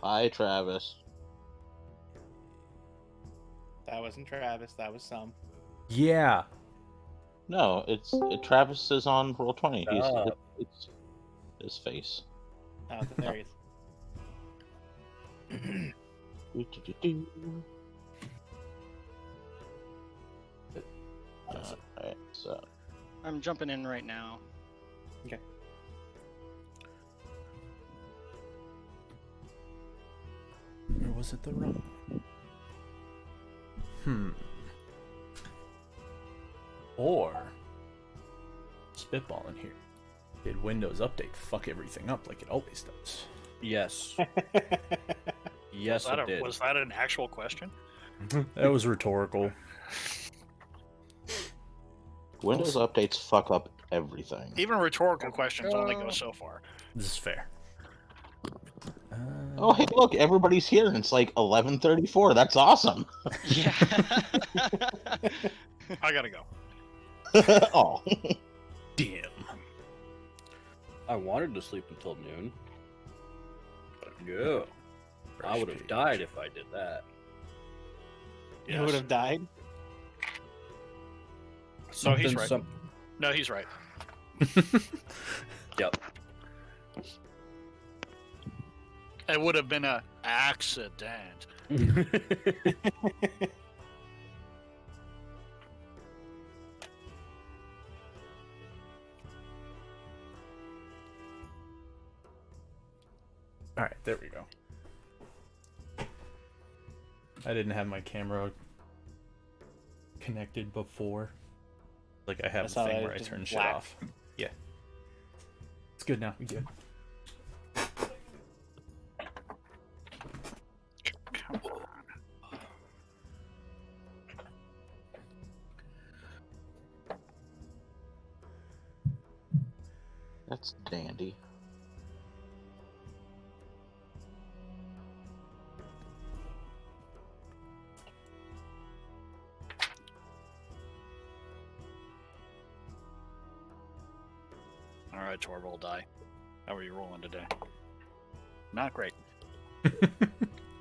Hi, Travis. That wasn't Travis. That was some. Yeah. No, Travis is on Roll20. It's his face. Oh, there he is. Alright, so I'm jumping in right now. Okay. Or was it the wrong? Or spitballing here. Did Windows Update fuck everything up like it always does? Yes. Yes, it did. Was that an actual question? That was rhetorical. Windows updates fuck up everything. Even rhetorical questions only go so far. This is fair. Oh, hey, look, everybody's here, and it's like 11:34. That's awesome. Yeah. I gotta go. Oh. Damn. I wanted to sleep until noon. But no. I would have died if I did that. You would have died? So he's right. No, he's right. Yep. It would have been an accident. Alright, there we go. I didn't have my camera connected before. Like I have a thing where I turn shit off. Yeah. It's good now. We good. Come on. That's dandy. Alright, Torvald, die. How are you rolling today? Not great.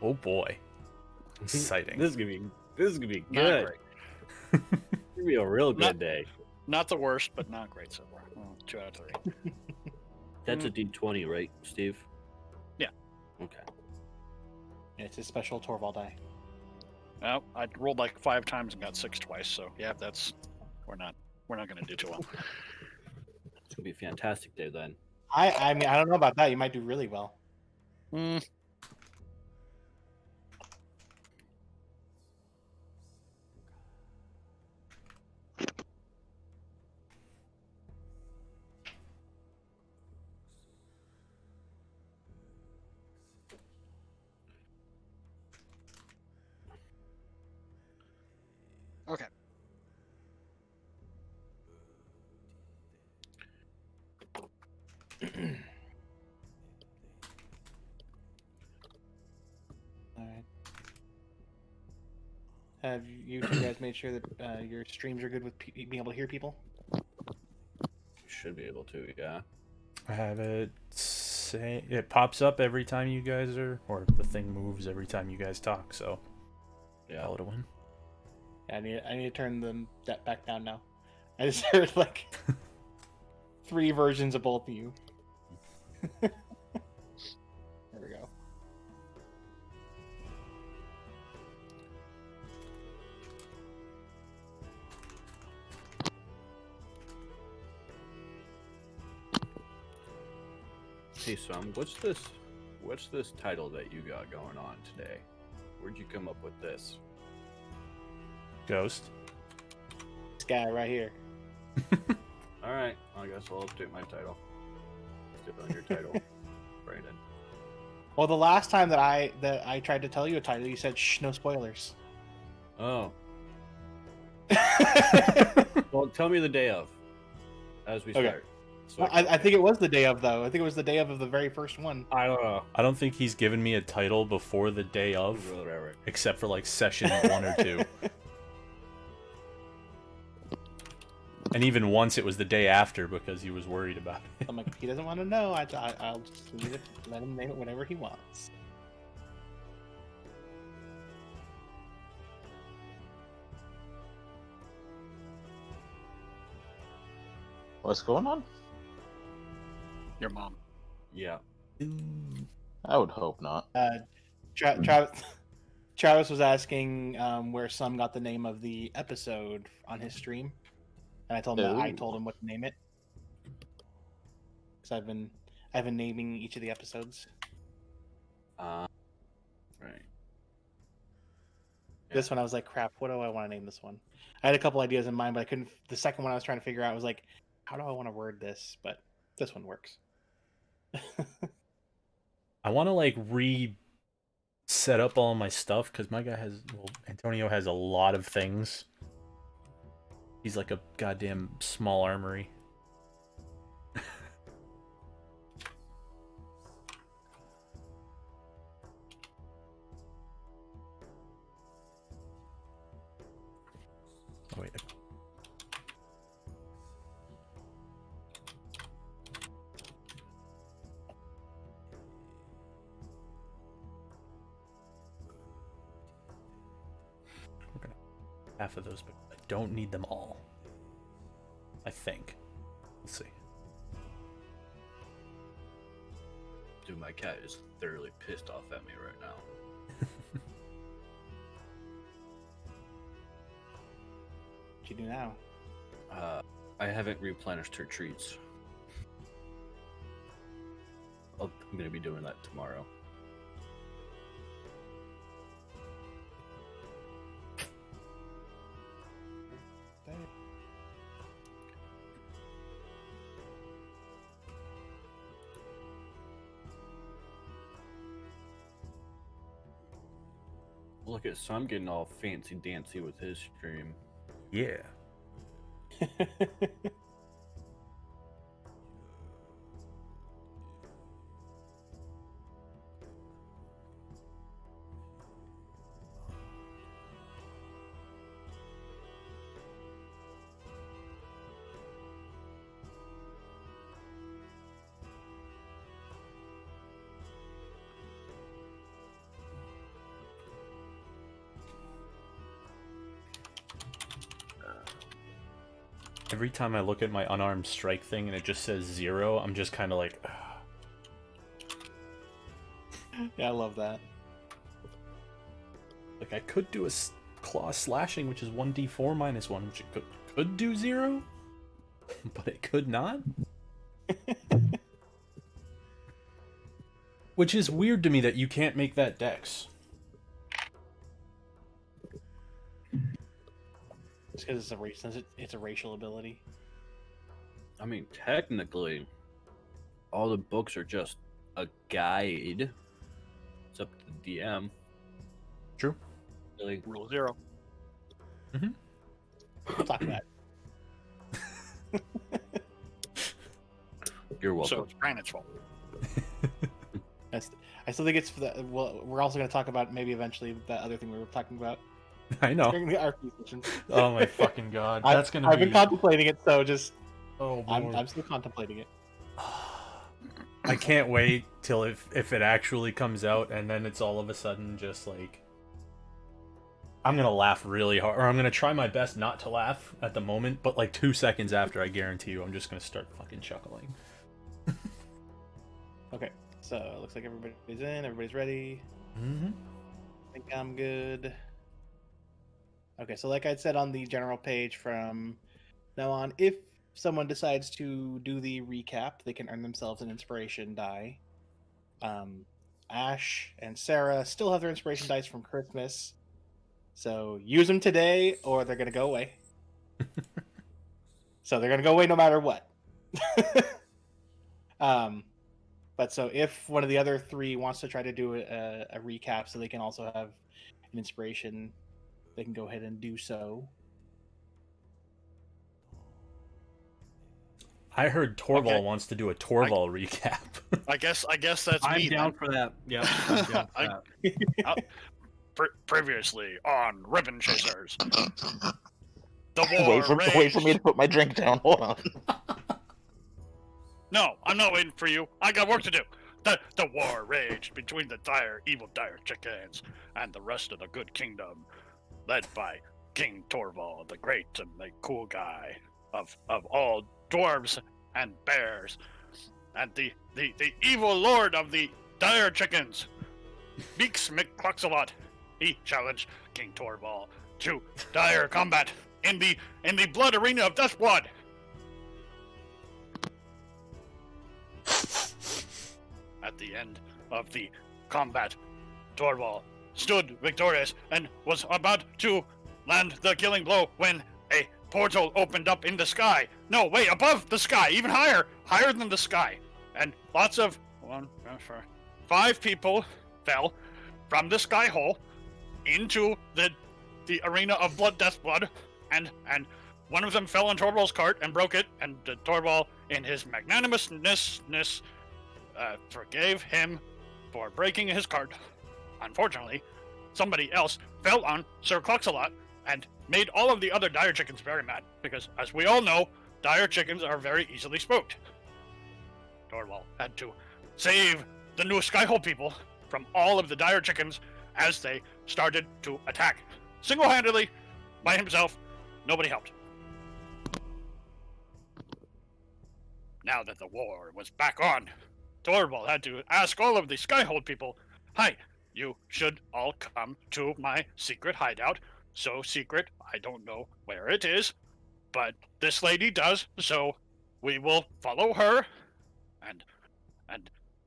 Oh boy. Exciting. This is gonna be good. Not great. It's gonna be a real good Not- day. Not the worst, but not great so far. Well, 2 out of 3. That's a D20, right, Steve? Yeah. Okay. It's a special Torvald die. Well, I rolled like 5 times and got 6 twice, so yeah, we're not gonna do too well. It's gonna be a fantastic day then. I mean, I don't know about that. You might do really well. Okay. All right. Have you two guys made sure that your streams are good with being able to hear people? You should be able to, yeah. I have it say it pops up every time you guys are, or the thing moves every time you guys talk. So Yeah. call it a win. Yeah, I need to turn that back down now. I just heard like 3 versions of both of you. There we go. Hey, Sam, what's this title that you got going on today? Where'd you come up with this? Ghost. This guy right here. Alright, I guess I'll update my title. Still on your title, Brandon. Well, the last time that I tried to tell you a title, you said, "Shh, no spoilers." Oh. Well, tell me the day of, as we Okay. start. So Well, I think it was the day of, though. I think it was the day of the very first one. I don't know. I don't think he's given me a title before the day of, Whatever. except for like session 1 or 2. And even once it was the day after because he was worried about it. I'm like, he doesn't want to know. I'll just leave it, let him name it whatever he wants. What's going on? Your mom. Yeah. I would hope not. Travis was asking where Sum got the name of the episode on his stream, and I told him that I Ooh. told him what to name it. Because I've been naming each of the episodes. Right. This one I was like, crap, what do I want to name this one? I had a couple ideas in mind, but I couldn't. The second one I was trying to figure out was like, how do I want to word this? But this one works. I want to like set up all my stuff because my guy Antonio has a lot of things. He's like a goddamn small armory. Oh, wait. Half of those, but I don't need them all. I think. Let's see. Dude, my cat is thoroughly pissed off at me right now. What you do now? I haven't replenished her treats. I'm gonna be doing that tomorrow. Look at Sam getting all fancy dancy with his stream. Yeah. Every time I look at my unarmed strike thing and it just says 0, I'm just kind of like, Yeah, I love that. like I could do a claw slashing, which is 1d4 minus 1, which it could do 0, but it could not. Which is weird to me that you can't make that dex. Just because it's a racial ability. I mean, technically, all the books are just a guide. It's up to the DM. True. Really? Rule 0. We'll talk about it. You're welcome. So it's Granite's fault. I still think it's for the. Well, we're also going to talk about maybe eventually that other thing we were talking about I know. during the RP session. Oh my fucking god. That's gonna I've be... been contemplating it, so just Oh, I'm still contemplating it. I can't wait till if it actually comes out and then it's all of a sudden just like I'm gonna laugh really hard, or I'm gonna try my best not to laugh at the moment, but like 2 seconds after, I guarantee you I'm just gonna start fucking chuckling. Okay, so it looks like everybody's in, everybody's ready. Mm-hmm. I think I'm good. Okay, so like I said on the general page, from now on, if someone decides to do the recap, they can earn themselves an inspiration die. Ash and Sarah still have their inspiration dice from Christmas, so use them today or they're going to go away. So they're going to go away no matter what. But so if one of the other three wants to try to do a recap so they can also have an inspiration, they can go ahead and do so. I heard Torval Okay. wants to do a Torval recap. I guess that's I'm me. down then. for that. Yeah, I'm down for that. Previously on Ribbon Chasers. The Wait war for me to put my drink down. Hold on. No, I'm not waiting for you. I got work to do. The war raged between the evil dire chickens and the rest of the good kingdom, led by King Torval, the great and the cool guy. of all dwarves and bears, and the evil lord of the dire chickens, Beaks McCluxalot. He challenged King Torval to dire combat in the blood arena of Deathblood. At the end of the combat, Torval stood victorious and was about to land the killing blow when a portal opened up in the sky. No, way above the sky, even higher than the sky. And lots of 5 people fell from the sky hole into the arena of Deathblood, and one of them fell on Torval's cart and broke it, and Torval, in his magnanimousness, forgave him for breaking his cart. Unfortunately, somebody else fell on Sir Cluxalot and made all of the other dire chickens very mad, because, as we all know, dire chickens are very easily spooked. Torval had to save the new Skyhole people from all of the dire chickens as they started to attack. Single-handedly, by himself, nobody helped. Now that the war was back on, Torval had to ask all of the Skyhold people, "Hi, you should all come to my secret hideout. So secret, I don't know where it is, but this lady does, so we will follow her, and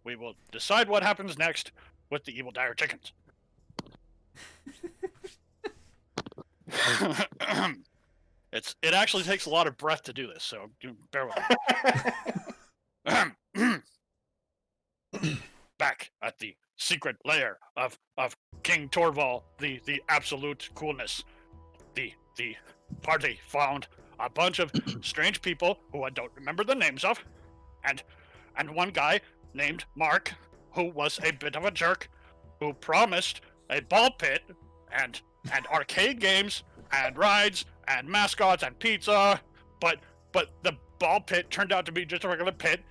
we will decide what happens next with the evil dire chickens." It actually takes a lot of breath to do this, so bear with me. Back at the secret lair of King Torval, the absolute coolness, the party found a bunch of strange people who I don't remember the names of, and one guy named Mark, who was a bit of a jerk, who promised a ball pit and arcade games and rides and mascots and pizza, but the ball pit turned out to be just a regular pit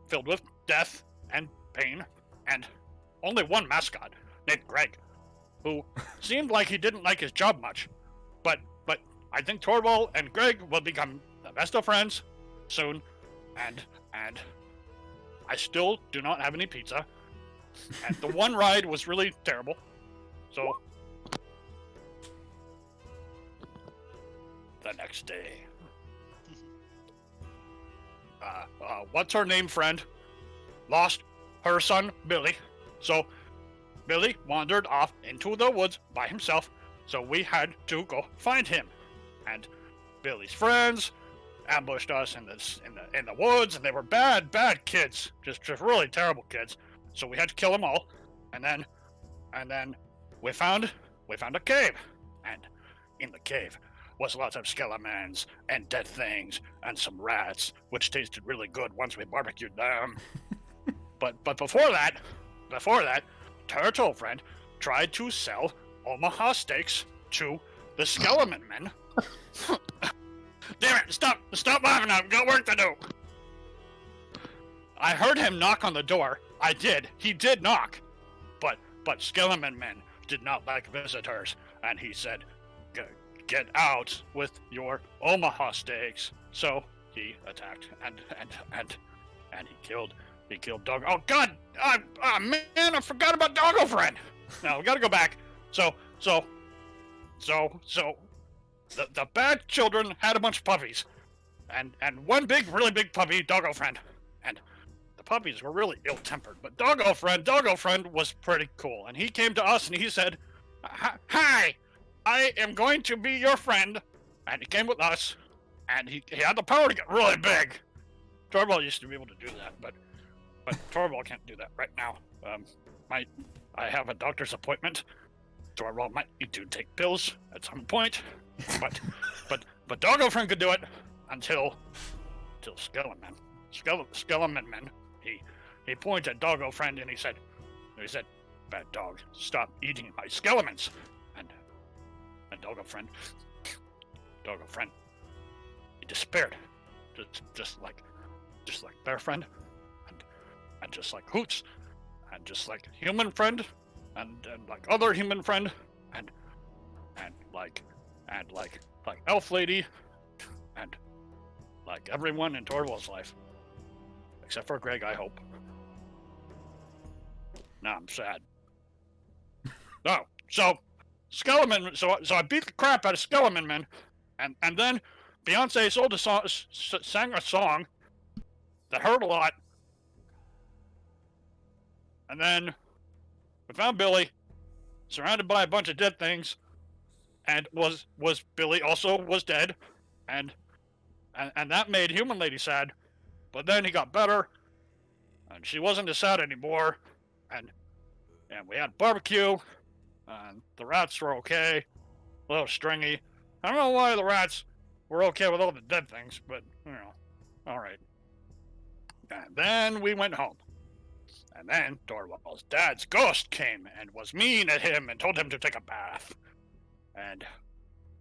filled with death and pain, and only one mascot named Greg, who seemed like he didn't like his job much, but I think Torval and Greg will become the best of friends soon, and I still do not have any pizza, and the one ride was really terrible, so the next day, what's her name, friend, lost her son Billy, so Billy wandered off into the woods by himself, so we had to go find him, and Billy's friends ambushed us in the woods, and they were bad kids, just really terrible kids, so we had to kill them all, and then we found a cave, and in the cave was lots of skeletons and dead things and some rats, which tasted really good once we barbecued them. But before that, Turtle Friend tried to sell Omaha steaks to the skeleton men. Damn it! Stop laughing! I've got work to do. I heard him knock on the door. I did. He did knock, but skeleton men did not like visitors, and he said, "Get out with your Omaha steaks." So he attacked and he killed Dog. Oh God! Man, I forgot about Doggo Friend. Now we gotta go back. So the bad children had a bunch of puppies, and one really big puppy, Doggo Friend, and the puppies were really ill-tempered. But Doggo Friend was pretty cool, and he came to us and he said, "Hi, I am going to be your friend," and he came with us, and he had the power to get really big. Torval used to be able to do that, but Torval can't do that right now. I have a doctor's appointment. Torval might need to take pills at some point, but Doggo Friend could do it until Skeleton Men. He pointed at Doggo Friend and he said, "Bad dog, stop eating my skeletons." And Doggo Friend, he disappeared, just like Bear Friend, and just like Hoots, and just like Human Friend, and like other Human Friend, and like Elf Lady, and like everyone in Torvald's life. Except for Greg, I hope. Now I'm sad. Oh, so Skeleman, so I beat the crap out of Skeleman Man, and then Beyonce sang a song that hurt a lot, and then we found Billy, surrounded by a bunch of dead things, and was Billy also was dead, and that made Human Lady sad, but then he got better, and she wasn't as sad anymore, and we had barbecue, and the rats were okay, a little stringy. I don't know why the rats were okay with all the dead things, but all right. And then we went home. And then Torvald's dad's ghost came and was mean at him and told him to take a bath. And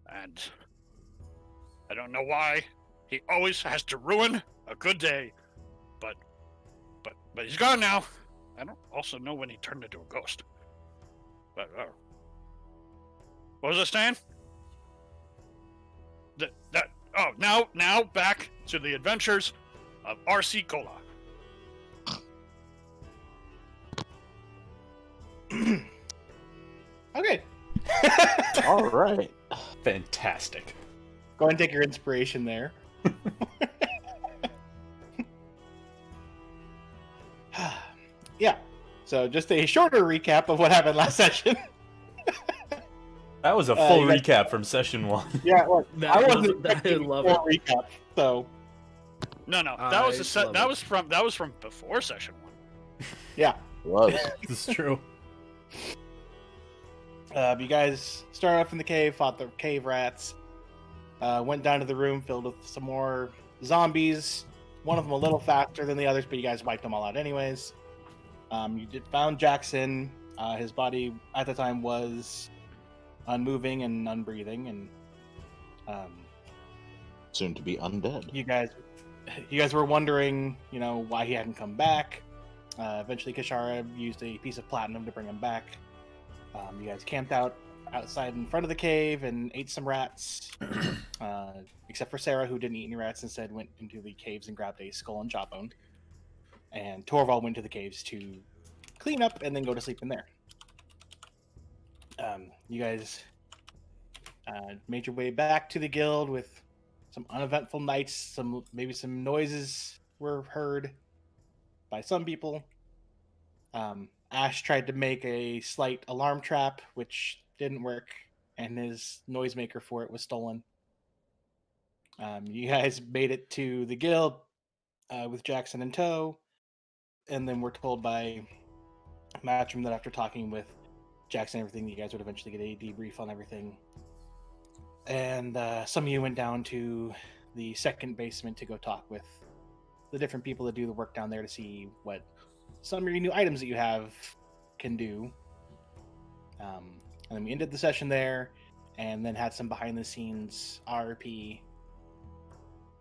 I don't know why he always has to ruin a good day. But he's gone now. I don't also know when he turned into a ghost. But what was I saying? Now back to the adventures of R.C. Cola. Okay. All right. Fantastic. Go ahead and take your inspiration there. Yeah. So just a shorter recap of what happened last session. That was a full you guys- recap from session 1. Yeah, well, I wasn't I expecting love a it. full recap, so No, that I was love that it. was from before session 1. yeah. Was. This is true. You guys started off in the cave, fought the cave rats, went down to the room filled with some more zombies. One of them a little faster than the others, but you guys wiped them all out anyways. You found Jackson. His body at the time was unmoving and unbreathing, and Soon to be undead. you guys were wondering, why he hadn't come back. Eventually, Kishara used a piece of platinum to bring him back. You guys camped outside in front of the cave and ate some rats, except for Sarah, who didn't eat any rats, instead went into the caves and grabbed a skull and jawbone. And Torvald went to the caves to clean up and then go to sleep in there. You guys made your way back to the guild with some uneventful nights. Maybe some noises were heard by some people. Ash tried to make a slight alarm trap, which didn't work, and his noisemaker for it was stolen. You guys made it to the guild with Jackson in tow, and then we're told by Matchroom that after talking with Jackson and everything, you guys would eventually get a debrief on everything. And some of you went down to the second basement to go talk with the different people that do the work down there to see what some of your new items that you have can do. And then we ended the session there, and then had some behind the scenes RP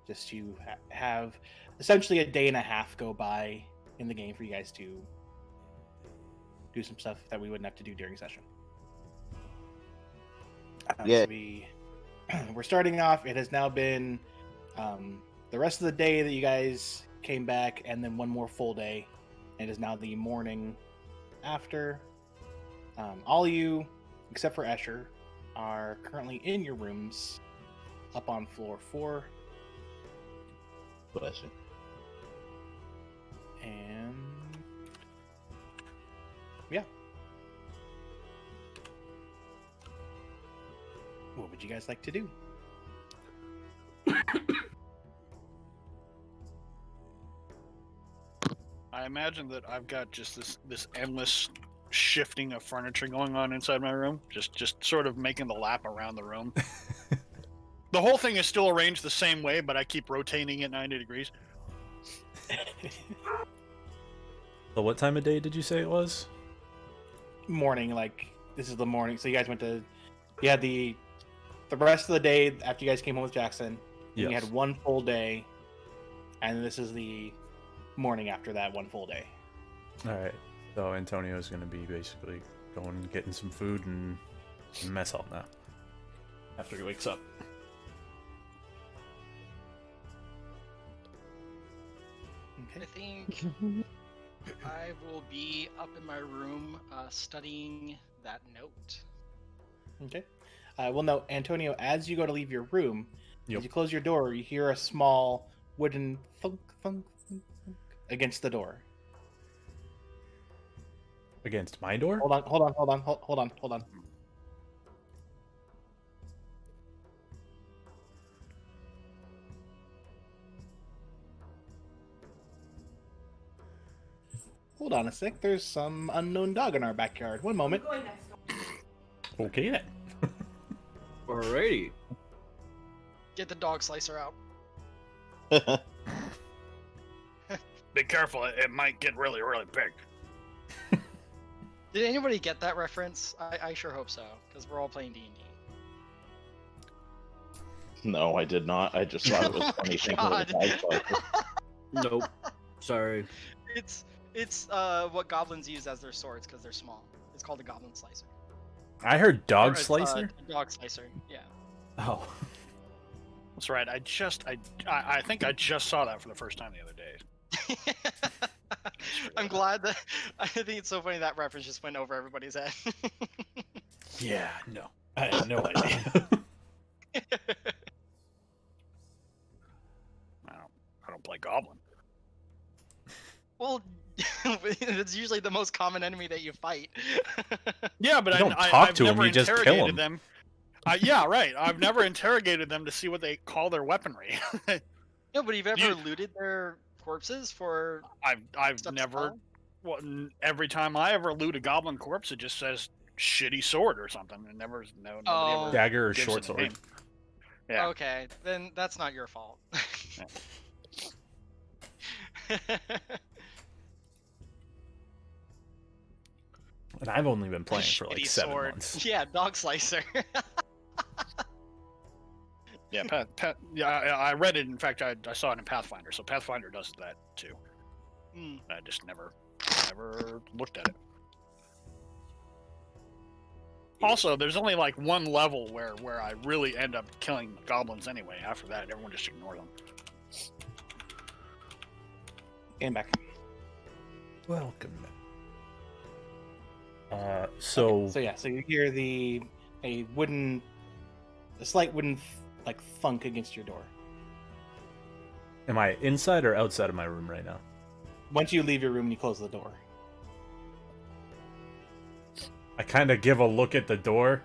just to have essentially a day and a half go by in the game for you guys to do some stuff that we wouldn't have to do during session. Yeah. So we're starting off. It has now been the rest of the day that you guys came back, and then one more full day. It is now the morning after. All you, except for Escher, are currently in your rooms up on floor 4. Bless you. And yeah. What would you guys like to do? I imagine that I've got just this endless shifting of furniture going on inside my room, just sort of making the lap around the room. The whole thing is still arranged the same way, but I keep rotating it 90 degrees. So what time of day did you say it was? Morning, like this is the morning. So you guys you had the rest of the day after you guys came home with Jackson. Yes. You had one full day, and this is the morning after that one full day. All right. So Antonio's going to be basically going and getting some food and mess up now after he wakes up. I think I will be up in my room studying that note. Okay. Well, no, Antonio, as you go to leave your room, Yep. as you close your door, you hear a small wooden thunk, thunk, thunk, thunk against the door. Against my door? Hold on. Hold on a sec. There's some unknown dog in our backyard. One moment. Okay then. Alrighty. Get the dog slicer out. Be careful, it might get really, really big. Did anybody get that reference? I sure hope so, because we're all playing D&D. No, I did not. I just thought it was Oh funny my thinking of God. the dog slicer. Nope. Sorry. It's what goblins use as their swords because they're small. It's called a goblin slicer. I heard Or dog it's, slicer. a dog slicer. Yeah. Oh. That's right. I think I just saw that for the first time the other day. I'm glad that I think it's so funny that reference just went over everybody's head. Yeah. No. I had no idea. I don't play Goblin. Well, it's usually the most common enemy that you fight. Yeah, but You don't I've talk to 'em, never you just kill interrogated 'em. them. Yeah, right. I've never interrogated them to see what they call their weaponry. No, but you've ever You- looted their corpses for I've stuff to never. sell? Well, every time I ever loot a goblin corpse, it just says shitty sword or something. It never. Nobody Oh. ever Dagger or gives short it a sword. name. Yeah. Okay, then that's not your fault. And I've only been playing for like Shitty 7 sword. months. Yeah, dog slicer. Yeah, yeah, I read it. In fact, I saw it in Pathfinder. So Pathfinder does that too. Hmm. I just never looked at it. Also, there's only like one level where I really end up killing goblins anyway. After that, everyone just ignore them. Came back. Welcome. So So you hear a slight wooden like thunk against your door. am I inside or outside of my room right now? Once you leave your room, you close the door. I kind of give a look at the door.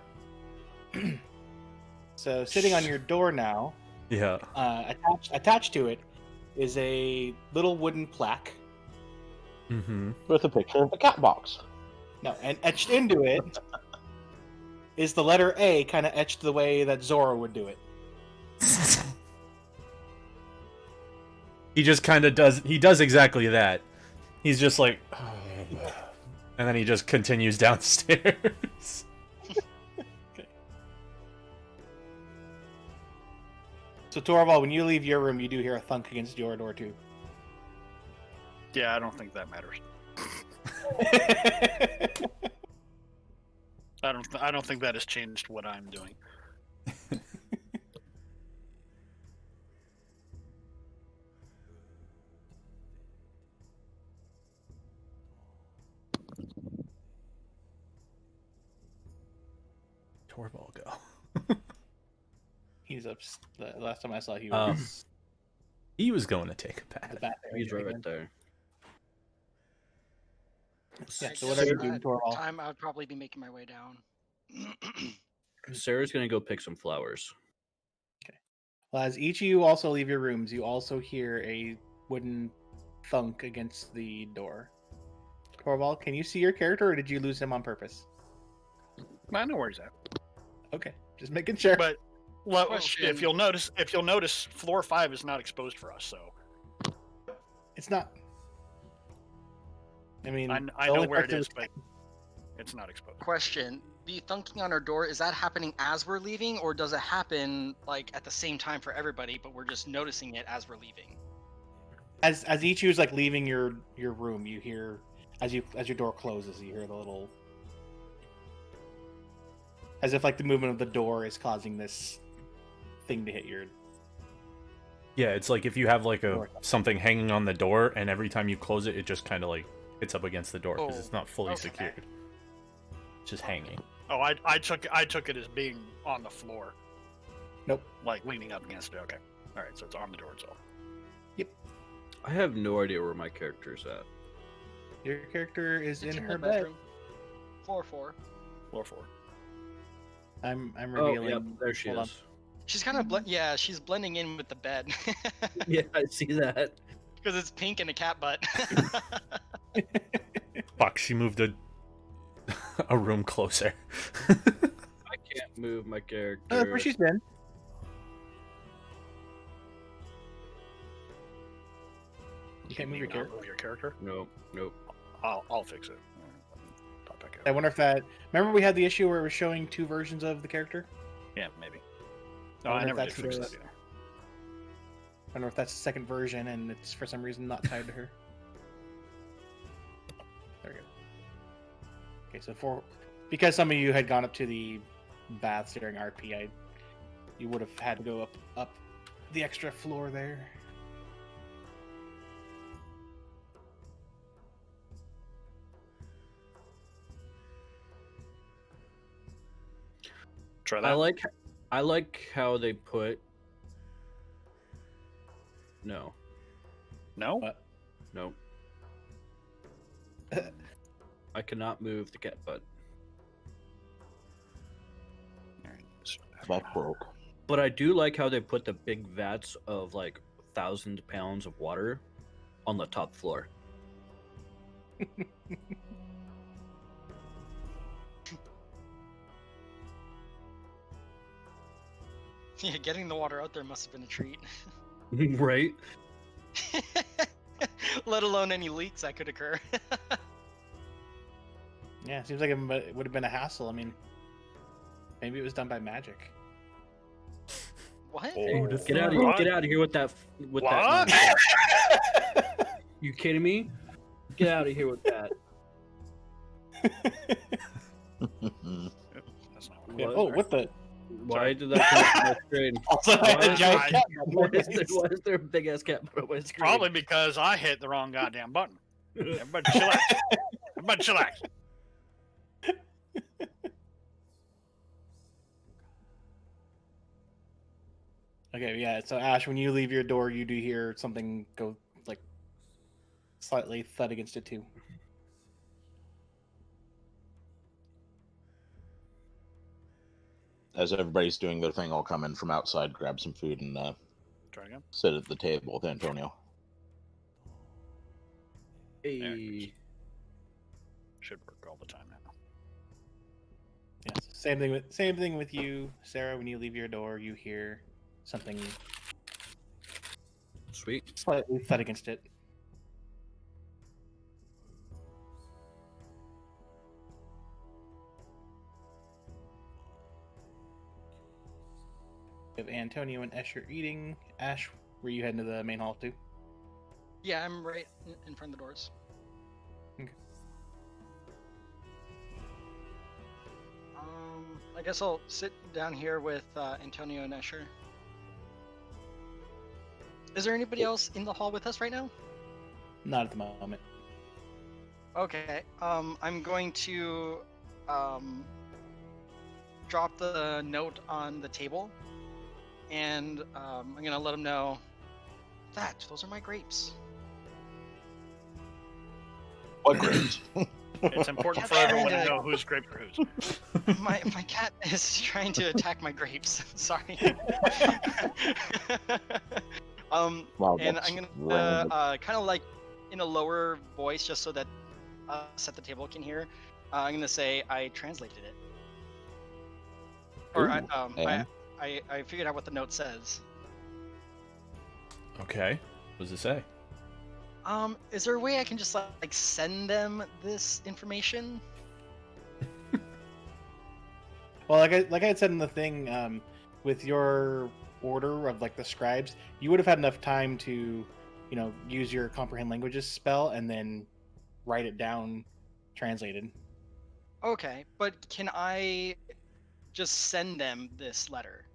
So sitting on your door now, Yeah. attached to it, is a little wooden plaque. Mm-hmm. With a picture of the cat box. No, and etched into it is the letter A, kind of etched the way that Zora would do it. He just kind of does. He does exactly that. He's just like, and then he just continues downstairs. So Torvald, when you leave your room, you do hear a thunk against your door too. Yeah, I don't think that matters. I don't think that has changed what I'm doing. Torvald go. He's up. The last time I saw, he was He was going to take a the bath. bat He's area right again. there. Yeah, I so guess whatever you at do, that Torvald. time, I would probably be making my way down. Sarah's gonna go pick some flowers. Well, as each of you also leave your rooms, you also hear a wooden thunk against the door. Torvald, can you see your character, or did you lose him on purpose? I know where he's at. Okay, just making sure. But well, Question. if you'll notice, floor 5 is not exposed for us. So It's not. I mean, I the know only where it question is, but it's not exposed. Question: the thunking on our door, is that happening as we're leaving, or does it happen like at the same time for everybody, but we're just noticing it as we're leaving? As each of you is like leaving your room, you hear as your door closes, you hear the little, as if like the movement of the door is causing this thing to hit your Yeah, it's like if you have like a Door. something hanging on the door, and every time you close it, it just kind of like hits up against the door because it's not fully okay. secured. It's just hanging. Oh, I took it as being on the floor, Nope. like leaning up against it. Okay, all right, so it's on the door itself. I have no idea where my character's at. Your character is It's in the her bed. bedroom. Floor 4. Floor 4. I'm Oh, revealing. yep, there she hold on. is. She's kind of yeah, she's blending in with the bed. Yeah, I see that. Because it's pink and a cat butt. Fuck, she moved a room closer. I can't move my character. Oh, that's where she's been. You can't move your character. Move your character. Nope, nope. I'll fix it. Pop back I out. wonder if that. Remember, we had the issue where it was showing two versions of the character. Yeah, maybe. I No, I wonder if never did that's fix the- that either. I don't know if that's the second version and it's for some reason not tied to her. There we go. Okay, so because some of you had gone up to the baths during RP, you would have had to go up the extra floor there. Try that. I like how they put. No, No. What? nope. I cannot move the cat butt. That broke. But I do like how they put the big vats of like 1,000 pounds of water on the top floor. Yeah, getting the water out there must have been a treat. Right? Let alone any leaks that could occur. Yeah, it seems like it would have been a hassle. I mean, maybe it was done by magic. What? Oh, Get out of What? get out of here with that What? nonsense. You kidding me? Get out of here with that. That's not Yeah, What? oh, what the? Why did that come up on my screen? Also, Why a is giant I- cat. Why is there a big ass cat on my screen? Probably because I hit the wrong goddamn button. Everybody chillax. Everybody chillax. Okay, yeah. So Ash, when you leave your door, you do hear something go like slightly thud against it too. As everybody's doing their thing, I'll come in from outside, grab some food, and Try again. sit at the table with Antonio. Hey. Should work all the time now. Yes. Same thing with you, Sarah. When you leave your door, you hear something Sweet. slightly thud against it. We have Antonio and Escher eating. Ash, were you heading to the main hall too? Yeah, I'm right in front of the doors. Okay. I guess I'll sit down here with Antonio and Escher. Is there anybody else in the hall with us right now? Not at the moment. Okay. I'm going to drop the note on the table, and I'm gonna let him know that those are my grapes. What grapes? It's important for Trying everyone to- to know whose grapes are whose. My cat is trying to attack my grapes. Sorry. Wow, And that's I'm gonna random. kind of like in a lower voice, just so that us at the table can hear. I'm gonna say I translated it, or Ooh, and? I figured out what the note says. Okay. What does it say? Is there a way I can just like send them this information? Well, like I had said in the thing, with your order of like the scribes, you would have had enough time to, use your comprehend languages spell and then write it down, translated. Okay, but can I just send them this letter?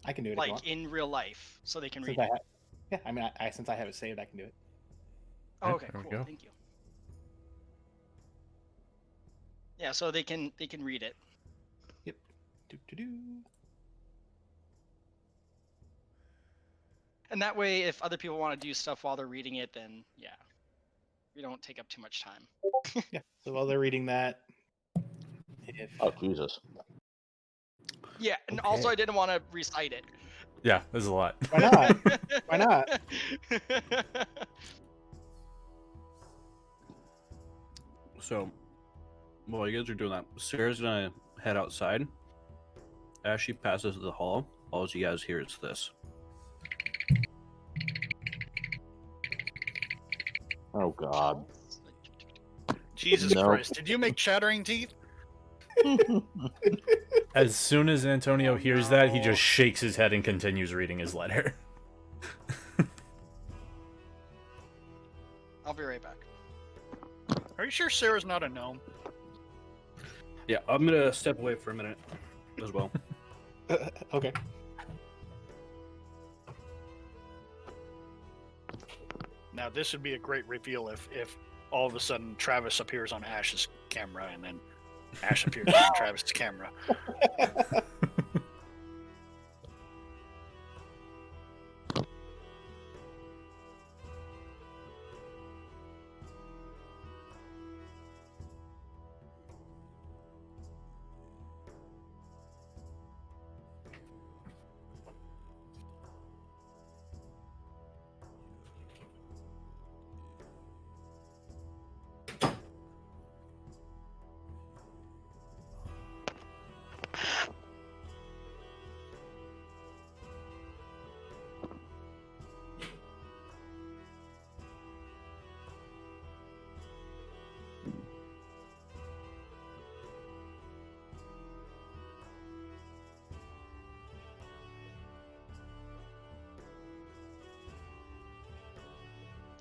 I can do it if you like want. in real life, so they can Since read I it. yeah, I mean, since I have it saved, I can do it. Oh, Yeah, okay, there we cool. go. Thank you. Yeah, so they can read it. Yep. Do. And that way, if other people want to do stuff while they're reading it, then yeah, we don't take up too much time. Yeah. So while they're reading that, if Oh Jesus! Yeah, and also Okay. I didn't want to recite it. Yeah, there's a lot. Why not? Why not? So, while you guys are doing that, Sarah's gonna head outside. As she passes the hall, all you guys hear is this. Oh God! Jesus No. Christ! Did you make chattering teeth? As soon as Antonio Oh, hears that, he no. just shakes his head and continues reading his letter. I'll be right back. Are you sure Sarah's not a gnome? Yeah, I'm gonna step away for a minute as well. okay. Now this would be a great reveal if all of a sudden Travis appears on Ash's camera and then Ash appears on Travis's camera.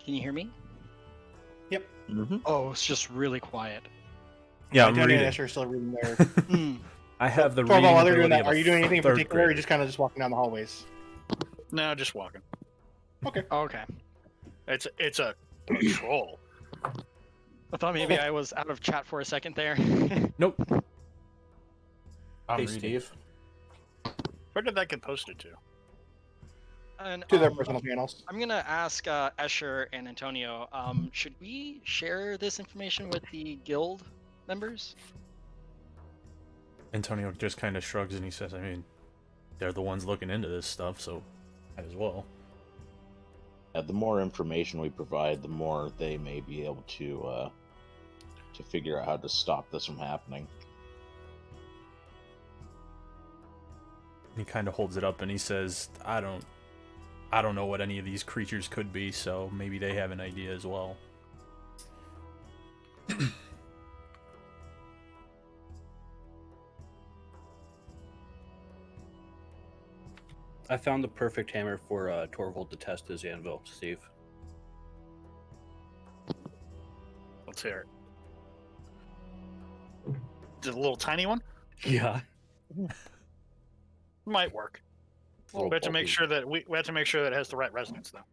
Can you hear me? Mm-hmm. Oh, it's just really quiet. Yeah, I'm Antonio and reading. Ash are still reading their. Hmm. I have the Torvald, reading while they're doing ability that, of are a you doing anything in third particular, or are you grader. just kind of just walking down the hallways? No, just walking. Okay. Oh, okay. It's a patrol. I thought maybe I was out of chat for a second there. Nope. I'm Hey, reading. Steve. Where did that get posted to? And, To their personal channels. I'm gonna ask Escher and Antonio. Should we share this information with the guild members? Antonio just kind of shrugs and he says, I mean, they're the ones looking into this stuff, so might as well. The more information we provide, the more they may be able to figure out how to stop this from happening. He kind of holds it up and he says, I don't know what any of these creatures could be, so maybe they have an idea as well. I found the perfect hammer for Torvald to test his anvil, Steve. Let's hear it. The little tiny one Yeah. might work. Little We have to make bulky. sure that we have to make sure that it has the right resonance, though.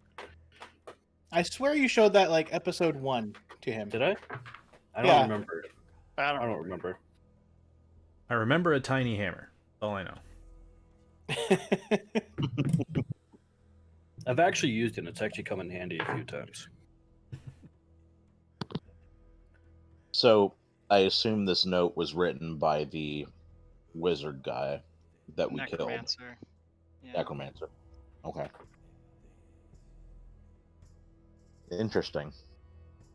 I swear you showed that like episode 1 to him. Did I? I don't Yeah. remember. I I don't don't know. remember. I remember a tiny hammer. That's all I know. I've actually used it, and it's actually come in handy a few times. So I assume this note was written by the wizard guy that we killed. Necromancer. Yeah. Necromancer. Okay. Interesting.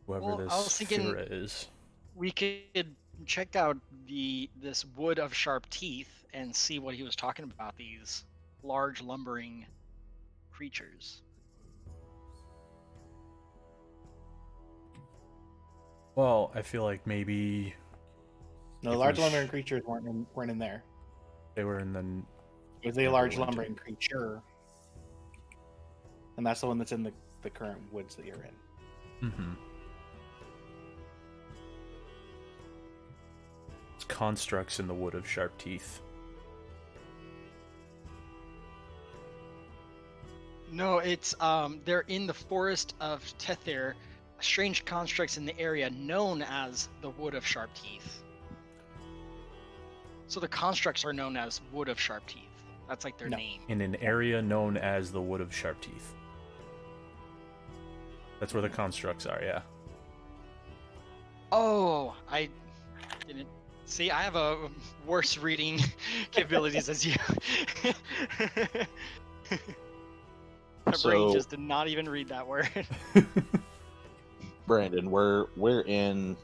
Whoever Well, I this was thinking- Fira is. We could check out this wood of sharp teeth and see what he was talking about. These large lumbering creatures. Well, I feel like maybe No, If large we lumbering creatures weren't in there. they were in the. It was a Never large went. lumbering creature, and that's the one that's in the current woods that you're in. Mm-hmm. It's constructs in the wood of sharp teeth. No, it's they're in the forest of Tethir, strange constructs in the area known as the Wood of Sharp Teeth. So the constructs are known as Wood of Sharp Teeth. That's like their No. name. In an area known as the Wood of Sharp Teeth. That's where the constructs are, yeah. Oh, I didn't see. I have a worse reading capabilities as you. My brain So- just did not even read that word. Brandon, we're in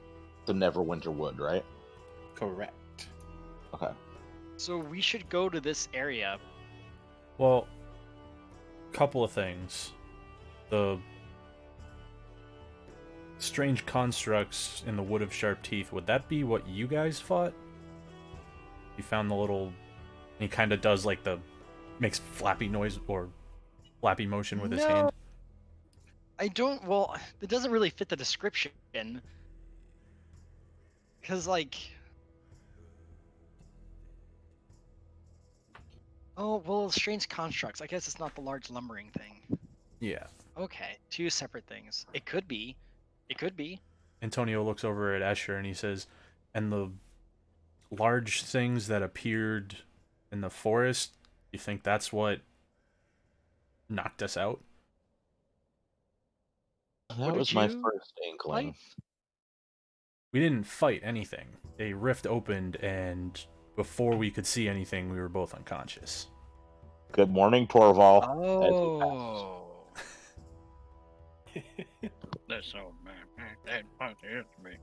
the Neverwinter Wood, right? Correct. Okay. So we should go to this area. Well, couple of things. The strange constructs in the Wood of Sharp Teeth, would that be what you guys fought? You found the little... He kind of does like the... Makes flappy noise or flappy motion with his No. hand. I don't. Well, it doesn't really fit the description. Because, like. Oh, well, strange constructs. I guess it's not the large lumbering thing. Yeah. Okay, two separate things. It could be. It could be. Antonio looks over at Escher and he says, and the large things that appeared in the forest, you think that's what knocked us out? That What was did my you first inkling. We didn't fight anything. A rift opened, and before we could see anything, we were both unconscious. Good morning, Torval. Oh. That's so man. That fucking is me.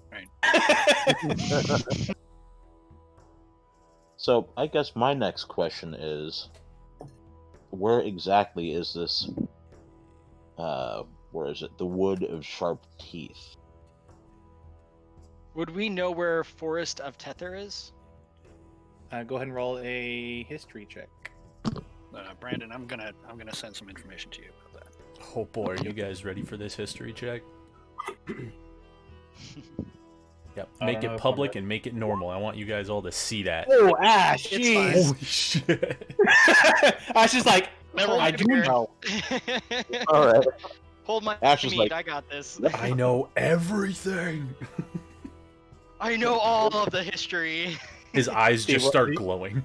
So I guess my next question is, where exactly is this? Where is it? The Wood of Sharp Teeth. Would we know where Forest of Tether is? Go ahead and roll a history check. Brandon, I'm gonna send some information to you about that. Oh boy, are you guys ready for this history check? Yep. I Make don't know it if public I'm and make it normal. I want you guys all to see that. Oh, Ash, It's jeez. Holy shit. Ash is like, Never I mind, do Bear. know. All right. Hold my Ash is meat. like- I got this. I know everything. I know all of the history. His eyes See just what- start glowing.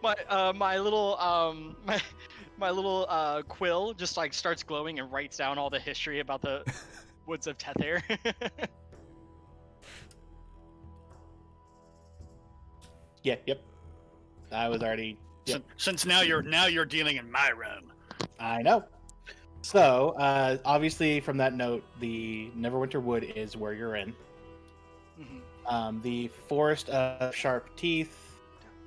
my little my little quill just like starts glowing and writes down all the history about the woods of Tether. Yep. I was already. Yep. Since now you're dealing in my realm. I know. So, obviously, from that note, the Neverwinter Wood is where you're in. Mhm. The Forest of Sharp Teeth.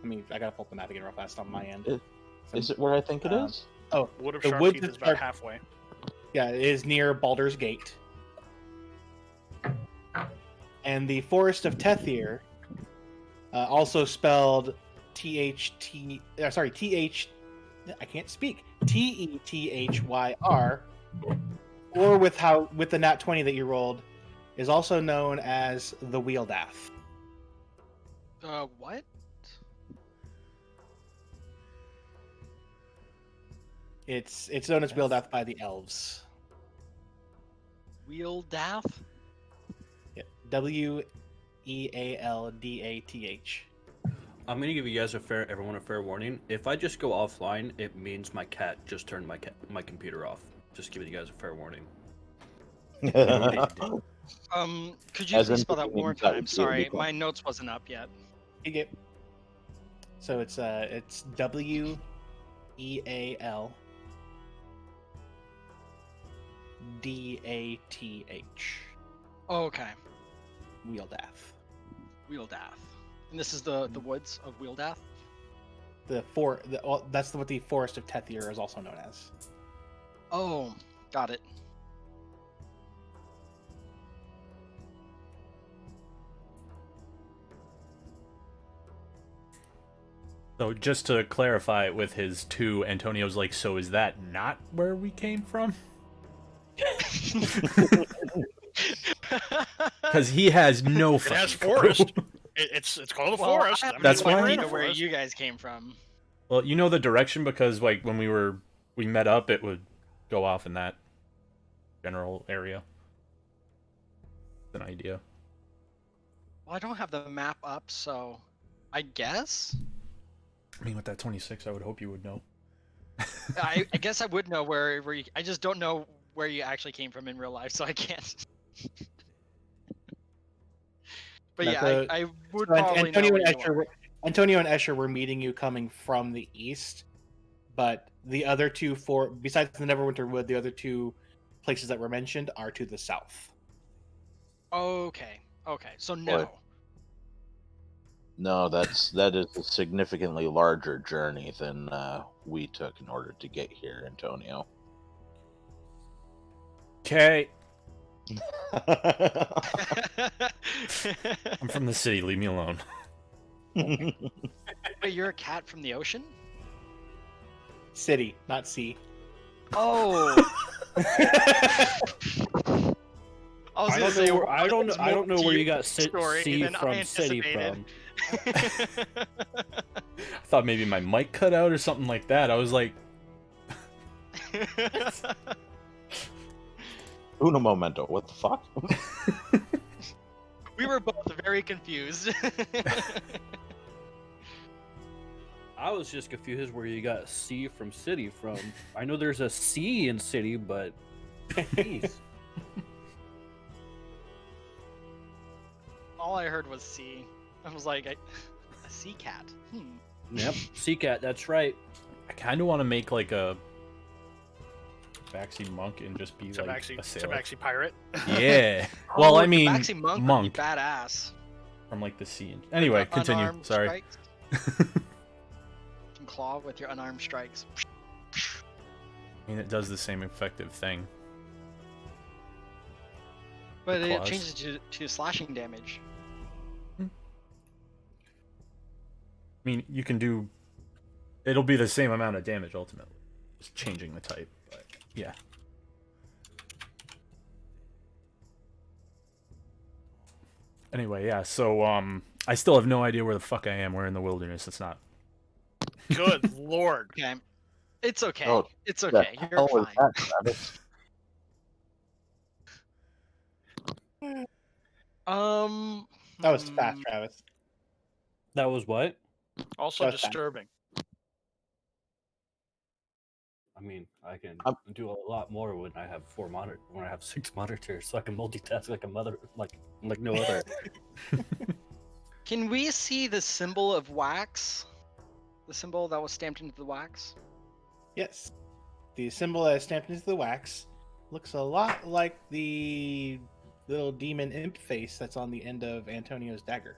I gotta pull up the map again real fast on my end. Is it where I think it is? Wood of The Sharp woods Teeth of is about Sharp- halfway. Yeah, it is near Baldur's Gate. And the Forest of Tethir, also spelled THT. Sorry, TH. I can't speak. TETHYR, or with the nat 20 that you rolled, is also known as the Wheeldath. What? It's known as Wheeldath by the elves. Wheeldath? Yeah. WEALDATH. I'm gonna give you guys everyone a fair warning. If I just go offline, it means my cat just turned my computer off. Just giving you guys a fair warning. Could you As please in spell that one more that would time? be Sorry, illegal. my notes wasn't up yet. Yep. So it's WEALDATH. Oh, okay. Wheeldath. Wheeldath. And this is the woods of Wheeldath? That's what the Forest of Tethir is also known as. Oh, got it. So just to clarify it with his two, Antonio's like, so is that not where we came from? Because he has no It has fucking clue. forest. It's called a Well, forest. I have That's no why- idea we're in a where forest. you guys came from. Well, you know the direction because like when we met up, it would go off in that general area. An idea. Well, I don't have the map up, so I guess I mean, with that 26, I would hope you would know. I guess I would know where you. I just don't know where you actually came from in real life, so I can't. But No, yeah, so- I would So probably Antonio know and where you Escher, are. Antonio and Escher were meeting you coming from the east, but the other two, besides the Neverwinter Wood, the other two places that were mentioned are to the south. Okay. Okay. So Boy. no. No, that is a significantly larger journey than we took in order to get here, Antonio. Okay. I'm from the city. Leave me alone. Wait, you're a cat from the ocean? City, not sea. Oh. I was I gonna don't say, know. well, I don't know. it's I don't know more where to you got story C than I from city anticipated. from. I thought maybe my mic cut out or something like that. I was like, Uno momento. What the fuck? We were both very confused. I was just confused where you got C from city from. I know there's a C in city, but jeez. All I heard was sea. I was like, a sea cat. Yep, sea cat. That's right. I kind of want to make like a Tabaxi monk and just be like a sailor. Tabaxi pirate. Yeah. Well, I mean, Tabaxi monk, monk would be badass. from like the sea. Anyway, With the continue. unarmed Sorry. strikes. Can claw with your unarmed strikes. I mean, it does the same effective thing. But it claws. changes to slashing damage. I mean, you can do. It'll be the same amount of damage ultimately, just changing the type. But yeah. Anyway, yeah. So I still have no idea where the fuck I am. We're in the wilderness. It's not. Good lord. Okay. It's okay. Oh, It's The okay. You're hell was fine. that, Travis? That was fast, Travis. That was what? Also That's fine. disturbing. I mean, I can I'm- do a lot more when I have when I have 6 monitors, so I can multitask like a mother, like no other. Can we see the symbol of wax? The symbol that was stamped into the wax? Yes. The symbol that is stamped into the wax looks a lot like the little demon imp face that's on the end of Antonio's dagger.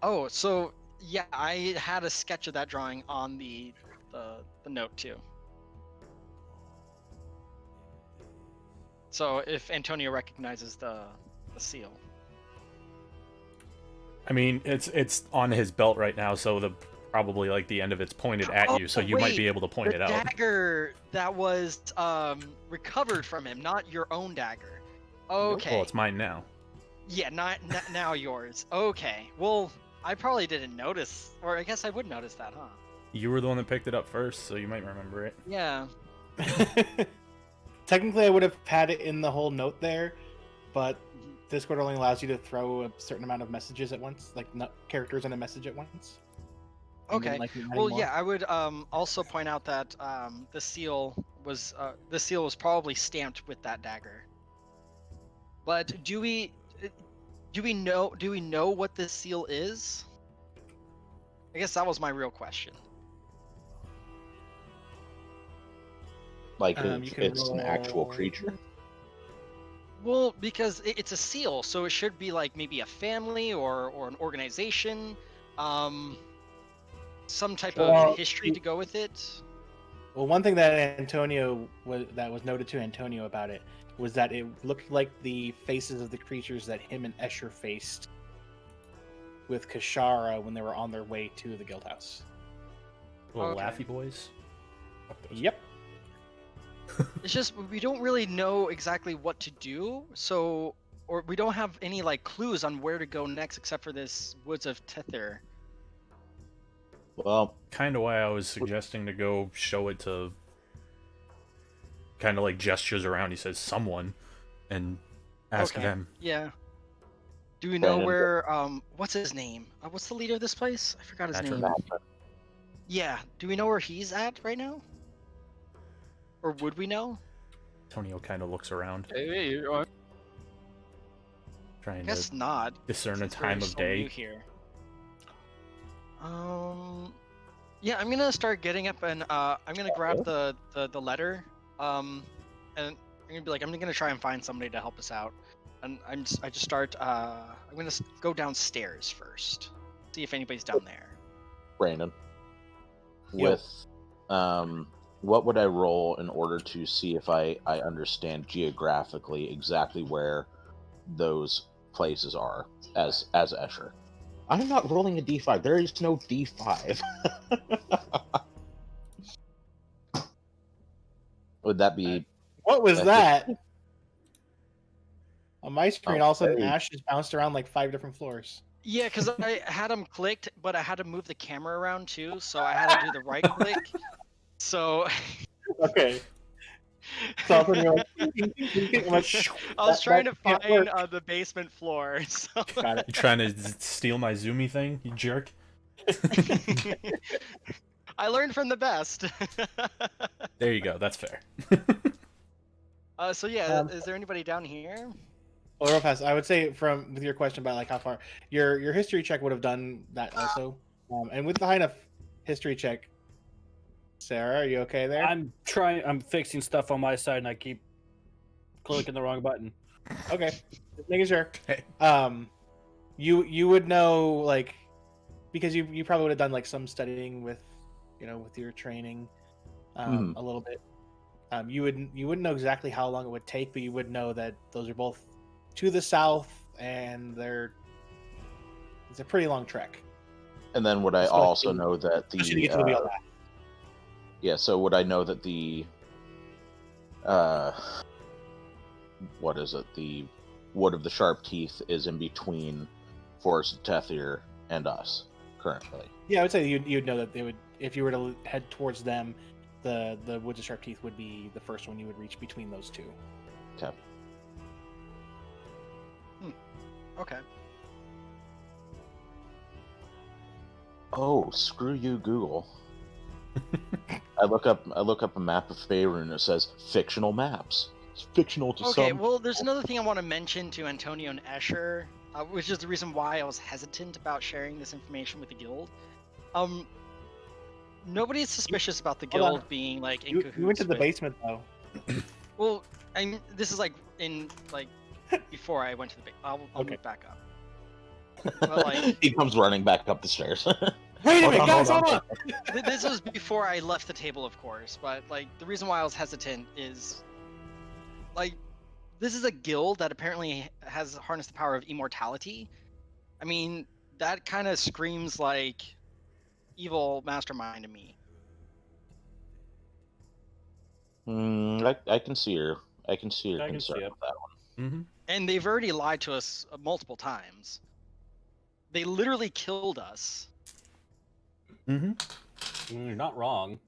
Oh, so yeah, I had a sketch of that drawing on the note too. So if Antonio recognizes the seal. I mean, it's on his belt right now, so the probably like the end of it's pointed at you, so you might be able to point it The out. dagger that was recovered from him, not your own dagger. Okay. Well, it's mine now. Yeah, not now yours. Okay. Well, I probably didn't notice, or I guess I would notice that, huh? You were the one that picked it up first, so you might remember it. Yeah. Technically, I would have had it in the whole note there, but Discord only allows you to throw a certain amount of messages at once, like characters in a message at once. I didn't Okay. like it Well, anymore. yeah, I would also point out that the seal was probably stamped with that dagger. But do we know what this seal is? I guess that was my real question. Like You can it's an actual roll- creature. Well, because it's a seal, so it should be like maybe a family or an organization, some type Well, of history to go with it. Well, one thing that was noted to Antonio about it was that it looked like the faces of the creatures that him and Escher faced with Kashara when they were on their way to the guild house. Little Okay. laughy boys. Fuck those. Yep. It's just we don't really know exactly what to do, so or we don't have any like clues on where to go next except for this woods of Tether. Well, Kind of why I was suggesting to go show it to. Kind of like gestures around. He says someone, and ask Okay. them. Yeah. Do we know Brandon, where what's his name? What's the leader of this place? I forgot his Patrick. name. Yeah. Do we know where he's at right now? Or would we know? Antonio kind of looks around, Hey, you are. I trying guess to not. discern a Since we're time of still new day. here. Yeah, I'm gonna start getting up and I'm gonna grab the letter. And I'm gonna be like, I'm gonna try and find somebody to help us out. And I just start. I'm gonna go downstairs first, see if anybody's down there. Brandon, Yo. with what would I roll in order to see if I understand geographically exactly where those places are as Escher? I'm not rolling a d5. There is no d5. Would that be What was That's that? On my screen, Oh, all of a sudden, hey. Ash just bounced around like 5 different floors. Yeah, because I had them clicked, but I had to move the camera around too, so I had to do the right click. So Okay. So all of a sudden you're like, ding, ding, ding, ding, ding. I'm like, I was that- trying that to can't find work. the basement floor. So Got it. You trying to steal my Zoomy thing, you jerk? I learned from the best. There you go. That's fair. So yeah, Um, is there anybody down here? Well, real fast, I would say from with your question about like how far your history check would have done that also, and with the high enough history check, Sarah, are you okay there? I'm trying. I'm fixing stuff on my side, and I keep clicking the wrong button. Okay, just making sure. Hey. You would know like because you probably would have done like some studying with with your training, Mhm. a little bit. You wouldn't know exactly how long it would take, but you would know that those are both to the south, and it's a pretty long trek. And then would I Especially- also know that Especially to get to the wheel path. yeah, so would I know that the what is it? The Wood of the Sharp Teeth is in between Forest of Tethir and us currently. Yeah, I would say you'd know that they would if you were to head towards them. The Woods of Sharp Teeth would be the first one you would reach between those two. Okay. Okay. Oh, screw you, Google. I look up a map of Faerun and it says fictional maps. It's fictional to Okay, some. well, there's another thing I want to mention to Antonio and Escher, which is the reason why I was hesitant about sharing this information with the guild. Nobody's suspicious about the Hold on. guild being like in You cahoots went to the with- basement though. Well, this is like in like before I went to the base. I'll Okay. move back up. But like He comes running back up the stairs. Wait a Hold minute, on, guys, hold hold on. on. this was before I left the table, of course. But like the reason why I was hesitant is like this is a guild that apparently has harnessed the power of immortality. I mean, that kind of screams like evil mastermind to me. I can see your concern see it. with that one. Mm-hmm. And they've already lied to us multiple times. They literally killed us. Mm-hmm. You're not wrong.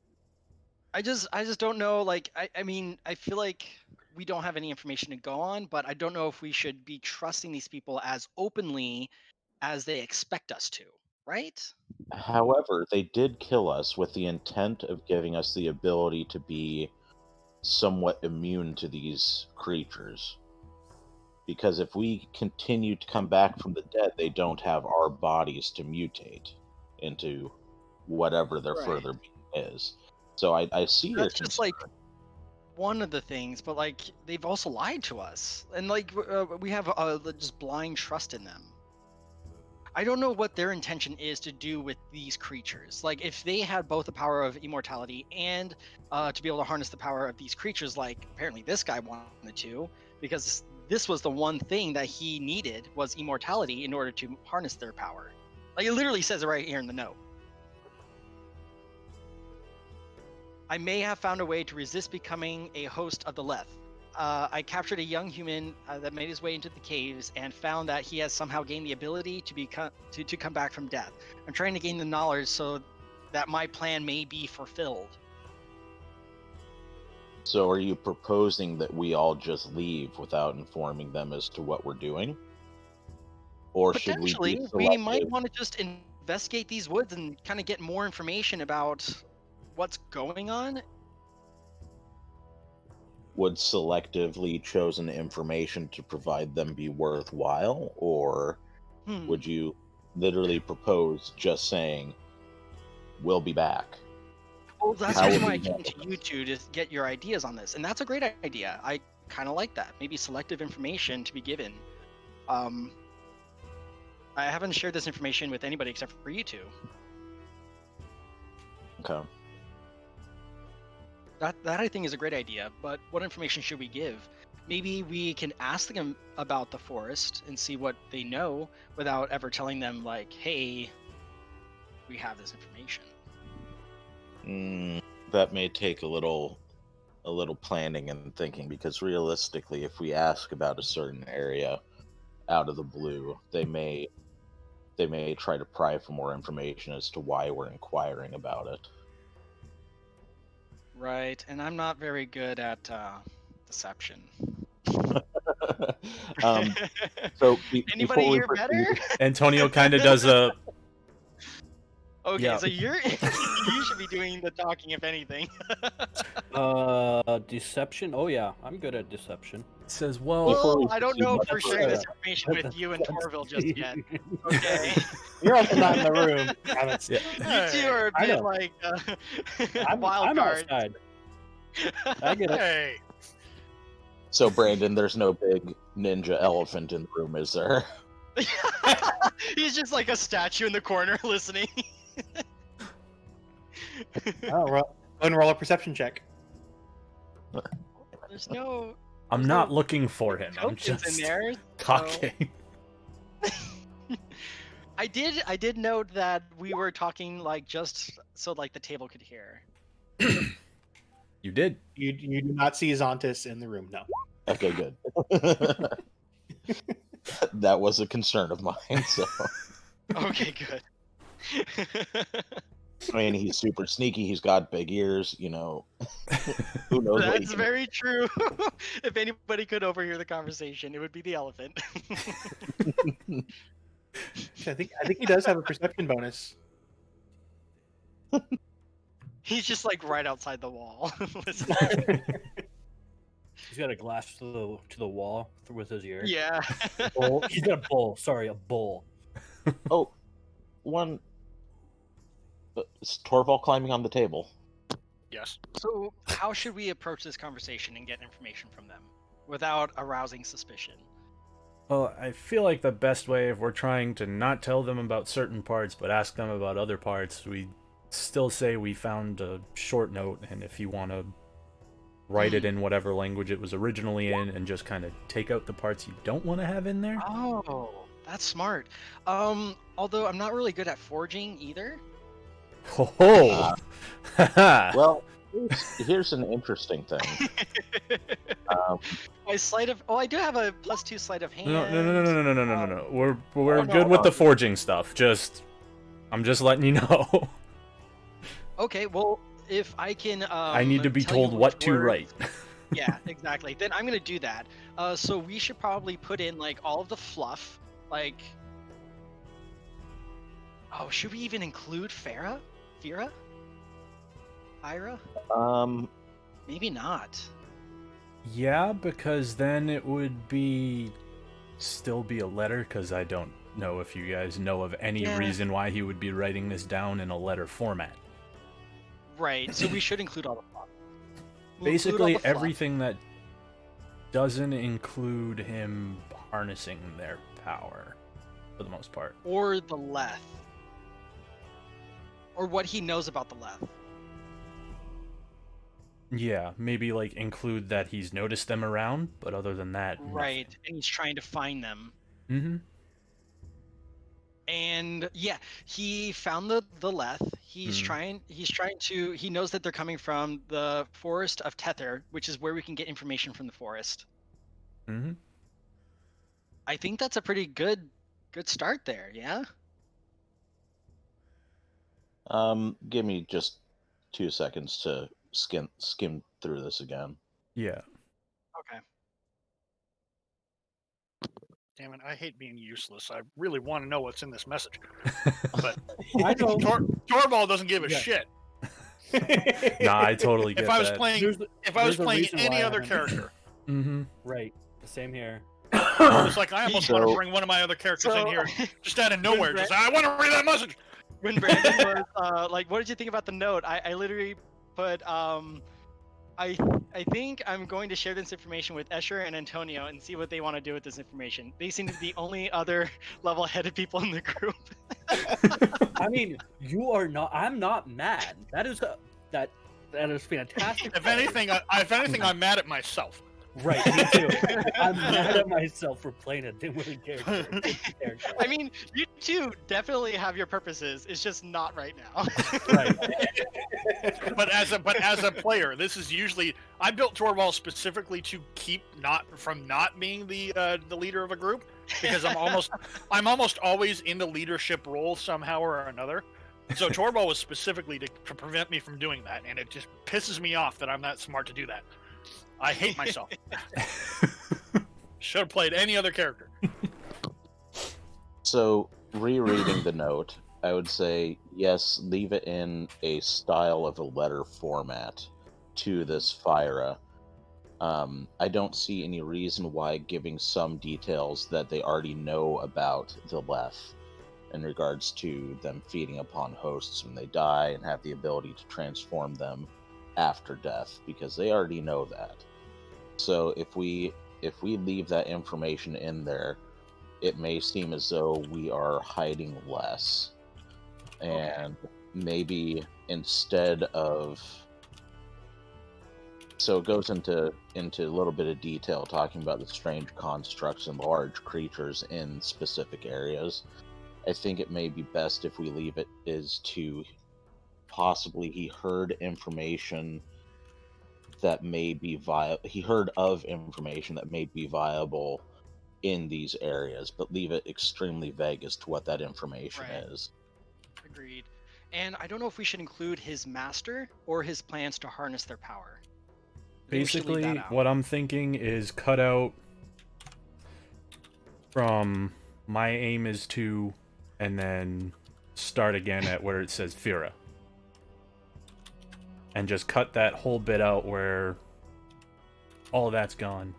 I just don't know. Like, I mean, I feel like we don't have any information to go on, but I don't know if we should be trusting these people as openly as they expect us to, right? However, they did kill us with the intent of giving us the ability to be somewhat immune to these creatures. Because if we continue to come back from the dead, they don't have our bodies to mutate into whatever their Right. further being is. So I see your That's just concern. like one of the things, but like they've also lied to us, and like we have just blind trust in them. I don't know what their intention is to do with these creatures. Like, if they had both the power of immortality and to be able to harness the power of these creatures, like apparently this guy wanted to, because this was the one thing that he needed was immortality in order to harness their power. Like, it literally says it right here in the note. I may have found a way to resist becoming a host of the Leth. I captured a young human that made his way into the caves and found that he has somehow gained the ability to come back from death. I'm trying to gain the knowledge so that my plan may be fulfilled. So are you proposing that we all just leave without informing them as to what we're doing? Or should we be Potentially, we might selective? want to just investigate these woods and kind of get more information about what's going on. Would selectively chosen information to provide them be worthwhile? Or would you literally propose just saying, we'll be back? Well, that's How the reason would why I we came handle to you two to get your ideas on this, and that's a great idea. I kind of like that. Maybe selective information to be given. I haven't shared this information with anybody except for you two. Okay. That I think is a great idea. But what information should we give? Maybe we can ask them about the forest and see what they know without ever telling them, like, "Hey, we have this information." That may take a little planning and thinking, because realistically, if we ask about a certain area out of the blue, they may try to pry for more information as to why we're inquiring about it. Right, and I'm not very good at deception. So Anybody before we here better? proceed, Antonio kind of does a. Okay, Yeah. so you should be doing the talking, if anything. Deception. Oh yeah, I'm good at deception. Says, Before well, we I don't proceed know much if we're sharing this further, information with you and Torville just yet. Okay, You're also not in the room. Damn it. yeah. you two are a I bit know. like I'm wild cards. outside. I get it. Hey, so Brandon, there's no big ninja elephant in the room, is there? He's just like a statue in the corner listening. Oh, go and roll a perception check. There's no I'm There's not no looking for him. I'm tokens just in there. talking. I did note that we were talking like just so like the table could hear. You did. You do not see Zontis in the room. No. Okay, good. That was a concern of mine. So Okay, good. I mean, he's super sneaky. He's got big ears. You know, who knows? what he That's can- very true. If anybody could overhear the conversation, it would be the elephant. I think he does have a perception bonus. He's just like right outside the wall. listening. He's got a glass to the wall with his ear. Yeah. Bowl. He's got a bowl. Sorry, a bowl. Oh, one. Is Torval climbing on the table? yes. So, how should we approach this conversation and get information from them without arousing suspicion? Well, I feel like the best way, if we're trying to not tell them about certain parts but ask them about other parts, we still say we found a short note, and if you want to write it in whatever language it was originally in and just kind of take out the parts you don't want to have in there. Oh, that's smart. Although I'm not really good at forging either. Oh, Well, here's an interesting thing. My sleight of I do have a +2 sleight of hand. no. We're Oh, good no, with no. the forging stuff. I'm just letting you know. Okay, well, if I can, I need to be tell you told what which to words- write. Yeah, exactly. Then I'm gonna do that. So we should probably put in like all of the fluff. Like, oh, should we even include Farah? Fira? Ira? Maybe not. Yeah, because then it would still be a letter, because I don't know if you guys know of any Yeah. reason why he would be writing this down in a letter format. Right. So we should include all the fluff. We'll include all Basically, the fluff. everything that doesn't include him harnessing their power, for the most part. Or the Leth. Or what he knows about the Leth. Yeah, maybe like include that he's noticed them around, but other than that, Right. And he's trying to find them. Mm-hmm. And yeah, he found the Leth. He's Hmm. trying to he knows that they're coming from the forest of Tether, which is where we can get information from the forest. Mm-hmm. I think that's a pretty good start there, yeah? Give me just 2 seconds to skim through this again. Yeah. Okay. Damn it, I hate being useless. I really want to know what's in this message. I know. Torvald doesn't give a Yeah. shit. Nah, I totally get If I was that. playing, There's a reason why any I other haven't- character, Mm-hmm. Right. Same here. it's like I almost want So- to bring one of my other characters in So- here, just out of nowhere. Just I want to read that message. When Brandon was like, "What did you think about the note?" I literally put, I think I'm going to share this information with Escher and Antonio and see what they want to do with this information. They seem to be the only other level-headed people in the group. I mean, you are not. I'm not mad. That is fantastic. If anything, I'm mad at myself. Right, me too. I'm mad at myself for playing a dimwitted character. I mean, you two definitely have your purposes. It's just not right now. Right. But as a player, this is usually I built Torvald specifically to keep not being the leader of a group, because I'm almost always in the leadership role somehow or another. So Torvald was specifically to prevent me from doing that, and it just pisses me off that I'm that smart to do that. I hate myself. Should have played any other character. So, rereading the note, I would say, yes, leave it in a style of a letter format to this Fyra. I don't see any reason why giving some details that they already know about the Leth in regards to them feeding upon hosts when they die and have the ability to transform them after death, because they already know that. So if we leave that information in there, it may seem as though we are hiding less. And maybe instead of... So it goes into a little bit of detail talking about the strange constructs and large creatures in specific areas. I think it may be best if we leave it as to possibly he heard information that may be he heard of information that may be viable in these areas, but leave it extremely vague as to what that information Right. is. Agreed. And I don't know if we should include his master or his plans to harness their power. I think we should leave Basically, that out. what I'm thinking is cut out from my aim is to, and then start again at where it says Fira. And just cut that whole bit out where all of that's gone.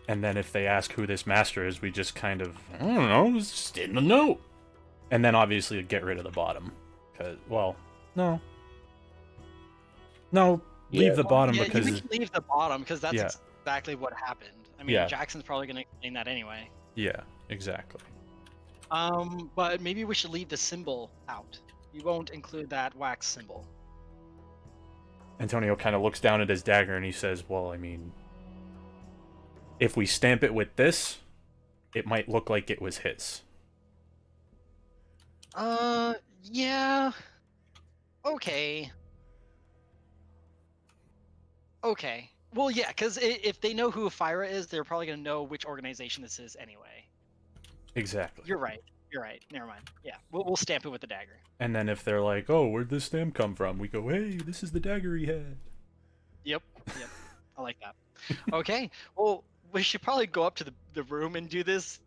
And then if they ask who this master is, we just kind of, I don't know, it's just in the note. And then obviously get rid of the bottom. Cause, well, no. No, leave the bottom Yeah, because... you can leave the bottom because that's Yeah. exactly what happened. I mean, Yeah. Jackson's probably going to explain that anyway. Yeah, exactly. But maybe we should leave the symbol out. You won't include that wax symbol. Antonio kind of looks down at his dagger and he says, well, I mean, if we stamp it with this, it might look like it was his. Yeah. Okay. Okay. Well, yeah, because if they know who Fyra is, they're probably going to know which organization this is anyway. Exactly. You're right. You're right. Never mind. Yeah, we'll stamp it with the dagger. And then if they're like, oh, where'd this stamp come from? We go, hey, this is the dagger he had. Yep. I like that. Okay. Well, we should probably go up to the room and do this,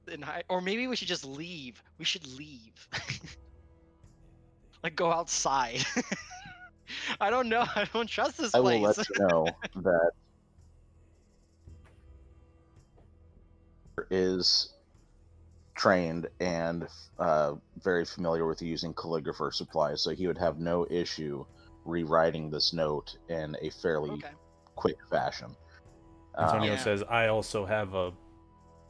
or maybe we should just leave. We should leave. Like, go outside. I don't know. I don't trust this I place. will let you know that is trained and very familiar with using calligrapher supplies, so he would have no issue rewriting this note in a fairly Okay. quick fashion. Antonio Yeah. says, I also have a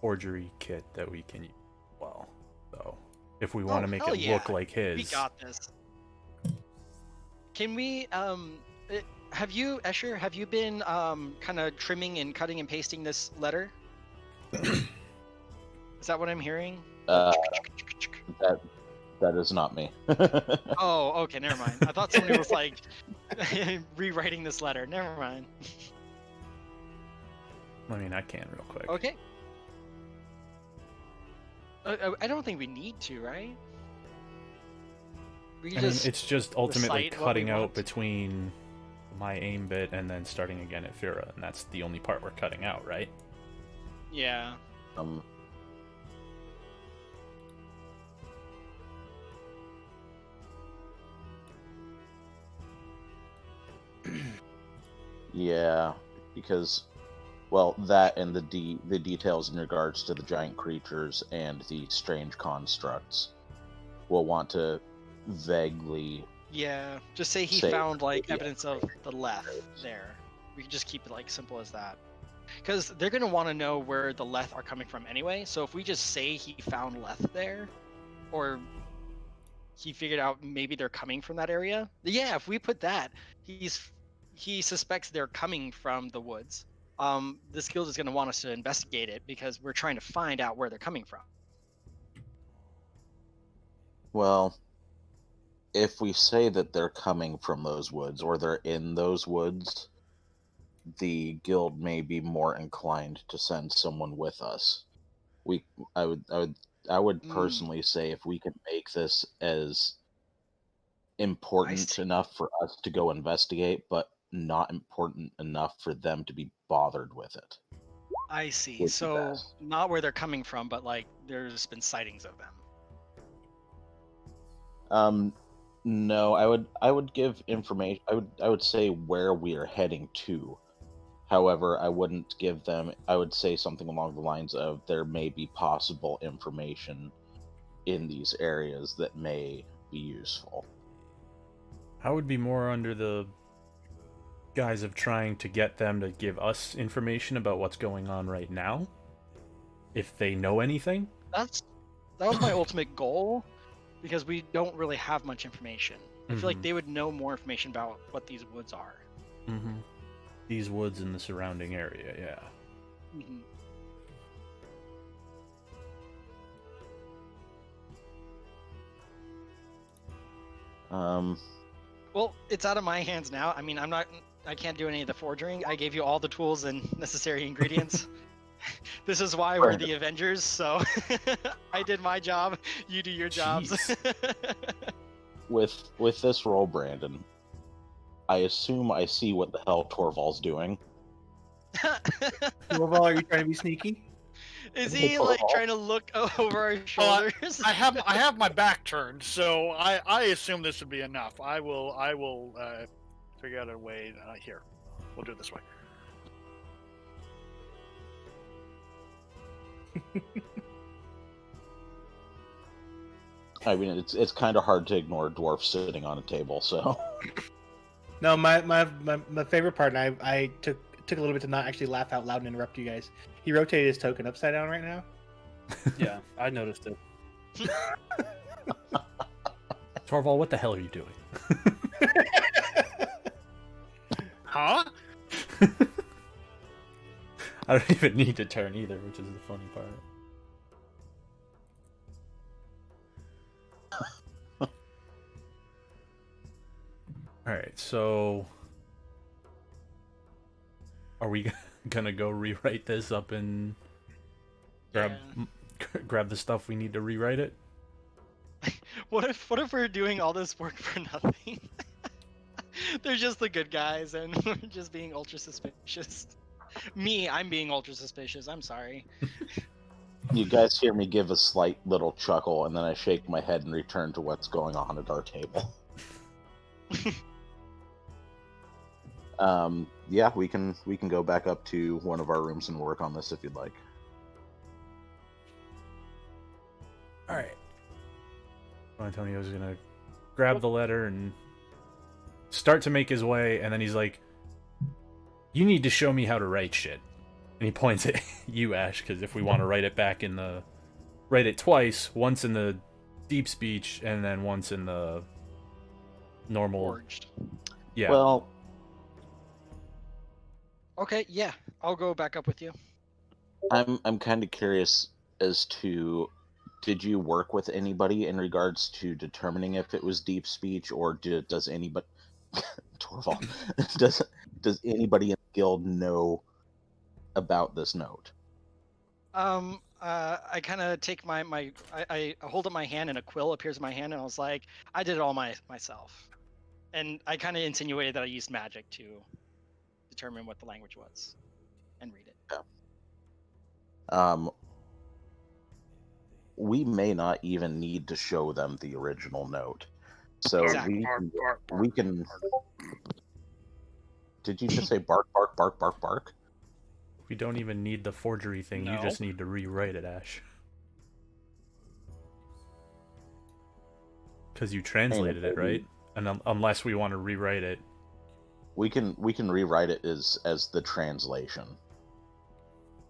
forgery kit that we can use. Well, so if we want to make hell it yeah. look like his. We got this. Can we, have you, Escher, have you been, kind of trimming and cutting and pasting this letter? Is that what I'm hearing? That is not me. Oh, okay, never mind. I thought somebody was, like, rewriting this letter. Never mind. I mean, I can real quick. Okay. I don't think we need to, right? We I mean, just it's just ultimately recite what we cutting out want. between my aim bit and then starting again at Fira, and that's the only part we're cutting out, right? Yeah. Um, yeah, because, well, that and the details in regards to the giant creatures and the strange constructs will want to vaguely Yeah. Just say he say found like maybe evidence of the Leth there. We can just keep it like simple as that. Because they're gonna want to know where the Leth are coming from anyway. So if we just say he found Leth there, or he figured out maybe they're coming from that area. Yeah, if we put that, he suspects they're coming from the woods. This guild is going to want us to investigate it because we're trying to find out where they're coming from. Well, if we say that they're coming from those woods or they're in those woods, the guild may be more inclined to send someone with us. We, I would Mm, personally say if we can make this as I important see. enough for us to go investigate, but not important enough for them to be bothered with it, I see. would be So best. not where they're coming from, but like there's been sightings of them. Um, no, I would give information. I would say where we are heading to. However, I wouldn't give them. I would say something along the lines of there may be possible information in these areas that may be useful. I would be more under the guise of trying to get them to give us information about what's going on right now, if they know anything. That's that was my ultimate goal because we don't really have much information. I feel like Mhm. they would know more information about what these woods are. Mm-hmm. These woods in the surrounding area, yeah. Mhm. Um, Well, it's out of my hands now. I mean, I can't do any of the forging. I gave you all the tools and necessary ingredients. This is why we're Brandon, the Avengers, so I did my job, you do your jobs. Jeez. with this role, Brandon, I assume I see what the hell Torval's doing. Torval, are you trying to be sneaky? Is Hey, he like Torval. trying to look over our shoulders? I have my back turned, so I assume this would be enough. I will figure out a way. Here, we'll do it this way. I mean, it's kind of hard to ignore a dwarf sitting on a table. So, No, my favorite part, and I took a little bit to not actually laugh out loud and interrupt you guys. He rotated his token upside down right now. Yeah, I noticed it. Torval, what the hell are you doing? Huh? I don't even need to turn either, which is the funny part. Alright, so are we gonna go rewrite this up and grab grab the stuff we need to rewrite it? What if we're doing all this work for nothing? They're just the good guys, and we're just being ultra suspicious. I'm being ultra suspicious. I'm sorry. you guys hear me give a slight little chuckle, and then I shake my head and return to what's going on at our table. Yeah, we can go back up to one of our rooms and work on this if you'd like. Alright. Antonio's gonna grab the letter and start to make his way, and then he's like, "You need to show me how to write shit." And he points at you, Ash, because if we want to write it twice, once in the deep speech and then once in the normal. Forged. Yeah. Well, Okay, yeah, I'll go back up with you. I'm kind of curious as to, did you work with anybody in regards to determining if it was deep speech, or does anybody Torval does anybody in the guild know about this note? I kind of take I hold up my hand and a quill appears in my hand, and I was like, I did it all myself. And I kind of insinuated that I used magic to determine what the language was and read it. Um, we may not even need to show them the original note. So Exactly. we can. Did you just say bark, bark, bark, bark, bark? We don't even need the forgery thing. You No. just need to rewrite it, Ash. Because you translated it, right? And unless we want to rewrite it. We can rewrite it as the translation.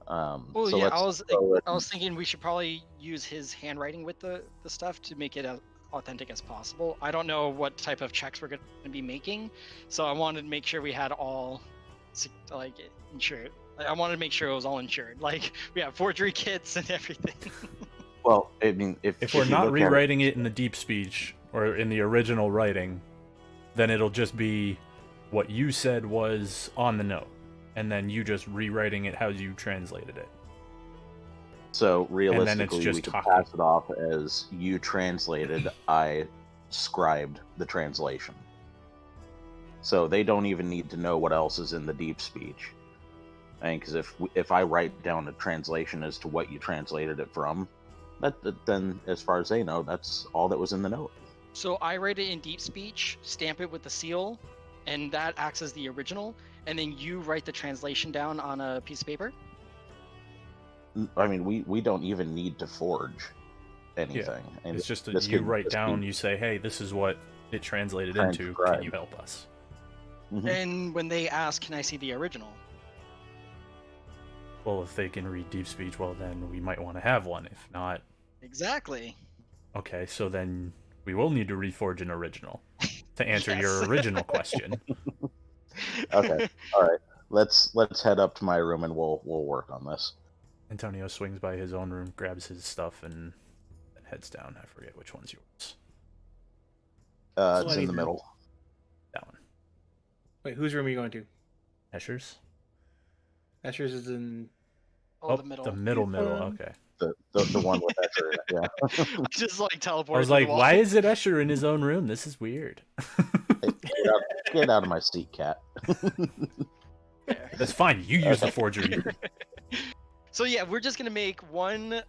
Well, So yeah, let's I was thinking we should probably use his handwriting with the stuff to make it as authentic as possible. I don't know what type of checks we're going to be making, so I wanted to make sure we had all like insured. I wanted to make sure it was all insured. Like we have forgery kits and everything. Well, I mean, If we're you not look at rewriting it in the deep speech or in the original writing, then it'll just be what you said was on the note, and then you just rewriting it how you translated it. So then it's realistically, just we could talking. pass it off as you translated, I scribed the translation. So they don't even need to know what else is in the deep speech. I mean, because if I write down a translation as to what you translated it from, then as far as they know, that's all that was in the note. So I write it in deep speech, stamp it with the seal, and that acts as the original. And then you write the translation down on a piece of paper. I mean, we don't even need to forge anything. And It's just this that you could write just down, be you say, hey, this is what it translated into. Can transcribed. you help us? Mhm. And when they ask, can I see the original? Well, if they can read deep speech, well, then we might want to have one. If not, Exactly. okay, so then we will need to reforge an original to answer Yes. your original question. Okay, all right. Let's head up to my room and we'll work on this. Antonio swings by his own room, grabs his stuff, and heads down. I forget which one's yours. It's in the middle. That one. Wait, whose room are you going to? Escher's? Asher's is in. Oh, the middle. The middle. One. Okay. The one with Escher, yeah. I just like teleported. I was to the like, wall. why is it Escher in his own room? This is weird. Get out of my seat, cat. That's fine. You use the forgery. So yeah, we're just gonna make one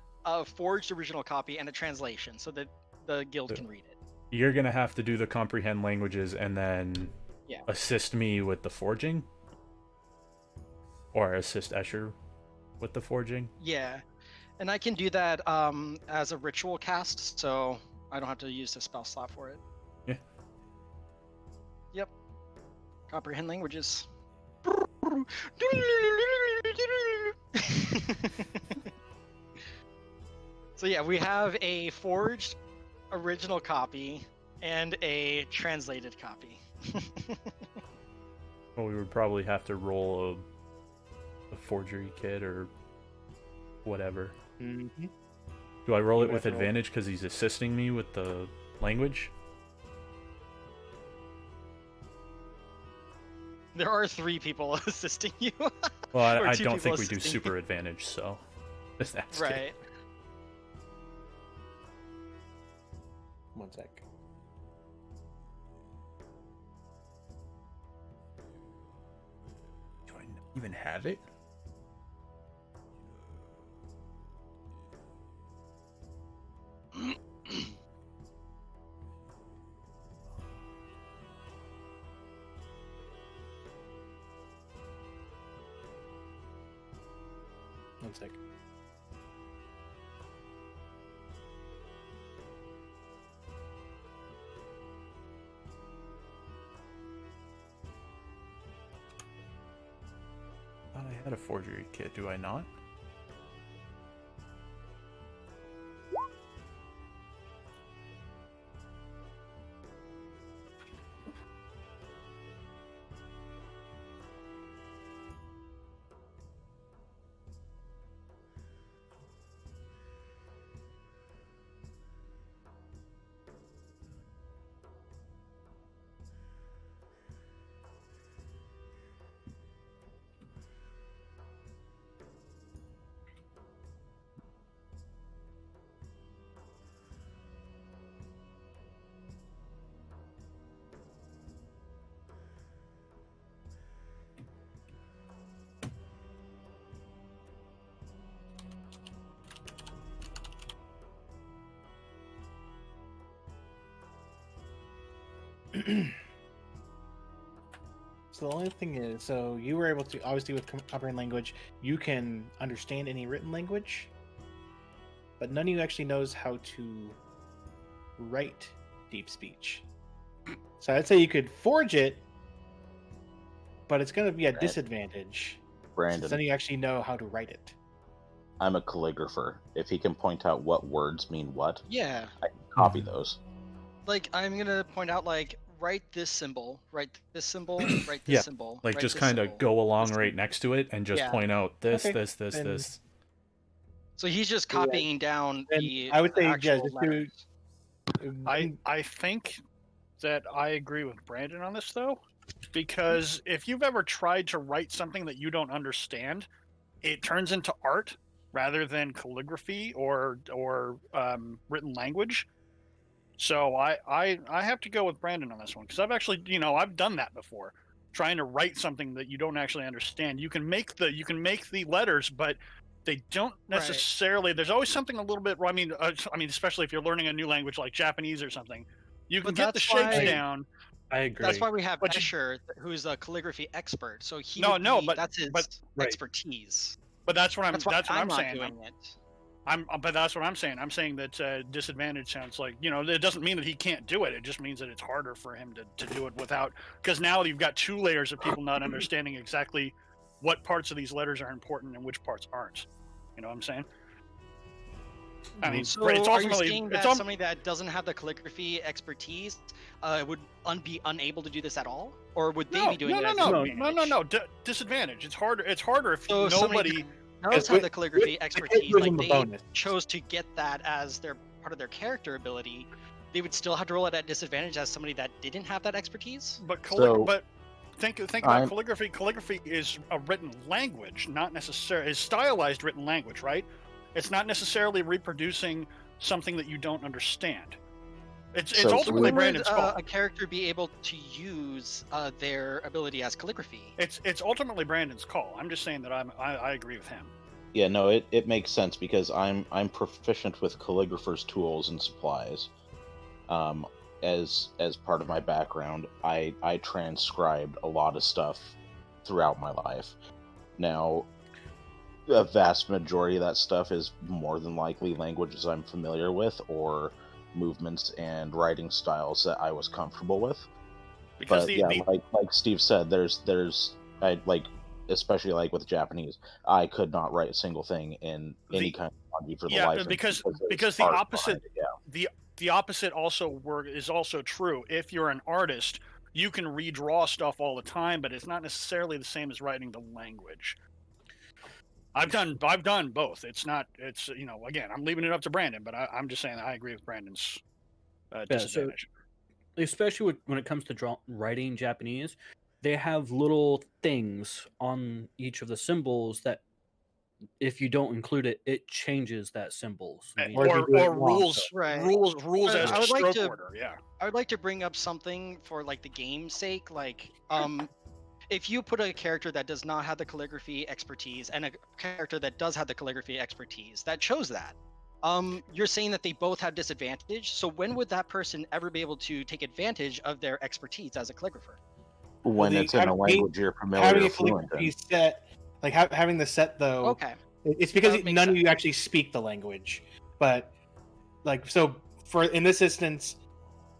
forged original copy and a translation so that the guild can read it. You're gonna have to do the comprehend languages and then Yeah. assist me with the forging, or assist Escher with the forging. Yeah, and I can do that as a ritual cast, so I don't have to use the spell slot for it. Yeah. Yep. Comprehend languages. So yeah, we have a forged original copy and a translated copy. Well, we would probably have to roll a forgery kit or whatever. Mm-hmm. Do I roll You it would with have to roll. advantage because he's assisting me with the language? There are 3 people assisting you. Well, Or I 2 don't people think we do assisting super you. advantage, so just asking. Right. One sec. Do I even have it? One sec. Thought I had a forgery kit, do I not? So the only thing is, so you were able to, obviously with comprehend language, you can understand any written language, but none of you actually knows how to write deep speech. So I'd say you could forge it, but it's going to be a disadvantage. Since Brandon, none of you actually know how to write it. I'm a calligrapher. If he can point out what words mean what, Yeah. I can copy those. Like, I'm gonna point out, like, write this symbol, write this symbol, write this Yeah, symbol. like write just this kind of symbol, go along this right symbol. next to it and just Yeah. point out this, Okay, this, this, then- this. So he's just Yeah. copying down And the I would say, yeah, actual just letters. I think that I agree with Brandon on this though, because if you've ever tried to write something that you don't understand, it turns into art rather than calligraphy or written language. So I have to go with Brandon on this one because I've actually I've done that before, trying to write something that you don't actually understand. You can make the letters, but they don't necessarily. There's always something a little bit. I mean, especially if you're learning a new language like Japanese or something, you can But get the that's shapes why- down. I agree. That's why we have But you- Escher, who's a calligraphy expert. So he No, would no, be- but- that's his right. expertise. But that's what That's why I'm not saying. doing it. But that's what I'm saying. I'm saying that disadvantage sounds like it doesn't mean that he can't do it. It just means that it's harder for him to do it without, because now you've got two layers of people not understanding exactly what parts of these letters are important and which parts aren't. You know what I'm saying? I mean, So it's are you ultimately saying it's that somebody that doesn't have the calligraphy expertise would be unable to do this at all, or would they be doing it? At no. Disadvantage. It's harder. It's harder if So nobody. Knows have the calligraphy I can't expertise, give like them a they bonus. chose to get that as their part of their character ability, they would still have to roll it at disadvantage as somebody that didn't have that expertise. But So, think about I'm- calligraphy. Calligraphy is a written language, not necessarily is stylized written language, right? It's not necessarily reproducing something that you don't understand. It's So ultimately When would Brandon's fault. a character be able to use their ability as calligraphy? It's ultimately Brandon's call. I'm just saying that I agree with him. Yeah, no, it makes sense because I'm proficient with calligrapher's tools and supplies. As part of my background, I transcribed a lot of stuff throughout my life. Now, a vast majority of that stuff is more than likely languages I'm familiar with or movements and writing styles that I was comfortable with. Because But like Steve said, there's especially like with Japanese, I could not write a single thing in any kind of kanji for the life of me because there's the art opposite behind it, the opposite is also true. If you're an artist, you can redraw stuff all the time, but it's not necessarily the same as writing the language. I've done both. It's again, I'm leaving it up to Brandon, but I'm just saying that I agree with Brandon's disadvantage. Especially when it comes to writing Japanese, they have little things on each of the symbols that if you don't include it, it changes that symbols. I mean, Or if you do it or wrong, rules Right. rules as I to would like stroke to- order. Yeah. I would like to bring up something for like the game's sake, like if you put a character that does not have the calligraphy expertise and a character that does have the calligraphy expertise that chose that, you're saying that they both have disadvantage. So when would that person ever be able to take advantage of their expertise as a calligrapher? when it's in a language you're familiar having or a fluent calligraphy in. set, like having the set though. Okay. It's because That makes none of sense. you actually speak the language, but like so for in this instance,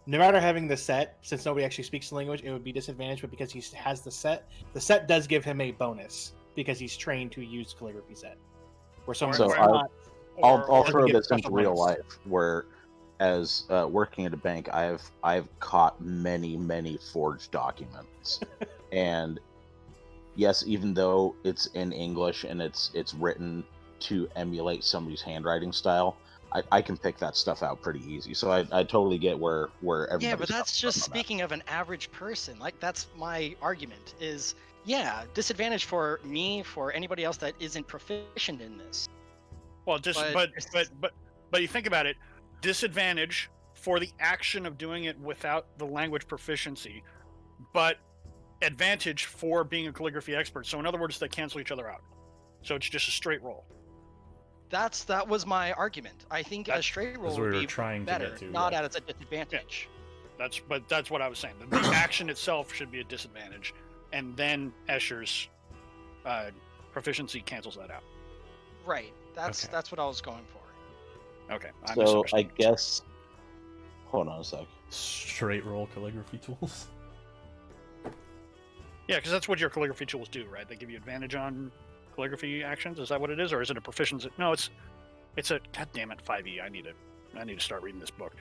no matter having the set, since nobody actually speaks the language, it would be disadvantage. But because he has the set does give him a bonus because he's trained to use calligraphy set. Where someone So who's I'll- not, I'll or throw get this into special real bonus. life, where as working at a bank, I've caught many forged documents, and yes, even though it's in English and it's written to emulate somebody's handwriting style, I can pick that stuff out pretty easy. So I totally get where everybody. Yeah, but that's just speaking of an average person. Like that's my argument is disadvantage for me, for anybody else that isn't proficient in this. Well, but you think about it, disadvantage for the action of doing it without the language proficiency, but advantage for being a calligraphy expert. So in other words, they cancel each other out. So it's just a straight roll. That was my argument. I think a straight roll As we would were be trying to better, get to, not yeah. at a disadvantage. That's what I was saying. The action itself should be a disadvantage, and then Escher's proficiency cancels that out. Right. That's Okay. that's what I was going for. Okay. So I misunderstood. guess. Hold on a sec. Straight roll calligraphy tools. Yeah, because that's what your calligraphy tools do, right? They give you advantage on calligraphy actions. Is that what it is, or is it a proficiency? No, it's a. God damn it, 5e. I need to start reading this book.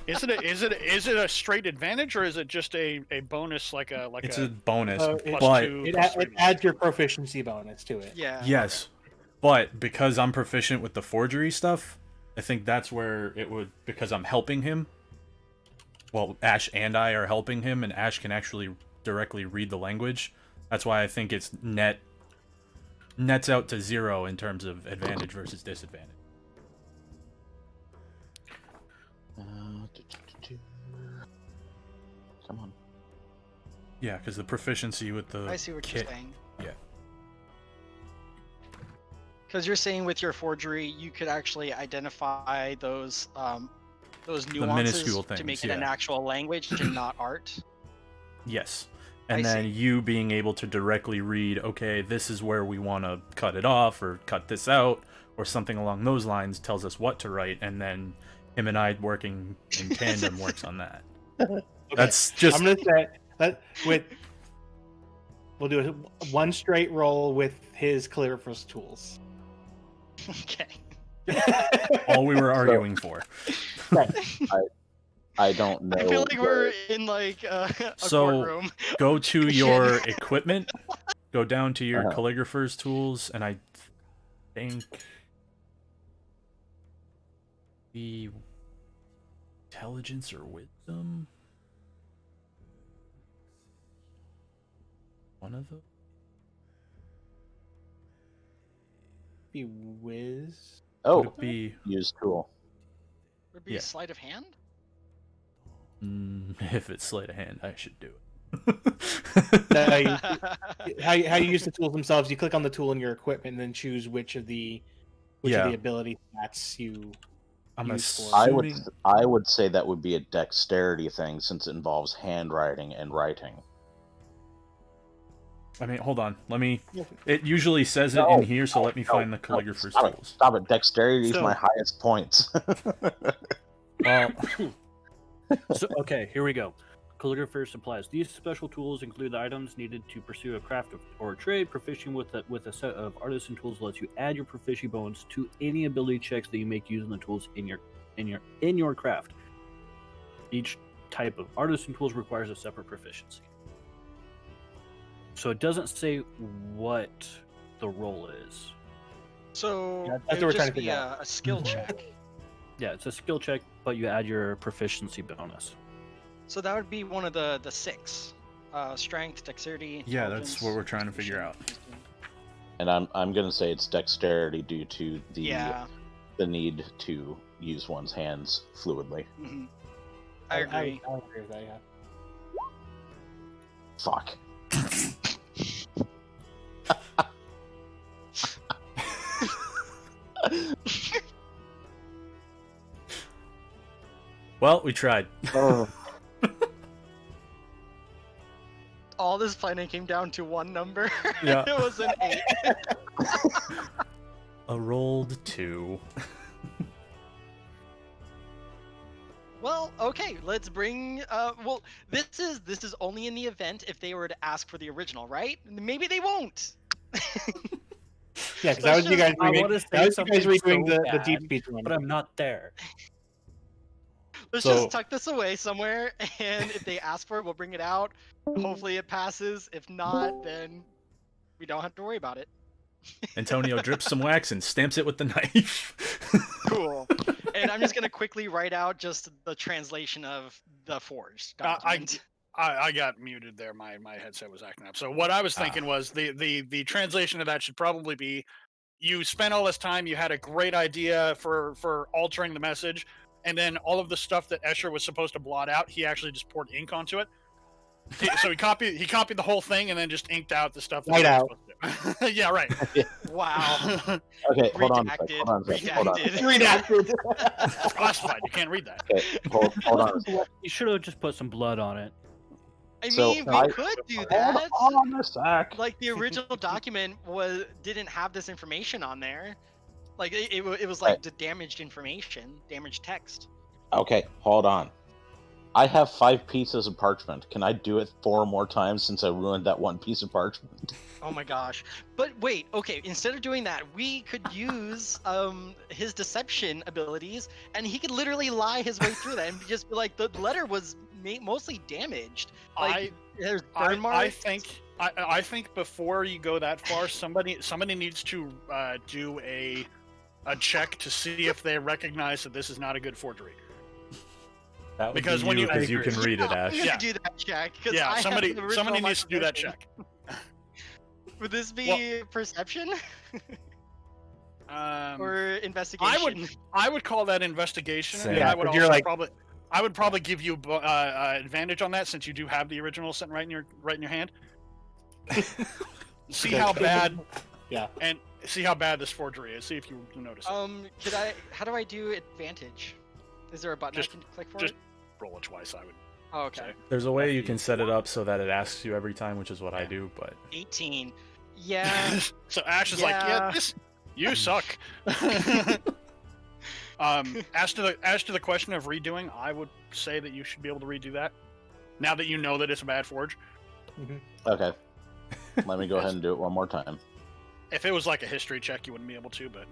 Is it a straight advantage, or is it just a bonus like It's a a bonus, it- but It, it adds your proficiency bonus to it. Yeah. yes, but because I'm proficient with the forgery stuff, I think that's where it would, because I'm helping him. Well, Ash and I are helping him, and Ash can actually directly read the language. That's why I think it's nets out to 0 in terms of advantage versus disadvantage. Come on. Yeah, because the proficiency with the I see what kit. you're saying. Yeah. Because you're saying with your forgery, you could actually identify those nuances minuscule to things, make it an yeah. actual language and not art. Yes. And I then see. you being able to directly read, okay, this is where we want to cut it off or cut this out or something along those lines tells us what to write, and then him and I working in tandem works on that. Okay. That's just I'm gonna say we'll do one straight roll with his calligrapher's tools. Okay. all we were arguing for. Right. I don't know. I feel like we're in like a So, courtroom. Go to your equipment, go down to your Uh-huh. calligrapher's tools, and I think the intelligence or wisdom, one of them. Be whiz. Oh, Would it be use tool. Would it be Yeah. a sleight of hand? if it's sleight of hand, I should do it. No, how you use the tools themselves? You click on the tool in your equipment and then choose which of the Yeah. ability stats you. I'm use for- assuming. I would say that would be a dexterity thing since it involves handwriting and writing. I mean, hold on. Let me. It usually says it No, in here, so let me no, find the no, calligrapher's stop tools. Stop it. Dexterity is So- my highest points. Well, So, okay, here we go. Calligrapher supplies. These special tools include the items needed to pursue a craft or trade. Proficient with a set of artisan tools lets you add your proficiency bonus to any ability checks that you make using the tools in your craft. Each type of artisan tools requires a separate proficiency. So it doesn't say what the role is. So Yeah, that's it what we're would trying just to be figure out. a skill check. Yeah, it's a skill check, but you add your proficiency bonus. So that would be one of the 6. Strength, dexterity. yeah, that's what we're trying to figure out. And I'm gonna say it's dexterity due to Yeah. the need to use one's hands fluidly. hmm I agree. I agree with that. Yeah. Fuck. Well, we tried. Oh. All this planning came down to one number. Yeah. It was an 8. A rolled 2. Well, okay, let's bring. Well, this is only in the event if they were to ask for the original, right? Maybe they won't. Yeah, because that was you guys I redoing. wanna say That was you guys something redoing so the deep bad, speech one. But I'm not there. Let's So- just tuck this away somewhere, and if they ask for it, we'll bring it out. Hopefully, it passes. If not, then we don't have to worry about it. Antonio drips some wax and stamps it with the knife. Cool. And I'm just gonna quickly write out just the translation of the forged document. I got muted there. My headset was acting up. So what I was thinking was the translation of that should probably be: you spent all this time, you had a great idea for altering the message, and then all of the stuff that Escher was supposed to blot out, he actually just poured ink onto it. So he copied the whole thing and then just inked out the stuff. That Right he was out. supposed to. Yeah, right. Wow. Okay, hold on a sec. Redacted. Hold on a sec. Hold on. Redacted. It's classified. You can't read that. Okay, hold on a sec. You should have just put some blood on it. I So, mean, we I- could do Hold that. on a sec. Like the original document didn't have this information on there. Like it was like the damaged information, damaged text. Okay, hold on. I have 5 pieces of parchment. Can I do it 4 more times since I ruined that 1 piece of parchment? Oh my gosh. But wait, okay, instead of doing that, we could use his deception abilities and he could literally lie his way through that and just be like the letter was mostly damaged. Like there's burn marks. I think before you go that far, somebody needs to do a check to see if they recognize that this is not a good forgery. That would Because be when you, you- because you can read it, I'm Ash. gonna Yeah. do that check. 'Cause Yeah, I have somebody the original needs to do that possession. check. Would this be perception Um, or investigation? I would call that investigation. Same. And Yeah, I would 'cause also you're like- I would probably give you advantage on that since you do have the original sitting right in your hand. See how bad. Yeah. And see how bad this forgery is. See if you notice it. How do I do advantage? Is there a button Just- I can click for just- it? Roll it twice. I would. Oh, okay. say. There's a way you can set it up so that it asks you every time, which is what I do, but 18. Yeah. So Ash is like, yeah, you suck. As to the question of redoing, I would say that you should be able to redo that. Now that you know that it's a bad forge. Okay. Let me go ahead and do it one more time. If it was like a history check, you wouldn't be able to, but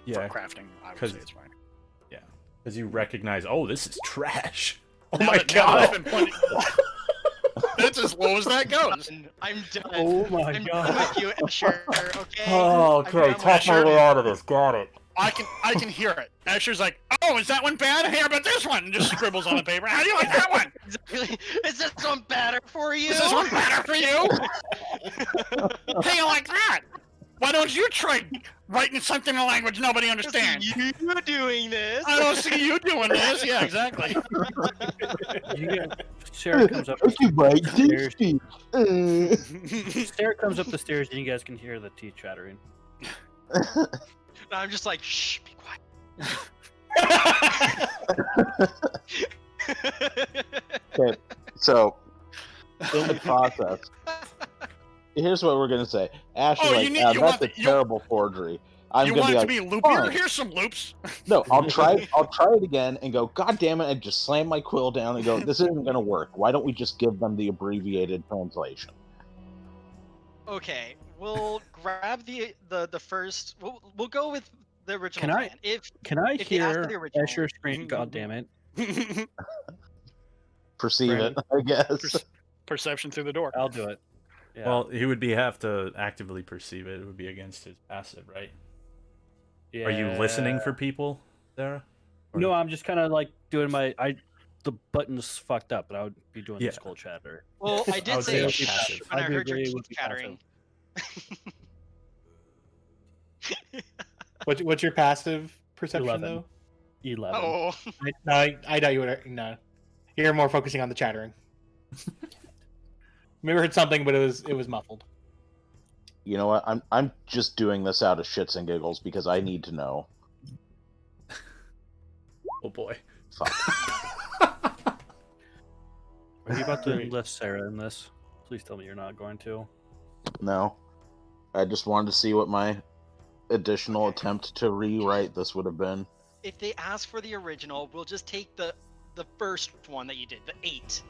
yeah, for crafting, I would 'cause- say it's fine. because you recognize, oh, this is trash. Oh Now my that- now that I've god! been pointing- That's as low as that goes. I'm done. Oh my I'm god. done with you, Asher. Okay. Oh, I'm okay, done with talk my Asher. way out of this. Got it. I can hear it. Asher's like, oh, is that one bad? Here, but this one, and just scribbles on the paper. How do you like that one? Exactly. Is this one better for you? Is this one better for you? How you like that? Why don't you try writing something in a language nobody understands? You doing this? I don't see you doing this. Yeah, exactly. Sarah comes up. Right, Sarah comes up the stairs, and you guys can hear the teeth chattering. And I'm just like, shh, be quiet. Okay, so in the process, here's what we're gonna say. Ash is Oh, like, you that's want a terrible forgery. I'm You gonna want be it to like, be loopier? fine. Here's some loops. No, I'll try it again and go, God damn it, and just slam my quill down and go, this isn't gonna work. Why don't we just give them the abbreviated translation? Okay, we'll grab the first. We'll go with the original Can I- plan. If Can I If you ask for the hear original- Asher scream, God damn it? Perceive Right. it, I guess. Perception through the door. I'll do it. Yeah. Well, he would have to actively perceive it. It would be against his passive, right? Are you listening for people, Sarah? Or- No, I'm just kind of like doing the button's fucked up, but I would be doing Yeah. the skull chatter. well, I I did would say say it'd be shh passive. when I I'd heard your agree, it teeth would be chattering. What's your passive perception 11. though? 11. Oh, I doubt you would. No, you're more focusing on the chattering. Maybe I heard something, but it was muffled. You know what? I'm just doing this out of shits and giggles because I need to know. Oh boy. Fuck. Are you about to enlist Sarah in this? Please tell me you're not going to. No. I just wanted to see what my additional attempt to rewrite this would have been. if they ask for the original, we'll just take the first one that you did, the 8,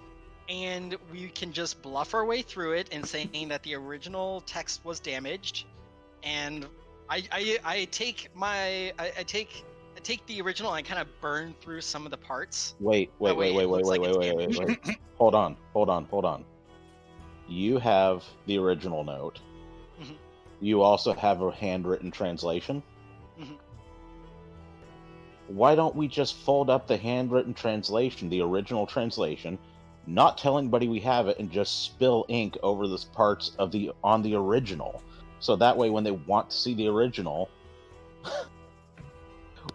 and we can just bluff our way through it and saying that the original text was damaged, and I take the original and I kind of burn through some of the parts. Wait. That way it looks like it's damaged. Hold on. You have the original note. Mhm. You also have a handwritten translation. Mhm. Why don't we just fold up the handwritten translation, the original translation, not tell anybody we have it, and just spill ink over the parts of on the original, so that way when they want to see the original,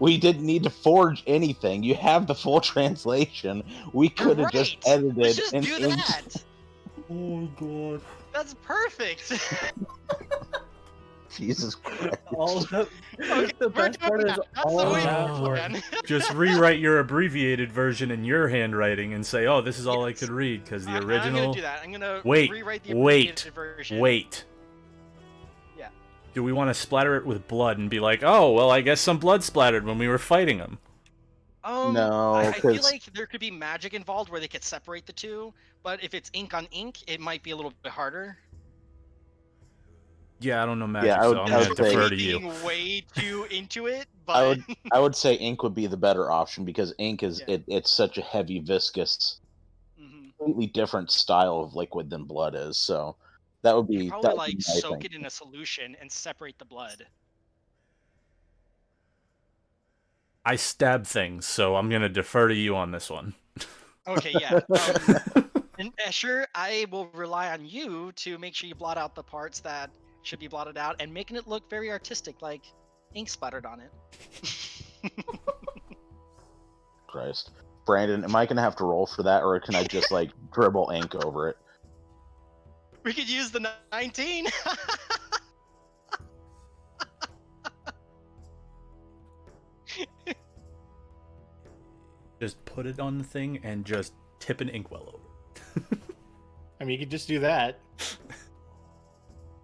we didn't need to forge anything. You have the full translation. We could have just Right. edited Let's just and do inked. that. Oh god. That's perfect. Jesus Christ. All the, Okay, the we're best doing part is that. That's all the way that Oh. we're work. plan. Just rewrite your abbreviated version in your handwriting and say, "Oh, this is all I Yes. could read," because the I'm original. gonna do that. I'm gonna Wait, rewrite the wait, abbreviated version. wait. Yeah. Do we want to splatter it with blood and be like, "Oh, well, I guess some blood splattered when we were fighting him"? No, I feel 'cause- like there could be magic involved where they could separate the two, but if it's ink on ink, it might be a little bit harder. Yeah, I don't know magic, I would- so I'm I gonna would say- defer to you. Being way too into it, but I would say ink would be the better option because ink is Yeah. it's such a heavy, viscous, Mhm. completely different style of liquid than blood is. So that would you be could probably that would be like my soak thing. it in a solution and separate the blood. I stab things, so I'm gonna defer to you on this one. Okay, yeah. And Escher, I will rely on you to make sure you blot out the parts that should be blotted out and making it look very artistic, like ink splattered on it. Christ, Brandon, am I gonna have to roll for that, or can I just like dribble ink over it? We could use the 19. Just put it on the thing and just tip an inkwell over. I mean, you could just do that.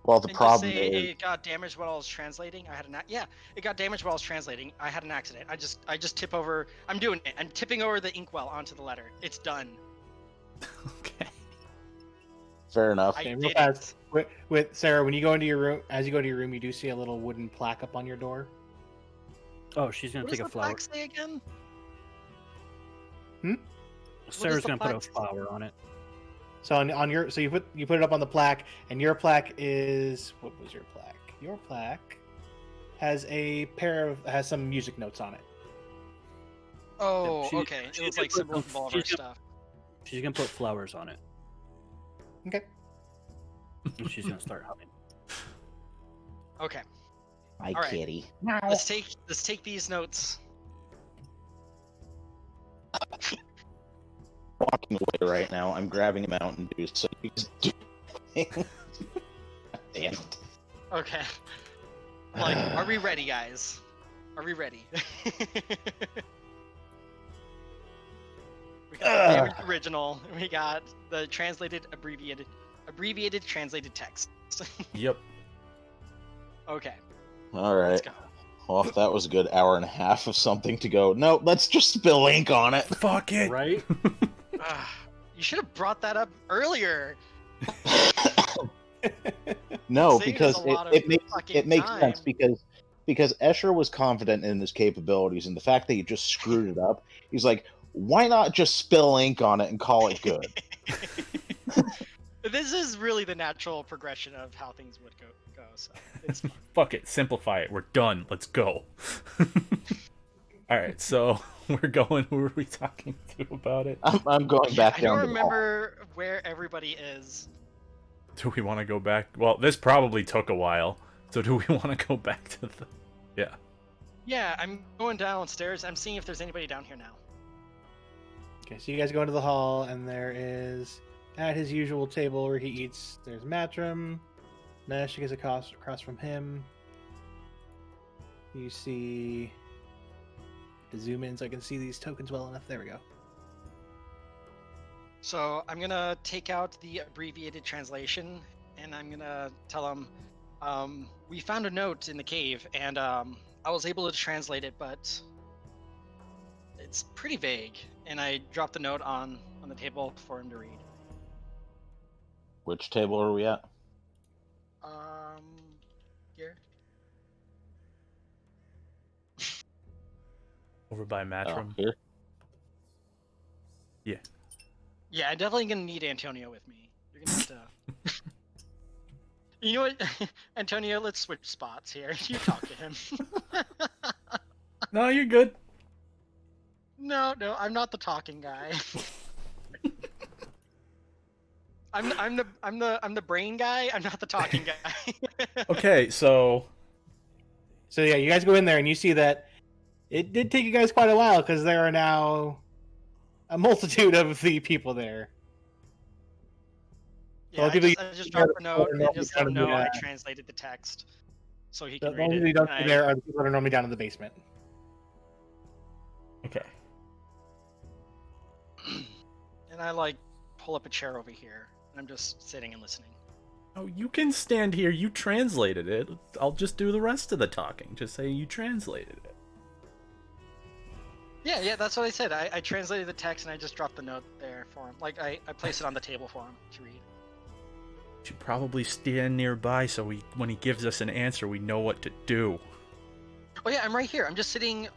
Well, the And problem just say is, it got damaged while I was translating. It got damaged while I was translating. I had an accident. I just tip over. I'm doing it. I'm tipping over the inkwell onto the letter. It's done. Okay. fair enough. I Okay, did real fast. With Sarah, when you go into your room, as you go to your room, you do see a little wooden plaque up on your door. Oh, she's gonna What take does a the flower. plaque say again? Sarah's the gonna put a plaque say? flower on it. So on your you put it up on the plaque, and your plaque is what was your plaque? Your plaque has has some music notes on it. Oh, she- okay. It she's was gonna like put symbol some- of all of our she's gonna- stuff. She's gonna put flowers on it. Okay. And she's gonna start humming. Okay. My All right. kitty. Let's take these notes. Walking away right now. I'm grabbing a Mountain Dew. So you just do. Damn it. Okay. Like, are we ready, guys? Are we ready? We got the damaged original. We got the abbreviated translated text. Yep. Okay, All let's right. go. Well, if that was a good hour and a half of something to go, no, let's just spill ink on it. Fuck it. Right? You should have brought that up earlier. No, Saved because us a lot of it makes fucking it makes sense time. because Escher was confident in his capabilities, and the fact that he just screwed it up, he's like, why not just spill ink on it and call it good? This is really the natural progression of how things would go. So it's fine. Fuck it. Simplify it. We're done. Let's go. All right. So we're going. Who are we talking to about it? I'm going Yeah, back I down don't to the hall. remember where everybody is. Do we want to go back? Well, this probably took a while. So do we want to go back to the? Yeah. Yeah, I'm going downstairs. I'm seeing if there's anybody down here now. Okay, so you guys go into the hall, and there is at his usual table where he eats. There's Matrim. Neshik is across from him. You see. To zoom in so I can see these tokens well enough. There we go. So I'm gonna take out the abbreviated translation, and I'm gonna tell him, we found a note in the cave, and I was able to translate it, but it's pretty vague. And I dropped the note on the table for him to read. Which table are we at? Here. Over by Oh, Matrim. here. Yeah, I'm definitely gonna need Antonio with me. You're gonna have to. You know what, Antonio? Let's switch spots here. You talk to him. No, you're good. No, I'm not the talking guy. I'm the brain guy. I'm not the talking guy. Okay, so So yeah, you guys go in there and you see that it did take you guys quite a while because there are now a multitude of the people there. Yeah, Well, I just dropped the note and just let him know I translated the text, so he The can only read people it. you don't and see I- there are the people that are normally down in the basement. Okay. And I like pull up a chair over here, and I'm just sitting and listening. Oh, you can stand here. You translated it. I'll just do the rest of the talking. Just say you translated it. Yeah, that's what I said. I translated the text and I just dropped the note there for him. Like I placed it on the table for him to read. Should probably stand nearby so when he gives us an answer, we know what to do. Oh yeah, I'm right here. I'm just sitting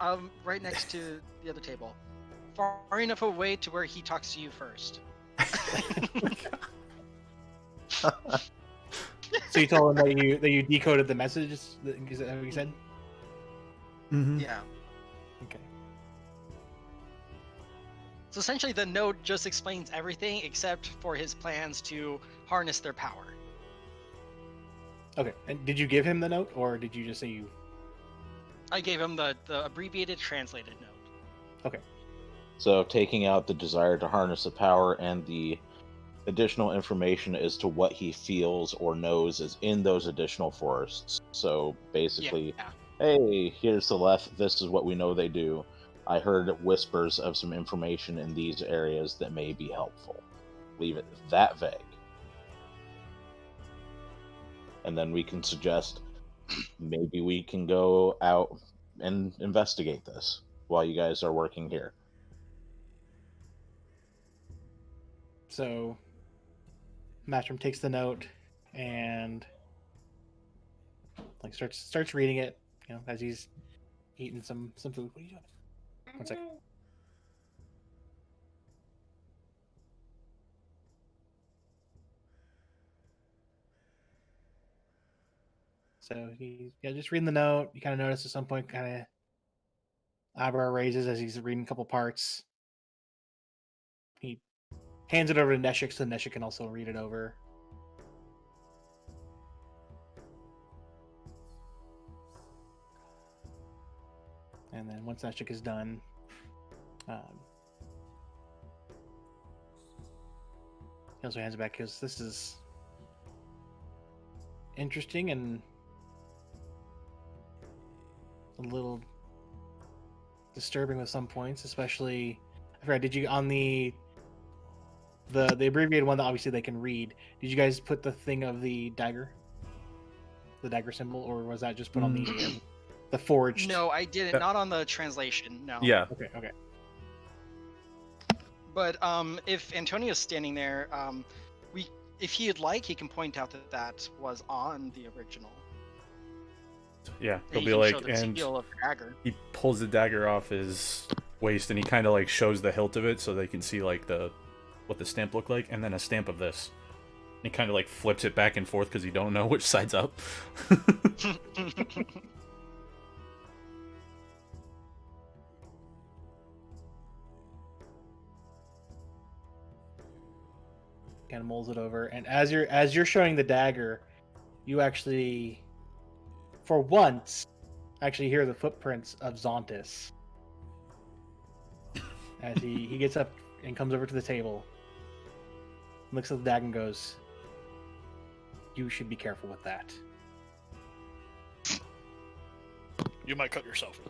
right next to the other table, far enough away to where he talks to you first. So you told him that you decoded the messages. Is that what you said? Mm-hmm. Yeah. Okay. So essentially, the note just explains everything except for his plans to harness their power. Okay. And did you give him the note, or did you just say you? I gave him the abbreviated translated note. Okay. So taking out the desire to harness the power and the additional information as to what he feels or knows is in those additional forests. So basically, Yeah. hey, here's the left. This is what we know they do. I heard whispers of some information in these areas that may be helpful. Leave it that vague. And then we can suggest maybe we can go out and investigate this while you guys are working here. So, Matcham takes the note and like starts reading it. You know, as he's eating some food. What are you doing? One second. So he's just reading the note. You kind of notice at some point, kind of eyebrow raises as he's reading a couple parts. He hands it over to Neshik so Neshik can also read it over. And then once Neshik is done, he also hands it back because this is interesting and a little disturbing with some points, especially. I forgot. Did you on the abbreviated one that obviously they can read? Did you guys put the thing of the dagger symbol, or was that just put on the forged? No, I didn't. Not on the translation. No. Yeah. Okay. But if Antonio's standing there, if he'd like, he can point out that was on the original. Yeah, He he'll be can like, show the and seal of the dagger. he pulls the dagger off his waist and he kind of like shows the hilt of it so they can see like what the stamp looked like, and then a stamp of this. And he kind of like flips it back and forth because he don't know which side's up. Kind of molds it over, and as you're showing the dagger, you actually, for once, actually hear the footprints of Zontis as he gets up and comes over to the table, looks at the dagger and goes, "You should be careful with that." You might cut yourself.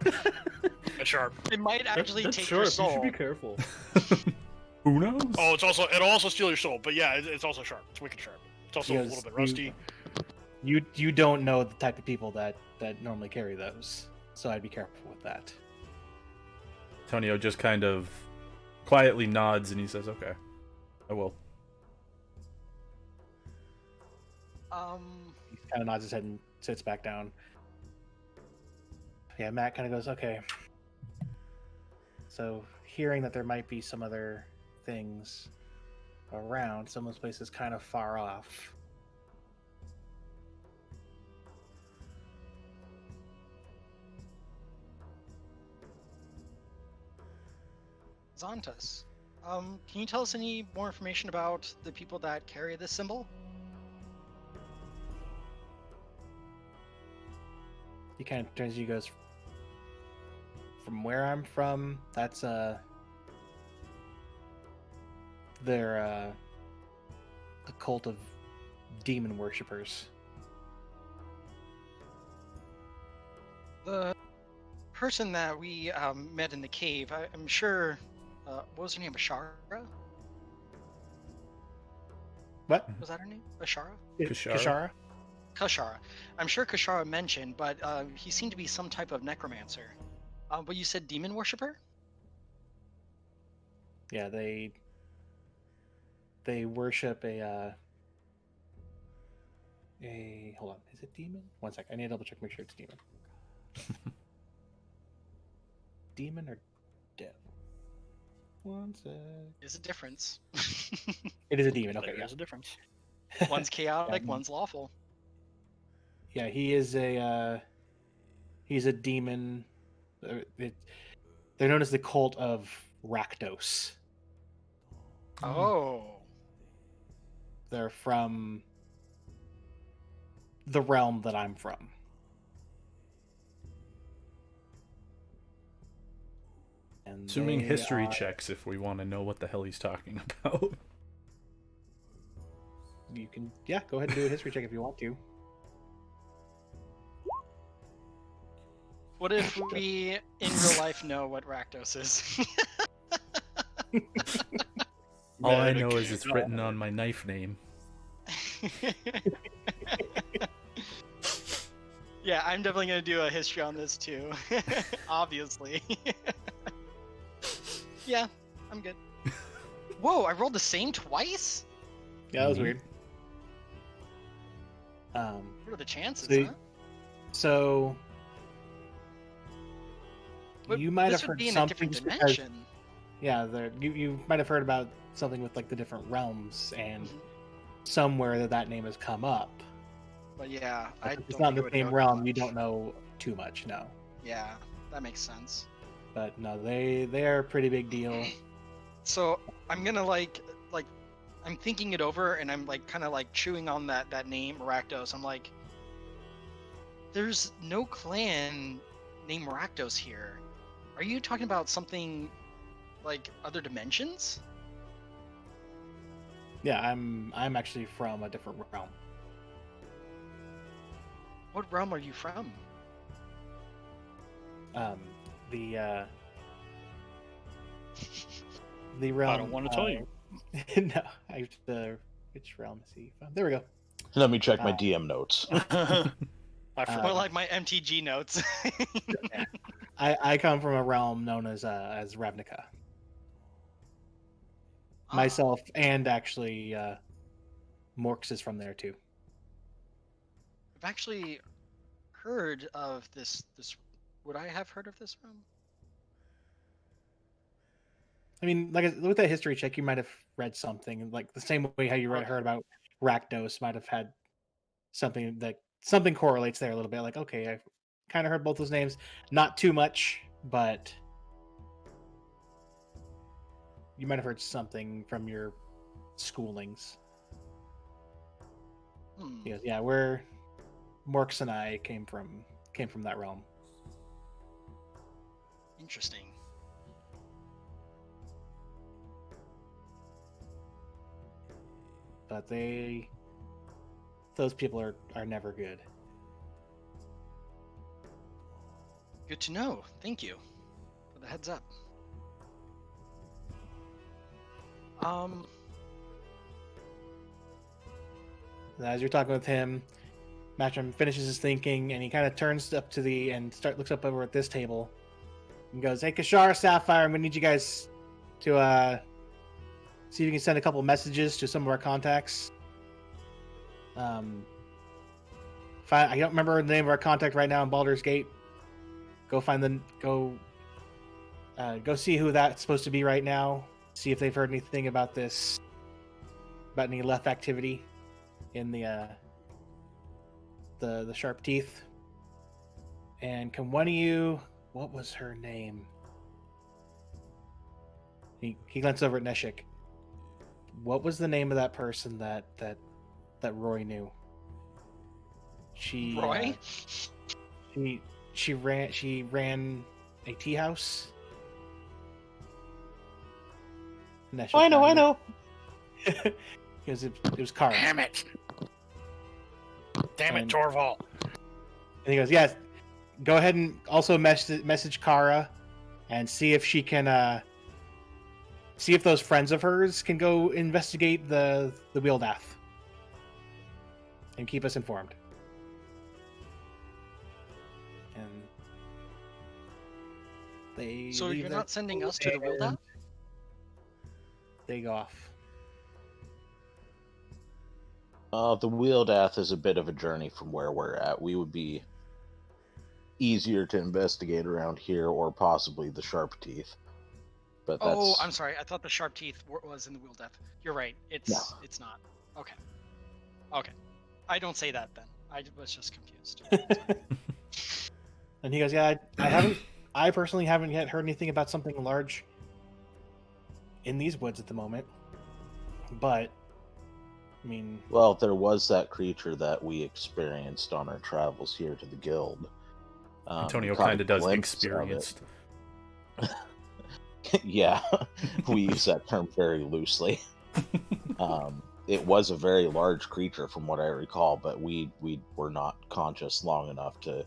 That's sharp. It might actually That's take sharp. your soul. You should be careful. Who knows? Oh, it'll also steal your soul, but yeah, it's also sharp. It's wicked sharp. It's also a Because little bit rusty. You don't know the type of people that normally carry those, so I'd be careful with that. Antonio just kind of quietly nods and he says, "Okay, I will." He kind of nods his head and sits back down. Yeah, Matt kind of goes, "Okay." So, hearing that there might be some other things around, some of those places kind of far off. Zontas. Can you tell us any more information about the people that carry this symbol? He kind of turns to you, goes, "From where I'm from, that's They're a cult of demon worshippers. The person that we met in the cave, I'm sure. What was her name? Ashara? What? Was that her name? Ashara? Kashara? Kashara. I'm sure Kashara mentioned, but he seemed to be some type of necromancer. But you said demon worshipper? Yeah, they worship a hold on, is it demon? One sec, I need to double check, make sure it's demon. Demon or devil? One sec. There's a difference. It is a demon. Okay, There yeah. is a difference. One's chaotic, Um, one's lawful. Yeah, he is he's a demon. They're known as the cult of Rakdos. Oh. They're from the realm that I'm from. And Assuming they history are- checks if we want to know what the hell he's talking about. You can, yeah, go ahead and do a history check if you want to. What if we, in real life, know what Rakdos is? All I know is it's written on my knife name. Yeah, I'm definitely going to do a history on this too. Obviously. Yeah, I'm good. Whoa, I rolled the same twice? Yeah, that was Neat. weird. What are the chances, So- huh? So But you might this have would heard be in a something different just because- dimension. yeah, you might have heard about something with like the different realms and Mhm. somewhere that name has come up. But yeah, I If don't it's not in think I the would same know realm, too you much. don't know too much, no. Yeah, that makes sense. But no, they're a pretty big deal. So I'm gonna like I'm thinking it over and I'm like kind of like chewing on that name Rakdos. I'm like, there's no clan named Rakdos here. Are you talking about something like other dimensions? Yeah, I'm actually from a different realm. What realm are you from? The the realm. I don't want to tell you. No, I have to. Which realm is he from? There we go. Let me check my Uh, DM notes. I Uh, forgot. Or like my MTG notes. I come from a realm known as Ravnica. Ah, Myself and actually Morks is from there too. I've actually heard of this. Would I have heard of this realm? I mean, like with that history check, you might have read something like the same way how you Okay. heard about Rakdos might have had something correlates there a little bit. Like, okay, I've kind of heard both those names, not too much, but you might have heard something from your schoolings. Hmm. He goes, yeah, Morks and I came from that realm. Interesting. But those people are never good. Good to know. Thank you for the heads up. And as you're talking with him, Matcham finishes his thinking and he kind of turns up to looks up over at this table and goes, "Hey, Kashar, Sapphire, I'm gonna need you guys to see if you can send a couple messages to some of our contacts. I don't remember the name of our contact right now in Baldur's Gate. Go see who that's supposed to be right now. See if they've heard anything about this, about any left activity in the sharp teeth. And can one of you, what was her name?" He glanced over at Neshik. What was the name of that person that Roy knew? She Roy? she ran a tea house. Neshik, I know. because it was Kara. Damn it! Damn it, And- Torval! And he goes, "Yes, go ahead and also message Kara, and see if she can see if those friends of hers can go investigate the wheel death, and keep us informed." And they So leave you're their not sending us to the wheel and death? They go off. The wheel death is a bit of a journey from where we're at. We would be easier to investigate around here, or possibly the Sharp Teeth. But that's... Oh, I'm sorry. I thought the sharp teeth was in the wheel death. You're right. It's not. Okay. Okay. I don't say that then. I was just confused. And he goes, "Yeah, I personally haven't yet heard anything about something large in these woods at the moment. But, I mean, Well, there was that creature that we experienced on our travels here to the guild. Antonio we caught a kind of does glimpse of it. experienced. Yeah, we use that term very loosely. It was a very large creature from what I recall, but we were not conscious long enough to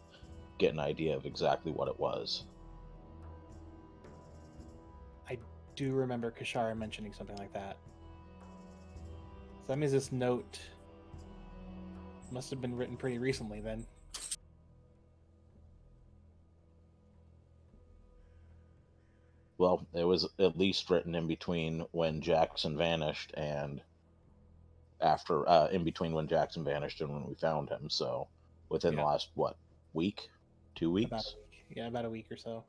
get an idea of exactly what it was. I do remember Kashara mentioning something like that. So that means this note must have been written pretty recently then. Well, it was at least written in between when Jackson vanished and after, in between when Jackson vanished and when we found him. So within the last, what, week? 2 weeks? About a week. Yeah, about a week or so.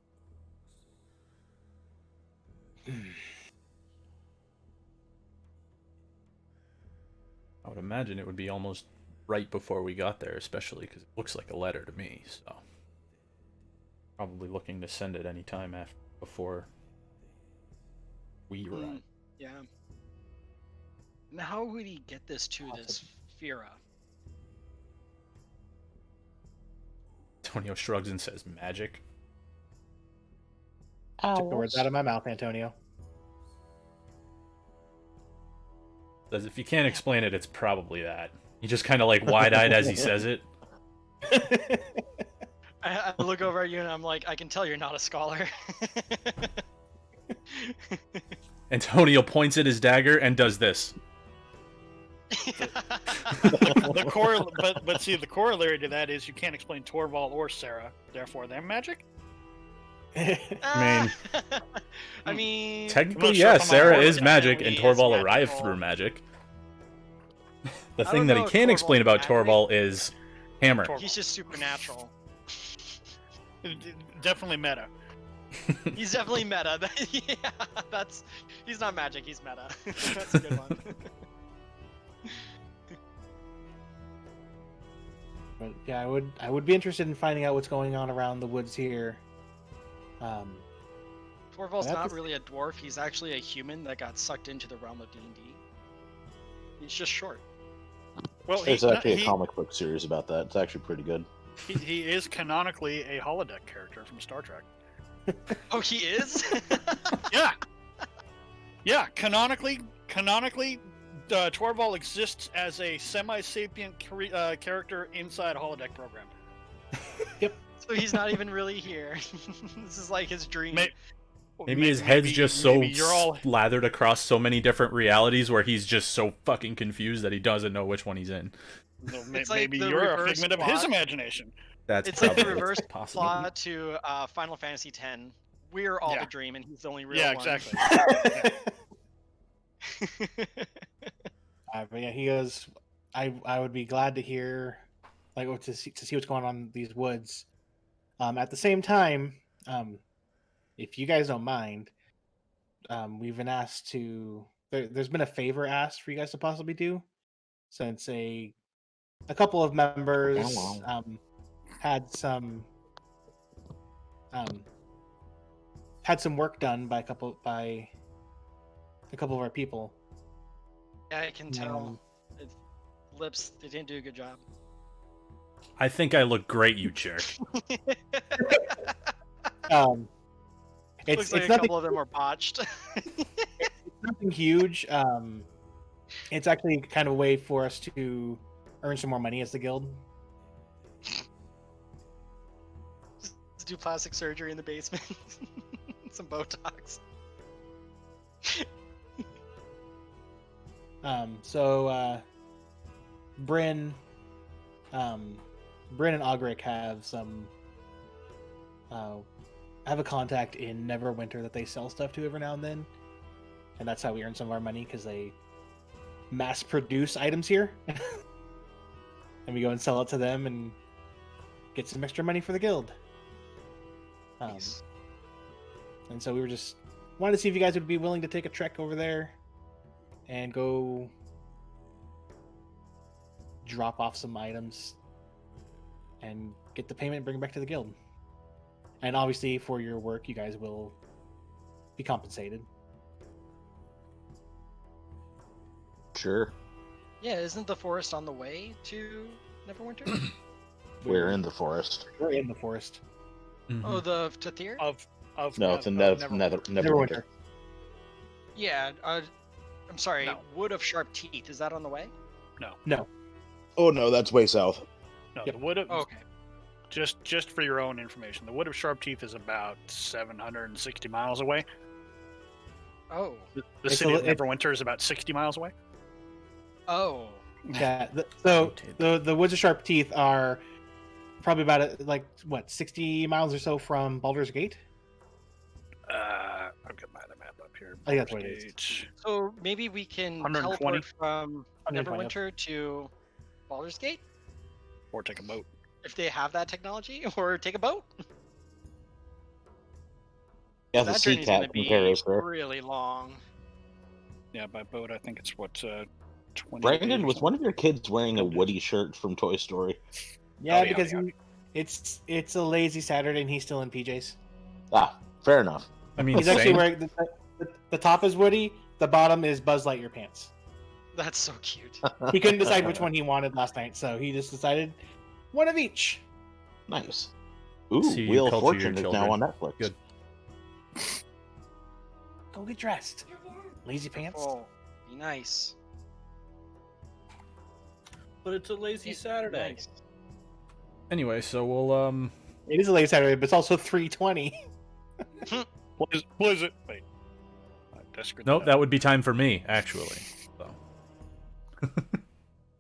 I would imagine it would be almost right before we got there, especially because it looks like a letter to me. So probably looking to send it anytime before we arrive. Yeah. And how would he get this to this Fira? Antonio shrugs and says, "Magic." Took the words out of my mouth, Antonio. Says if you can't explain it, it's probably that. He just kind of like wide-eyed as he says it. I look over at you and I'm like, I can tell you're not a scholar. Antonio points at his dagger and does this. But see, the corollary to that is you can't explain Torval or Sarah, therefore they're magic. I mean, Technically, I'm not sure yeah, if I'm on Sarah board is with magic, that. and Definitely is Torval arrived magical. through magic. The I thing don't that he know if can't explain Torval's about magic. Torval is hammer. he's just supernatural. Definitely meta. He's definitely meta. Yeah, he's not magic. He's meta. That's a good one. But yeah, I would be interested in finding out what's going on around the woods here. Torval's That not is- really a dwarf. He's actually a human that got sucked into the realm of D&D. He's just short. Well, There's actually a comic book series about that. It's actually pretty good. he is canonically a holodeck character from Star Trek. Oh, he is? Yeah. Yeah, canonically, Torval exists as a semi-sapient character inside a holodeck program. So he's not even really here. This is like his dream. Maybe his head's just so maybe you're all slathered across so many different realities where he's just so fucking confused that he doesn't know which one he's in. well, It's like maybe the you're a reverse figment of his plot. imagination. That's It's like the probably reverse possible. plot to Final Fantasy X. We're all Yeah. the dream, and he's the only real Yeah, one. exactly. But yeah, he goes. I would be glad to hear, like, to see what's going on in these woods. At the same time, if you guys don't mind, we've been asked to. There's been a favor asked for you guys to possibly do, since a couple of members had some work done by a couple of our people. Yeah, I can tell. It's, lips, they didn't do a good job. I think I look great, you jerk. It's Looks like it's a nothing, couple of them were botched. nothing huge. It's actually kind of a way for us to earn some more money as the guild. Just do plastic surgery in the basement. Some Botox. Bryn and Ogric have some have a contact in Neverwinter that they sell stuff to every now and then, and that's how we earn some of our money because they mass produce items here, and we go and sell it to them and get some extra money for the guild. Nice. And so we were just wanted to see if you guys would be willing to take a trek over there and go drop off some items and get the payment and bring it back to the guild. And obviously for your work you guys will be compensated. Sure. Yeah, isn't the forest on the way to Neverwinter? We're in the forest. We're in the forest. Mhm. Oh, the to Tyr? Of No, it's a Neverwinter. Neverwinter. Yeah. I'm sorry. No. Wood of Sharp Teeth. Is that on the way? No. Oh no, that's way south. No, Yep. the wood of Okay. just for your own information, the Wood of Sharp Teeth is about 760 miles away. Oh. The It's city a of li- it- Neverwinter is about 60 miles away. Oh. Yeah. The Woods of Sharp Teeth are probably about 60 miles or so from Baldur's Gate. I've got my map up here. I think that's what it is. Gate. So maybe we can 120? teleport from 120, Neverwinter to Baldur's Gate Or take a boat. if they have that technology, or take a boat. Yeah, the That sea journey's gonna cat be can carry us there. really long. Yeah, by boat, I think it's what 20. Brandon, days or was one something? of your kids wearing a Good. Woody shirt from Toy Story? Yeah, yeah, because yeah. it's a lazy Saturday and he's still in PJs. Ah, fair enough. I mean, He's actually same. wearing the top is Woody, the bottom is Buzz Lightyear pants. That's so cute. He couldn't decide which one he wanted last night, so he just decided one of each. Nice. Ooh, See, you Wheel of culture Fortune your is now on children. Netflix. Good. Go get dressed. Lazy pants. Oh, be nice. But it's a lazy Saturday. Nice. Anyway, so we'll It is a lazy Saturday, but it's also 3:20. Blizzard. Wait. I screwed nope, up. that would be time for me actually. So.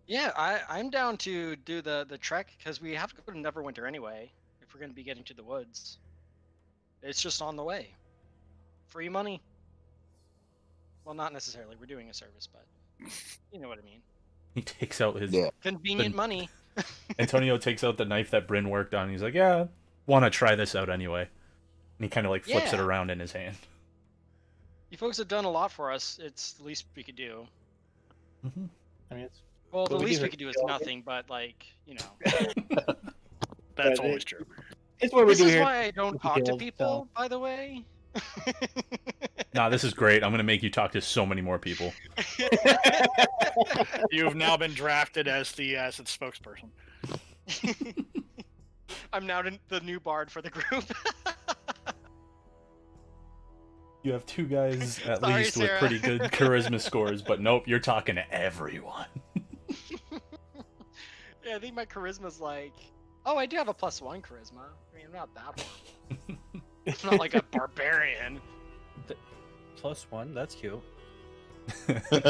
Yeah, I'm down to do the trek because we have to go to Neverwinter anyway if we're going to be getting to the woods. It's just on the way. Free money. Well, not necessarily. We're doing a service, but you know what I mean. He takes out his Yeah. Convenient Then- money. Antonio takes out the knife that Bryn worked on. He's like, "Yeah, want to try this out anyway." And he kind of like flips it Yeah. around in his hand. You folks have done a lot for us. It's the least we could do. Mm-hmm. I mean, it's Well, the Well, we least do we have could do is to- nothing, but like, you know. That's But always it- true. it's what we This do is here. why I don't with the talk to guild, people, by the way. Nah, this is great. I'm gonna make you talk to so many more people. You have now been drafted as the spokesperson. I'm now the new bard for the group. You have two guys at Sorry, least with Sarah. pretty good charisma scores, but nope, you're talking to everyone. Yeah, I think my charisma's like. Oh, I do have a +1 charisma. I mean, I'm not that horrible. I'm not like a barbarian. +1, that's cute. Well,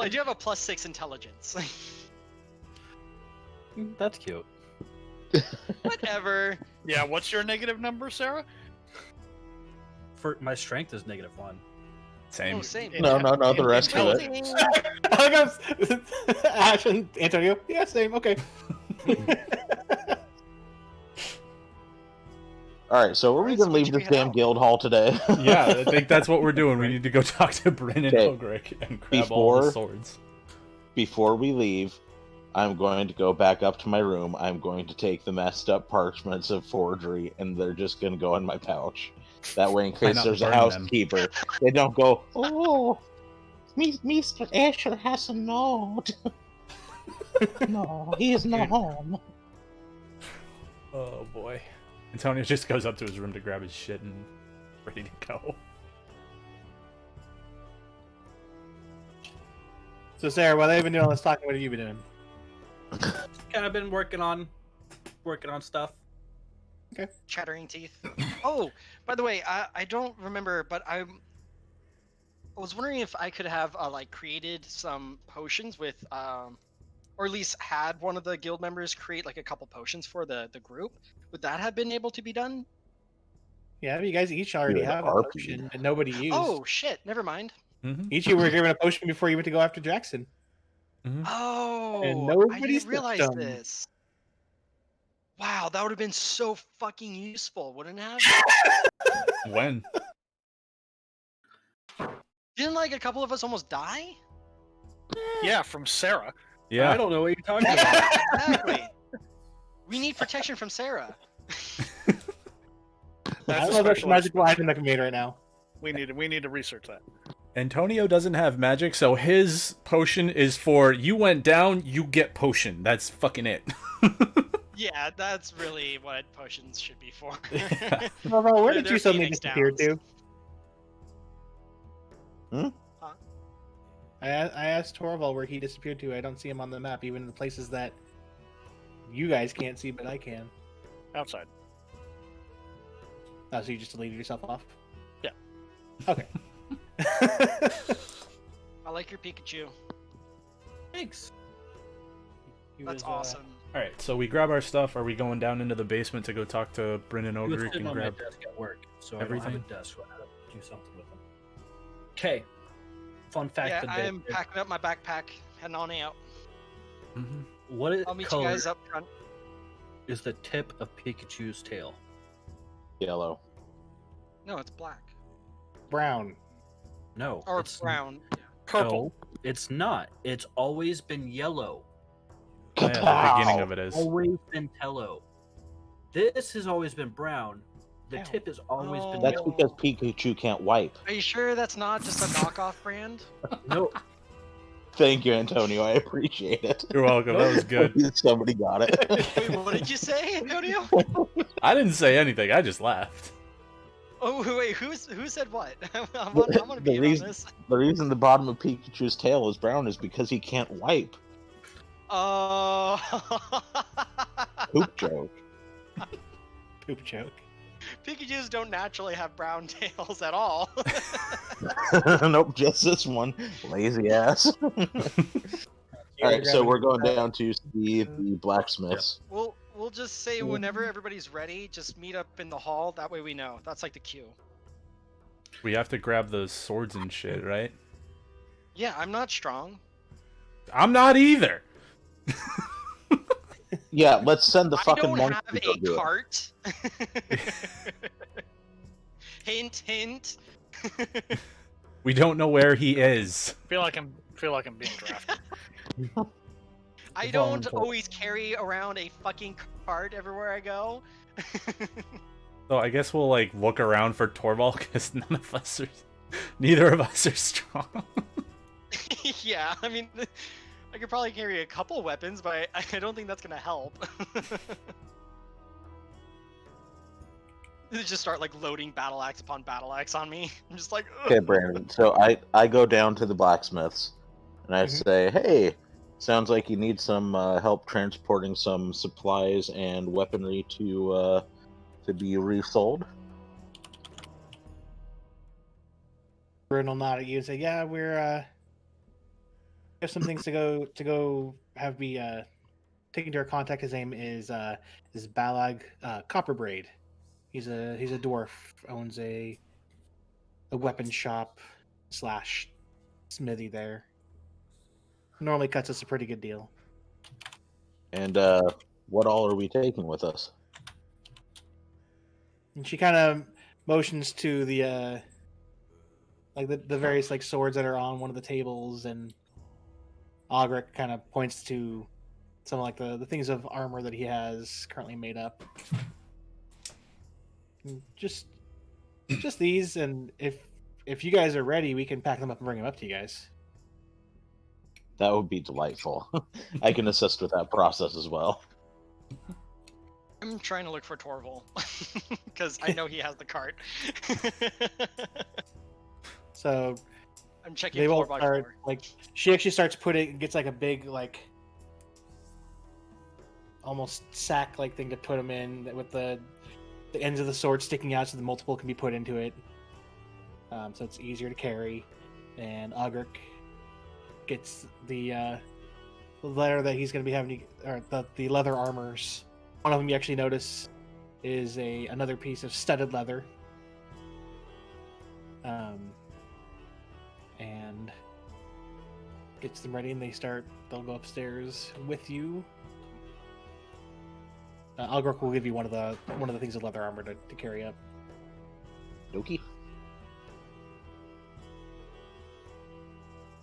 I do have a +6 intelligence. That's cute. Whatever. Yeah, what's your negative number, Sarah? For my strength is -1. Same. Oh, same. No, the rest of it. Ash and Antonio. Yeah, same. Okay. All right, so are we Alright, going so to what'd leave you this head damn out? guild hall today? Yeah, I think that's what we're doing. We need to go talk to Bryn and Okay. Ogric and grab all the Before- swords. Before we leave, I'm going to go back up to my room. I'm going to take the messed up parchments of forgery, and they're just going to go in my pouch. That way, in Why case not there's a burn them? housekeeper, they don't go, oh, Mr. Asher has a note. No, he is not home. Oh boy. Antonio just goes up to his room to grab his shit and ready to go. So Sarah, while they've been doing all this talking, what have you been doing? Kind of been working on stuff. Chattering teeth. Oh, by the way, I don't remember, but I was wondering if I could have like created some potions with or at least had one of the guild members create like a couple potions for the group. Would that have been able to be done? Yeah, you guys each already You're an have a RP. potion that nobody used. Oh shit! Never mind. Mm-hmm. Each of you were given a potion before you went to go after Jackson. Oh, I nobody didn't touched realize them. this. Wow, that would have been so fucking useful, wouldn't it have? When? Didn't like a couple of us almost die? Yeah, from Sarah. Yeah. I don't know what you're talking about. Exactly. We need protection from Sarah. I That's don't a know if that's special magical item that can be made right now. We need to research that. Antonio doesn't have magic, so his potion is for you went down, you get potion. That's fucking it. Yeah, that's really what potions should be for. Well, where They're- did they're you suddenly Phoenix disappear Downs. to? Huh? I asked Torval where he disappeared to. I don't see him on the map, even in the places that you guys can't see, but I can. Outside. Oh, so you just deleted yourself off? Yeah. Okay. I like your Pikachu. Thanks. He That's was, awesome. All right, so we grab our stuff. Are we going down into the basement to go talk to Brennan He was Ogric sitting and on grab? my desk at work, so everything? I don't have a desk, so I had to do something with him. Okay. Fun fact Yeah, of the I day. am packing up my backpack, heading on out. Mhm. What I'll meet color you guys up front. is the tip of Pikachu's tail? Yellow. No, it's black. Brown. No. Or it's brown. Yeah. Purple. No, it's not. It's always been yellow. Oh, yeah, the beginning of it is. Always been yellow. This has always been brown. The Ow. tip has always been That's yellow. because Pikachu can't wipe. Are you sure that's not just a knockoff brand? No, Thank you, Antonio. I appreciate it. You're welcome. That was good. Somebody got it. Wait, what did you say, Antonio? I didn't say anything. I just laughed. Oh wait, who said what? I want to be in on this. The reason the bottom of Pikachu's tail is brown is because he can't wipe. Oh. Poop joke. Poop joke. Pikachus don't naturally have brown tails at all. Nope, just this one. Lazy ass. Alright, so we're going down to see the blacksmiths. We'll just say whenever everybody's ready, just meet up in the hall. That way we know. That's like the queue. We have to grab the swords and shit, right? Yeah, I'm not strong. I'm not either. Yeah, let's send the I fucking don't monkey have to go a do it. cart. Hint, hint. We don't know where he is. Feel like I'm being drafted. I don't Volunteer. always carry around a fucking cart everywhere I go. So I guess we'll like look around for Torvald because neither of us are strong. Yeah, I mean, I could probably carry a couple weapons, but I don't think that's gonna help. They just start like loading battle axe upon battle axe on me. I'm just like, ugh. Okay, Brandon. So I go down to the blacksmiths and I say, "Hey, sounds like you need some help transporting some supplies and weaponry to be resold." Bruin will nod at you and say, "Yeah, we have some things to go have be taken to our contact. His name is Balag Copperbraid. He's a dwarf, owns a weapon shop / smithy there. Normally cuts us a pretty good deal." And what all are we taking with us? And she kind of motions to the like the various like swords that are on one of the tables, and Ogric kind of points to some like the things of armor that he has currently made up. And just these, and if you guys are ready, we can pack them up and bring them up to you guys. That would be delightful. I can assist with that process as well. I'm trying to look for Torval because I know he has the cart. So I'm checking They floor both by start floor. like she actually starts gets like a big like almost sack like thing to put them in with the ends of the sword sticking out so the multiple can be put into it. So it's easier to carry. And Ogric gets the leather that he's going to be having, or the leather armors. One of them you actually notice is another piece of studded leather. And gets them ready, and they'll go upstairs with you. Ogric will give you one of the things of leather armor to carry up. Doki.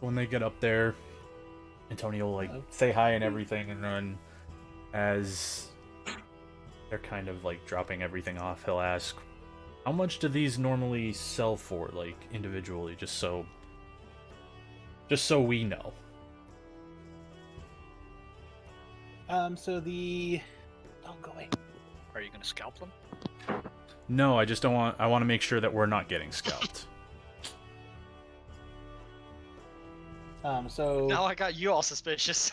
When they get up there, Antonio will say hi and everything, and then as they're kind of dropping everything off, he'll ask, "How much do these normally sell for, individually, just so we know?" So the go away. Are you gonna scalp them? No, I just don't want. I want to make sure that we're not getting scalped. So Now I got you all suspicious.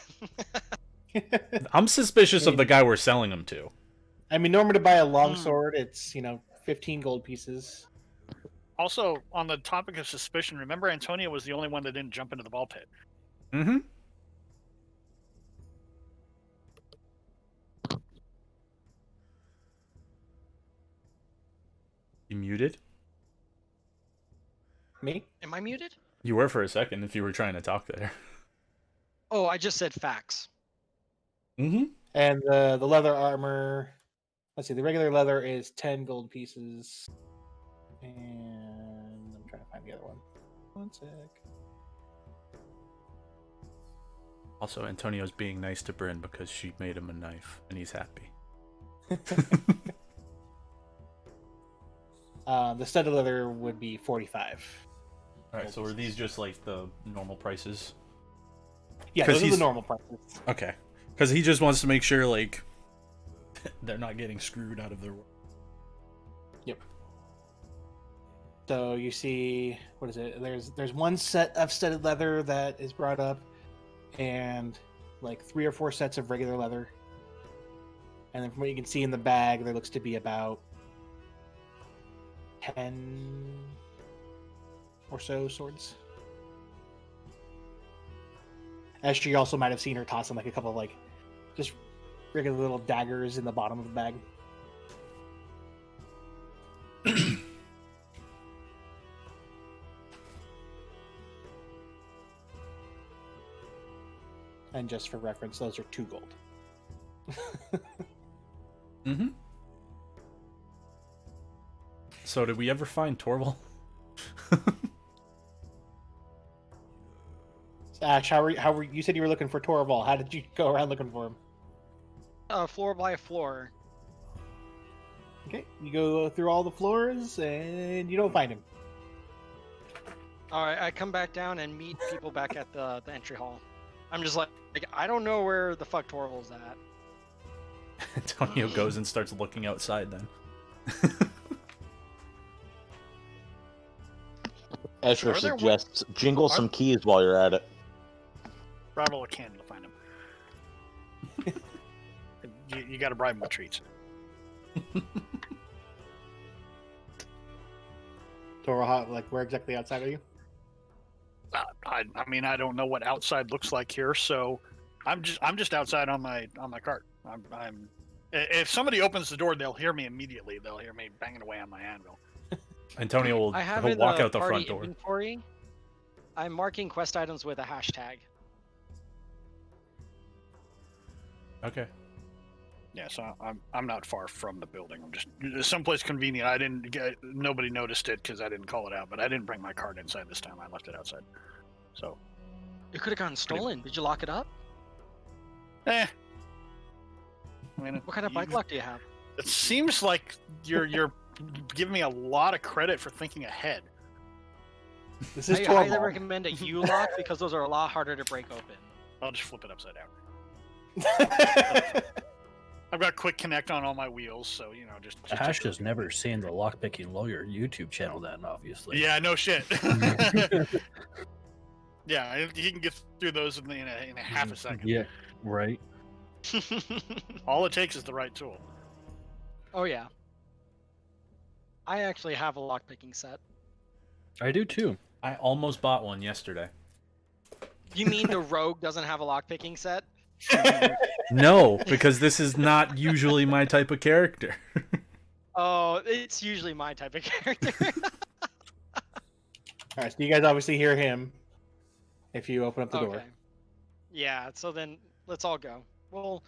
I'm suspicious of the guy we're selling them to. I mean, normally to buy a longsword, it's 15 gold pieces. Also, on the topic of suspicion, remember Antonio was the only one that didn't jump into the ball pit. Mm-hmm. You muted? Me? Am I muted? You were for a second if you were trying to talk there. Oh, I just said facts. Mm-hmm. And the leather armor. Let's see, the regular leather is 10 gold pieces. And I'm trying to find the other one. One sec. Also, Antonio's being nice to Bryn because she made him a knife, and he's happy. The studded leather would be 45. Alright, so are these just the normal prices? Yeah, 'Cause those are the he's- normal prices. Okay. Because he just wants to make sure, they're not getting screwed out of their work. Yep. So you see, what is it? There's one set of studded leather that is brought up, and 3 or 4 sets of regular leather. And then from what you can see in the bag, there looks to be about 10 or so swords. As you also might have seen her tossing a couple of just regular little daggers in the bottom of the bag. And just for reference, those are 2 gold. Mm-hmm. So did we ever find Torval? Ash, how were you said you were looking for Torval? How did you go around looking for him? Floor by floor. Okay, you go through all the floors and you don't find him. All right, I come back down and meet people back at the entry hall. I'm just like, I don't know where the fuck Torval's at. Antonio goes and starts looking outside then. Escher Are there suggests jingle some keys while you're at it. Rattle a cannon to find him. You got to bribe him with treats. Torval, where exactly outside are you? I mean, I don't know what outside looks like here, so I'm just outside on my cart. I'm if somebody opens the door, they'll hear me immediately. They'll hear me banging away on my anvil. Antonio will I have he'll in walk the out the party front door. inventory. I'm marking quest items with a hashtag. Okay. Yeah, so I'm not far from the building. I'm just someplace convenient. Nobody noticed it because I didn't call it out, but I didn't bring my cart inside this time. I left it outside. So. It could have gotten stolen. Did you lock it up? I mean, What kind of bike lock do you have? It seems like you're giving me a lot of credit for thinking ahead. This is I highly Torval. recommend a U-lock because those are a lot harder to break open. I'll just flip it upside down. I've got quick connect on all my wheels, so just Ash has never seen the Lockpicking Lawyer YouTube channel then, obviously. Yeah, no shit. Yeah, he can get through those in a half a second. Yeah, right. All it takes is the right tool. Oh yeah. I actually have a lockpicking set. I do too. I almost bought one yesterday. You mean the rogue doesn't have a lockpicking set? No, because this is not usually my type of character. Oh, it's usually my type of character. All right, so you guys obviously hear him if you open up the door. Yeah, so then let's all go. We'll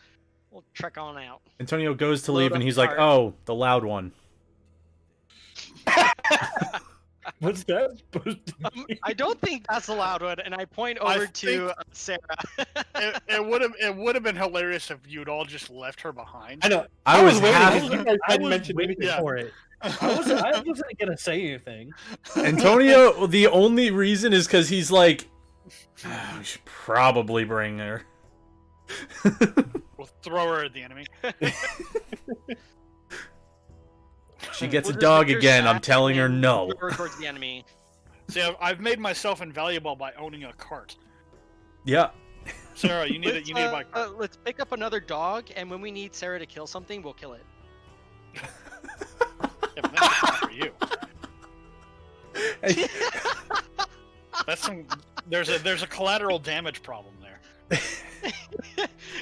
trek on out. Antonio goes to Load leave up and he's the like, cart. "Oh, the loud one." What's that supposed to be? I don't think that's a loud one, and I point I over to think- Sarah. It would have been hilarious if you'd all just left her behind. I know. I was waiting half- 'cause you guys I hadn't was mentioned waiting anything. for it. I wasn't gonna say anything. Antonio, the only reason is because he's like, "Ah, we should probably bring her." We'll throw her at the enemy. She gets We'll a just dog make her again. I'm sad telling her and no. throw her towards the enemy. See, I've made myself invaluable by owning a cart. Yeah. Sarah, you need Let's, you need to buy a cart. let's pick up another dog, and when we need Sarah to kill something, we'll kill it. Yeah, but that's not for you. That's some. There's a collateral damage problem there.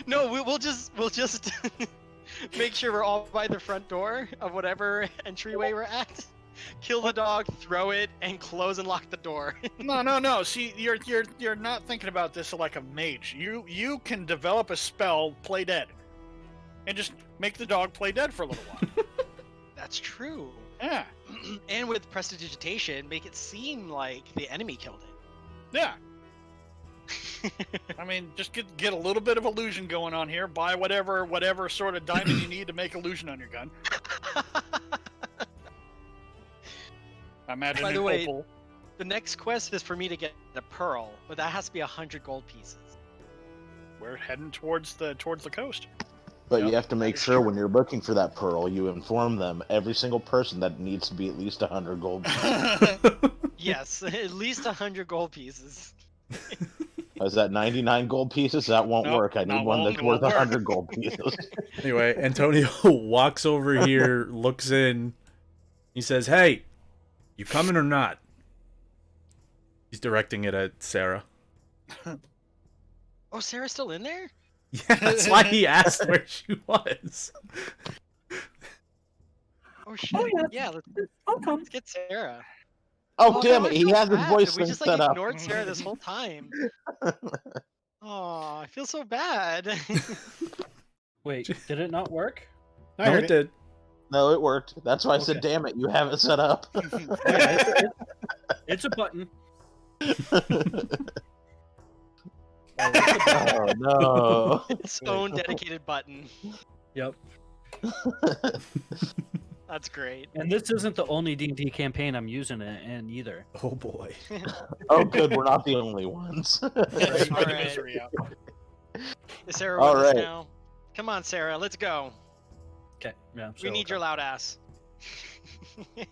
No, we'll just make sure we're all by the front door of whatever entryway we're at. Kill the dog, throw it, and close and lock the door. No. See, you're not thinking about this like a mage. You can develop a spell, play dead, and just make the dog play dead for a little while. That's true. Yeah, And with prestidigitation, make it seem like the enemy killed yeah. it. I mean, just get a little bit of illusion going on here. Buy whatever sort of diamond you need to make illusion on your gun. I imagine By an the way- opal. The next quest is for me to get a pearl, but that has to be 100 gold pieces. We're heading towards the coast. But Yep, you have to make that is sure true. when you're looking for that pearl, you inform them, every single person, that it needs to be at least 100 gold. Yes, at least 100 gold pieces. Is that 99 gold pieces? That won't Nope, work. I need that one won't- that's it worth won't work. 100 gold pieces. Anyway, Antonio walks over here, looks in. He says, "Hey, you coming or not?" He's directing it at Sarah. Oh, Sarah's still in there? Yeah, that's why he asked where she was. Oh shit! Yeah, let's get Sarah. Oh, damn no, it. I He feel has his bad voice that we thing just set up. ignored Sarah this whole time. Oh, I feel so bad. Wait, did it not work? I No, heard it did. No, it worked. That's why I said, Okay. damn it, you have it set up. It's a button. Oh, no. Its own dedicated button. Yep. That's great. And this isn't the only D&D campaign I'm using it in either. Oh boy. Oh, good. We're not the only ones. Spread the Alright. misery out. Is Sarah All with us right. now? Come on, Sarah, let's go. Okay, yeah. We need your loud ass. All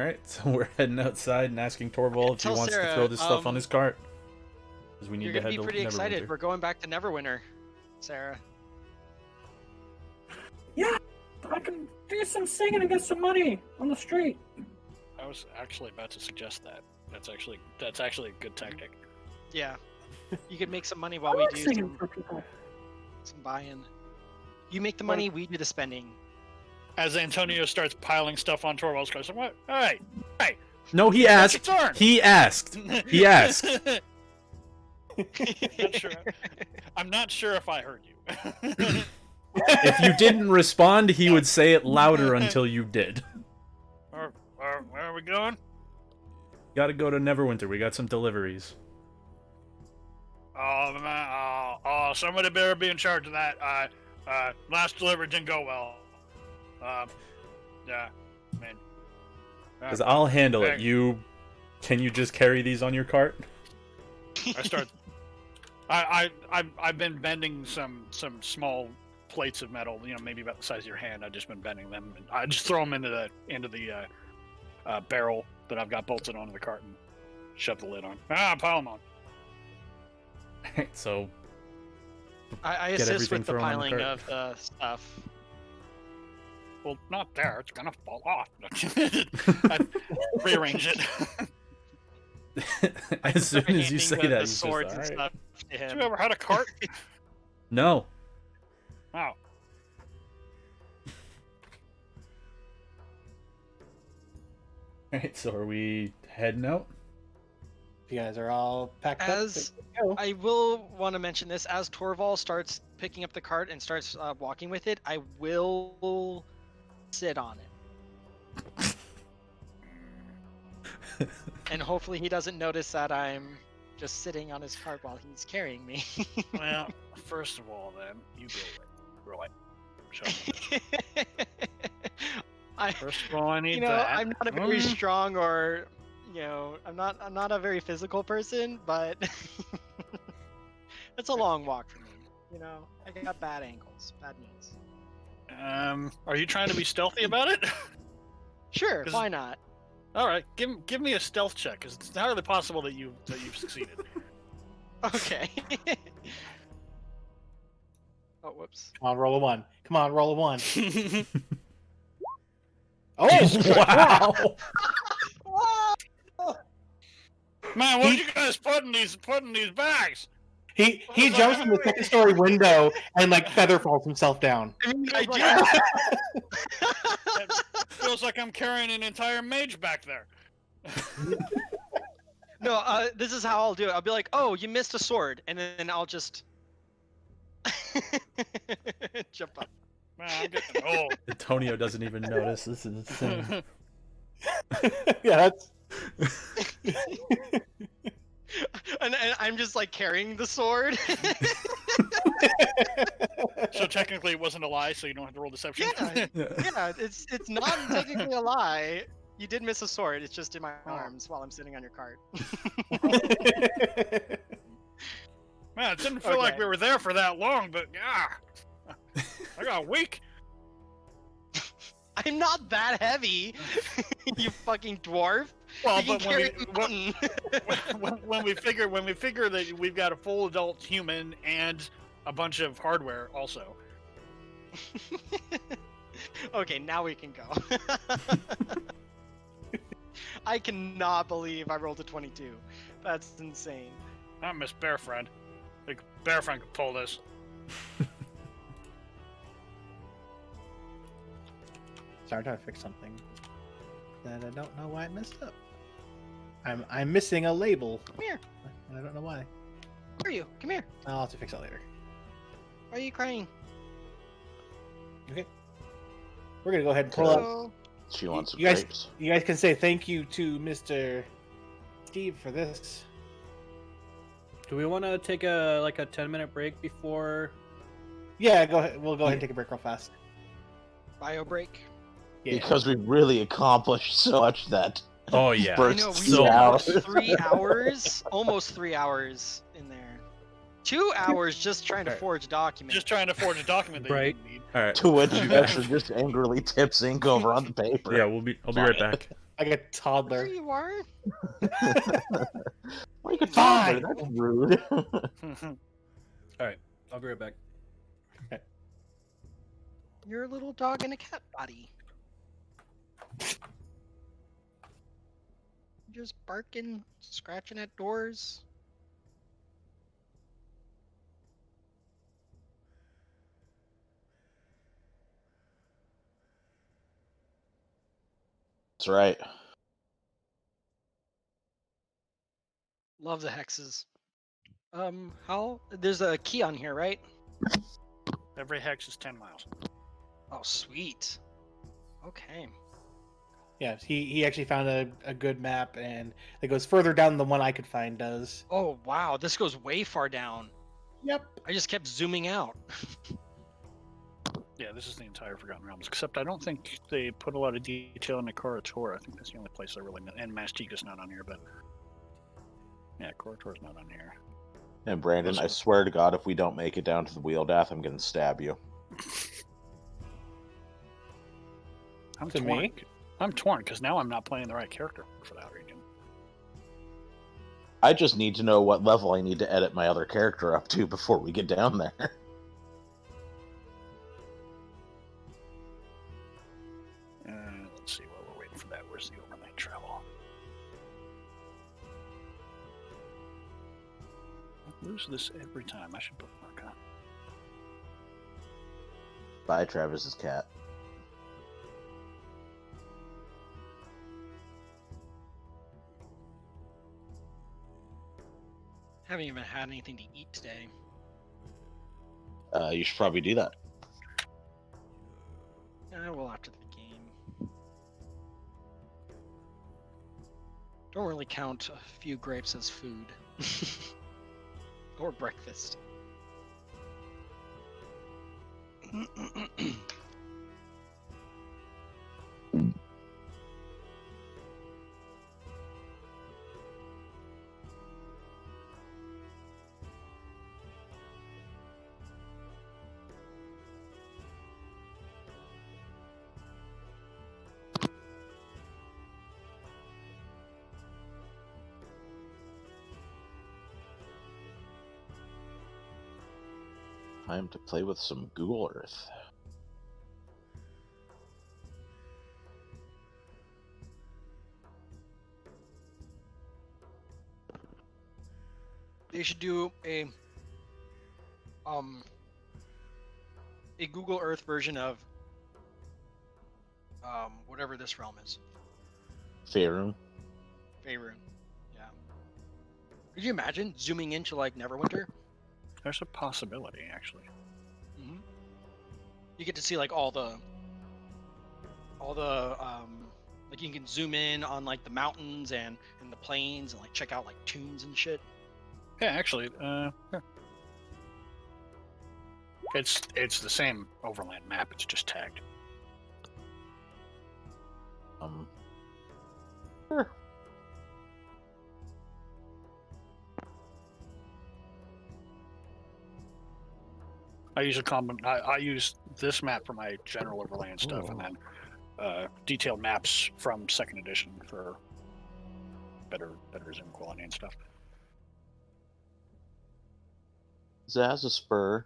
right, so we're heading outside and asking Torvald if he Tell wants to Sarah, throw this stuff on his cart. Because we need You're to gonna head be to pretty excited. Neverwinter. We're going back to Neverwinter, Sarah. I can do some singing and get some money on the street. I was actually about to suggest that. That's actually a good tactic. Yeah. You could make some money while we do some buy-in. You make the money, we do the spending. As Antonio starts piling stuff on Torvald's car, so what? Hey, No, he it's asked. your turn. He asked. He asked. Not sure. I'm not sure if I heard you. If you didn't respond, he would say it louder until you did. Where are we going? Gotta go to Neverwinter. We got some deliveries. Oh man! Somebody better be in charge of that. Last delivery didn't go well. Yeah, man. Because I'll handle it. Dang. Can you just carry these on your cart? I start. I've been bending some small plates of metal. You know, maybe about the size of your hand. I've just been bending them, and I just throw them into the barrel that I've got bolted onto the cart and shove the lid on. Ah, pile them on. So I Get assist everything with the thrown on the piling cart. of the stuff. Well, not there. It's gonna fall off. I rearrange it. as soon Start as you handing say the that, he's swords just, and all right. stuff to Have him. you ever had a cart? No. Wow. All right, so are we heading out? You guys are all packed As up. Go. I will want to mention this, as Torval starts picking up the cart and starts walking with it, I will sit on it. And hopefully he doesn't notice that I'm just sitting on his cart while he's carrying me. Well, first of all, then you go away. Show me. First of all, I need that. I'm not a very strong or, I'm not a very physical person, but it's a long walk for me. I got bad ankles, bad knees. Are you trying to be stealthy about it? Sure, 'Cause- why not? All right, give me a stealth check, because it's entirely possible that you've succeeded. Okay. Oh, whoops. Come on, roll a 1. Come on, roll a 1. Wow. Man, what are you guys put in these bags? He jumps from the second story window and feather falls himself down. I mean, I do. It feels like I'm carrying an entire mage back there. No, this is how I'll do it. I'll be like, "Oh, you missed a sword," and then I'll just jump up. Man, I'm getting old. Antonio doesn't even notice. This is insane. Yeah, that's. And I'm just carrying the sword. So technically, it wasn't a lie, so you don't have to roll deception. Yeah. Yeah, it's not technically a lie. You did miss a sword. It's just in my arms while I'm sitting on your cart. Man, it didn't feel like Okay. we were there for that long, but yeah, I got weak. I'm not that heavy, you fucking dwarf. Well, You can but carry a mountain. when we figure that we've got a full adult human and a bunch of hardware also. Okay, now we can go. I cannot believe I rolled a 22. That's insane. I miss Bear Friend. Like Bear Friend could pull this. Sorry, I'm trying to fix something that I don't know why I messed up. I'm missing a label. Come here. And I don't know why. Where are you? Come here. I'll have to fix that later. Why are you crying? We're gonna go ahead and pull up. Hello? She wants some You guys- grapes. You guys can say thank you to Mr. Steve for this. Do we want to take a 10-minute break before? Yeah, go ahead. We'll go ahead and take a break real fast. Bio break. Yeah. Because we really accomplished so much that Oh yeah. I First know, we so spent hours. 3 hours, almost 3 hours in there. 2 hours just trying to forge a document. Just trying to forge a document that Right. you didn't need. All right. to which you guys just angrily tips ink over on the paper. Yeah, I'll be right back. Like a There toddler. you are. Like a toddler, Fine. that's rude. I'll be right back. You're a little dog in a cat body. Just barking, scratching at doors. That's right. Love the hexes. How? There's a key on here, right? Every hex is 10 miles. Oh, sweet. Okay. Yes, he actually found a good map, and it goes further down than the one I could find does. Oh, wow. This goes way far down. Yep. I just kept zooming out. Yeah, this is the entire Forgotten Realms, except I don't think they put a lot of detail in the Korator. I think that's the only place I really know. And Mastika's not on here, but... Yeah, Korator's not on here. And Brandon, I swear to God, if we don't make it down to the wheel death, I'm gonna stab you. I'm To torn. me? I'm torn, because now I'm not playing the right character for that region. I just need to know what level I need to edit my other character up to before we get down there. Let's see, while we're waiting for that, where's the overnight travel? I lose this every time. I should bookmark on. Bye, Travis's cat. Haven't even had anything to eat today. You should probably do that. Well, after the game. Don't really count a few grapes as food. Or breakfast. Time to play with some Google Earth. They should do a Google Earth version of whatever this realm is. Faerun. Faerun. Yeah. Could you imagine zooming into like Neverwinter? There's a possibility, actually. Mm-hmm. You get to see like all the like you can zoom in on like the mountains and the plains and like check out like tunes and shit. Yeah, actually, yeah. It's the same overland map. It's just tagged. Sure. I use I use this map for my general overland stuff, and then detailed maps from 2nd edition for better zoom quality and stuff. Zazaspur.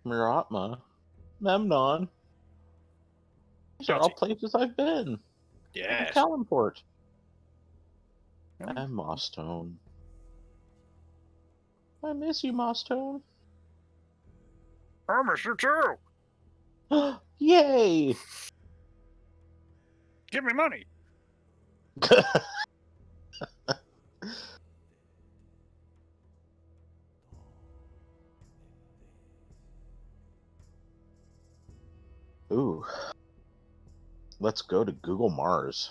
Miratma. Memnon. These are all places I've been. Yes. Kalimport. Yeah. And Mosstone. I miss you, Mosstone. I miss you too. Yay! Give me money. Ooh. Let's go to Google Mars.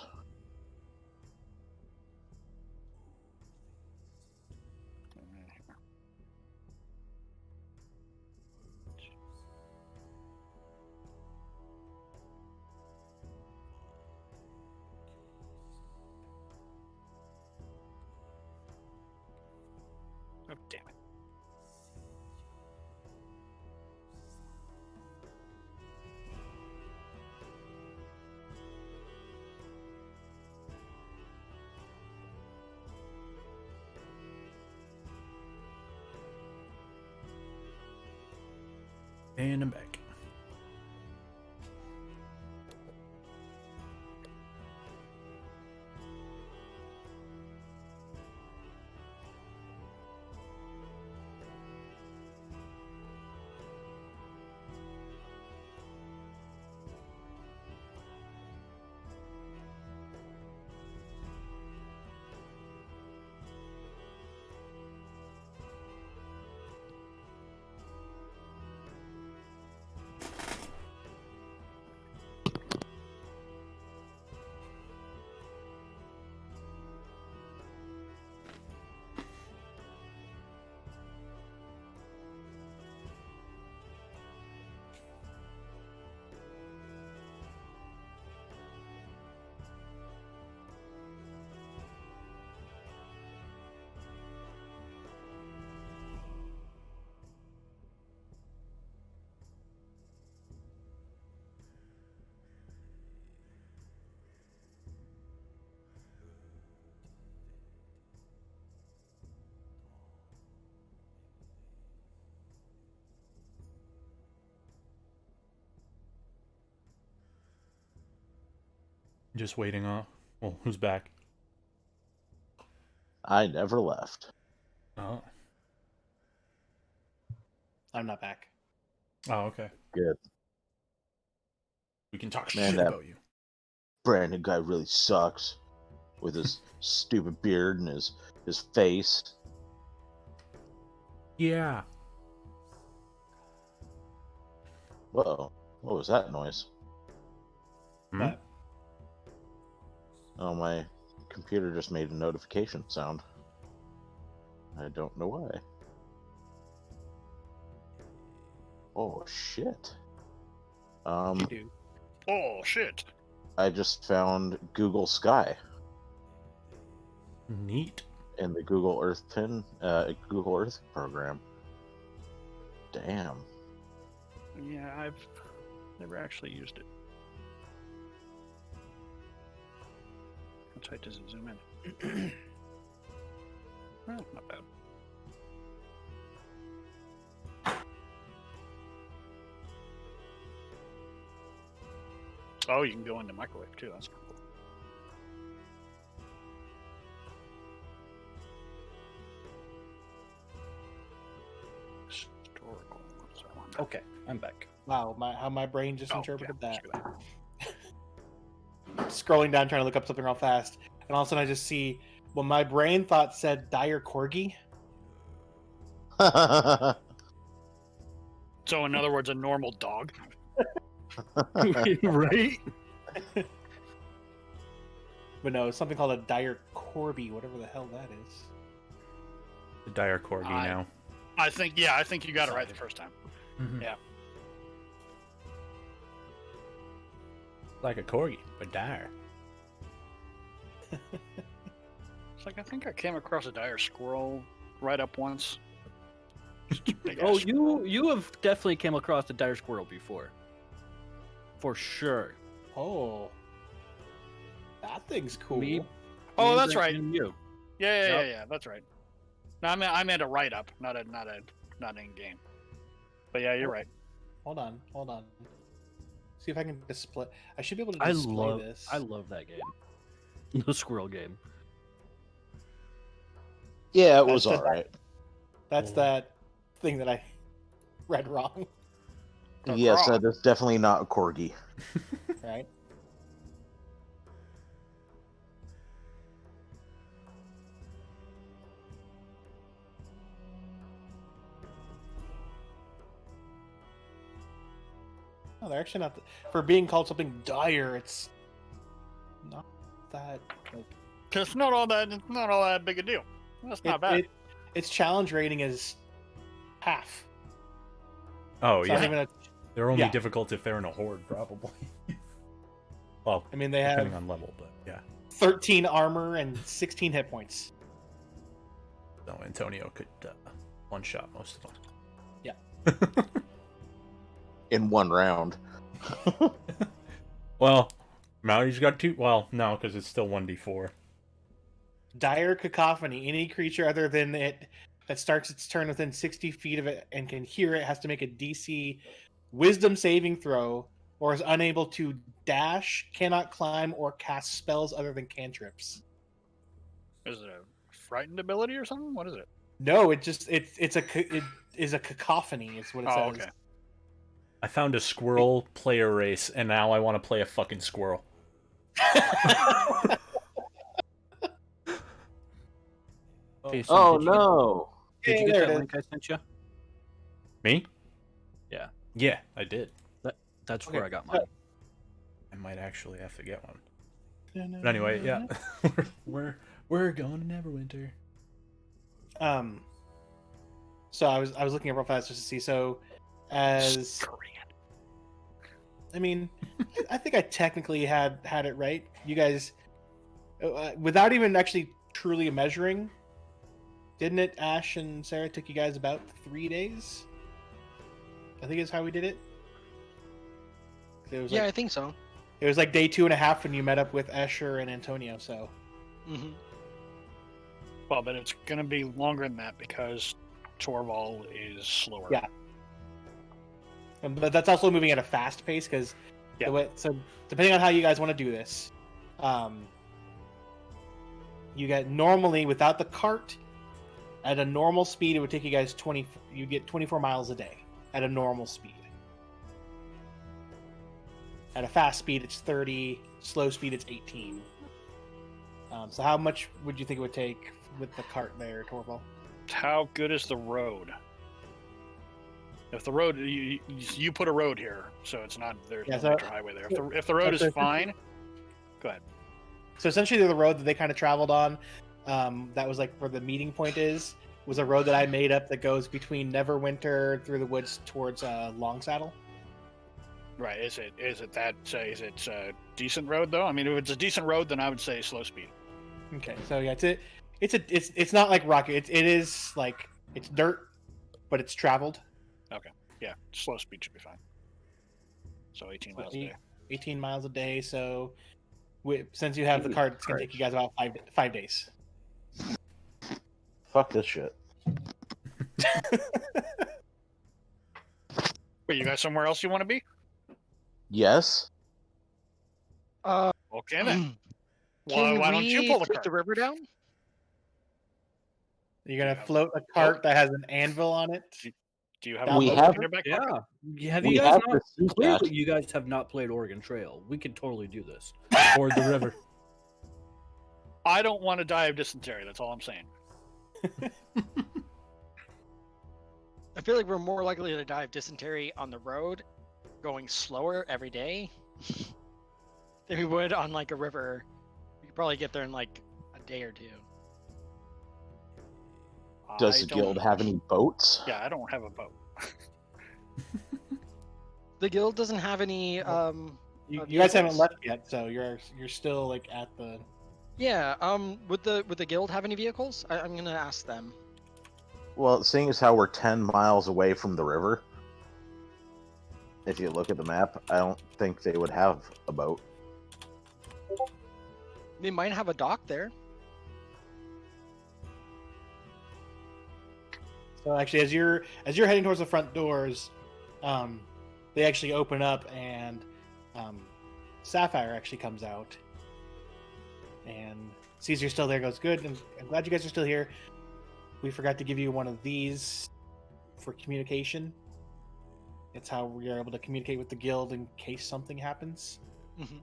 Oh, damn it. And I'm back. Just waiting on. Well, who's back? I never left. Oh. I'm not back. Oh, okay. Good. We can talk Man, shit that- about you. Brandon guy really sucks. With his stupid beard and his face. Yeah. Whoa. What was that noise? Hmm? But Oh, my computer just made a notification sound. I don't know why. Oh, shit. you do. Oh shit! I just found Google Sky Neat. in the Google Earth program. Damn. Yeah, I've never actually used it. How tight does it zoom in? Well, not bad. Oh, you can go into microwave too. That's cool. Historical. What's that one? Okay, I'm back. Wow, how my brain just Oh, interpreted yeah, that. screw Scrolling down trying to look up something real fast, and all of a sudden I just see what my brain thought said dire corgi. So, in other words, a normal dog. Right? But no, it's something called a dire corby, whatever the hell that is. The dire corgi now. I think you got it right the first time. Mhm. Yeah. Like a corgi, but dire. It's like I think I came across a dire squirrel right up once. Just a big Oh, ass you have definitely came across the dire squirrel before. For sure. Oh, that thing's cool. Me- Oh, Me, that's Brent, right. and you. Yeah, Yep. that's right. No, I meant a write up, not in game. But yeah, you're right. Hold on. See if I can display. I should be able to I display this. love that game. The squirrel game. Yeah, it was That's- alright. That's Oh. that thing that I read wrong, Oh, Yes, crawl. that is definitely not a corgi. right? No, they're actually not. For being called something dire, it's not that. Like, It's not all that big a deal. That's not bad. Its challenge rating is half. Oh, It's not yeah. even a, They're only yeah. difficult if they're in a horde, probably. Well, I mean, they depending have on level, but yeah. 13 armor and 16 hit points. So Antonio could one-shot most of them. Yeah. In one round. Well, Maui's got two. Well, no, because it's still 1d4. Dire cacophony. Any creature other than it that starts its turn within 60 feet of it and can hear it has to make a DC Wisdom saving throw, or is unable to dash, cannot climb, or cast spells other than cantrips. Is it a frightened ability or something? What is it? No, it is a cacophony. Is what it Oh, says. okay. I found a squirrel player race, and now I want to play a fucking squirrel. Okay, so Oh did you get- no! Did Hey, you get there that it link I sent you? Me? Yeah. Yeah, I did. That's Okay, where I got mine. I might actually have to get one. But anyway, yeah. we're going to Neverwinter. So I was looking up real fast just to see. So, as Korean. I mean, I think I technically had it right. You guys, without even actually truly measuring, didn't it? Ash and Sarah took you guys about 3 days. I think is how we did it. It was Yeah, I like, think so. it was like day 2.5 when you met up with Escher and Antonio. So Hmm. Well, but it's gonna be longer than that because Torval is slower. Yeah. But that's also moving at a fast pace because Yeah. so depending on how you guys want to do this, You get normally without the cart at a normal speed, it would take you guys 20. You get 24 miles a day at a normal speed. At a fast speed, it's 30. Slow speed, it's 18. So how much would you think it would take with the cart there, Torval? How good is the road? If the road, you put a road here, so it's not, there's no major highway there. If the road is fine, go ahead. So essentially, the road that they kind of traveled on, that was like where the meeting point is, was a road that I made up that goes between Neverwinter through the woods towards Long Saddle. Right? Is it that? Is it a decent road though? I mean, if it's a decent road, then I would say slow speed. Okay, so yeah, it's not like rocky. It is like it's dirt, but it's traveled. Okay, yeah, slow speed should be fine. So 18 miles a day. 18 miles a day. So, since you have the cart, it's gonna take you guys about 5 days. Fuck this shit. Wait, you guys somewhere else you want to be? Yes. Okay then. Can why don't you pull the take cart? the river down? You're gonna float a cart that has an anvil on it. Do you have We a have- in your back pocket? Yeah. Have We you guys have not? to see Clearly, that. you guys have not played Oregon Trail. We could totally do this. Toward the river. I don't want to die of dysentery. That's all I'm saying. I feel like we're more likely to die of dysentery on the road, going slower every day, than we would on like a river. We could probably get there in like a day or two. Does I the don't- guild have any boats? Yeah, I don't have a boat. The guild doesn't have any. You Of guys haven't vehicles. left yet, so you're still like at the. Yeah. Would the guild have any vehicles? I'm gonna ask them. Well, seeing as how we're 10 miles away from the river, if you look at the map, I don't think they would have a boat. They might have a dock there. So actually, as you're heading towards the front doors, they actually open up, and Sapphire actually comes out and sees you're still there. Goes, good. And I'm glad you guys are still here. We forgot to give you one of these for communication. It's how we are able to communicate with the guild in case something happens. Mhm.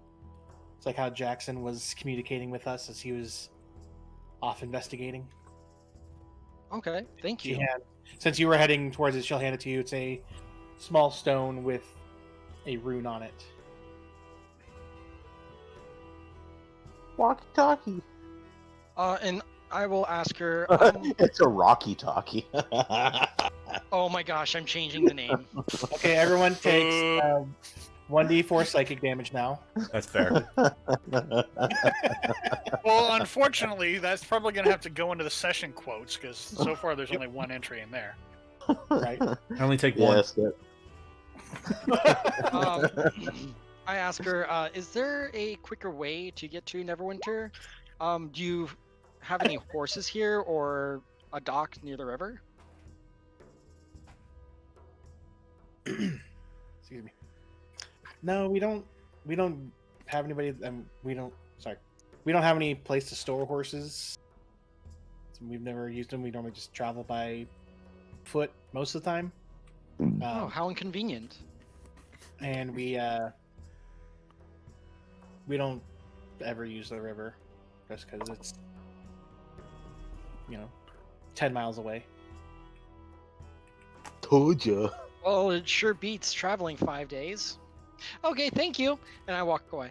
It's like how Jackson was communicating with us as he was off investigating. Okay. Thank you. Since you were heading towards it, she'll hand it to you. It's a small stone with a rune on it. Walkie-talkie. And I will ask her. It's a rocky-talkie. Oh my gosh, I'm changing the name. Okay, everyone takes 1d4 psychic damage now. That's fair. Well, unfortunately, that's probably going to have to go into the session quotes because so far there's only one entry in there. Right. I only take one. Yes. I ask her, is there a quicker way to get to Neverwinter? Do you have any horses here or a dock near the river? Excuse me. No, we don't have anybody. We don't have any place to store horses. So we've never used them. We normally just travel by foot most of the time. Oh, how inconvenient. And we don't ever use the river just because it's 10 miles away. Told ya. Well, it sure beats traveling 5 days. Okay, thank you. And I walk away.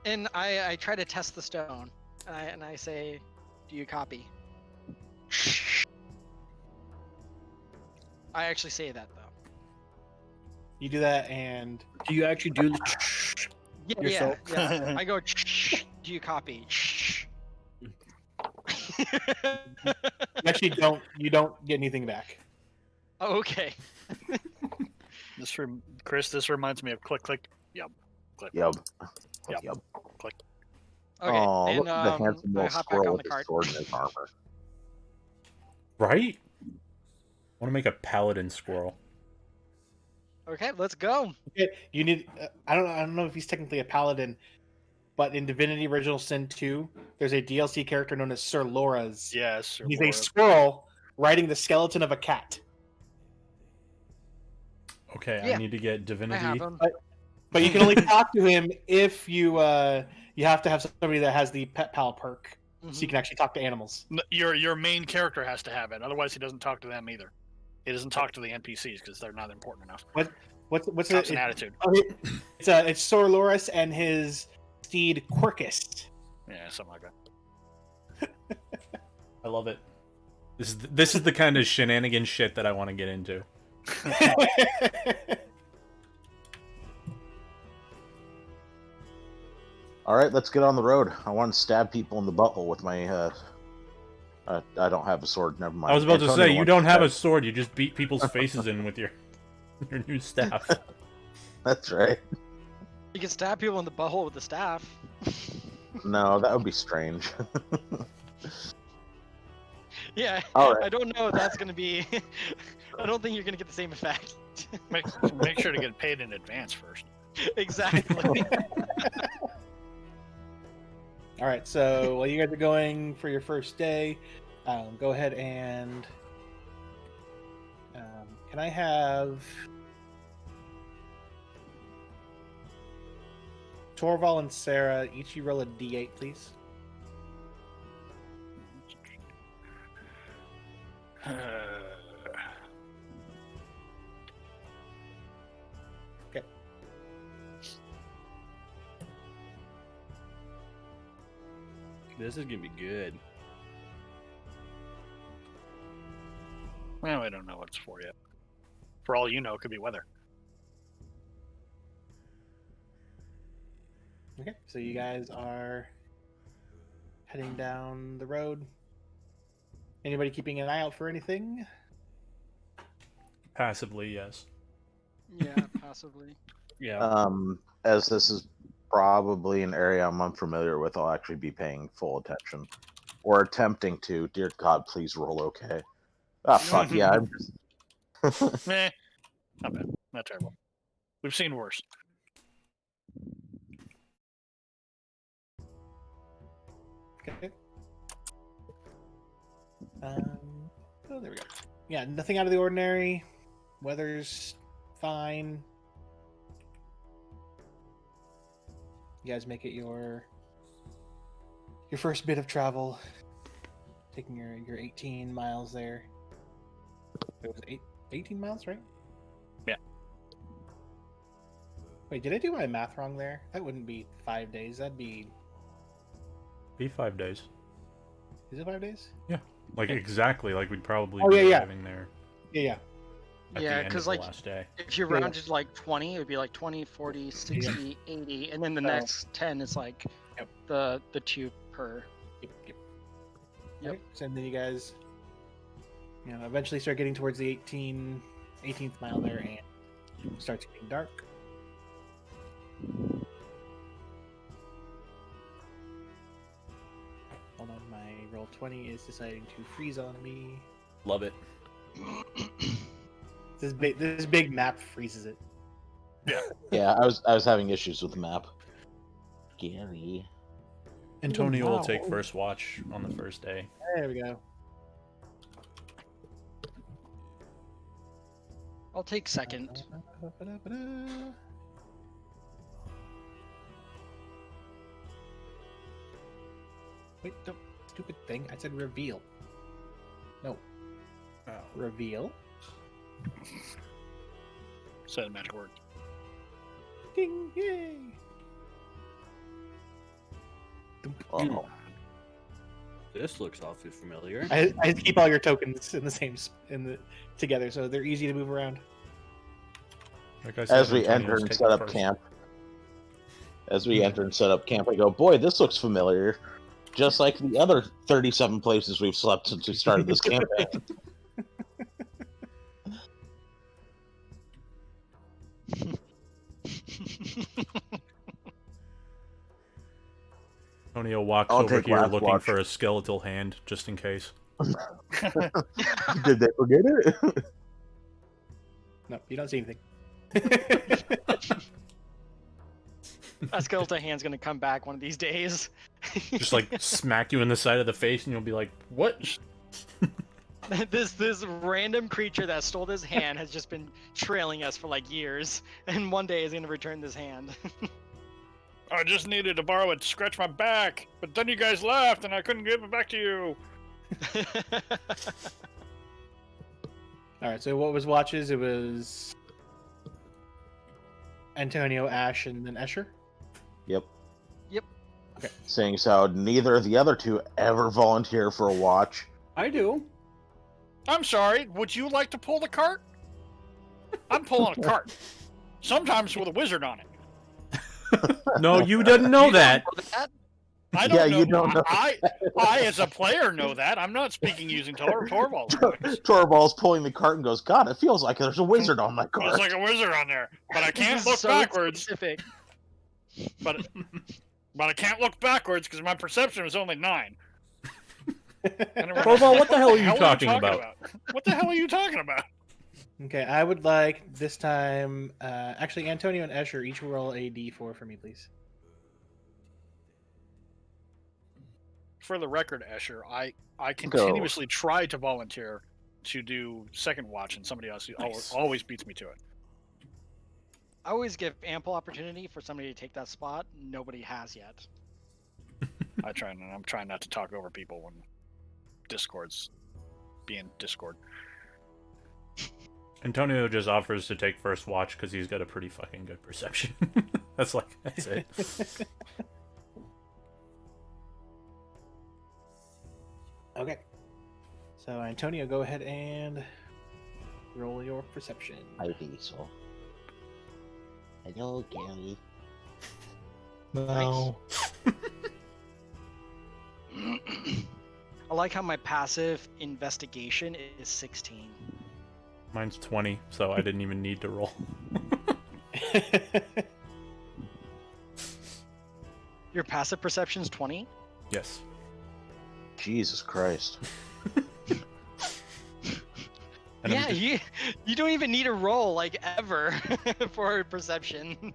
And I try to test the stone. And I say, do you copy? I actually say that, though. You do that, and Do you actually do the? Yeah, Yourself? yeah. I go, do you copy? actually you don't get anything back. Oh, okay. Chris, this reminds me of click, click, yub, click. Yub. Yep. Yub. Okay. Oh, and look at the handsome I little hop back squirrel on with the his cart. sword and his armor. Right? want to make a paladin squirrel. Okay, let's go. Okay, you need. I don't know if he's technically a paladin, but in Divinity Original Sin 2, there's a DLC character known as Sir Loras. Yes. He's a squirrel riding the skeleton of a cat. Okay, Yeah, I need to get I divinity. have him. But you can only talk to him if you have to have somebody that has the pet pal perk, so you can actually talk to animals. Your main character has to have it. Otherwise, he doesn't talk to them either. He doesn't talk to the NPCs because they're not important enough. What's Talks it? an attitude. It's Sir Loras and his steed Quirkus. Yeah, something like that. I love it. This is the kind of shenanigan shit that I want to get into. All right, let's get on the road. I want to stab people in the butthole with my. I don't have a sword. Never mind. I was about to Antonio say, you wants don't to have a stab- sword. You just beat people's faces in with your new staff. That's right. You can stab people in the butthole with the staff. No, that would be strange. Yeah, All right. I don't know if that's gonna be. I don't think you're gonna get the same effect. Make sure to get paid in advance first. Exactly. All right, so while you guys are going for your first day, go ahead and can I have Torval and Sarah each you roll a d8, please? Okay. This is gonna be good. Well, I don't know what it's for yet. For all you know, it could be weather. Okay, so you guys are heading down the road. Anybody keeping an eye out for anything? Passively, yes. Yeah, possibly. Yeah. As this is probably an area I'm unfamiliar with, I'll actually be paying full attention. Or attempting to. Dear God, please roll okay. Ah, fuck, yeah. I'm just... Meh. Not bad. Not terrible. We've seen worse. Okay. Oh, there we go. Yeah, nothing out of the ordinary. Weather's fine. You guys make it your first bit of travel. Taking your 18 miles there. It was 18 miles, right? Yeah. Wait, did I do my math wrong there? That wouldn't be 5 days. That'd be... Be 5 days. Is it 5 days? Like exactly, like we'd probably Oh, be yeah, yeah. arriving there Yeah. at Yeah, the end 'cause, of the like, last day. If you Yeah. rounded like 20, it would be like 20, 40, 60, 80, and then the So- next 10 is like Yep. the 2 per. Yep. Yep. Alright, so then you guys, eventually start getting towards the 18th mile there, and it starts getting dark. Hold on, my roll 20 is deciding to freeze on me. Love it. This big map freezes it. Yeah, I was having issues with the map. Scary. Antonio will Wow. take first watch on the first day. There we go. I'll take second. Wait, no, stupid thing. I said reveal. No. Reveal. Said a magic word. Ding! Yay! Uh-oh. This looks awfully familiar. I keep all your tokens in the same together, so they're easy to move around. Like I said, As we Antonio's enter and taking set up first. camp. I go, boy, this looks familiar. Just like the other 37 places we've slept since we started this campaign. Antonio walks I'll over take here last looking watch. for a skeletal hand, just in case. Did they forget it? No, you don't see anything. That skeletal hand's gonna come back one of these days. Just like smack you in the side of the face, and you'll be like, "What?" This random creature that stole this hand has just been trailing us for like years, and one day is gonna return this hand. I just needed to borrow it to scratch my back, but then you guys left and I couldn't give it back to you. All right. So what was watches? It was Antonio, Ash, and then Escher. Yep. Yep. Okay. Seeing so neither of the other two ever volunteer for a watch. I do. I'm sorry, would you like to pull the cart? I'm pulling a cart. Sometimes with a wizard on it. No, you didn't know that. I don't Yeah, know. you don't know. I as a player know that. I'm not speaking using Torvald's voice. Torvald's pulling the cart and goes, God, it feels like there's a wizard on my There's cart. like a wizard on there, but I This can't is look so backwards. specific. But I can't look backwards because my perception was only 9. Torvald, what the hell are you talking about? What the hell are you talking about? Okay, I would like this time. Actually, Antonio and Escher each roll a d4 for me, please. For the record, Escher, I continuously try to volunteer to do second watch, and somebody else always beats me to it. I always give ample opportunity for somebody to take that spot. Nobody has yet. I'm trying not to talk over people when Discord's being Discord. Antonio just offers to take first watch because he's got a pretty fucking good perception. That's it. Okay. So Antonio, go ahead and roll your perception. Hi, Diesel. Hello, Gary. No. I like how my passive investigation is 16. Mine's 20, so I didn't even need to roll. Your passive perception's 20? Yes. Jesus Christ. And Yeah, you don't even need a roll, like, ever, for perception.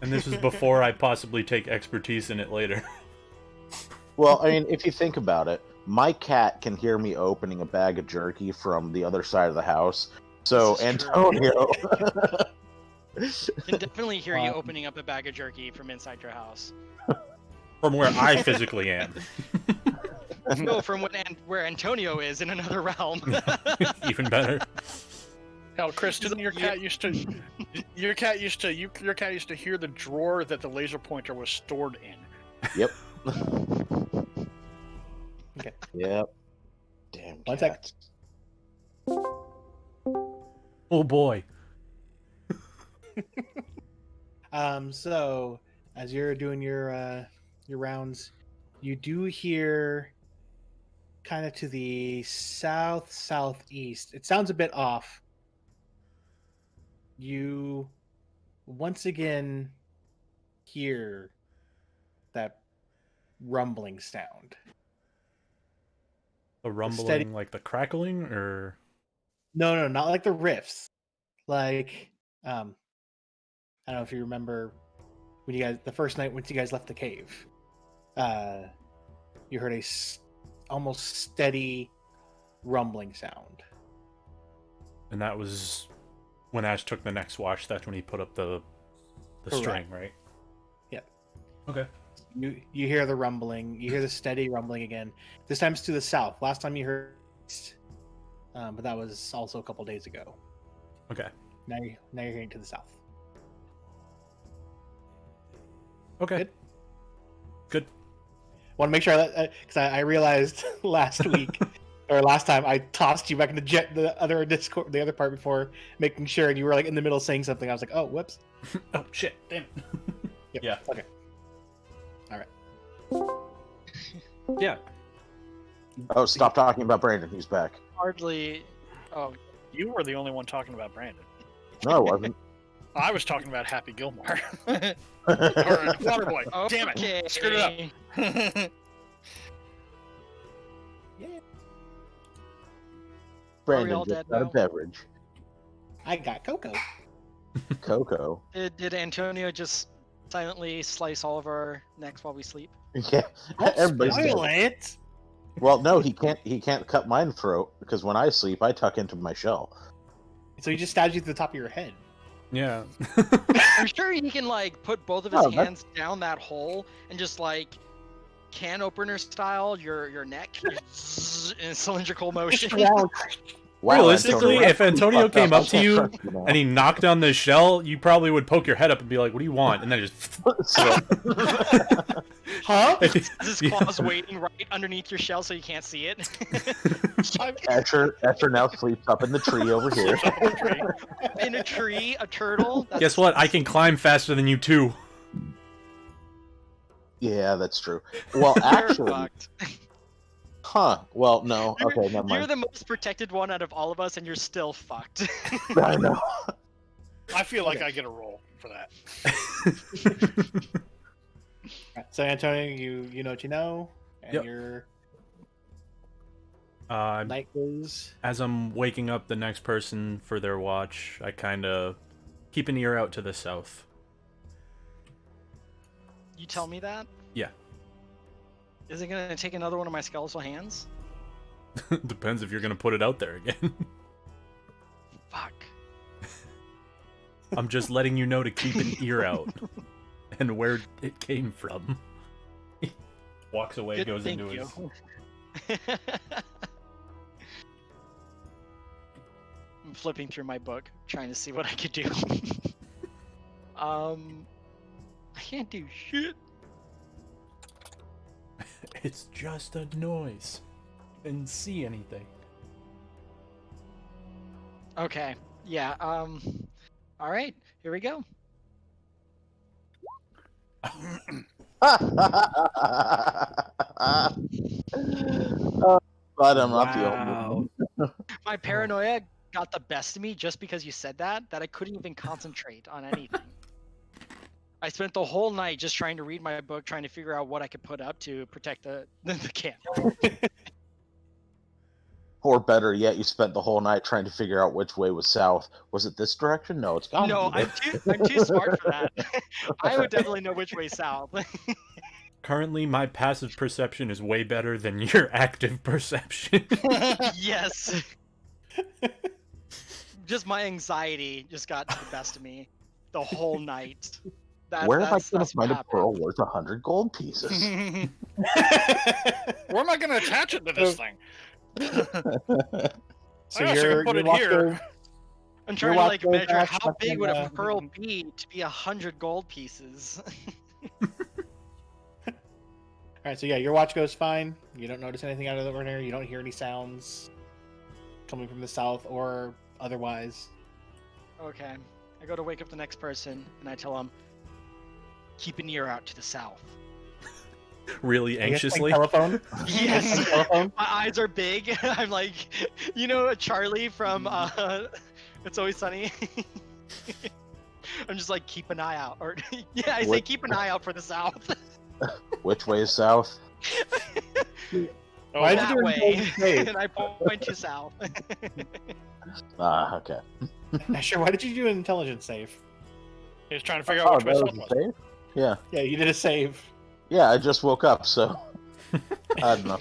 And this is before I possibly take expertise in it later. Well, I mean, if you think about it, my cat can hear me opening a bag of jerky from the other side of the house. So, This is true. Antonio... Can definitely hear you opening up a bag of jerky from inside your house. From where I physically am. No, from where Antonio is in another realm. Even better. Hell, Chris, didn't your cat used to hear the drawer that the laser pointer was stored in? Yep. Okay. Yep. Damn. One second. cats. Oh boy. So as you're doing your rounds, you do hear kind of to the southeast. It sounds a bit off. You once again hear that rumbling sound. The rumbling, steady- like the crackling, or No, not like the riffs. Like, I don't know if you remember when the first night once you guys left the cave. You heard a almost steady rumbling sound. and that was when Ash took the next watch. That's when he put up the Correct. string, right? Yep. Okay. You hear the rumbling. You hear the steady rumbling again. This time it's to the south. Last time you heard, but that was also a couple days ago. Okay. Now you're hearing to the south. Okay. Good. Want to make sure because I realized last week or last time I tossed you back into the other Discord, the other part before making sure, and you were like in the middle saying something. I was like, oh, whoops. Oh shit! Damn. Yep. Yeah. Okay. Yeah. Oh, stop talking about Brandon. He's back. Hardly. Oh, You were the only one talking about Brandon. No, I wasn't. I was talking about Happy Gilmore. Or Waterboy. Damn it. okay. Screwed it up. Yeah. Brandon all just dead got a now? beverage. I got Coco. Coco. Did Antonio just silently slice all of our necks while we sleep? Yeah, Don't everybody's spoil dead. it. Well, no, he can't. He can't cut my throat because when I sleep, I tuck into my shell. So he just stabs you to the top of your head. Yeah. I'm sure he can like put both of his Oh, that's- hands down that hole and just like can opener style your neck in cylindrical motion. Wow, Realistically, Antonio, if Antonio fucked came I up to can't you trust now. and he knocked down the shell, you probably would poke your head up and be like, "What do you want?" And then just. So- Huh? His claws waiting right underneath your shell so you can't see it. Escher now sleeps up in the tree over here. In a tree, a turtle. That's Guess what? I can climb faster than you too. Yeah, that's true. Well, You're actually, fucked. huh? Well, no. Okay, never You're mind. the most protected one out of all of us, and you're still fucked. I know. I feel like Okay. I get a roll for that. So Antonio, you know what you know, and Yep. your Uh, night goes. as I'm waking up the next person for their watch, I kind of keep an ear out to the south. You tell me that? Yeah. Is it gonna take another one of my skeletal hands? Depends if you're gonna put it out there again. Fuck. I'm just letting you know to keep an ear out and where it came from. Walks away, Good, goes thank into you. his. I'm flipping through my book, trying to see what I could do. I can't do shit. It's just a noise. Didn't see anything. Okay. Yeah. All right. Here we go. But I'm not the only Wow. one. My paranoia got the best of me just because you said that I couldn't even concentrate on anything. I spent the whole night just trying to read my book, trying to figure out what I could put up to protect the camp. Or better yet, you spent the whole night trying to figure out which way was south. Was it this direction? No, it's got No, to be. I'm too smart for that. I would definitely know which way south. Currently, my passive perception is way better than your active perception. Yes. Just my anxiety just got to the best of me the whole night. Where am I That's going to what find a happened. pearl worth 100 gold pieces? Where am I going to attach it to this thing? So I should put it watch here. goes- I'm Your trying to watch like goes measure back how up big and, would a pearl be to be 100 gold pieces. All right, so yeah, your watch goes fine. You don't notice anything out of the ordinary. You don't hear any sounds coming from the south or otherwise. Okay. I go to wake up the next person and I tell them, keep an ear out to the south. Really I guess playing anxiously. telephone. Yes. Telephone. My eyes are big. I'm like, you know, Charlie from It's Always Sunny. I'm just like, keep an eye out. Or yeah, I say What? keep an eye out for the south. Which way is south? Why did That you do way. intelligence save? And I point to south. Ah, okay. Sure. Why did you do an intelligence save? He was trying to figure out Oh, which way that south was was. a save? Yeah. Yeah, you did a save. Yeah, I just woke up, so I don't know.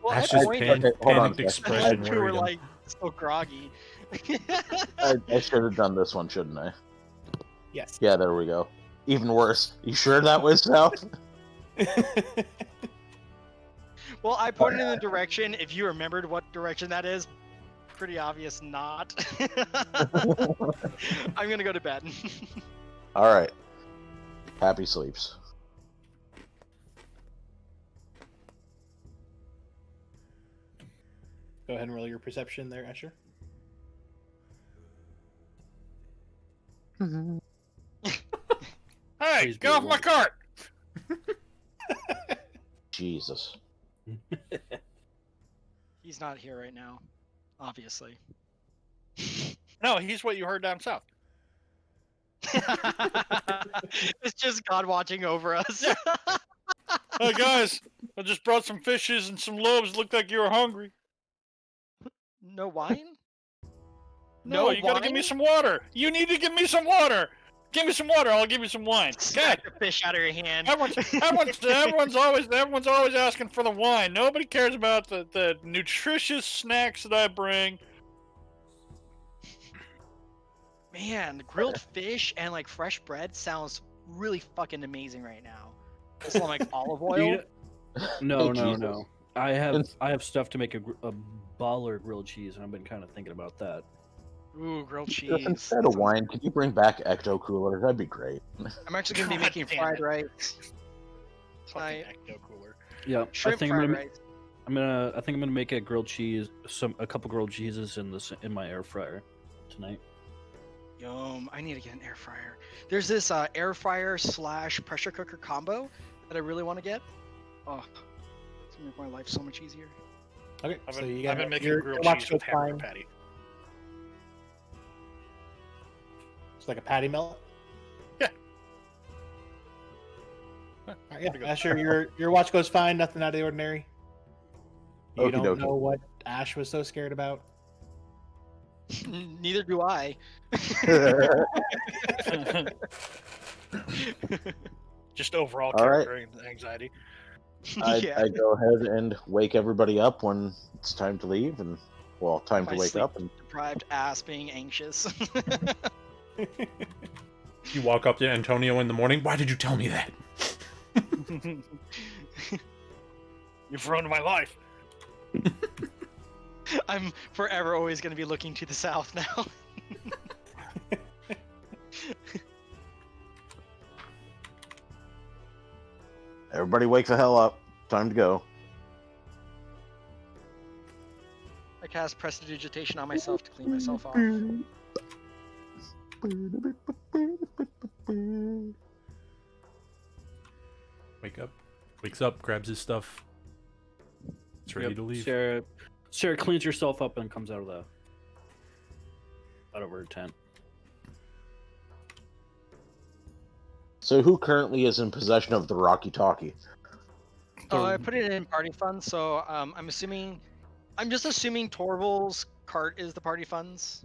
Well, That's at just point, Okay, hold on a panicked second. expression. you were worried him. like so groggy. I should have done this one, shouldn't I? Yes. Yeah, there we go. Even worse. You sure that was south? Well, I pointed in the direction. If you remembered what direction that is, pretty obvious not. I'm gonna go to bed. All right. Happy sleeps. Go ahead and roll your perception there, Escher. Hey, Please get be off my one. cart! Jesus. He's not here right now, obviously. No, he's what you heard down south. It's just God watching over us. Hey guys, I just brought some fishes and some loaves. Looked like you were hungry. No wine? No, you gotta give me wine? some water. You need to give me some water. Give me some water. I'll give you some wine. God, Smack the fish out of your hand. everyone's always asking for the wine. Nobody cares about the nutritious snacks that I bring. Man, grilled fish and like fresh bread sounds really fucking amazing right now. With some like olive oil. No, Hey, no, Jesus. no. I have stuff to make a baller grilled cheese, and I've been kind of thinking about that. Ooh, grilled If cheese. instead That of sounds- wine, could you bring back ecto coolers? That'd be great. I'm actually gonna be God making damn fried it. rice. Fucking I- ecto cooler. Yeah, Shrimp I think fried I'm rice. I think I'm gonna make a grilled cheese, a couple grilled cheeses in my air fryer tonight. Yum! I need to get an air fryer. There's this air fryer / pressure cooker combo that I really want to get. Oh, it's gonna make my life so much easier. Okay, I've so been, you got I've been making your grilled watch cheese with goes hamburger fine. patty. It's like a patty melt. Yeah. Alright, yeah, Pretty good. Asher, your watch goes fine. Nothing out of the ordinary. You Okie don't dokie. know what Ash was so scared about. Neither do I. Just overall All right. character anxiety. Yeah. I go ahead and wake everybody up when it's time to leave, and well, time My to wake sleep up. And deprived ass being anxious. You walk up to Antonio in the morning. Why did you tell me that? You've ruined my life. I'm forever always going to be looking to the south now. everybody wake the hell up. Time to go. I cast prestidigitation on myself to clean myself off. Wakes up, grabs his stuff. It's ready Yep, to leave. Sarah cleans herself up and comes out of her tent. So, who currently is in possession of the Rocky Talkie? Oh, I put it in party funds, so I'm just assuming Torval's cart is the party funds.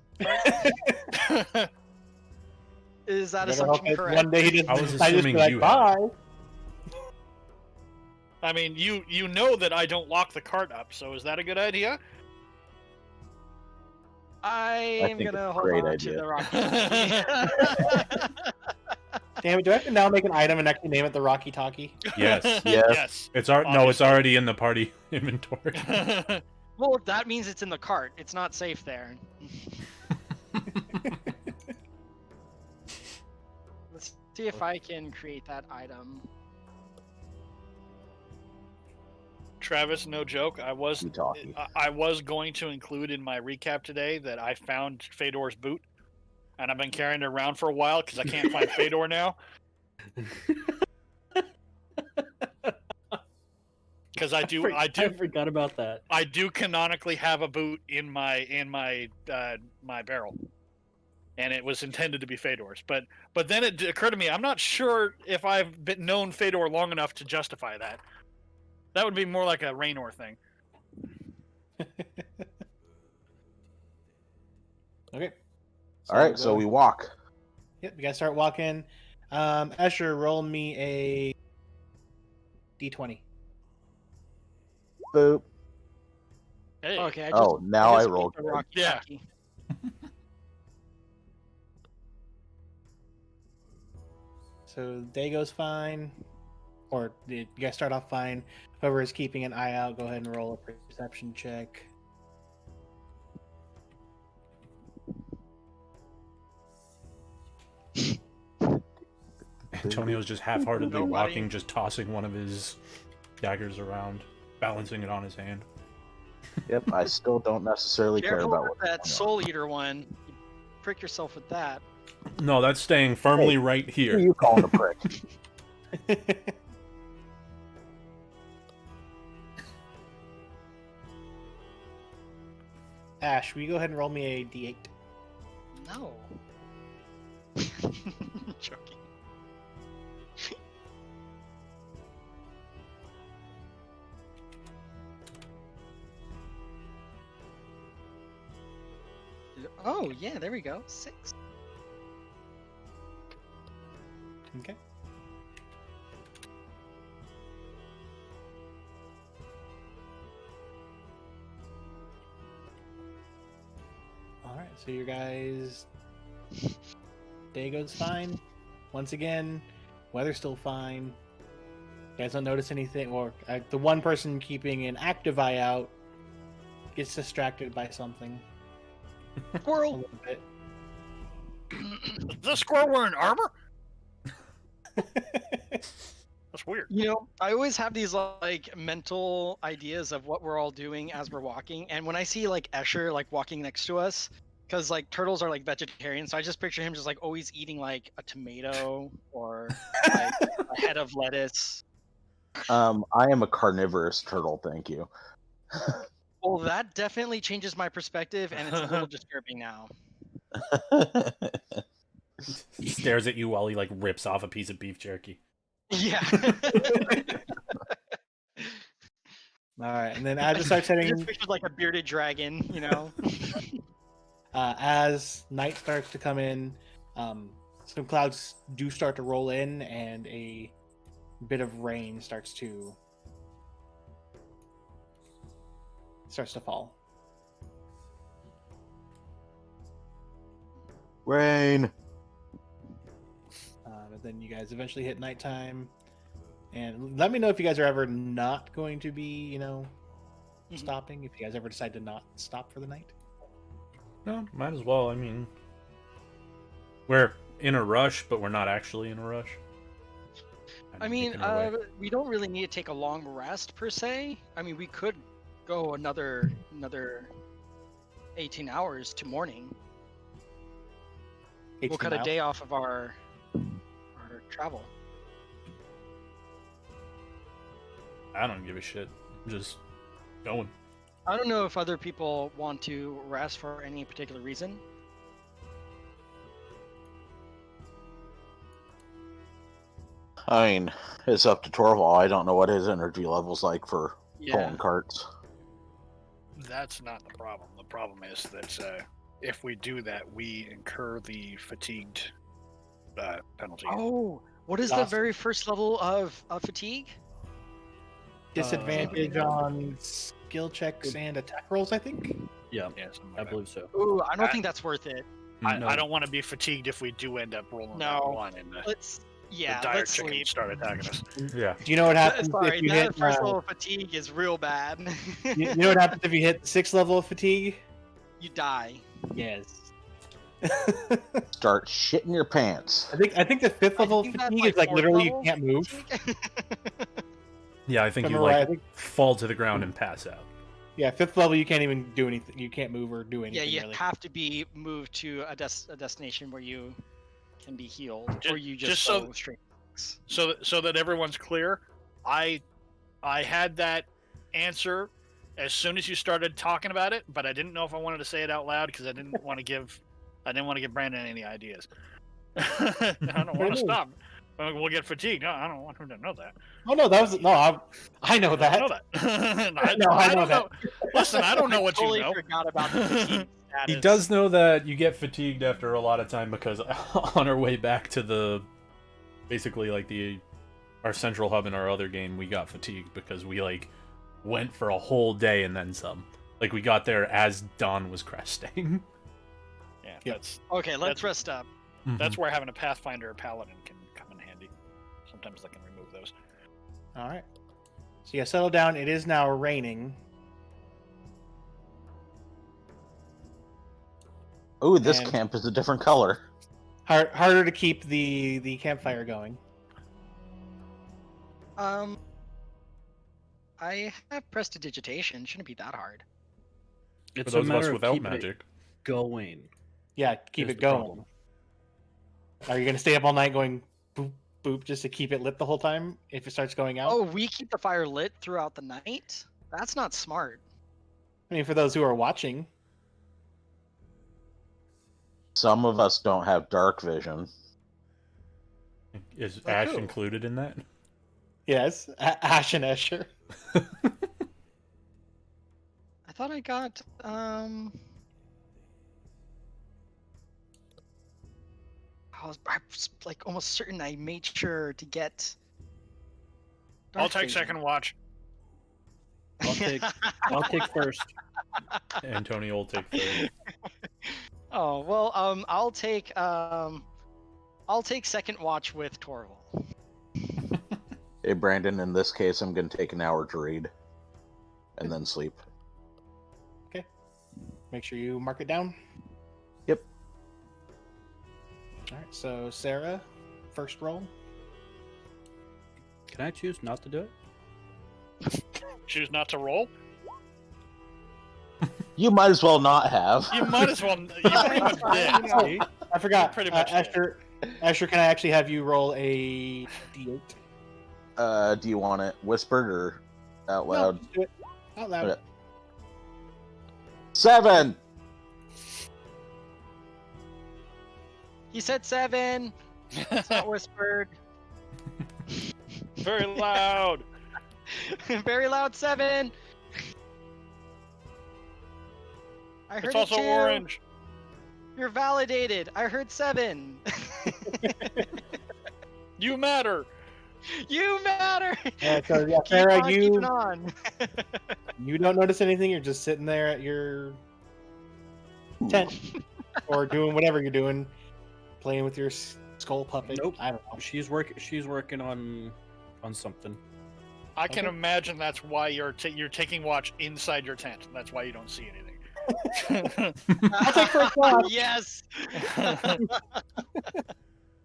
Is that Better hope assumption that correct? one day he I was doesn't decide to just be assuming like, you had bye. I mean, you know that I don't lock the cart up, so is that a good idea? I am think gonna it's a hold great on idea. to the rock. Damn it, do I have to now make an item and actually name it the Rocky Talkie? Yes. Yes. It's no, it's Obviously. already in the party inventory. Well, that means it's in the cart. It's not safe there. Let's see if I can create that item. Travis, no joke. I was Talkie. I was going to include in my recap today that I found Fedor's boot, and I've been carrying it around for a while because I can't find Fedor now. Because I forgot about that. I do canonically have a boot in my my barrel, and it was intended to be Fedor's. But then it occurred to me, I'm not sure if I've been known Fedor long enough to justify that. That would be more like a Raynor thing. Okay. All right, so we walk. Yep, you guys start walking. Asher, roll me a d20. Boop. Hey, Okay. I Oh, now I just rolled. beat the Rocky Yeah. Talkie. So day goes fine, or you guys start off fine. Whoever is keeping an eye out, go ahead and roll a perception check. Antonio's just half-heartedly Nobody. walking, just tossing one of his daggers around, balancing it on his hand. Yep, I still don't necessarily care Careful about with what. that Soul Eater one. You prick yourself with that. No, that's staying firmly Hey, right Who are here. you calling a prick? Ash, will you go ahead and roll me a d8? No. Joking. Oh yeah, there we go. 6. Okay. All right, so your guys' day goes fine. Once again, weather's still fine. You guys don't notice anything, or the one person keeping an active eye out gets distracted by something a Squirrel. little bit. Is the squirrel wearing armor? That's weird. You know, I always have these like mental ideas of what we're all doing as we're walking, and when I see like Escher like walking next to us, because like turtles are like vegetarian, so I just picture him just like always eating like a tomato or like a head of lettuce. I am a carnivorous turtle, thank you. Well, that definitely changes my perspective, and it's a little disturbing now. He stares at you while he like rips off a piece of beef jerky. Yeah. All right, and then as it starts I just heading, pictured like a bearded dragon, you know. as night starts to come in, some clouds do start to roll in, and a bit of rain starts to fall. Rain. But then you guys eventually hit nighttime, and let me know if you guys are ever not going to be, Mhm. stopping. If you guys ever decide to not stop for the night. No, might as well. I mean, we're in a rush, but we're not actually in a rush. I mean, Making our way. we don't really need to take a long rest per se. I mean, we could go another 18 hours to morning. We'll 18 cut a miles. day off of our travel. I don't give a shit. I'm just going. I don't know if other people want to rest for any particular reason. I mean, it's up to Torval. I don't know what his energy level's like for pulling carts. That's not the problem. The problem is that if we do that, we incur the fatigued penalty. Oh, what is the Lost. very first level of fatigue? Disadvantage on skill checks and attack rolls, I think. Yeah, Yeah, something I like that. believe so. Ooh, I don't I- think that's worth it. No. I don't want to be fatigued if we do end up rolling that No. one and Let's the yeah, dire let's chickens sleep. start attacking us. Yeah. Do you know what happens Sorry, if you that hit? first level of fatigue is real bad. You know what happens if you hit the 6th level of fatigue? You die. Yes. Start shitting your pants. I think the 5th level of think that's, fatigue is like fourth literally you level can't move. fatigue. Yeah, I think If you I'm right, I like think- fall to the ground and pass out. Yeah, 5th level you can't even do anything. You can't move or do Yeah, anything. you really. have to be moved to a destination where you can be healed, Ju- or you just just so- go straight. So that everyone's clear, I had that answer as soon as you started talking about it, but I didn't know if I wanted to say it out loud because I didn't want to give Brandon any ideas. I don't want to stop. We'll get fatigued. No, I don't want him to know that. Oh no, that was no. I know that. I know that. No, I know don't that. Listen, I don't know what totally you know. forgot about the fatigue He status. does know that you get fatigued after a lot of time because on our way back to basically like our central hub in our other game, we got fatigued because we like went for a whole day and then some. Like we got there as dawn was cresting. Yeah, Yep. Okay, let's that's- rest up. That's where having a Pathfinder or Paladin can come in handy. Sometimes they can remove those. All right. So yeah, settle down. It is now raining. Ooh, this And- camp is a different color. Harder to keep the campfire going. I have prestidigitation. Shouldn't be that hard. For It's a those of us matter of without keeping it magic. going. Yeah, keep is it the going. problem. Are you gonna stay up all night going boop boop just to keep it lit the whole time if it starts going out? Oh, we keep the fire lit throughout the night? That's not smart. I mean, for those who are watching, Some of us don't have dark vision. Is Like Ash who? included in that? yes, Ash and Escher. I thought I got I was like almost certain I made sure to get. I'll Dark take Vision. second watch. I'll take first. Antonio will take third. Oh well, I'll take second watch with Torval. Hey, Brandon, in this case, I'm going to take an hour to read and then sleep. Make sure you mark it down. Yep. All right. So Sarah, first roll. Can I choose not to do it? Choose not to roll. You might as well not have. You might as well. You pretty much did. Oh, I forgot. Pretty much did. Asher, can I actually have you roll a d8? Do you want it whispered or out No, loud? just do it out loud. Okay. 7! He said 7. It's not whispered. Very loud. Very loud 7. I heard It's it also too. orange. You're validated. I heard 7. You matter. You matter. So yeah, Keep Sarah, on keeping on. you don't notice anything. You're just sitting there at your tent or doing whatever you're doing, playing with your skull puppet. Nope. I don't know. She's working on something. I can Okay. imagine that's why you're taking watch inside your tent. That's why you don't see anything. I'll take first watch. Yes.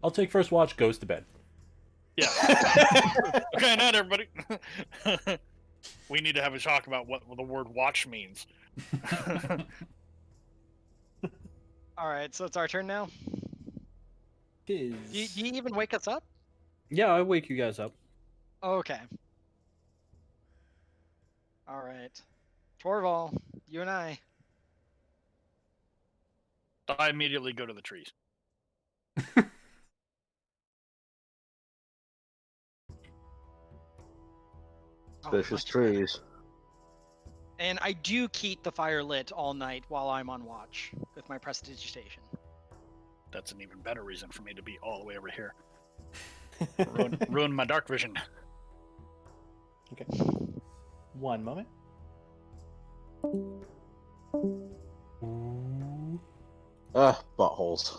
I'll take first watch, goes to bed. Yeah. Okay, night, everybody. We need to have a talk about what the word watch means. All right, so it's our turn now. Do you even wake us up? Yeah, I wake you guys up. Okay. All right. Torval, you and I. I immediately go to the trees. Suspicious much better. trees. And I do keep the fire lit all night while I'm on watch with my prestidigitation. That's an even better reason for me to be all the way over here. Ruin my dark vision. Okay. One moment. Buttholes.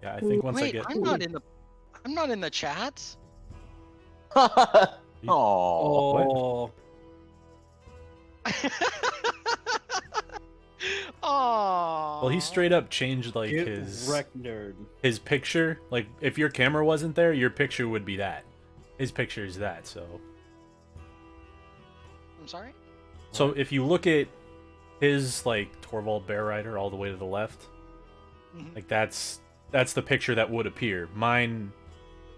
Yeah, I think once I Wait, get. I'm not in the chat. Oh. Oh, Oh. Well, he straight up changed like get his wrecked, nerd. his picture. Like if your camera wasn't there, your picture would be that. His picture is that. So I'm sorry? if you look at his like Torvald Bear Rider all the way to the left, Mhm. like that's the picture that would appear. Mine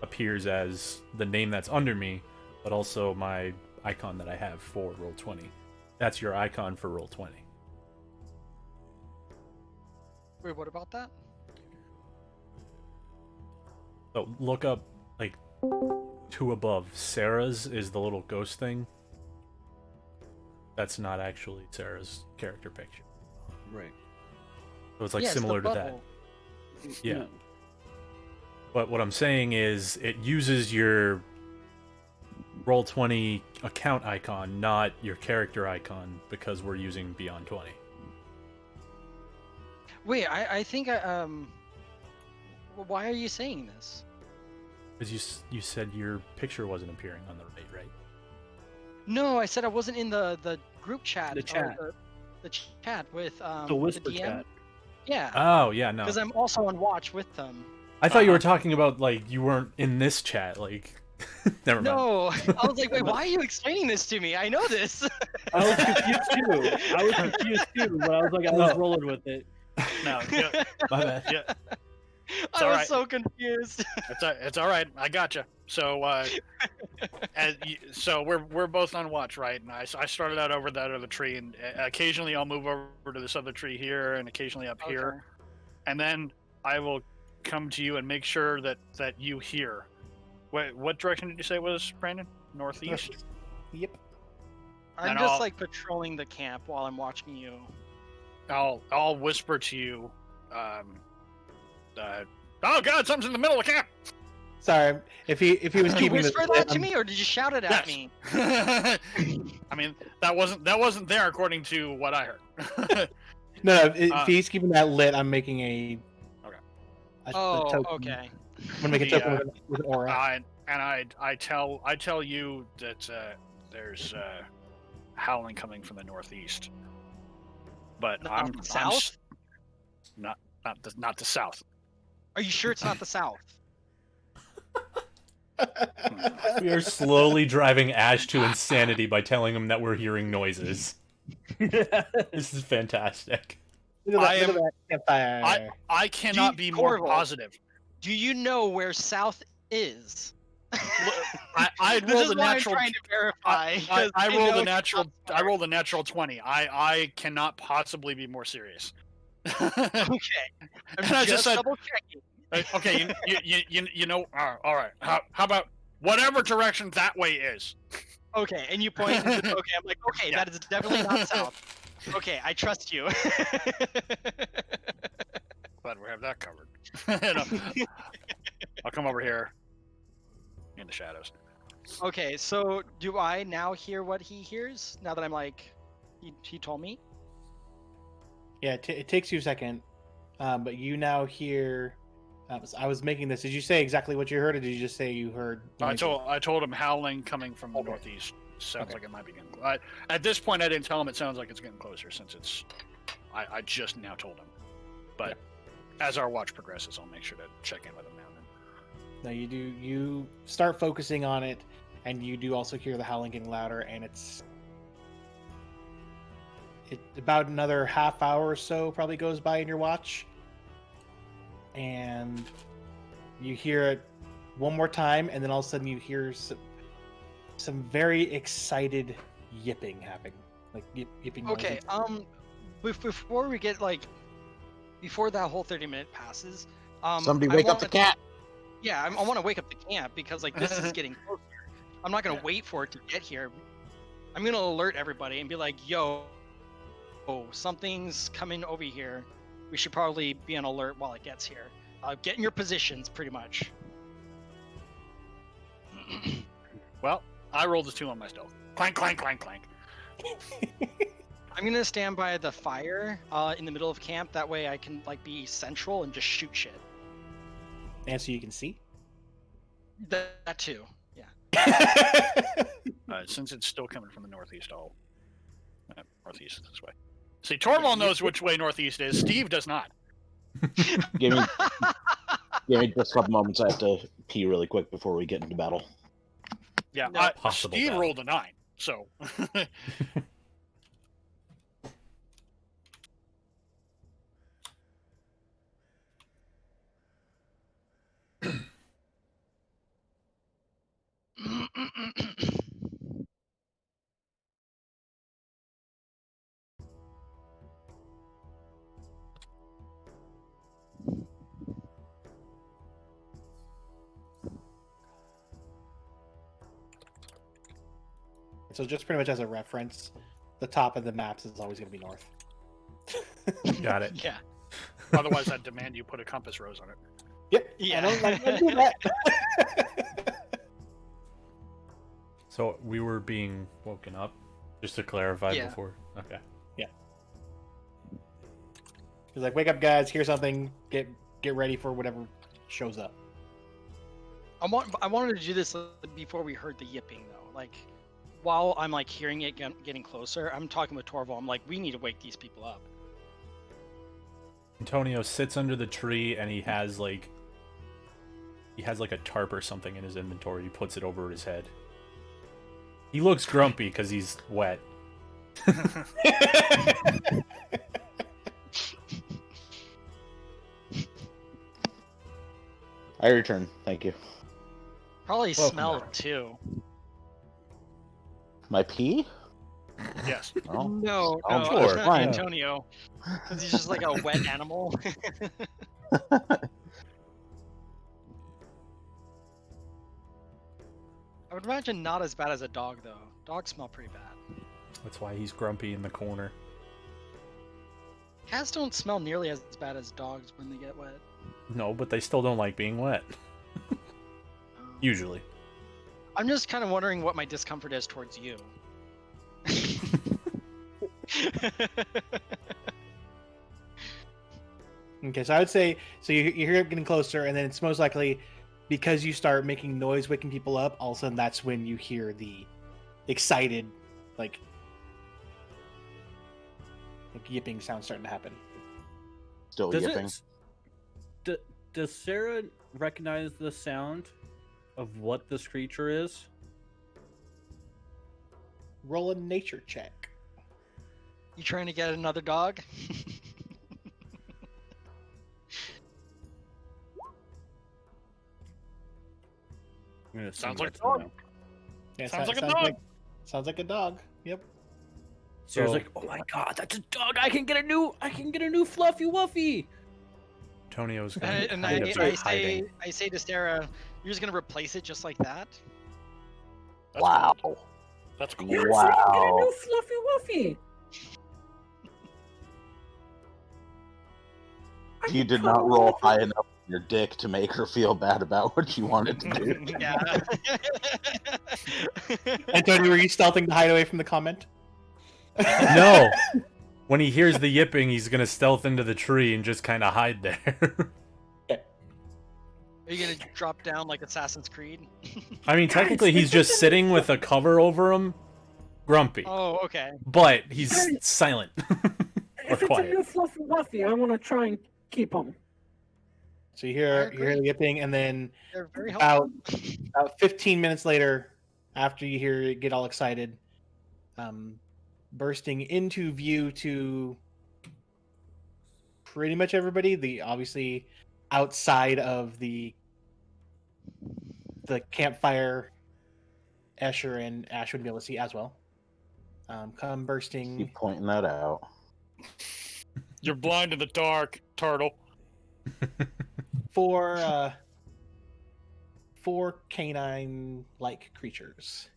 appears as the name that's under me, but also my icon that I have for Roll20. That's your icon for Roll20. Wait, what about that? So look up like 2 above. Sarah's is the little ghost thing. That's not actually Sarah's character picture. Right. So it's like Yeah, it's the similar to that. butthole. Yeah. But what I'm saying is it uses your Roll20 account icon, not your character icon, because we're using Beyond 20. Wait, I think why are you saying this? Because you said your picture wasn't appearing on the right? No, I said I wasn't in the group chat. The or chat. The chat with The whisper DM. chat. Yeah. Oh, yeah, no. Because I'm also on watch with them. I thought you were talking about, like, you weren't in this chat, like... Never mind. No, I was like, wait, why are you explaining this to me? I know this. I was confused too. But I was like, I was rolling with it. No, yeah, My bad. yeah, I all was right. so confused. it's all right. I gotcha. So, so we're both on watch, right? And I started out over that other tree, and occasionally I'll move over to this other tree here, and occasionally up here, and then I will come to you and make sure that you hear. What direction did you say it was, Brandon? Northeast. Yep. I'm And just I'll- like patrolling the camp while I'm watching you. I'll whisper to you. Oh God, something's in the middle of the camp. Sorry, if he was Did you keeping this whisper that to me, or did you shout it at Yes. me? I mean, that wasn't there according to what I heard. No, if he's keeping that lit, I'm making a. Okay. a Oh, token. okay. I'm gonna make a The, token with an aura. I tell you that there's howling coming from the northeast, but Not the south? not the south. Are you sure it's not the south? We are slowly driving Ash to insanity by telling him that we're hearing noises. This is fantastic. Look at I that, am- look at that campfire. I cannot be more Corvo. positive. Do you know where south is? I This rolled is a what natural. I'm trying to verify. 'cause I know rolled a it's natural. not I south. rolled a natural 20. I cannot possibly be more serious. Okay. I'm And I just said- double checking. Okay, you know. All right. How about whatever direction that way is? Okay, and you point. Okay, I'm like, okay, Yeah. that is definitely not south. Okay, I trust you. Glad we have that covered. You know, I'll come over here in the shadows. Okay, so do I now hear what he hears? Now that I'm like, he told me. Yeah, it takes you a second, but you now hear. So I was making this. Did you say exactly what you heard, or did you just say you heard? I noises? told him howling coming from the Okay. northeast. Sounds Okay. like it might be getting. At this point, I didn't tell him. It sounds like it's getting closer since it's. I just now told him, but as our watch progresses, I'll make sure to check in with him now and then. No, you do. You start focusing on it, and you do also hear the howling getting louder, and it's about another half hour or so probably goes by in your watch, and you hear it one more time, and then all of a sudden you hear some very excited yipping happening, like yipping. Okay, noises. before we get like, before that whole 30-minute passes, Somebody I wake up the want- cat. Yeah, I want to wake up the camp because like this is getting closer. I'm not gonna wait for it to get here. I'm gonna alert everybody and be like, "Yo, something's coming over here. We should probably be on alert while it gets here. Get in your positions, pretty much." Well, I rolled a 2 on my stealth. Clank, clank, clank, clank. I'm gonna stand by the fire in the middle of camp. That way, I can like be central and just shoot shit. And so you can see. That too. Since it's still coming from the northeast, I'll northeast is this way. See, Torvald knows which way northeast is. Steve does not. Give me just a couple moments. I have to pee really quick before we get into battle. Yeah, No. Possible Steve battle. rolled a 9, so. So just pretty much as a reference, the top of the maps is always going to be north. Got it. Yeah. Otherwise, I'd demand you put a compass rose on it. Yep. Yeah. I don't like to do that. So we were being woken up, just to clarify Yeah. before. Okay. He's like, "Wake up, guys! Here's something. Get ready for whatever shows up." I wanted to do this before we heard the yipping though. Like, while I'm like hearing it getting closer, I'm talking with Torval. I'm like, we need to wake these people up. Antonio sits under the tree and he has like a tarp or something in his inventory. He puts it over his head. He looks grumpy because he's wet. I return. Thank you. Probably Welcome smell back. too. My pee? Yes. Oh, No, oh, no, sure, fine. Antonio, because he's just like a wet animal. I would imagine not as bad as a dog though. Dogs smell pretty bad. That's why he's grumpy in the corner. Cats don't smell nearly as bad as dogs when they get wet. No, but they still don't like being wet. Usually. I'm just kind of wondering what my discomfort is towards you. Okay, so I would say, so you hear it getting closer, and then it's most likely because you start making noise, waking people up. All of a sudden, that's when you hear the excited, like yipping sound starting to happen. Still Does yipping. does Sarah recognize the sound of what this creature is? Roll a nature check. You trying to get another dog? I'm gonna Sounds assume like that's a dog. no. Yeah, Sounds like a dog. Sounds like a dog. Yep. Sarah's So- like, "Oh my god, that's a dog! I can get a new fluffy wuffy." Antonio's gonna And kind of be I hiding. say to Sarah, "You're just gonna replace it just like that?" That's Wow. cool. That's cool. Yes, I can get a Wow. new fluffy wuffy. You did not roll high enough on your dick to make her feel bad about what you wanted to do. Yeah. Antonio, were you stealthing to hide away from the comment? No! When he hears the yipping, he's gonna stealth into the tree and just kind of hide there. Are you gonna drop down like Assassin's Creed? I mean, technically, he's just sitting with a cover over him, grumpy. Oh, okay. But he's silent. Or If it's quiet. a new fluffy wuffy, I want to try and keep him. So you hear the yipping, and then They're very about helpful. about 15 minutes later, after you hear it get all excited, bursting into view to pretty much everybody. The obviously outside of the campfire, Escher and Ash would be able to see as well. Come bursting. Keep pointing that out. You're blind in the dark, turtle. Four canine-like creatures.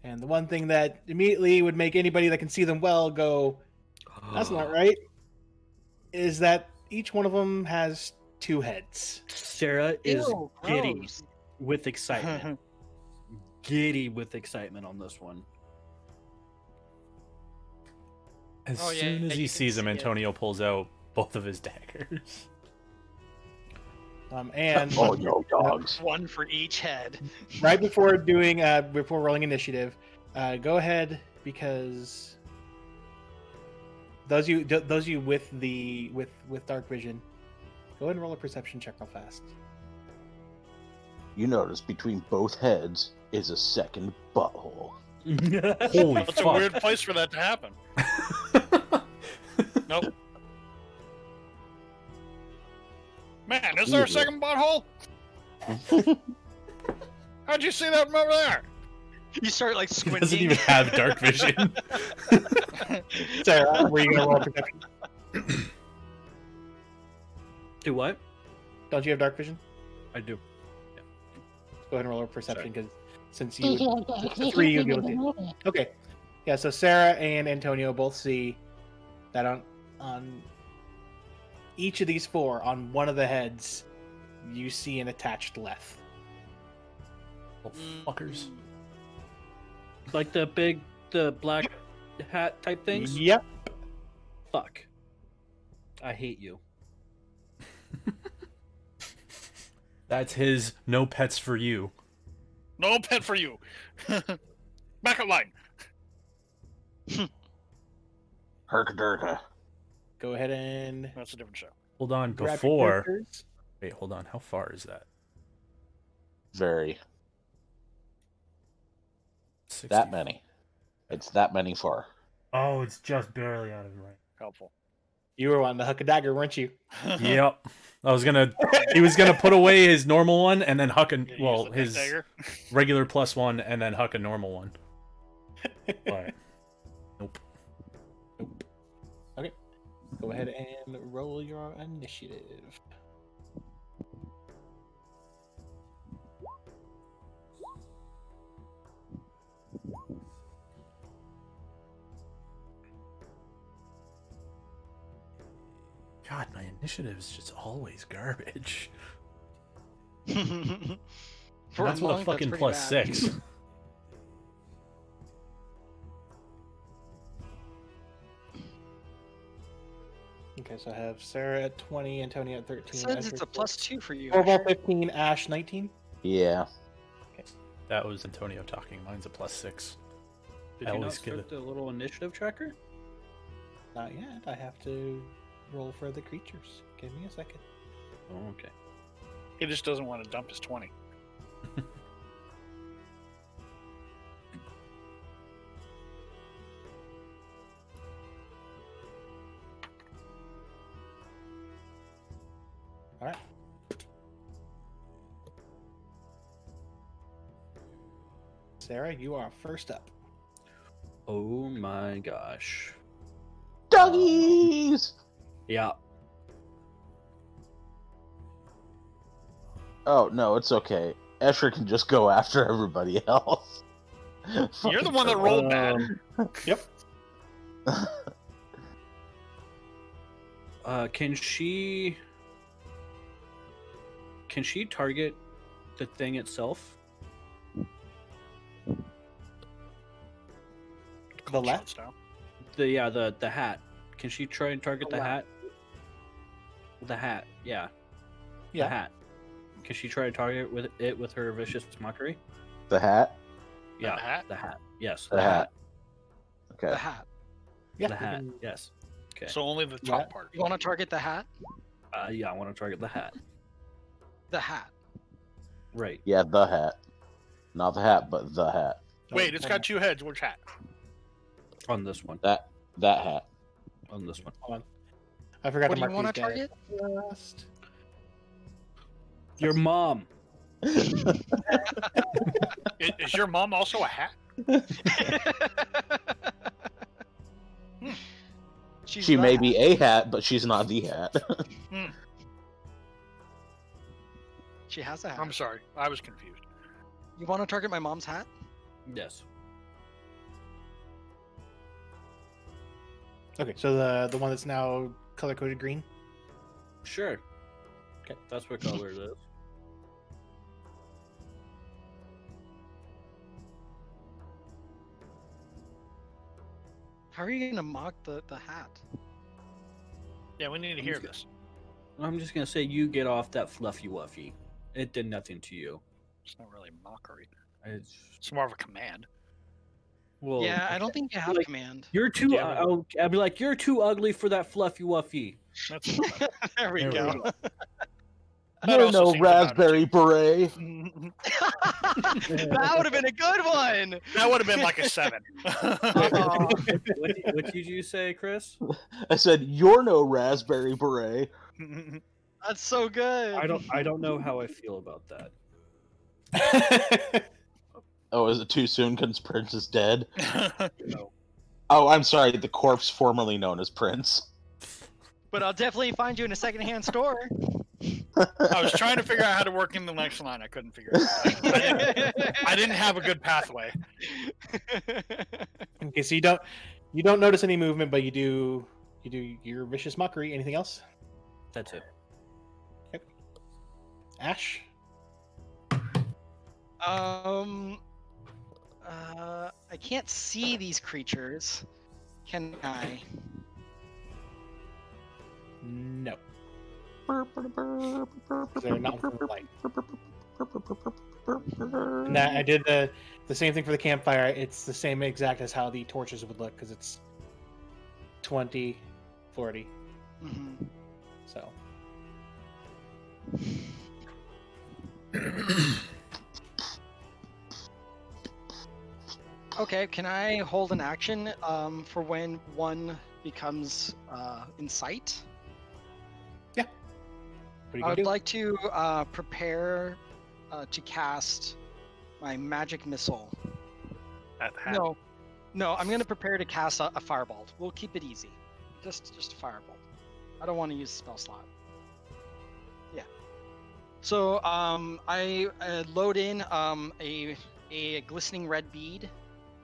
And the one thing that immediately would make anybody that can see them well go, "That's not right," is that each one of them has 2 heads. Sarah is Ew, giddy gross. with excitement. Giddy with excitement on this one. As Oh, yeah, soon as you he can sees him, see it. Antonio pulls out both of his daggers. And Oh no, dogs. One for each head. right before rolling initiative, go ahead, because those of you with dark vision, go ahead and roll a perception check real fast. You notice between both heads is a second butthole. Holy That's a fuck. weird place for that to happen. Nope. Man, is there a second butthole? How'd you see that from over there? You start like He squinting. doesn't even have dark vision. Sarah, were you gonna roll a perception? Do what? Don't you have dark vision? I do. Go ahead and roll a perception, because since you the 3 you'd be able to see. Okay. Yeah, so Sarah and Antonio both see that on each of these 4, on one of the heads, you see an attached leth. Little fuckers. Like the black hat type things? Yep. Fuck. I hate you. That's his no pets for you. No pet for you. Back up line. Herkadurka. Go ahead and That's a different show. Hold on, grab your before. characters. Wait, hold on. How far is that? Very. 60. That many. It's that many far. Oh, it's just barely out of range. Helpful. You were wanting to hook a dagger, weren't you? Yep. He was gonna put away his normal one and then huck a, Yeah, you well, use the his dagger. regular +1 and then huck a normal one. But nope. Okay. Go ahead and roll your initiative. God, my initiative is just always garbage. For That's a with a monk, fucking pretty plus bad. 6. Okay, so I have Sarah at 20, Antonia at 13. It says Ezra it's a +2 for you. Torvald Asher. 15, Ash 19. Yeah. That was Antonio talking. Mine's a plus 6. Did I you not always get start the little initiative tracker? Not yet. I have to roll for the creatures. Give me a second. Oh, okay. He just doesn't want to dump his 20. All right. Sarah, you are first up. Oh my gosh. Doggies! Yeah. Oh, no, it's okay. Escher can just go after everybody else. You're the one that rolled bad. Yep. Can she target the thing itself? The left? Style. The hat. Can she try and target The the left. hat? The hat, yeah. Yeah. The hat. Can she try to target with her vicious mockery? The hat? Yeah. hat? The hat. Yes. The hat. Okay. The hat. Yeah. The you hat. can- Yes. Okay. So only the Yeah. top part. You want to target the hat? Yeah, I want to target the hat. The hat. Right. Yeah, the hat. Not the hat, but the hat. Wait, it's hold got on. 2 heads. Which hat? On this one. That hat. On this one. Hold on. I forgot What to do you mark want these to guys target? last. Your mom. Is your mom also a hat? She's She may the be hat. a hat, but she's not the hat. She has a hat. I'm sorry. I was confused. You want to target my mom's hat? Yes. Okay, so the one that's now color coded green. Sure. Okay, that's what color it is. How are you gonna mock the hat? Yeah, we need to hear this. I'm just gonna say you get off that fluffy wuffy. It did nothing to you. It's not really mockery. It's, It's more of a command. well, Yeah, I don't think you have Like- command. You're too. Yeah, we- I'd be like, you're too ugly for that fluffy wuffy. That's There we There we go. go. That You're also no seems about it, raspberry beret. That would have been a good one. that would have been like a 7. Oh, What did you say, Chris? I said, you're no raspberry beret. that's so good. I don't know how I feel about that. Oh, is it too soon because Prince is dead? No. Oh, I'm sorry, the corpse formerly known as Prince. But I'll definitely find you in a secondhand store. I was trying to figure out how to work in the next line. I couldn't figure it out. I didn't have a good pathway. Okay, so you don't notice any movement, but you do your vicious mockery. Anything else? That's it. Ash? I can't see these creatures. Can I? No. They're not within the light. And that, I did the same thing for the campfire. It's the same exact as how the torches would look because it's 20, 40. Mhm. So Okay, can I hold an action for when one becomes in sight? what I are would you gonna like to prepare to cast my magic missile. At the hat. No, I'm gonna prepare to cast a firebolt. We'll keep it easy. Just a firebolt. I don't want to use a spell slot. Yeah. So I load in a glistening red bead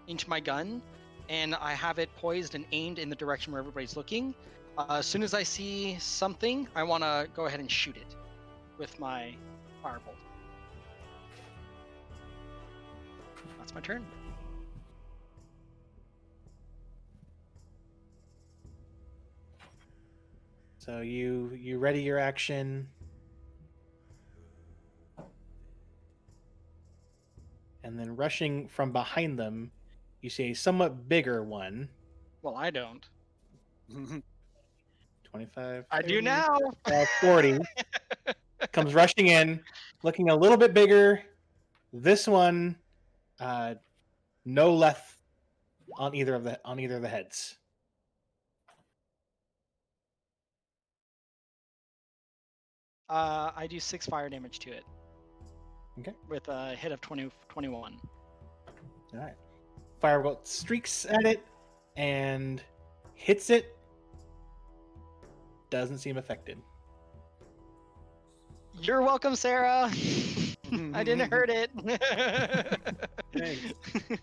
into my gun, and I have it poised and aimed in the direction where everybody's looking. As soon as I see something, I want to go ahead and shoot it with my firebolt. That's my turn. So you ready your action, and then rushing from behind them, you see a somewhat bigger one. Well, I don't. 25. I do 30, now. 40 comes rushing in, looking a little bit bigger. This one, no left on either of the heads. I do 6 fire damage to it. Okay. With a hit of 21. All right. Firebolt streaks at it and hits it. Doesn't seem affected. You're welcome, Sarah. I didn't hurt it. Thanks.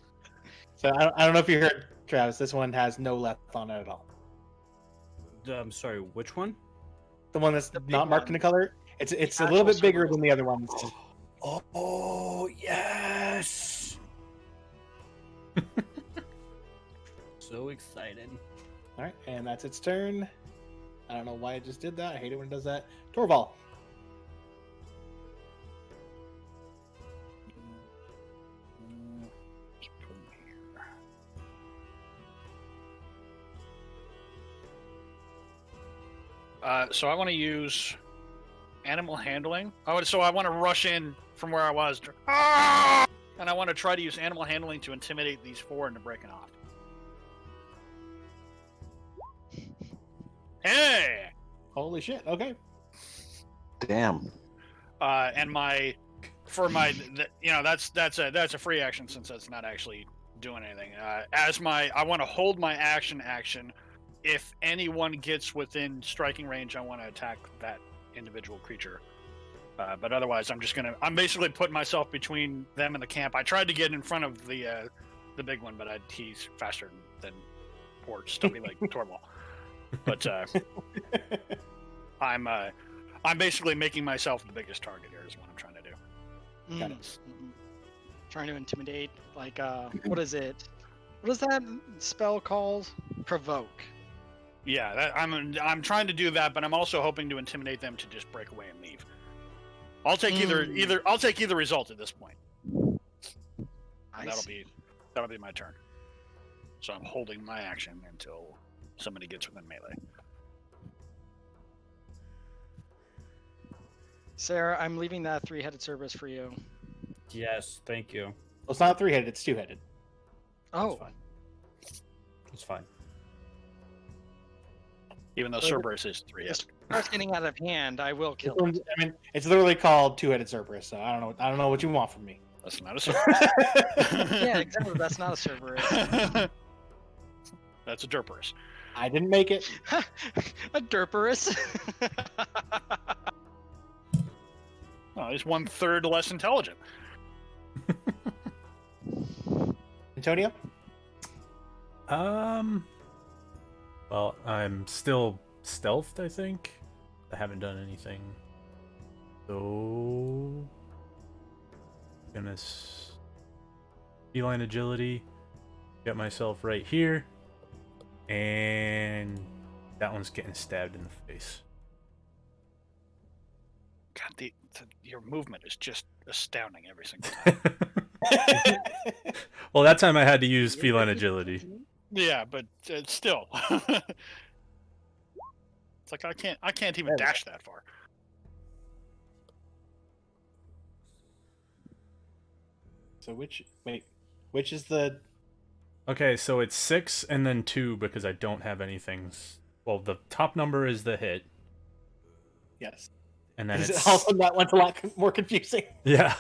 So I don't know if you heard, Travis. This one has no left on it at all. I'm sorry, which one? The one that's The big not marked one. in color. It's a The little bit actual bigger circle. than the other ones. Oh, yes! So excited. All right, and that's its turn. I don't know why it just did that. I hate it when it does that. Torval. So I want to use animal handling. So I want to rush in from where I was. Ah! And I want to try to use animal handling to intimidate these 4 into breaking off. Hey! Holy shit. Okay. Damn. And that's a free action since that's not actually doing anything. I want to hold my action. If anyone gets within striking range, I want to attack that individual creature. But otherwise, I'm basically putting myself between them and the camp. I tried to get in front of the big one, but he's faster than poor stubby like Torval. But I'm basically making myself the biggest target here. Is what I'm trying to do. Got it. Mhm. Trying to intimidate, like what is it? What is that spell called? Provoke. Yeah, I'm trying to do that, but I'm also hoping to intimidate them to just break away and leave. I'll take either result at this point. That'll be my turn. So I'm holding my action until somebody gets within melee. Sarah, I'm leaving that 3-headed Cerberus for you. Yes, thank you. Well, it's not 3-headed. It's 2-headed. Oh, It's fine. Even though Cerberus is 3-headed. starts getting out of hand, I will kill It's- it. I mean, it's literally called 2-headed Cerberus. So I don't know what you want from me. That's not a Cerberus. Yeah, exactly. That's not a Cerberus. That's a Derperus. I didn't make it. A Derperus. Oh, he's 1/3 less intelligent. Antonio? Well, I'm still stealthed, I think. I haven't done anything. So gonna feline agility, get myself right here, and that one's getting stabbed in the face. God, your movement is just astounding every single time. Well, that time I had to use feline agility. Yeah, but still, it's like I can't even dash that far. So which is the... Okay, so it's 6 and then 2 because I don't have anything. Well, the top number is the hit, Yes. and then It's it's also that one's a lot more confusing. yeah.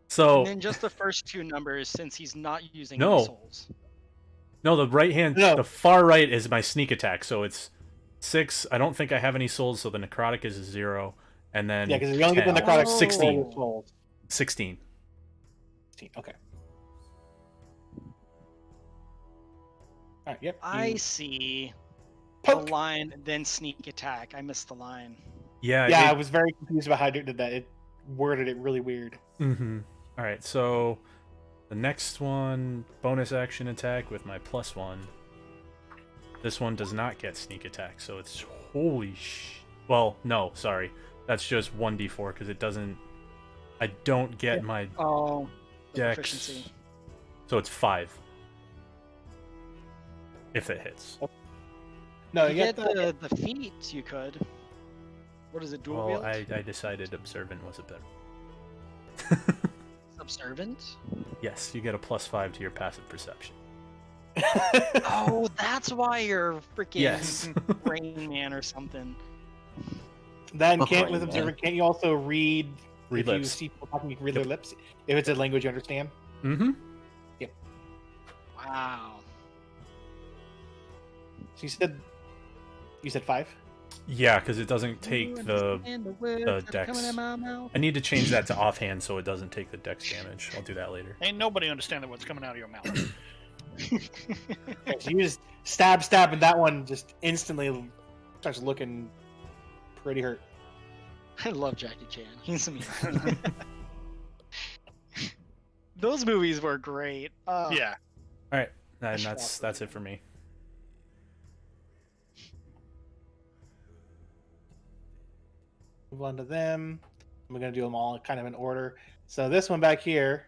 So And then just the first 2 numbers, since he's not using No. any souls. no, the right hand, No. the far right is my sneak attack. So it's 6. I don't think I have any souls, so the necrotic is a 0, and then Yeah, because you only get the 10. necrotic 16. souls. 16. 16. Okay. All right. Yep. I you- see. Poke. line, then sneak attack. I missed the line. Yeah. Yeah, I was very confused about how it did that. It worded it really weird. Mm-hmm. All right, so the next one, bonus action attack with my +1. This one does not get sneak attack, so it's holy sh. Well, no, sorry, that's just 1d4 because it doesn't. I don't get my Oh, the dex, proficiency. so it's 5 if it hits. No, You you get got the feet. You could. What is it? Dual Well, wield? I decided observant was a better. Observant. Yes, you get a +5 to your passive perception. Oh, that's why you're freaking Yes. Rain Man or something. Then can't with Right, observant. Can't you also read? Read if you lips. see people talking, you can read Yep. their lips. If it's a language you understand. Mm-hmm. Wow. So you said 5. Yeah, because it doesn't take the dex. Mouth? I need to change that to offhand so it doesn't take the dex damage. I'll do that later. Ain't nobody understanding what's coming out of your mouth. Okay, so you just stab, and that one just instantly starts looking pretty hurt. I love Jackie Chan. He's amazing. Those movies were great. Yeah. All right, and that's it for me. Move on to them. I'm gonna do them all kind of in order. So this one back here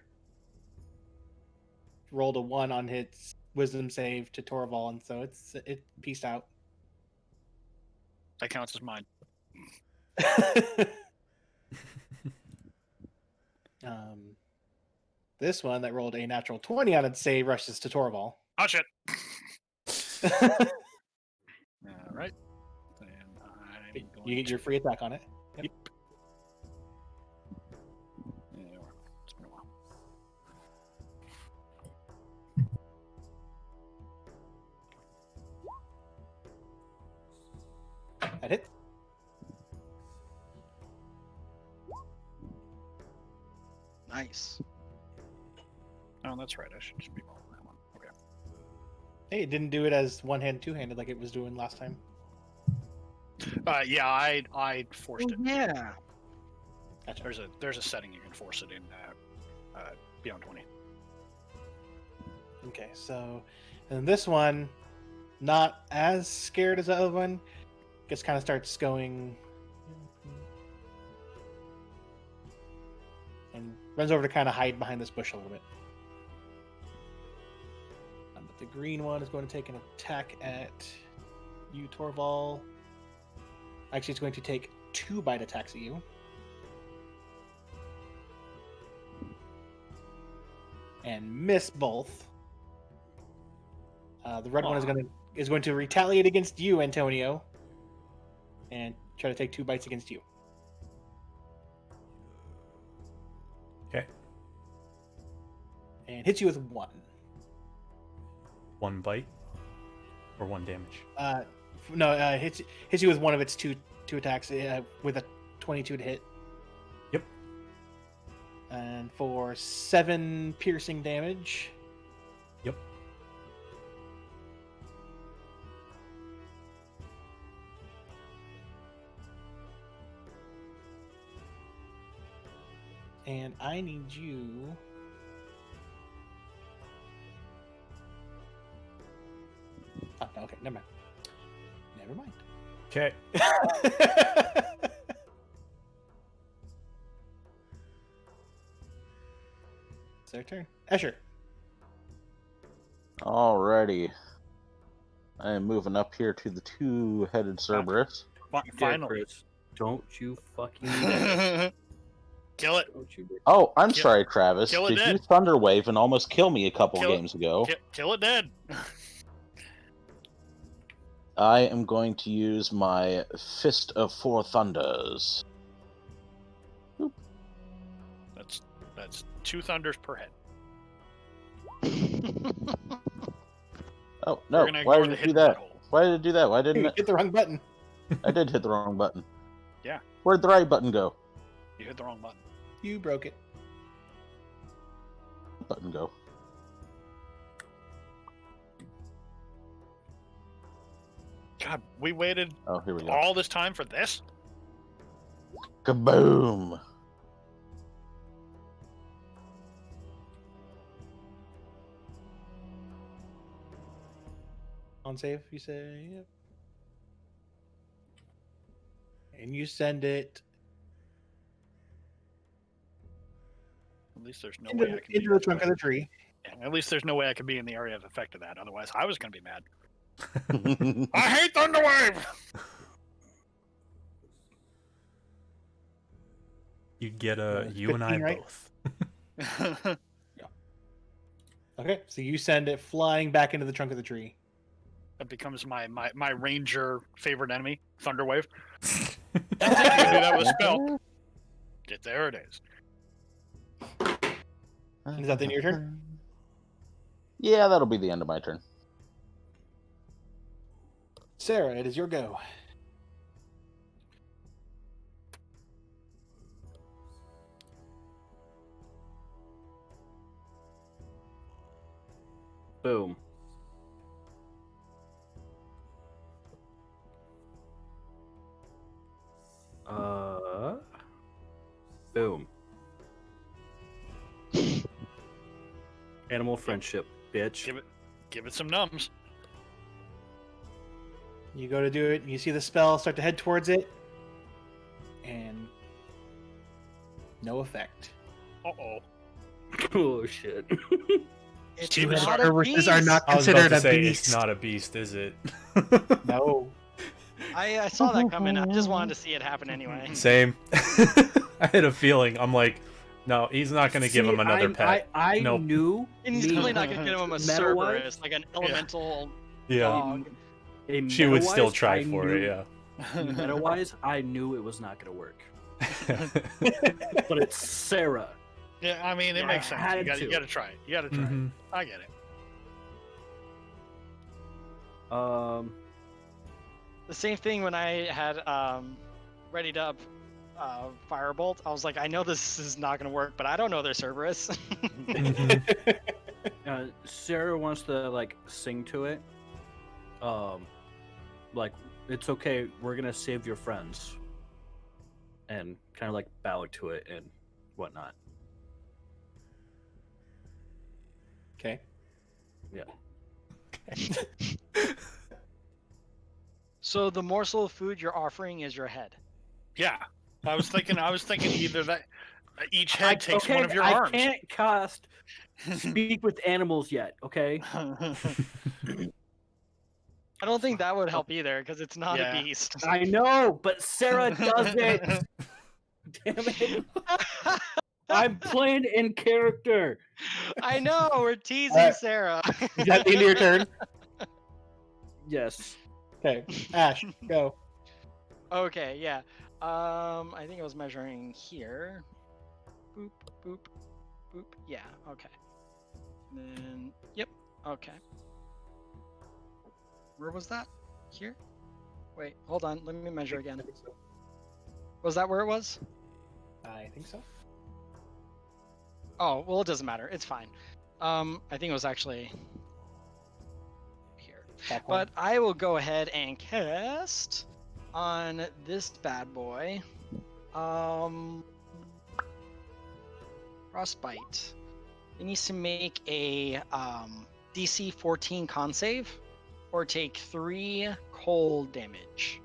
rolled a 1 on its wisdom save to Torval, and so it pieced out. That counts as mine. This one that rolled a natural 20 on its save rushes to Torval. Oh shit. All right. Then I'm You going get your free attack on it. Yep. Yeah, it's been a while. That hit. Nice. Oh, that's right. I should just be rolling that one. Okay. Hey, it didn't do it as one-hand, two-handed like it was doing last time. Yeah, I forced it. Yeah. Gotcha. There's a setting you can force it in Beyond 20. Okay, so and this one, not as scared as the other one, just kind of starts going and runs over to kind of hide behind this bush a little bit. But the green one is going to take an attack at you, Torval. Actually, it's going to take 2 bite attacks at you. And miss both. The red one is going to retaliate against you, Antonio, and try to take 2 bites against you. Okay. And hits you with 1. 1 bite or 1 damage. Hits you with one of its two attacks with a 22 to hit. Yep. And for 7 piercing damage. Yep. And I need you. Oh, no, okay, never mind. Never mind. Okay. It's their turn. Escher. Alrighty. I am moving up here to the 2-headed Cerberus. Finally. Chris, don't you fucking Kill it. don't you Oh, I'm Kill- sorry, Travis. kill it Did you dead. Thunder Wave and almost kill me a couple Kill it. games ago? Kill it dead. I am going to use my Fist of 4 Thunders. That's 2 thunders per head. Oh, We're no. gonna Why ignore did the it do hidden that? butthole. Why did it do that? Why didn't You it? hit the wrong button. I did hit the wrong button. Yeah. Where'd the right button go? You hit the wrong button. You broke it. Button go. God, we waited Oh, here we go. all this time for this? Kaboom! On save, you say. Yep. And you send it At least there's no into, way I can into be the trunk of the tree. At least there's no way I could be in the area of effect of that. Otherwise, I was going to be mad. I hate Thunderwave! You'd get you and 15, I right? both. Okay, so you send it flying back into the trunk of the tree. That becomes my ranger favorite enemy, Thunderwave. You can do that with a spell. There it is. Is that the end of your turn? Yeah, that'll be the end of my turn. Sarah, it is your go. Boom. Boom. Animal friendship, bitch. Give it some numbs. You go to do it, and you see the spell start to head towards it, and no effect. Uh-oh. Oh shit. It's Two-headed not a herbivores are beast. not I was about considered to a say beast. it's not a beast, is it? No. I saw that coming. I just wanted to see it happen anyway. Same. I had a feeling. I'm like, no, he's not going to give him another pet. I Nope. knew. And he's definitely not gonna give him a Meta-wise? Cerberus, like an elemental Yeah. dog. She would still Meta-wise, try I for knew- it, yeah. Meta-wise, I knew it was not going to work. But it's Sarah. Yeah, I mean, it Yeah, makes sense. I You had gotta to. try it. You gotta try Mhm. it. I get it. The same thing when I had readied up Firebolt. I was like, I know this is not gonna work, but I don't know their Cerberus. Sarah wants to like sing to it. Like it's okay. We're gonna save your friends, and kind of like bow to it and whatnot. Okay. Yeah. So the morsel of food you're offering is your head. Yeah. I was thinking either that each head takes one of your I arms. can't cast speak with animals yet. Okay. I don't think that would help either, because it's not Yeah. a beast. I know, but Sarah does it. Damn it! I'm playing in character. I know, we're teasing Alright. Sarah. Is that the end of your turn? Yes. Okay. Ash, go. Okay, yeah. I think I was measuring here. Boop, boop, boop. Yeah, okay. Then, yep, okay. Where was that? Here? Wait, hold on. Let me measure again. Was that where it was? I think so. Oh, well, it doesn't matter. It's fine. I think it was actually here. Back one. But I will go ahead and cast on this bad boy. Frostbite. It needs to make a DC 14 con save or take 3 cold damage.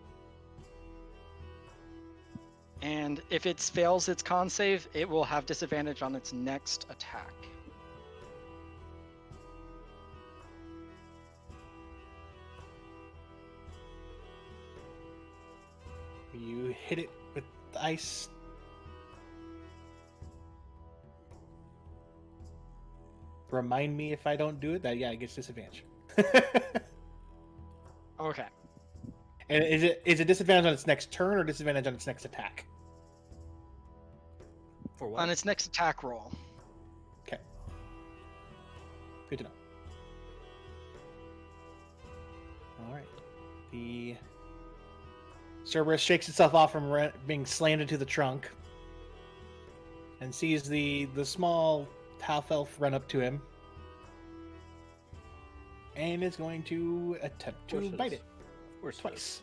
And if it fails its con save, it will have disadvantage on its next attack. You hit it with the ice. Remind me if I don't do it that it gets disadvantage. Okay. And is it disadvantage on its next turn or disadvantage on its next attack? For what? On its next attack roll. Good to know. All right. The Cerberus shakes itself off from being slammed into the trunk and sees the small half elf run up to him and is going to attempt to bite it. course. twice.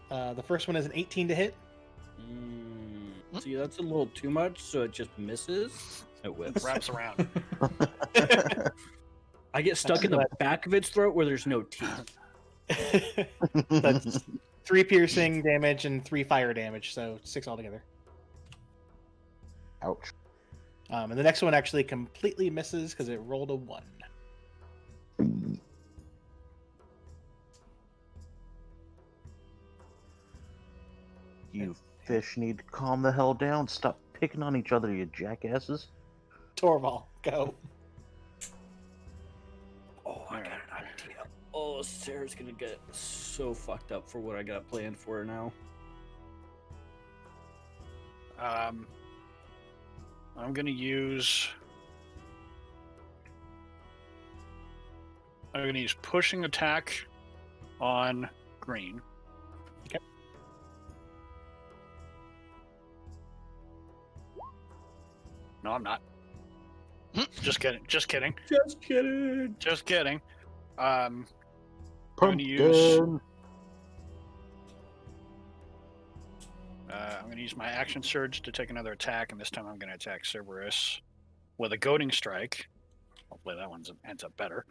The first one is an 18 to hit. See, that's a little too much, so it just misses. It whips. Wraps around. I get stuck in the back of its throat where there's no teeth. That's 3 piercing damage and 3 fire damage, so 6 altogether. Ouch. And the next one actually completely misses because it rolled a 1. You fish need to calm the hell down. Stop picking on each other, you jackasses. Torval, go. Oh, I got an idea. Oh, Sarah's gonna get so fucked up for what I got planned for her now. I'm gonna use pushing attack on green. Okay. No, I'm not. Just kidding. Just kidding. Just kidding. Just kidding. I'm gonna use. I'm gonna use my action surge to take another attack, and this time I'm gonna attack Cerberus with a goading strike. Hopefully that one ends up better.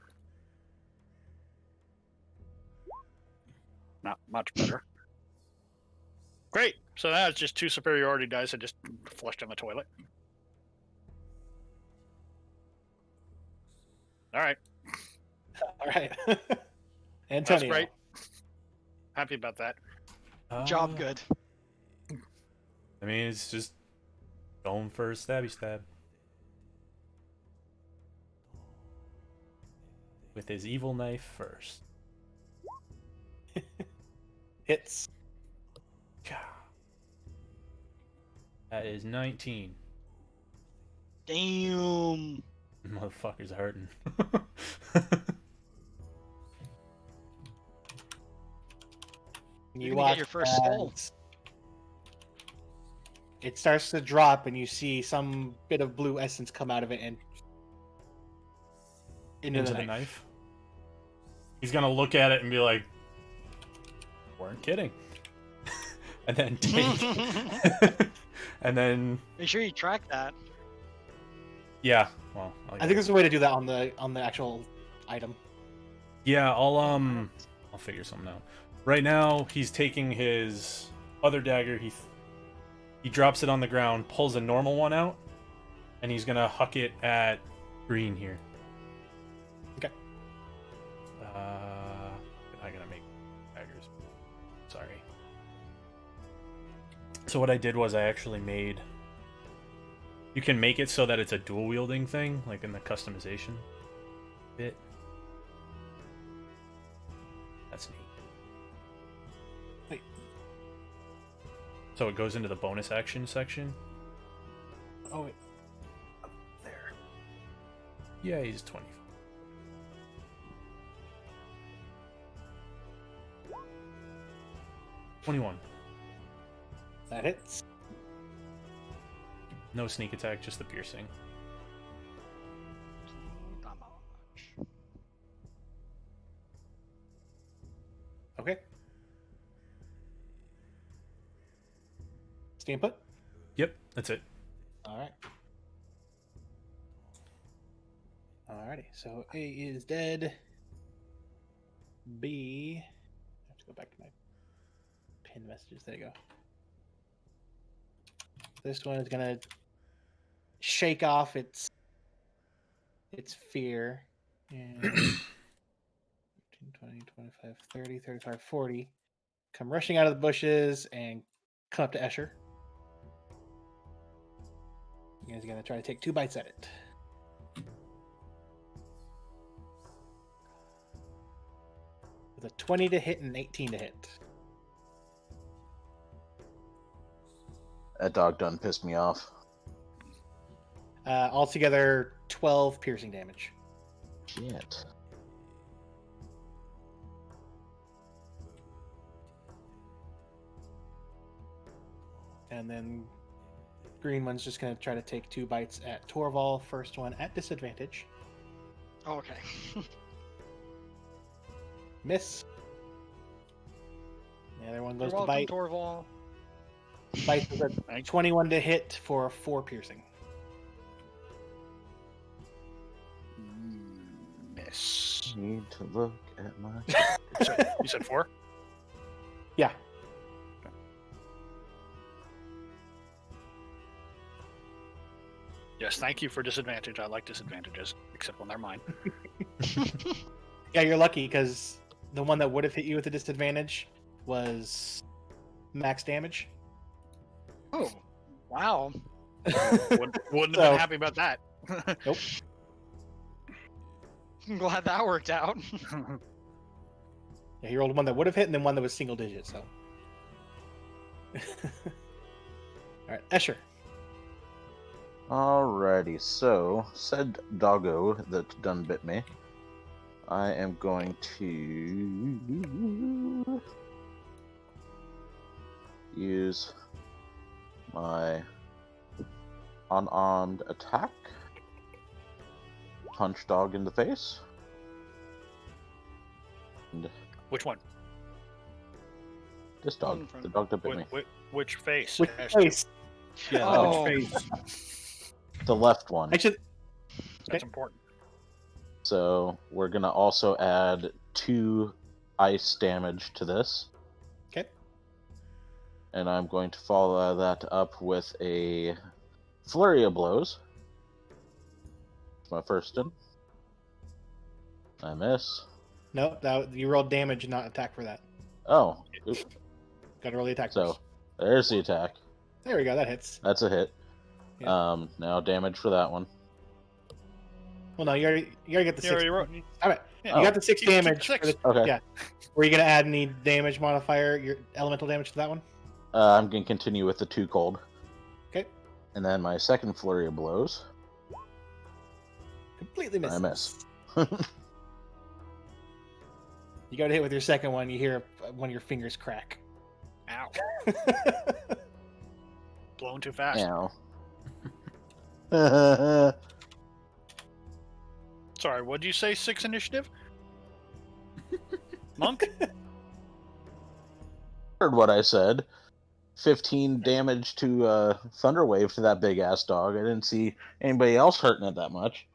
Not much better. Great. So that's just 2 superiority dice I just flushed in the toilet. All right. All right. Antonio. That's great. Happy about that. Job good. I mean, it's just going for a stabby stab. With his evil knife first. Hits. That is 19. Damn. Motherfucker's hurting. You're gonna get your first skull. It starts to drop, and you see some bit of blue essence come out of it and into the knife. He's gonna look at it and be like, "Weren't kidding," and then take, and then Make sure you track that. yeah. Well, I think there's a way to do that on the actual item. Yeah, I'll figure something out. Right now, he's taking his other dagger. He drops it on the ground, pulls a normal one out, and he's gonna huck it at green here. Okay. I gotta make daggers. Sorry. So what I did was I actually made. You can make it so that it's a dual wielding thing, like in the customization bit. That's neat. Wait. So it goes into the bonus action section. Oh wait. Up there. Yeah, he's 20. 21. That hits. No sneak attack, just the piercing. Okay. Stay put. Yep, that's it. All right. Alrighty. So A is dead. B. I have to go back to my pin messages. There you go. This one is gonna shake off its fear. And 15, 20, 25, 30, 35, 40. Come rushing out of the bushes and come up to Escher. You guys are gonna try to take 2 bites at it. With a 20 to hit and an 18 to hit. That dog done pissed me off. Altogether, 12 piercing damage. Shit. And then green one's just going to try to take 2 bites at Torval. First one at disadvantage. Oh, okay. Miss. The other one goes You're to welcome, bite. Torval. Bite is a 21 to hit for 4 piercing. Miss. Need to look at my. You said 4? Yeah. Yes, thank you for disadvantage. I like disadvantages, except when they're mine. Yeah, you're lucky because the one that would have hit you with a disadvantage was max damage. Oh, wow. Wouldn't have So- been happy about that. Nope. I'm glad that worked out. Yeah, he rolled one that would have hit and then one that was single digit, so. Alright, Escher. Alrighty, so said doggo that done bit me. I am going to use my unarmed attack. Punch dog in the face. And Which one? this dog, One from- the dog that bit me. Which face? Which Ash? face? Yeah, Oh. which face? The left one. Actually, That's important. So we're gonna also add 2 ice damage to this. okay. And I'm going to follow that up with a flurry of blows. It's my first one. I miss. No, you rolled damage, not attack for that. Oh, oop. Got to roll the attack So first. there's the attack. There we go, that hits. That's a hit. Yeah. Now damage for that one. Well, no, you already get the You 6. already wrote. All right, Yeah. you got the 6 You keep damage. the 6. For the, Okay. Yeah. Were you going to add any damage modifier, your elemental damage to that one? I'm gonna continue with the 2 cold. Okay. And then my second flurry of blows. Completely misses. I miss. You go to hit with your second one, you hear one of your fingers crack. Ow. Blown too fast. Ow. Sorry, what did you say? 6 initiative? Monk? Heard what I said. 15 damage to Thunderwave to that big ass dog. I didn't see anybody else hurting it that much.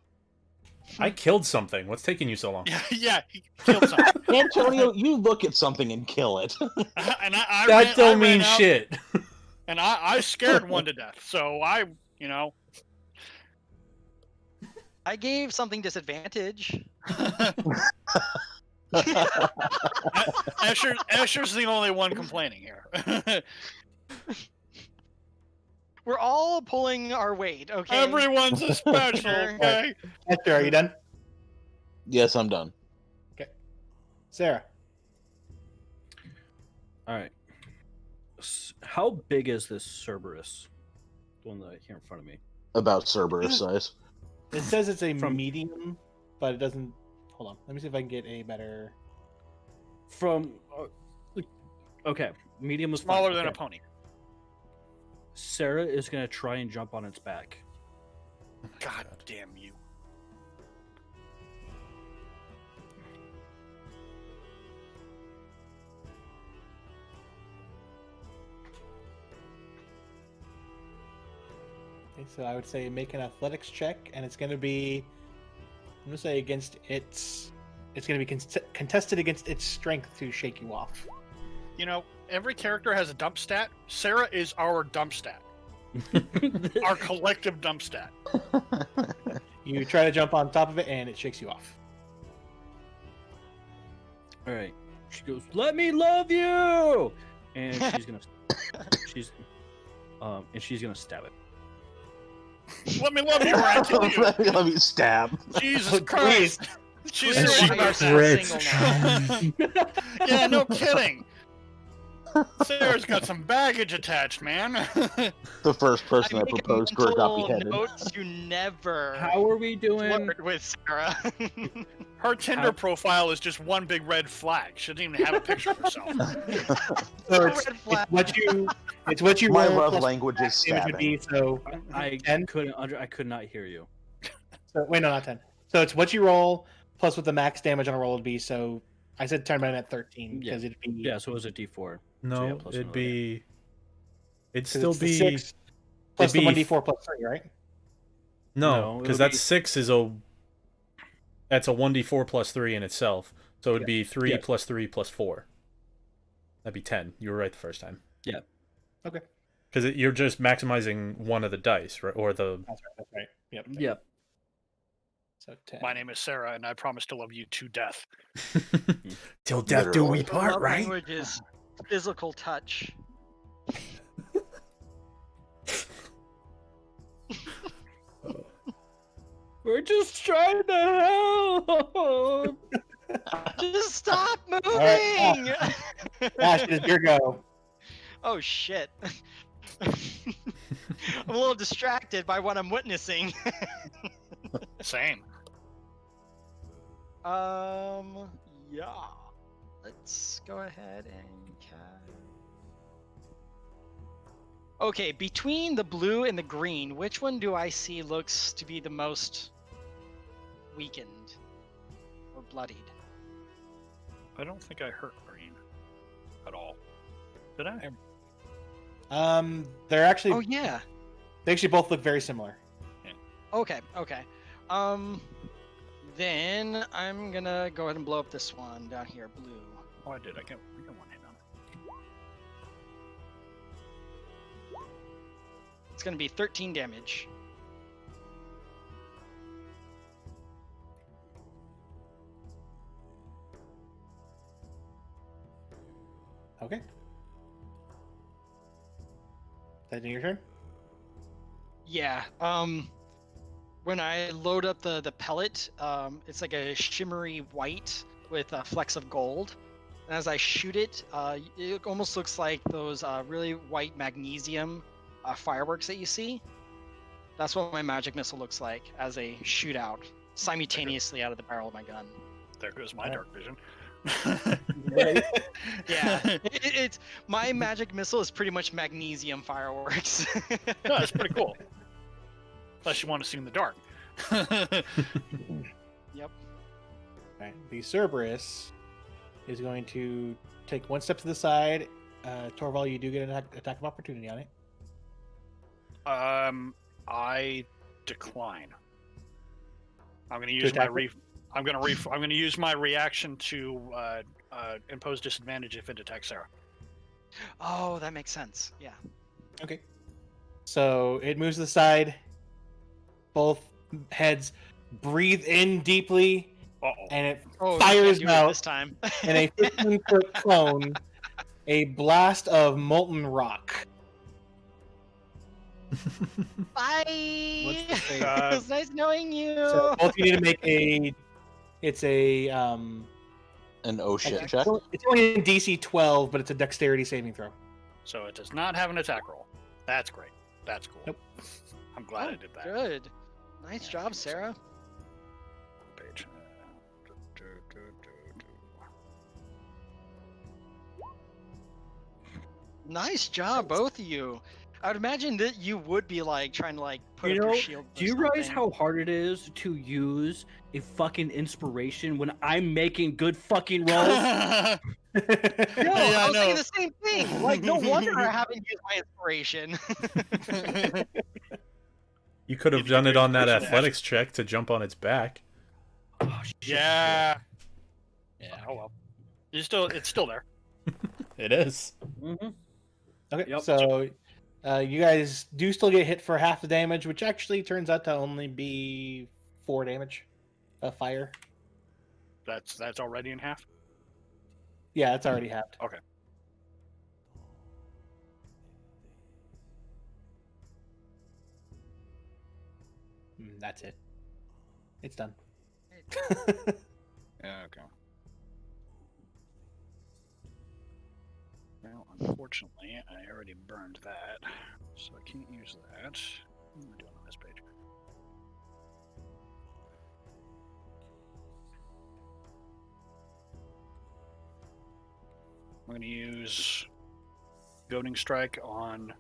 I killed something. What's taking you so long? Yeah, he killed something. Antonio, you look at something and kill it. And I That ran, don't I mean ran out, shit. And I scared one to death. So I. I gave something disadvantage. Asher's the only one complaining here. We're all pulling our weight, okay? Everyone's a special, okay? Esther, are you done? Yes, I'm done. Sarah. All right. How big is this Cerberus? The one that I hear in front of me. About Cerberus size. It says it's a From- medium, but it doesn't. Hold on. Let me see if I can get a better. From okay, medium was Smaller fine. than a Okay. pony. Sarah is gonna try and jump on its back. God damn you. Okay, so I would say make an athletics check, and it's going to be. I'm going to say against its. It's going to be contested against its strength to shake you off. You know, every character has a dump stat. Sarah is our dump stat. Our collective dump stat. You try to jump on top of it, and it shakes you off. All right. She goes, "Let me love you," and she's gonna stab it. Let me love you or I kill you. Let me stab. Jesus Christ. She's And serious she about crits. that. Yeah, no kidding. Sarah's got some baggage attached, man. The first person I that make a proposed Kurt got mental beheaded. note to never How are we doing? flirt with Sarah. Her Tinder How- profile is just one big red flag. She doesn't even have a picture of herself. So Red flag. it's what you My roll love plus language is damage would stabbing. be. So I 10? couldn't. I could not hear you. wait, no, not 10. So it's what you roll plus what the max damage on a roll would be. So I said turn mine at 13 because it'd be Yeah, so it was a D4. No, yeah, plus it'd another. be. It'd 'cause still it's the be. 6 plus the be 1d4 plus 3, right? No, No, it because would that's be- 6 is a. That's a 1d4 plus 3 in itself. So it'd be 3 Yeah. plus 3 plus 4. That'd be 10. You were right the first time. Yeah. Okay. Because you're just maximizing one of the dice, right? Or the. That's right. That's right. Yep. Yep. So 10. My name is Sarah, and I promise to love you to death. Till death do we Literally. part, Love right? language is physical touch. We're just trying to help. Just stop moving! right, Ash, it is your go. Oh shit. I'm a little distracted by what I'm witnessing. Same. Yeah. Let's go ahead and cast. Okay, between the blue and the green, which one do I see looks to be the most weakened or bloodied? I don't think I hurt green at all. Did I? They're actually Oh yeah. they actually both look very similar. Okay, okay. Then I'm gonna go ahead and blow up this one down here, blue. Oh, I did. I got one hit on it. It's gonna be 13 damage. Okay. That your turn? Yeah. When I load up the pellet, it's like a shimmery white with flecks of gold. And as I shoot it, it almost looks like those really white magnesium fireworks that you see. That's what my magic missile looks like as a shootout simultaneously out of the barrel of my gun. There goes my dark vision. Yeah, it's my magic missile is pretty much magnesium fireworks. No, that's pretty cool. Unless you want to see in the dark. Yep. Alright. The Cerberus is going to take one step to the side. Torval, you do get an attack of opportunity on it. I decline. I'm gonna use attack I'm gonna use my reaction to impose disadvantage if it attacks Sarah. Oh, that makes sense. Yeah. Okay. So it moves to the side. Both heads breathe in deeply, Uh-oh. and it Oh, you fires can't do it out this time. in a 15-foot cone a blast of molten rock. Bye. What's the save? It was nice knowing you. So both you need to make a. It's a. An oh shit check. It's only in DC 12, but it's a dexterity saving throw. So it does not have an attack roll. That's great. That's cool. Nope. I'm glad Oh, I did that. Good. Nice job, Sarah. Page. Nice job, both of you. I would imagine that you would be like trying to like put You up know, your shield. do you realize how hard it is to use a fucking inspiration when I'm making good fucking rolls? No, Yeah, I I was know. thinking the same thing. Like, no wonder I haven't used my inspiration. You could have You'd done get it your on that inspiration, athletics check to jump on its back. Oh, shit. Yeah. Yeah. Oh well. It's still there. It is. Mhm. Okay, Yep. so you guys do still get hit for half the damage, which actually turns out to only be 4 damage of fire. That's already in half. Yeah, it's already halved. Okay. That's it. It's done. Yeah. Okay. Well, unfortunately, I already burned that, so I can't use that. What am I doing on this page? I'm going to use Goading Strike on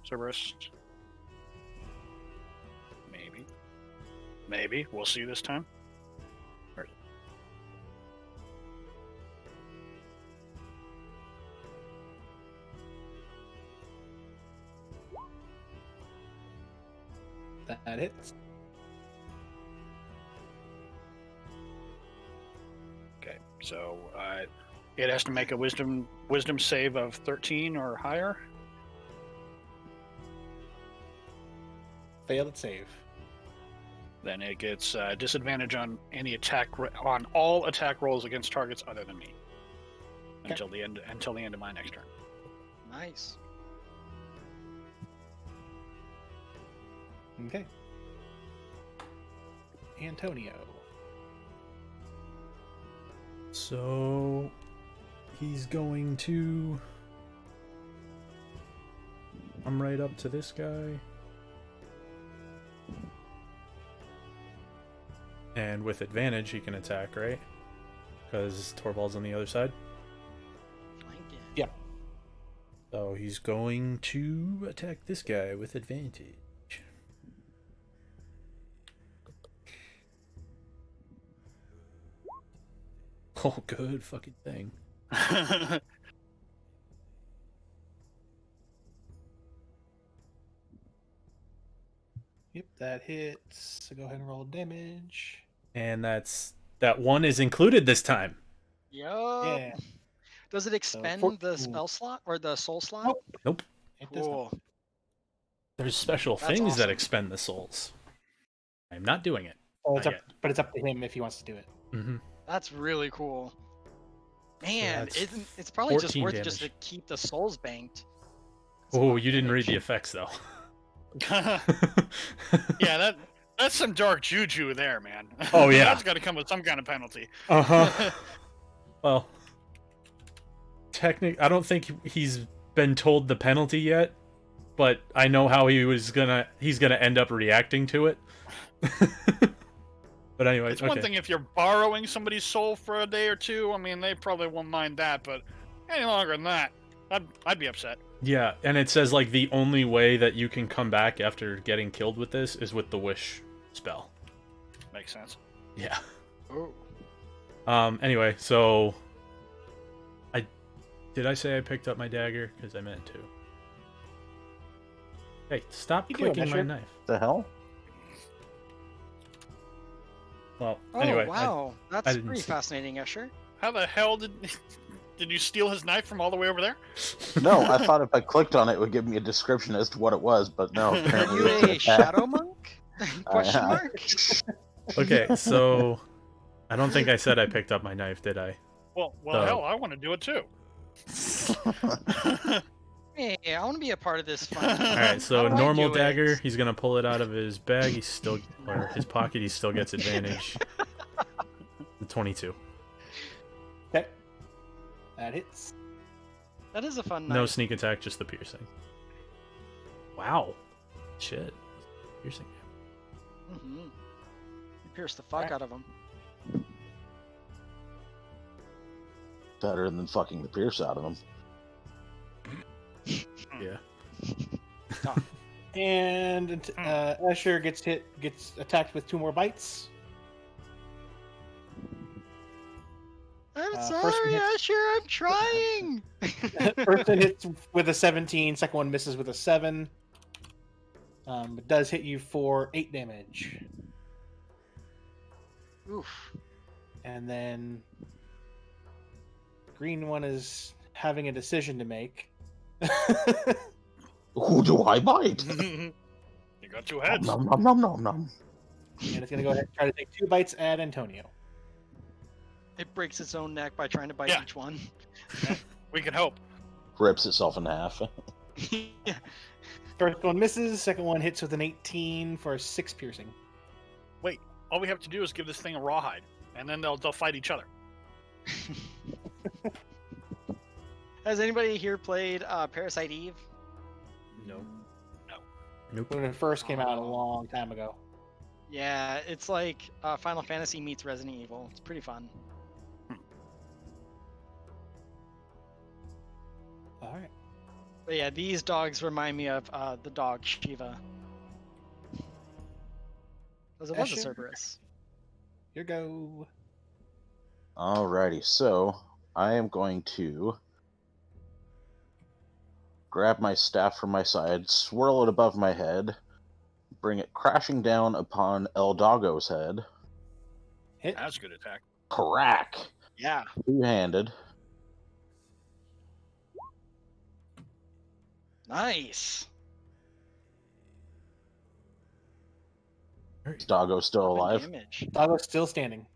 Cerberus. Maybe. Maybe. We'll see this time. That hits. Okay, so it has to make a wisdom save of 13 or higher. Failed save. Then it gets disadvantage on any on all attack rolls against targets other than me Okay. until the end of my next turn. Nice. Okay. Antonio. So he's going to come right up to this guy. And with advantage, he can attack, right? Because Torvald's on the other side. Flanking. Yeah. So he's going to attack this guy with advantage. Oh, good fucking thing. Yep, that hits. So go ahead and roll damage. And that one is included this time. Yup. Yeah. Does it expend the spell slot or the soul slot? Nope. Nope. It does not. Cool. There's special That's things that awesome. expend the souls. I'm not doing it. Well, it's Not up, but it's up to him if he wants to do it. Mm-hmm. That's really cool. Man, that's it's probably just 14 worth it just to damage. keep the souls banked. Oh, you didn't read the effects though. Yeah, that's some dark juju there, man. Oh, yeah. That's got to come with some kind of penalty. Uh-huh. Well, I don't think he's been told the penalty yet, but I know how he's gonna end up reacting to it. But anyway, It's one thing if you're borrowing somebody's soul for a day or two. I mean, they probably won't mind that, but any longer than that, I'd be upset. Yeah, and it says like the only way that you can come back after getting killed with this is with the wish spell. Makes sense. Yeah. Oh. Anyway, so did I say I picked up my dagger? Because I meant to. Hey, stop You do it, clicking my Asher. knife. The hell? Well, Oh, anyway. wow. I That's didn't pretty see- fascinating, Escher. How the hell did you steal his knife from all the way over there? No, I thought if I clicked on it, it would give me a description as to what it was, but no. Are Apparently you it's an a attack. shadow monk? Question I- mark? Okay, so I don't think I said I picked up my knife, did I? Well, So- hell, I want to do it too. Hey, I want to be a part of this fun. All right, so How do I normal do it? dagger. He's gonna pull it out of his bag. He's still, or his pocket. He still gets advantage. The 22. Okay. That hits. That is a fun No knife. sneak attack, just the piercing. Wow. Shit. Piercing. Mm-hmm. You pierced the fuck Alright. out of him. Better than fucking the pierce out of him. Yeah. And Asher gets attacked with 2 more bites. I'm First sorry, one hits- Asher, I'm trying! First one hits with a 17, second one misses with a 7. It does hit you for 8 damage. Oof. And then green one is having a decision to make. Who do I bite? You got 2 heads. Nom nom nom nom nom. And it's going to go ahead and try to take 2 bites at Antonio. It breaks its own neck by trying to bite Yeah. each one. We can hope. Rips itself in half. Yeah. First one misses, second one hits with an 18 for 6 piercing. All we have to do is give this thing a rawhide, and then they'll fight each other. Has anybody here played Parasite Eve? No. When it first came out a long time ago. Yeah, it's like Final Fantasy meets Resident Evil. It's pretty fun. Alright. But yeah, these dogs remind me of the dog Shiva. Because it was a Escher? Cerberus. Here go. Alrighty, so I am going to grab my staff from my side, swirl it above my head, bring it crashing down upon El Doggo's head. Hit. That's a good attack. Crack! Yeah. Two-handed. Nice. Is Doggo still Seven alive? Damage. Doggo's still standing.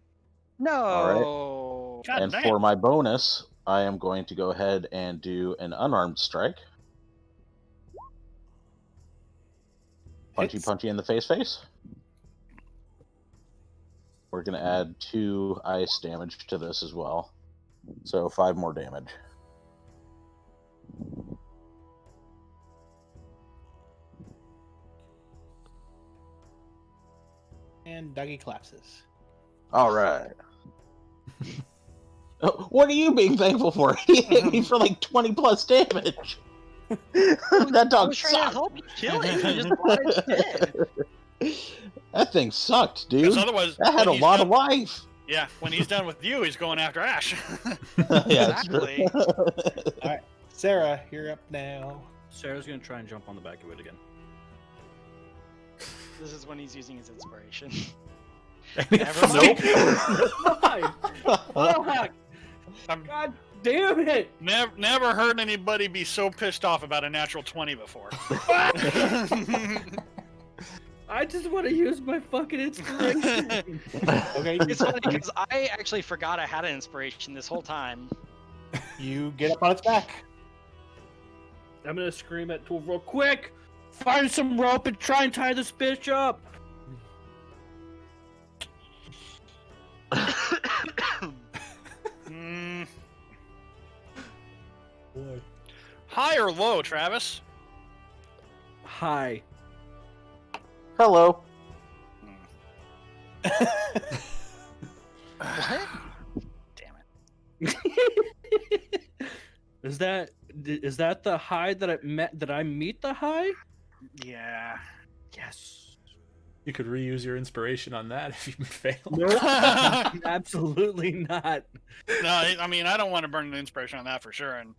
No. God And damn. for my bonus, I am going to go ahead and do an unarmed strike. Punchy Hits. punchy in the face. We're going to add 2 ice damage to this as well. So 5 more damage. And Doggy collapses. All right. What are you being thankful for? He hit me for like 20 plus damage. That I dog was trying to sucked. help you kill it. You just brought it dead. That thing sucked, dude. Because otherwise, That had a when he's lot done- of life. Yeah, when he's done with you, he's going after Ash. Yeah, it's true. Exactly. Sarah, you're up now. Sarah's gonna try and jump on the back of it again. This is when he's using his inspiration. Never mind. Why? Fuck! I'm- God damn it! Never heard anybody be so pissed off about a natural 20 before. I just want to use my fucking inspiration. Okay, It's funny because I actually forgot I had an inspiration this whole time. you get up on its back. I'm gonna scream at Tool real quick. Find some rope and try and tie this bitch up. Mm. High or low, Travis? Hi. Hello. What? Damn it. Is that the high that I meet the high? Yeah. Yes. You could reuse your inspiration on that if you fail. Nope. Absolutely not. No, I mean, I don't want to burn an inspiration on that for sure. And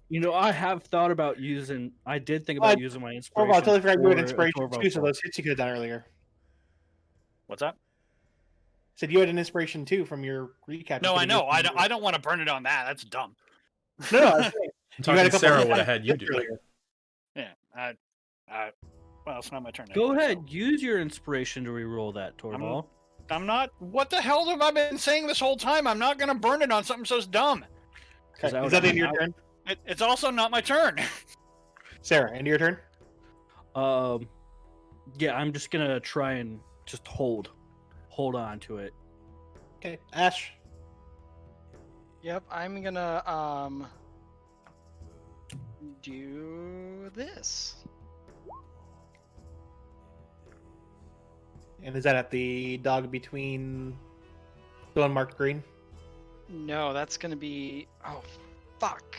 You know, I have thought about using. I did think about using my Oh, inspiration. I totally forgot you had for a inspiration Torvo too, so call. those hits you could have done earlier. what's that? Said you had an inspiration too from your recap. No, You I could've know. used I don't want to burn it on that. That's dumb. No, I was saying, I'm you had talking a couple Sarah of would have had you do it. earlier. Yeah. Well, it's not my turn. Go anyway, ahead, use your inspiration to reroll that, Torval. so I'm not. What the hell have I been saying this whole time? I'm not going to burn it on something so dumb. Okay, that is that the end of your would- turn? It's also not my turn. Sarah, end of your turn? Yeah, I'm just gonna try and just hold on to it. Okay, Ash. Yep, I'm gonna do this. And is that at the dog between the one marked green? No, that's gonna be. Oh, fuck.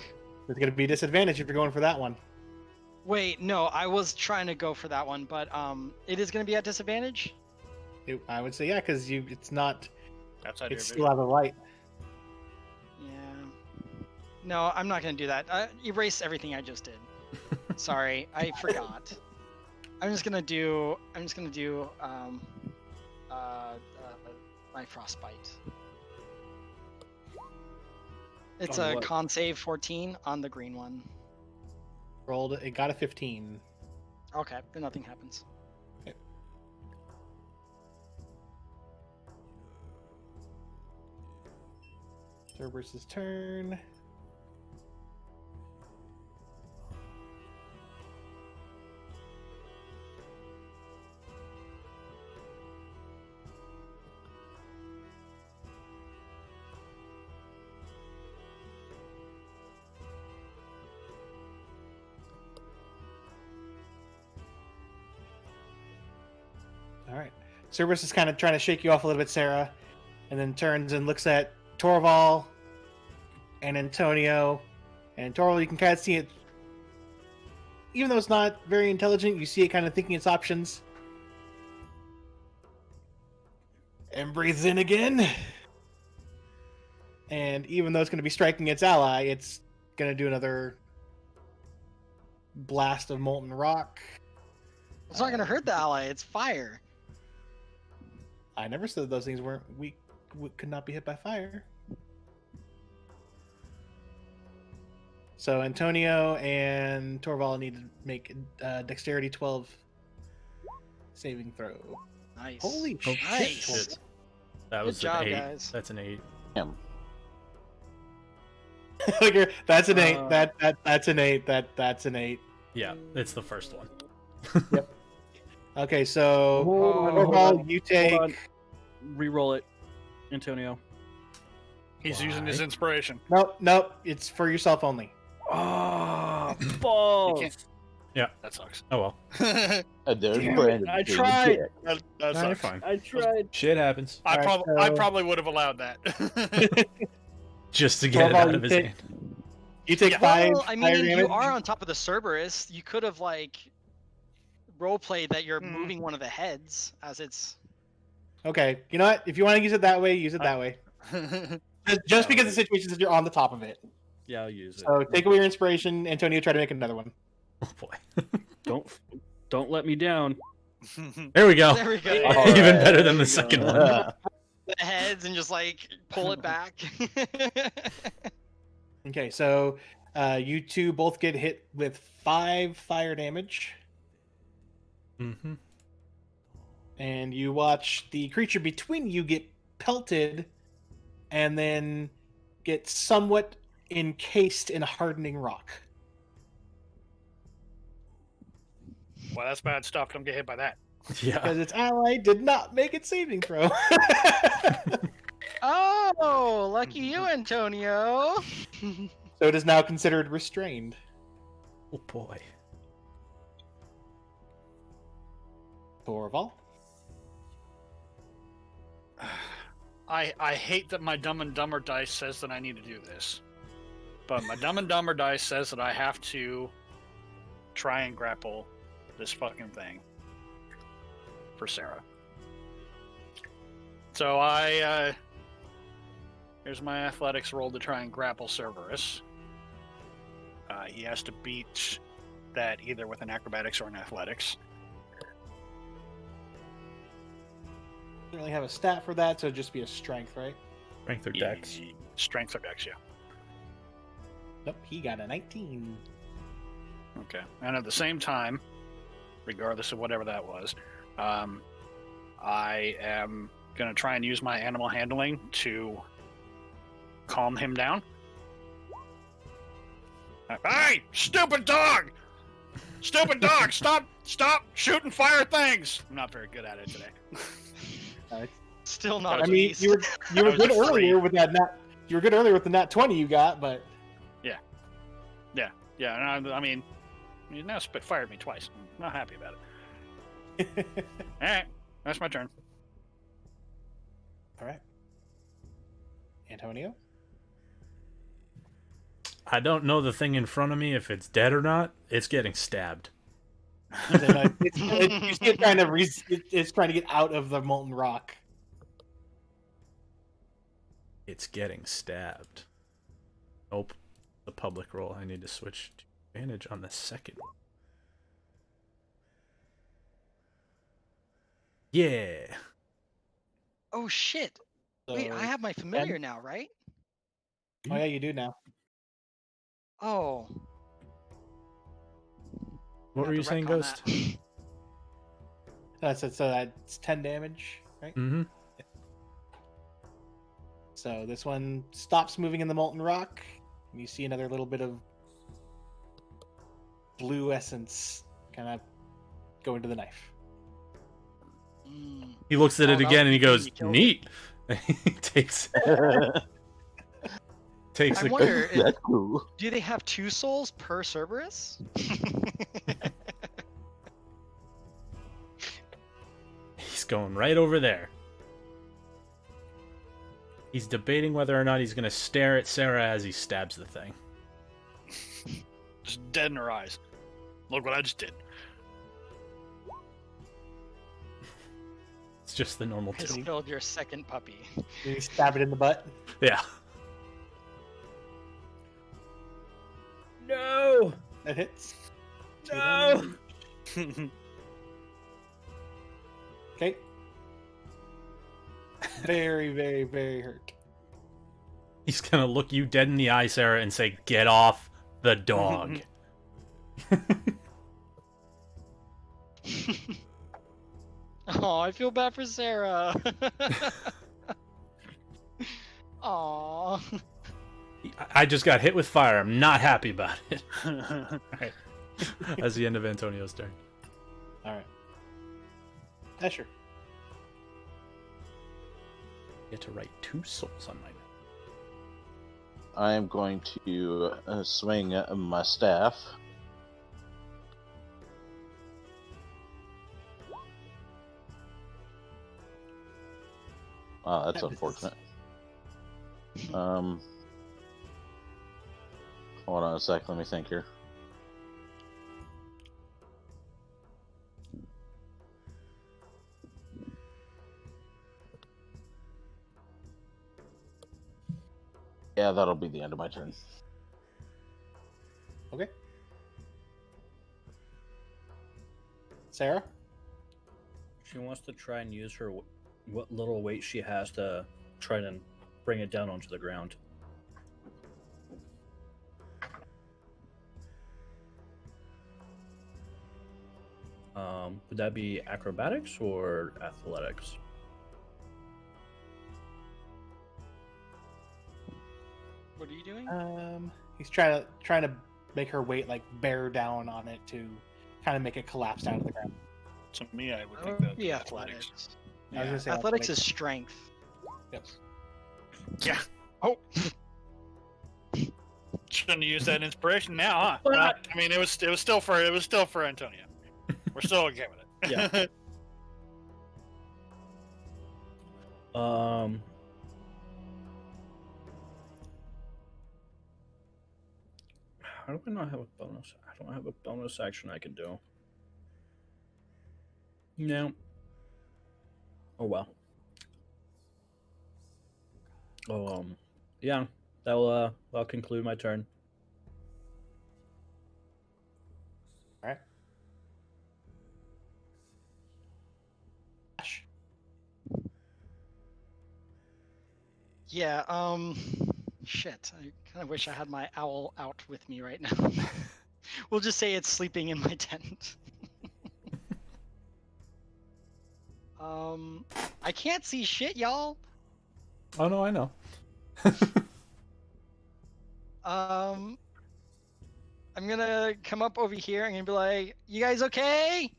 It's going to be a disadvantage if you're going for that one. Wait, no, I was trying to go for that one, but it is gonna be at disadvantage. I would say yeah, because it's not. Outside your It's vision. still out of light. Yeah. No, I'm not gonna do that. Erase everything I just did. Sorry, I forgot. I'm just gonna do my frostbite. It's On a what? con save 14 on the green one. Rolled. It got a 15. Okay, then nothing happens. Cerberus's turn. All right. Cerberus is kind of trying to shake you off a little bit, Sarah, and then turns and looks at Torval and Antonio. And Torval, you can kind of see it. Even though it's not very intelligent, you see it kind of thinking its options. And breathes in again. And even though it's going to be striking its ally, it's going to do another blast of molten rock. It's not gonna hurt the ally. It's fire. I never said those things weren't could not be hit by fire. So Antonio and Torvald need to make dexterity 12 saving throw. Nice. Holy Oh, Nice. shit. That Good was job, an 8. guys. That's an 8. Damn. That's an 8. That's an 8. That's an 8. Yeah, it's the first one. Okay, so Hold Torvald, you take. on. Reroll it, Antonio. He's using Why? his inspiration. Nope. It's for yourself only. Oh, balls! That sucks. Oh well. that I tried. No, you're sucks. fine. I tried. Shit happens. I Alright, probably would have allowed that. Just to get it Torvald, out of his you hand. You take Yeah. 5 Well, I fire mean, damage. you are on top of the Cerberus. You could have like roleplayed that you're moving one of the heads as it's. Okay, you know what? If you want to use it that way, use it that way. Just because the situation is you're on the top of it. Yeah, I'll use it. So take away your inspiration, Antonio. Try to make another one. Oh boy. Don't let me down. There we go. There we go. All Even right. better than the second one. The heads and just like pull it back. Okay, so you two both get hit with 5 fire damage, Mm-hmm. and you watch the creature between you get pelted, and then get somewhat encased in a hardening rock. Well, that's bad stuff. Don't get hit by that. Yeah. Because its ally did not make its saving throw. Oh, lucky you, Antonio. So it is now considered restrained. Oh boy. Torval. I hate that my Dumb and Dumber dice says that I need to do this, but my Dumb and Dumber dice says that I have to try and grapple this fucking thing for Sarah. So here's my athletics roll to try and grapple Cerberus. He has to beat that either with an acrobatics or an athletics. Don't really have a stat for that, so it'd just be a strength, right? Strength or dex. Strength or dex, yeah. Nope, he got a 19. Okay. And at the same time, regardless of whatever that was, I am going to try and use my animal handling to calm him down. Hey, stupid dog! Stupid dog! Stop shooting fire things! I'm not very good at it today. Still not. I mean, pleased. you were That was good a free. earlier with that nat. You were good earlier with the nat 20 you got, but Yeah, and I mean, you now spit fire at me twice. I'm not happy about it. All right, that's my turn. all right. Antonio. I don't know the thing in front of me if it's dead or not. It's getting stabbed. You see it trying to it's trying to get out of the molten rock. It's getting stabbed. Nope. The public roll. I need to switch to advantage on the second one. Yeah. Oh shit! Wait, I So- have my familiar now, right? Oh yeah, you do now. Oh. What were you saying, Ghost? So that's 10 damage, right? Mm-hmm. So this one stops moving in the molten rock. And you see another little bit of blue essence kind of go into the knife. Mm. He looks at Oh, it that again was and he the thing goes, you killed "Neat." He takes I a wonder, That's cool. do they have 2 souls per Cerberus? He's going right over there. He's debating whether or not he's going to stare at Sarah as he stabs the thing. Just dead in her eyes. Look what I just did. It's just the normal I 2. spilled your second puppy. You stab it in the butt. Yeah. No! That hits. Two No! damage. Okay. Very, very, very hurt. He's gonna look you dead in the eye, Sarah, and say, "Get off the dog." Oh, I feel bad for Sarah. Aw. I just got hit with fire. I'm not happy about it. Alright. That's the end of Antonio's turn. Alright. Escher. Get to write 2 souls on my map. I am going to swing my staff. Oh, that's unfortunate. Hold on a sec. Let me think here. Yeah, that'll be the end of my turn. Okay. Sarah? She wants to try and use her what little weight she has to try and bring it down onto the ground. Would that be acrobatics or athletics? What are you doing? He's trying to make her weight like bear down on it to kind of make it collapse down to the ground. To me, I would think that Yeah, athletics. I was gonna say Athletics is strength. Yep. Yeah. Oh. Shouldn't use that inspiration now, huh? Well, I mean, it was still for Antonio. We're still okay with it. Yeah. How do I not have a bonus? I don't have a bonus action I can do. No. Oh well. Oh yeah. That'll conclude my turn. Alright. Ash. Yeah, shit. I kind of wish I had my owl out with me right now. We'll just say it's sleeping in my tent. I can't see shit, y'all. Oh no, I know. I'm gonna come up over here and be like, "You guys okay?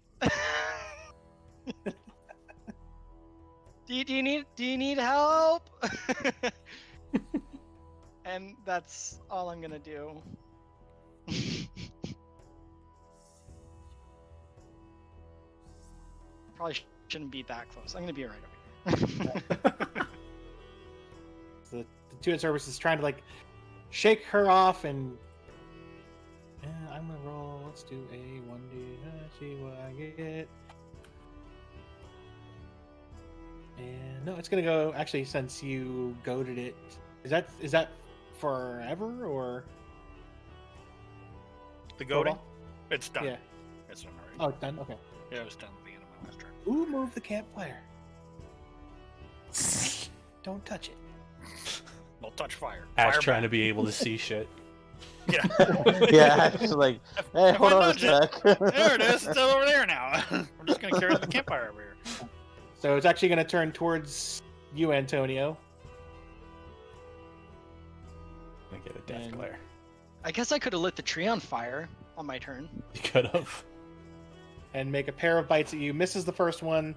do you need help?" And that's all I'm gonna do. Probably shouldn't be that close. I'm gonna be right over here. The two service is trying to like shake her off, and I'm gonna roll. Let's do a 1d. See what I get. And no, it's gonna go. Actually, since you goaded it, is that forever or The goading? total? It's done. Yeah. It's done already. Oh, it's done. Okay. Yeah, it was done at the end of my last turn. Who moved the campfire? Don't touch it. No touch fire. Ash Fire trying back. to be able to see shit. Yeah. Yeah, it's like, hey, If hold I on a nudge it, sec. there it is. It's over there now. We're just gonna carry the campfire over here. So it's actually gonna turn towards you, Antonio. I get a death And- glare. I guess I could have lit the tree on fire on my turn. You could have. And make a pair of bites at you. Misses the first one.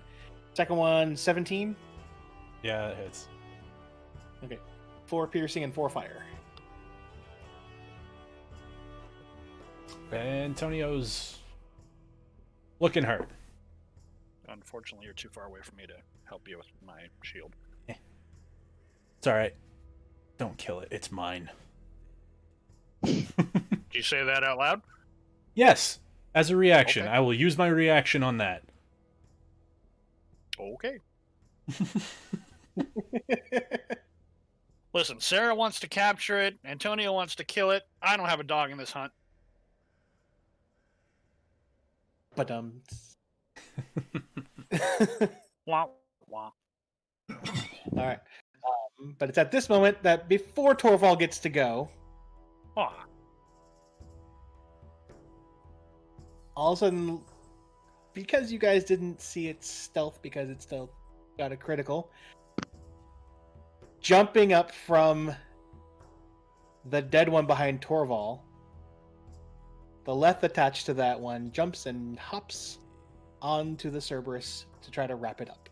Second one, 17. Yeah, it hits. Okay. 4 piercing and 4 fire. Antonio's looking hurt. Unfortunately, you're too far away from me to help you with my shield. It's alright. Don't kill it. It's mine. Did you say that out loud? Yes, as a reaction. Okay. I will use my reaction on that. Okay. Listen, Sarah wants to capture it. Antonio wants to kill it. I don't have a dog in this hunt. But Wah, wah. all right. But it's at this moment that before Torval gets to go, Aw. all of a sudden, because you guys didn't see its stealth because it still got a critical, jumping up from the dead one behind Torval, the Leth attached to that one jumps and hops onto the Cerberus to try to wrap it up.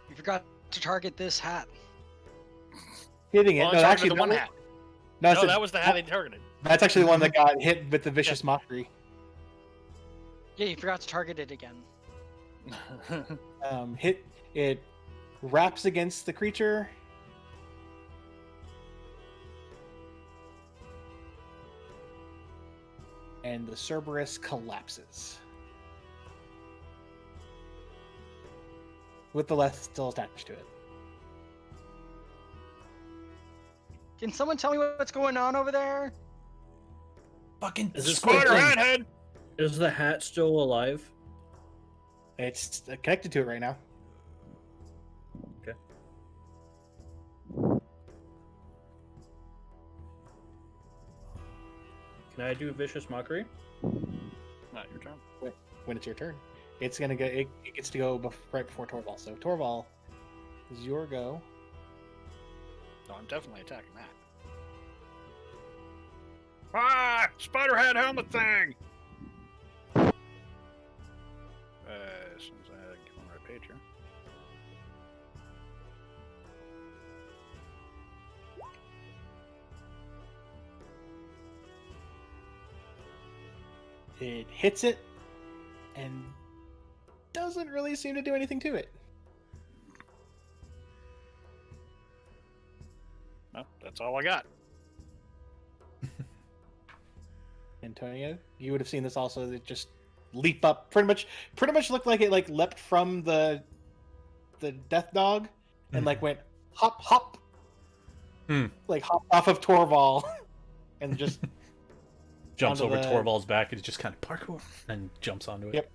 You forgot to target this hat. Hitting it. Well, No, it's actually, the one hat. No, No, that was the hat they targeted. That's actually the one that got hit with the vicious mockery. Yeah, you forgot to target it again. Hit it, wraps against the creature. And the Cerberus collapses. With the Leth still attached to it. Can someone tell me what's going on over there? Fucking Is this Spider thing- hat head. Is the hat still alive? It's connected to it right now. Okay. Can I do vicious mockery? Not your turn. When it's your turn, it's gonna go. It gets to go right before Torval. So Torval, is your go. No, I'm definitely attacking that. Ah! Spider hat helmet thing! As soon as I get on the right page here. It hits it, and doesn't really seem to do anything to it. No, that's all I got. Antonio, you would have seen this also. That just leap up, pretty much looked like it like leapt from the death dog and like went hop hop, like hopped off of Torval, and just jumps onto over the- Torvald's back and just kind of parkour and jumps onto it. Yep.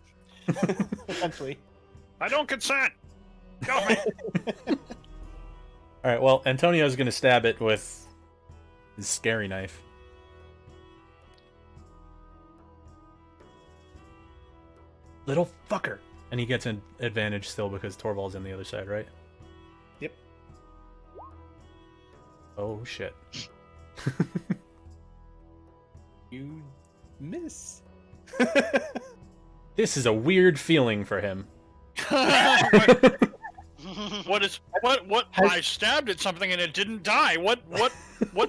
Essentially. I don't consent! Go me! All right. Well, Antonio's gonna stab it with his scary knife. Little fucker. And he gets an advantage still because Torvald's on the other side, right? Yep. Oh shit. You miss. This is a weird feeling for him. What? I stabbed at something and it didn't die. What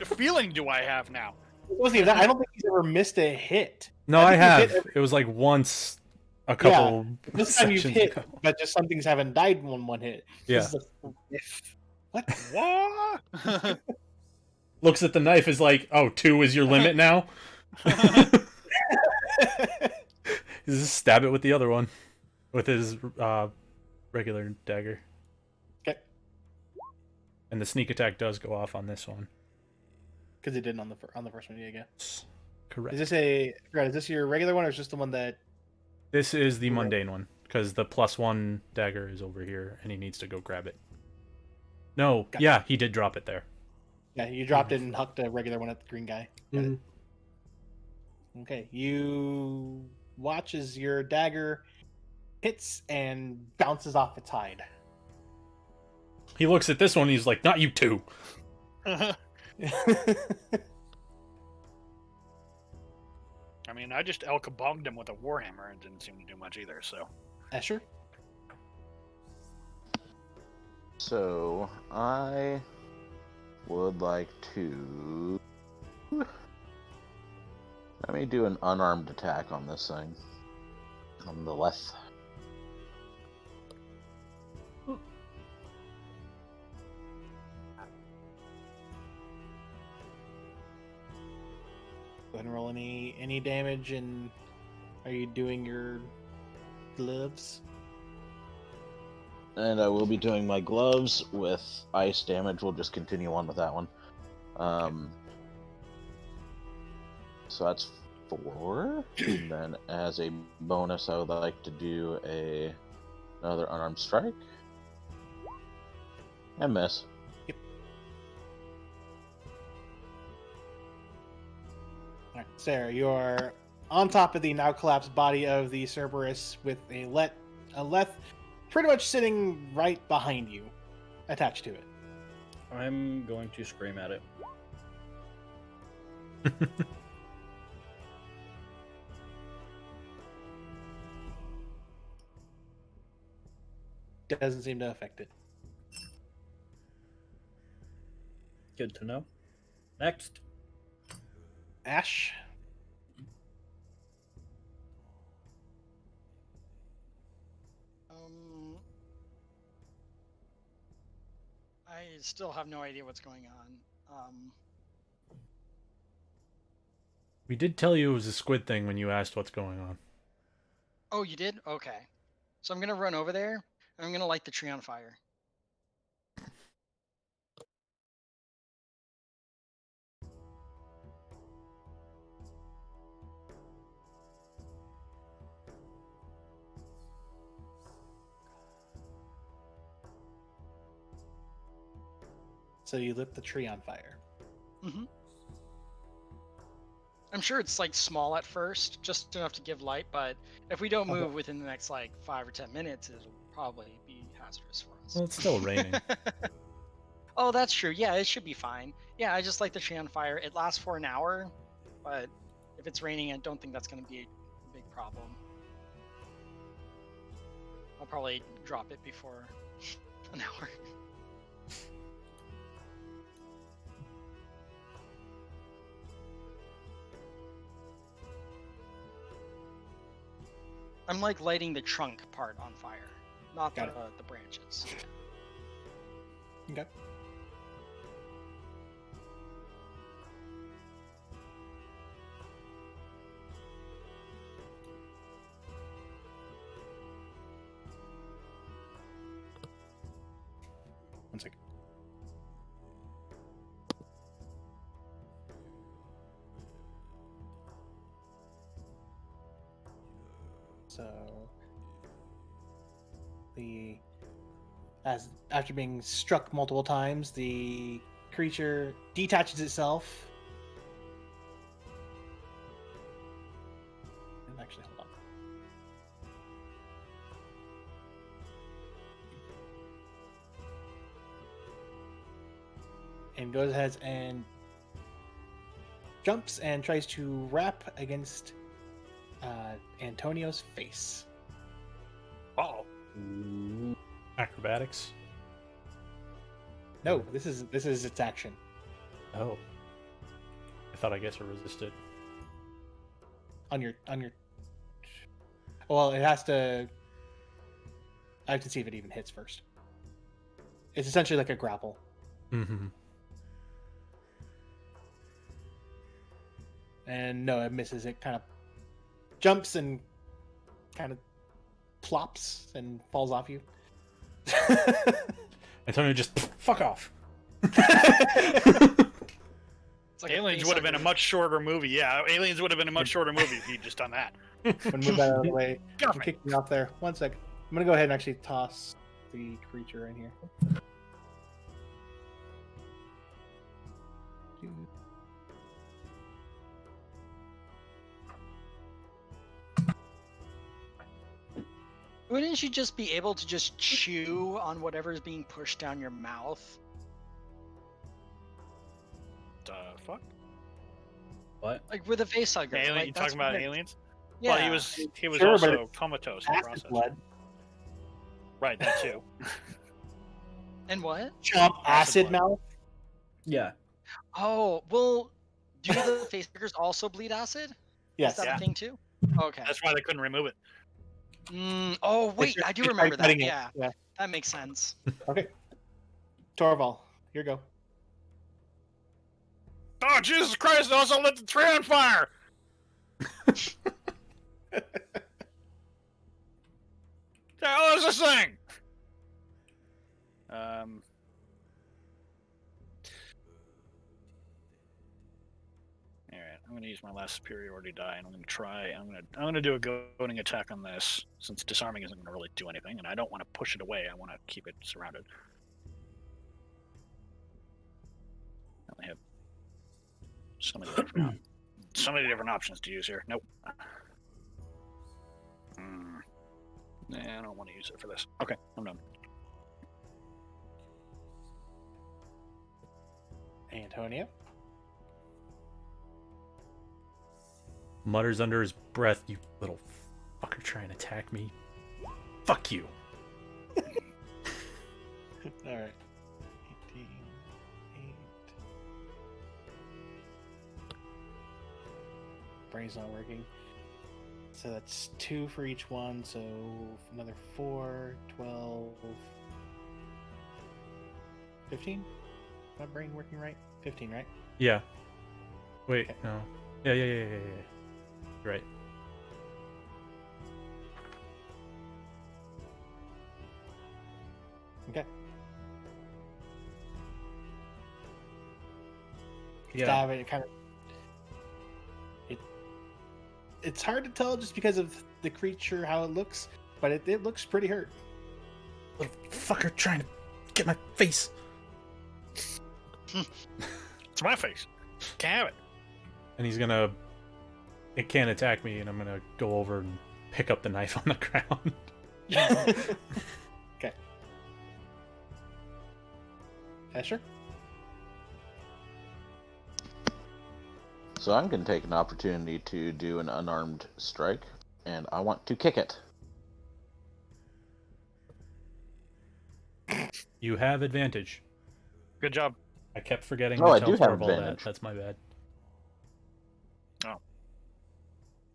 feeling do I have now? It wasn't even that. I don't think he's ever missed a hit. No, I I think you've have. hit It was like once a couple This time you've sections hit, ago. but just some things haven't died in one hit. Yeah. This is a whiff. What? What? Looks at the knife is like, oh, 2 is your limit now? Just stab it with the other one. With his regular dagger. Okay. And the sneak attack does go off on this one. Because it didn't on the first one. Yeah, again. Correct. Is this your regular one, or is this the one that? This is the mundane one, because the +1 dagger is over here, and he needs to go grab it. No, Gotcha. yeah, he did drop it there. Yeah, you dropped it and hucked a regular one at the green guy. Got it. Mhm. Okay, you watch as your dagger hits and bounces off its hide. He looks at this one, and he's like, not you two. I mean, I just El Kabogged him with a warhammer and didn't seem to do much either, so. Asher? So, I would like to... Let me do an unarmed attack on this thing. On the left. Go ahead and roll any damage, and are you doing your gloves? And I will be doing my gloves with ice damage. We'll just continue on with that one. So that's 4. And then as a bonus, I would like to do another unarmed strike. And miss. All right, Sarah, you are on top of the now collapsed body of the Cerberus with a Leth pretty much sitting right behind you, attached to it. I'm going to scream at it. Doesn't seem to affect it. Good to know. Next. Ash. I still have no idea what's going on. We did tell you it was a squid thing when you asked what's going on. Oh, you did? Okay. So I'm gonna run over there, and I'm gonna light the tree on fire. So you lit the tree on fire. Mm-hmm. I'm sure it's like small at first, just enough to give light, but if we don't move within the next like 5 or 10 minutes, it'll probably be hazardous for us. Well, it's still raining. Oh, that's true. Yeah, it should be fine. Yeah, I just light the tree on fire. It lasts for an hour, but if it's raining, I don't think that's going to be a big problem. I'll probably drop it before an hour. I'm like lighting the trunk part on fire, not the branches. Okay. One second. So after being struck multiple times, the creature detaches itself. And actually, hold on. And goes ahead and jumps and tries to wrap against Antonio's face. Oh, Acrobatics. No, this is its action. Oh. I thought I guess it resisted. On your well, it has to. I have to see if it even hits first. It's essentially like a grapple. Mm-hmm. And no, it misses. It kind of jumps and kind of plops and falls off you. Antonio just fuck off. It's like Aliens would have been a much shorter movie. Yeah, Aliens would have been a much shorter movie if you'd just done that. I'm gonna move that out of the way. Got I'm me. kicking off there. 1 second. I'm gonna go ahead and actually toss the creature in here. Wouldn't you just be able to just chew on whatever's being pushed down your mouth? The fuck? What? Like with a face hugger. Alien? Like, You that's talking about what it- aliens? Yeah. Well, he was Sure, but also comatose in the Acid process. blood. Right, that too. And what? Chomp acid blood. mouth. Yeah. Oh, well, do the face huggers also bleed acid? Yes. Is that Yeah. a thing too? Okay. That's why they couldn't remove it. Oh, wait, I do remember that. Cutting it. Yeah, Yeah. that makes sense. Okay. Torval, here you go. Oh, Jesus Christ, I also lit the tree on fire! The hell is this thing? Alright, I'm gonna use my last superiority die, and I'm gonna do a goading attack on this, since disarming isn't gonna really do anything, and I don't want to push it away. I want to keep it surrounded. I only have so many different options to use here. Nope. Nah, I don't want to use it for this. Okay, I'm done. Antonio. Mutters under his breath, "You little fucker trying to attack me. Fuck you." All right. 18, 8. Brain's not working. So that's 2 for each one. So another 4, 12, 15. Is my brain working right? 15, right? Yeah. Wait, Okay. no. Yeah. You're right. Okay. Yeah. Stab it. It's hard to tell just because of the creature, how it looks, but it looks pretty hurt. Little fucker trying to get my face. It's my face. Can't have it. And he's gonna... It can't attack me, and I'm gonna go over and pick up the knife on the ground. Okay. Asher? So I'm going to take an opportunity to do an unarmed strike, and I want to kick it. You have advantage. Good job. I kept forgetting Oh, to I tell do have Torvald that. advantage. That's my bad. Let's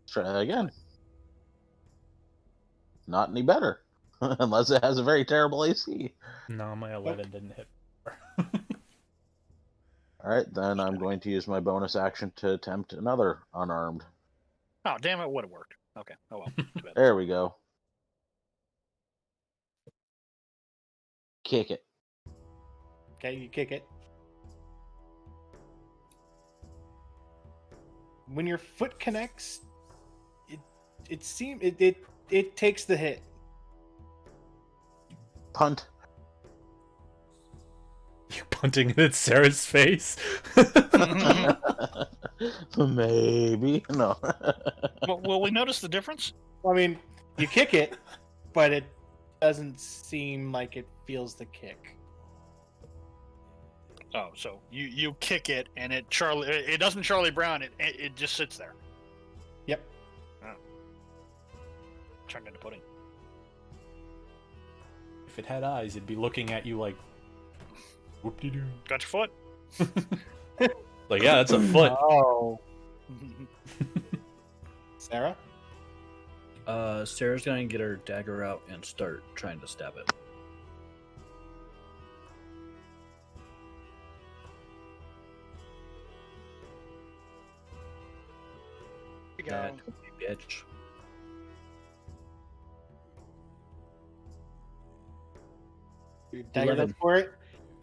try that again. Not any better. Unless it has a very terrible AC. No, my 11 didn't hit. Alright, then I'm going to use my bonus action to attempt another unarmed. Oh, damn it, would have worked. Okay, oh well. Too bad. There we go. Kick it. Okay, you kick it. When your foot connects, it takes the hit. Punt. You punting it at Sarah's face? Maybe. No. Will we notice the difference? I mean, you kick it, but it doesn't seem like it feels the kick. Oh, so you kick it and it doesn't Charlie Brown. It just sits there. Yep. Turned into pudding. If it had eyes, it'd be looking at you like, whoop-de-doo. Got your foot. Like, yeah, that's a foot. Oh. Sarah? Sarah's gonna get her dagger out and start trying to stab it. You go. That bitch. Your dagger 11. goes for it,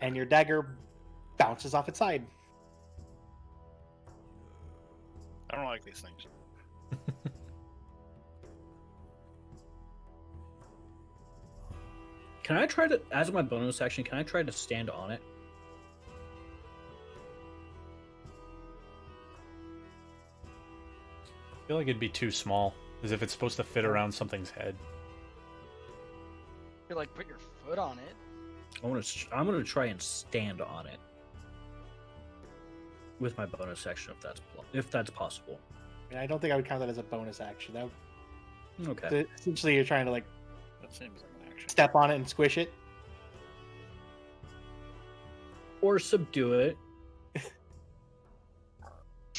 and your dagger bounces off its side. I don't like these things. Can I try to, as my bonus action, can I try to stand on it? I feel like it'd be too small, as if it's supposed to fit around something's head. You like put your foot on it. I'm gonna try and stand on it with my bonus action if that's possible. And I don't think I would count that as a bonus action. That Okay. essentially you're trying to like That seems like an action. step on it and squish it. Or subdue it.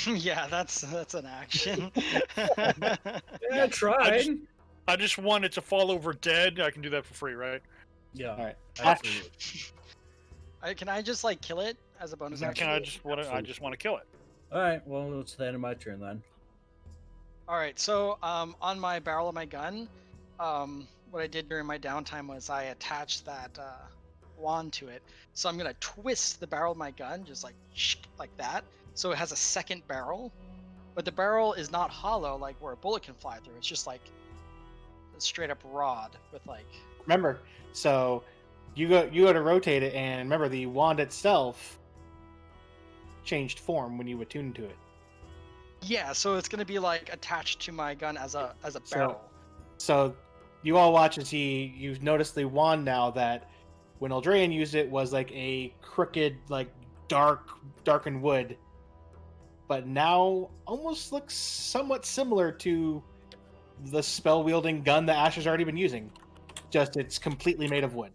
Yeah, that's an action. Yeah, tried. I just want it to fall over dead. I can do that for free, right? Yeah. All right. Absolutely. Can I just like kill it as a bonus action? I just want to kill it. All right, well, it's the end of my turn then. All right, so on my barrel of my gun, what I did during my downtime was I attached that wand to it. So I'm gonna twist the barrel of my gun just like that, so it has a second barrel, but the barrel is not hollow like where a bullet can fly through. It's just like a straight up rod with like. Remember, so you go to rotate it, and remember the wand itself changed form when you attuned to it. Yeah, so it's gonna be like attached to my gun as a barrel. So you all watch as you've noticed the wand now that when Eldrayan used it was like a crooked, like darkened wood, but now almost looks somewhat similar to the spell wielding gun that Asher's already been using. Just it's completely made of wood.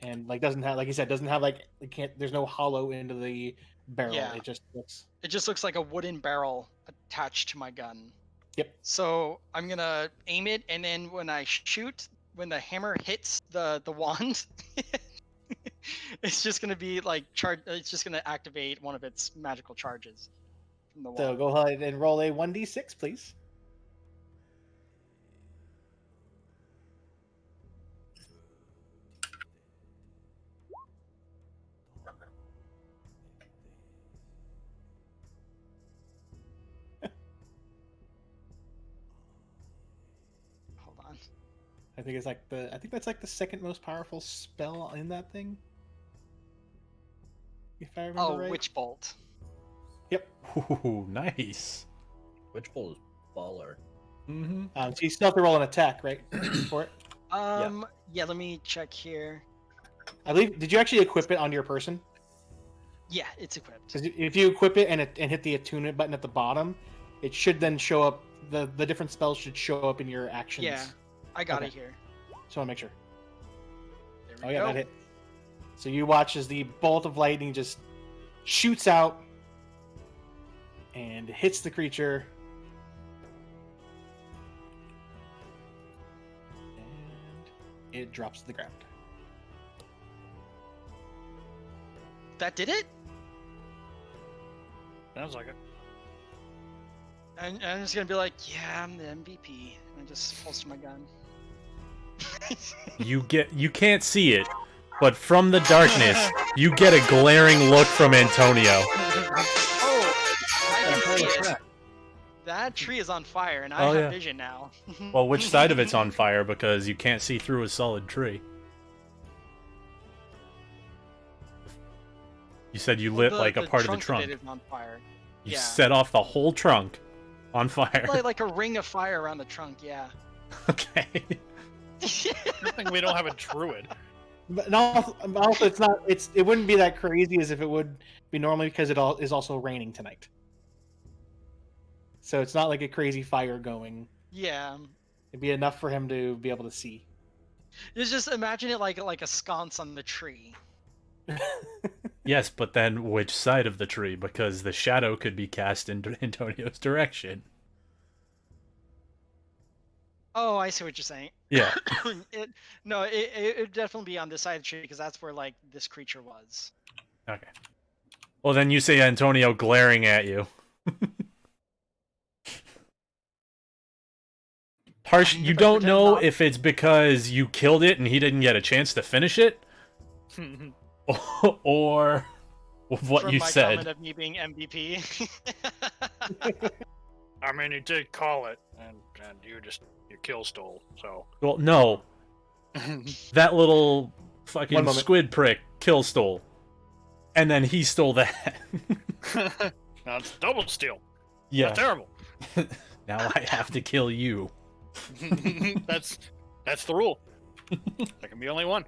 And like doesn't have, like you said, doesn't have like there's no hollow into the barrel. Yeah. It just looks like a wooden barrel attached to my gun. Yep. So I'm gonna aim it, and then when I shoot, when the hammer hits the wand, it's just gonna be like it's just gonna activate one of its magical charges from the wand. So go ahead and roll a 1d6, please. I think that's like the second most powerful spell in that thing. If I remember right. Witch Bolt. Yep. Ooh, nice. Witch Bolt is baller. Mm-hmm. So you still have to roll an attack, right? For it. Yeah. Let me check here. I believe. Did you actually equip it onto your person? Yeah, it's equipped. Because if you equip it and hit the attunement button at the bottom, it should then show up. The different spells should show up in your actions. Yeah, I got it here. Just want to make sure. There we go. go. That hit. So you watch as the bolt of lightning just shoots out and hits the creature. And it drops to the ground. That did it? Sounds like it. And I'm just gonna be like, yeah, I'm the MVP. And I just holster my gun. You can't see it, but from the darkness, you get a glaring look from Antonio. Oh, I can see it. That tree is on fire, and I have vision now. Well, which side of it's on fire? Because you can't see through a solid tree. You said you lit like a part of the trunk. Of it is on fire. You set off the whole trunk on fire. Like a ring of fire around the trunk, yeah. Okay. I think we don't have a druid. But also it's not. It wouldn't be that crazy as if it would be normally because it is also raining tonight. So it's not like a crazy fire going. Yeah. It'd be enough for him to be able to see. Just imagine it like a sconce on the tree. Yes, but then which side of the tree? Because the shadow could be cast in Antonio's direction. Oh, I see what you're saying. Yeah. It would definitely be on this side of the tree because that's where like this creature was. Okay. Well, then you say Antonio glaring at you. You don't know if it's because you killed it and he didn't get a chance to finish it, or what From you my said. comment of me being MVP. I mean, he did call it, and you kill stole. So. Well, no. That little fucking squid prick kill stole, and then he stole that. Now it's double steal. Yeah. That's terrible. Now I have to kill you. That's the rule. There can be only one.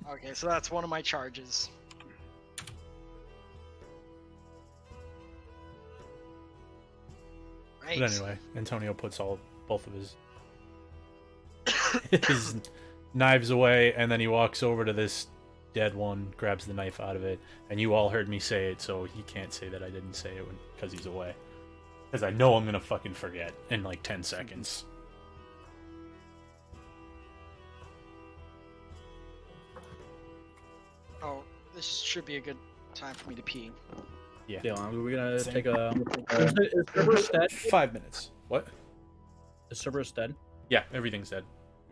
Okay, so that's one of my charges. Right. But anyway, Antonio puts both of his knives away, and then he walks over to this dead one, grabs the knife out of it, and you all heard me say it, so he can't say that I didn't say it because he's away. Because I know I'm gonna fucking forget in like 10 seconds. Oh, this should be a good time for me to pee. Yeah, we're gonna Same. take a. Is Cerberus dead? 5 minutes. What? Is Cerberus dead? Yeah, everything's dead.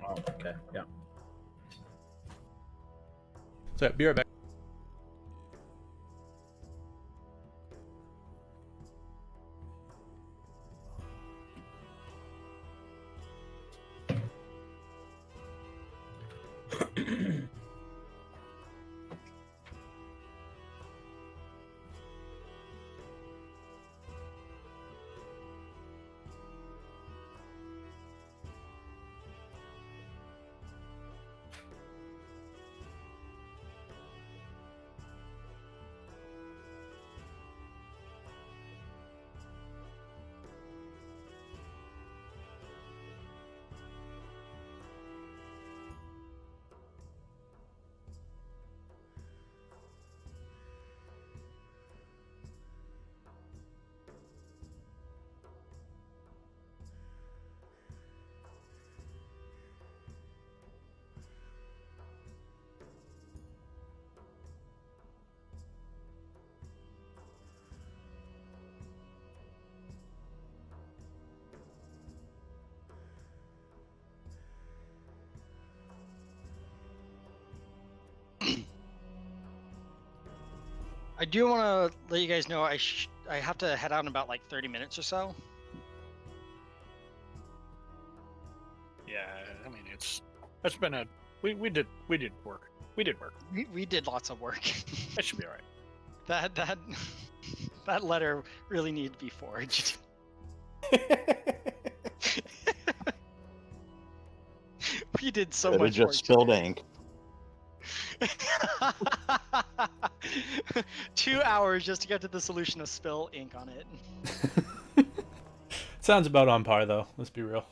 Oh, okay. Yeah. So be right back. I do want to let you guys know I have to head out in about like 30 minutes or so. Yeah, I mean it's been a we did work. We did work. We did lots of work. That should be all right. That letter really needed to be forged. We did so Could have much just work. spilled ink. 2 hours just to get to the solution of spill ink on it. Sounds about on par, though. Let's be real.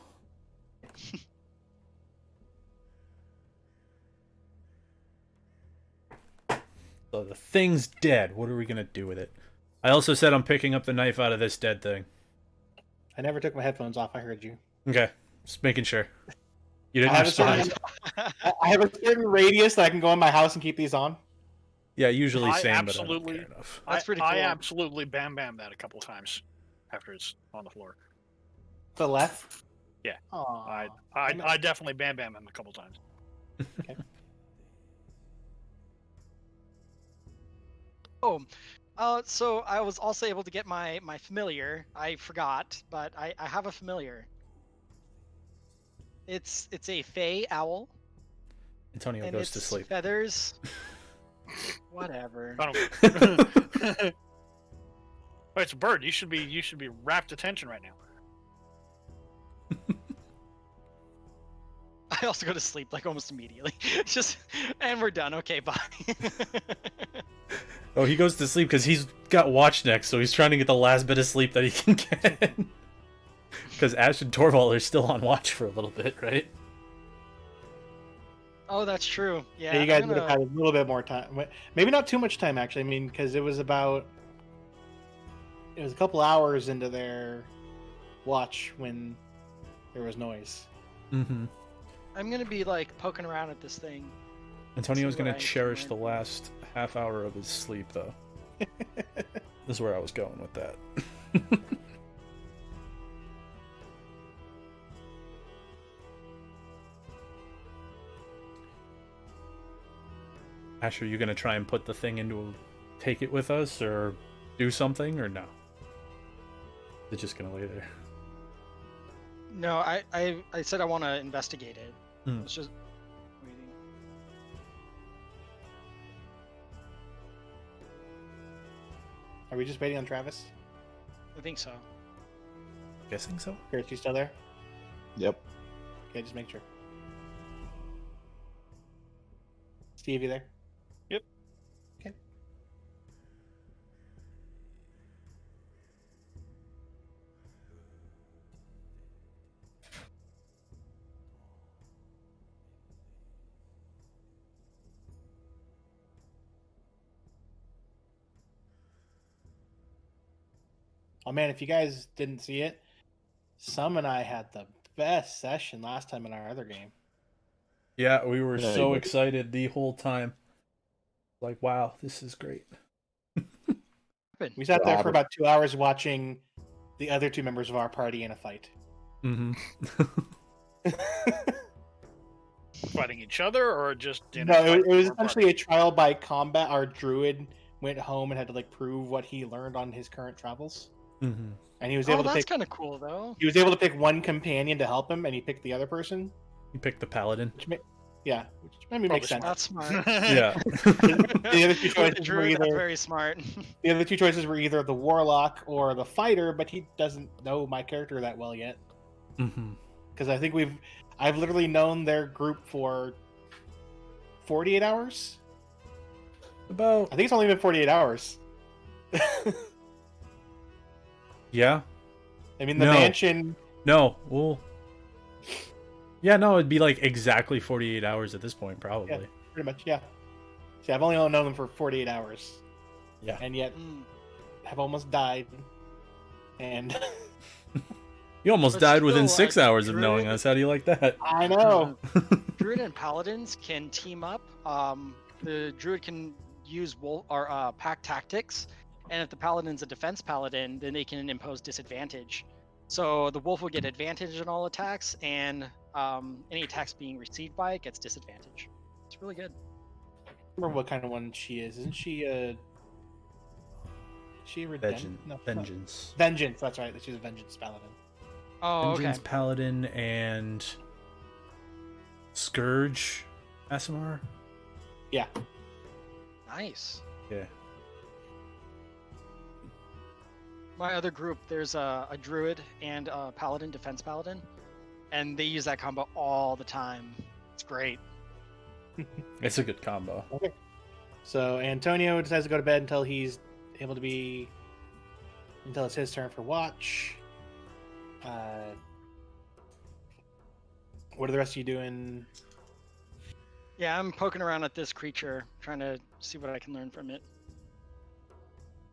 So the thing's dead. What are we gonna do with it? I also said I'm picking up the knife out of this dead thing. I never took my headphones off. I heard you. Okay, just making sure. You didn't I have, a respond. certain, I have a certain radius that I can go in my house and keep these on. Yeah, usually I same, absolutely- but I don't care enough. That's pretty I cool. absolutely bam that a couple times after it's on the floor. To the left. Yeah. Aww. I definitely bam him a couple times. So I was also able to get my familiar. I forgot, but I have a familiar. It's a fey owl. Antonio and goes to its sleep. Feathers. Whatever. I don't. Oh, it's a bird. You should be rapt attention right now. I also go to sleep like almost immediately. Just and we're done. Okay, bye. Oh, he goes to sleep because he's got watch next, so he's trying to get the last bit of sleep that he can get. Because Ash and Torvald are still on watch for a little bit, right? Oh, that's true. Yeah, Yeah, you guys I'm would have gonna- had a little bit more time. Maybe not too much time, actually. I mean, because it was a couple hours into their watch when there was noise. Mm-hmm. I'm gonna be like poking around at this thing. Antonio's See what gonna I can cherish learn the from last half hour of his sleep, though. This is where I was going with that. Ash, are you gonna try and put the thing take it with us, or do something, or no? It's just gonna lay there. No, I said I want to investigate it. Hmm. It's just waiting. Are we just waiting on Travis? I think so. Guessing so. Garrett, you still there? Yep. Okay, just make sure. Steve, you there? Yep. Okay. Oh man, if you guys didn't see it, Sam and I had the best session last time in our other game. Yeah, we were Yeah, so you- excited the whole time. Like, wow, this is great. We sat there for Robert. about 2 hours watching the other 2 members of our party in a fight. Mm-hmm. Fighting each other or just in No, a fight it was or essentially a trial by combat. Our druid went home and had to like prove what he learned on his current travels, Mm-hmm. and he was Oh, able to that's pick. kind of cool though. He was able to pick one companion to help him, and he picked the other person. You picked the paladin. Which maybe makes sense. That's smart. Yeah. The other two With the choices were druid, that's either very smart. the other two choices were either the warlock or the fighter, but he doesn't know my character that well yet. Mm-hmm. Because I think I've literally known their group for 48 hours. About I think it's only been 48 hours. yeah. I mean, the No. mansion. No. Well. Yeah. No. It'd be like exactly 48 hours at this point, probably. Pretty much, yeah. See, I've only known them for 48 hours, Yeah. and yet Mm. have almost died. And You almost But died within still, 6 hours of knowing druid- us. How do you like that? I know. Druid and paladins can team up. The druid can use pack tactics, and if the paladin's a defense paladin, then they can impose disadvantage. So the wolf will get advantage on all attacks, and any attacks being received by it gets disadvantage. It's really good. I remember what kind of one she is. Isn't she a? Is she a redemption? No, Vengeance. Vengeance. That's right. She's a vengeance paladin. Oh, Vengeance, okay. Paladin, and Scourge, Asimar. Yeah. Nice. Yeah. My other group, there's a druid and a paladin, defense paladin, and they use that combo all the time. It's great. It's a good combo. Okay. So Antonio decides to go to bed until he's able to be. Until it's his turn for watch. What are the rest of you doing? Yeah, I'm poking around at this creature, trying to see what I can learn from it.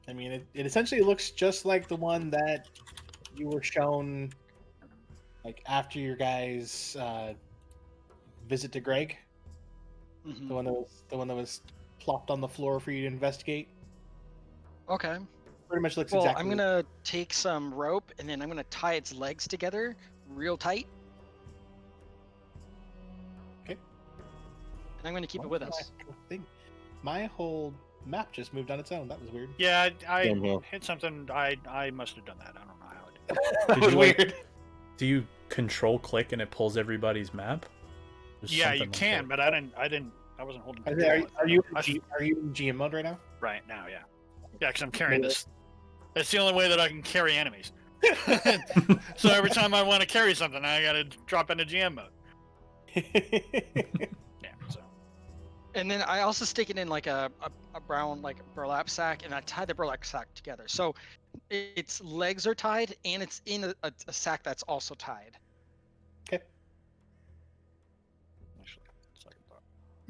I mean, it essentially looks just like the one that you were shown, like after your guys' visit to Greg. Mhm. The one that was plopped on the floor for you to investigate. Okay. Pretty much looks Well, exactly. I'm gonna take some rope and then I'm gonna tie its legs together real tight. Okay. And I'm gonna keep it with us. My whole map just moved on its own. That was weird. Yeah, I Same here. hit something. I must have done that. I don't know how. That Did was you, like, weird. Do you control click and it pulls everybody's map? There's Yeah, something you like can, that. but I wasn't holding. Are control. you I- in GM mode right now? right now? Yeah, yeah, because I'm carrying this. That's the only way that I can carry enemies. So every time I want to carry something, I gotta drop into GM mode. Yeah. So And then I also stick it in like a brown like burlap sack, and I tie the burlap sack together. So its legs are tied, and it's in a sack that's also tied. actually, second thought.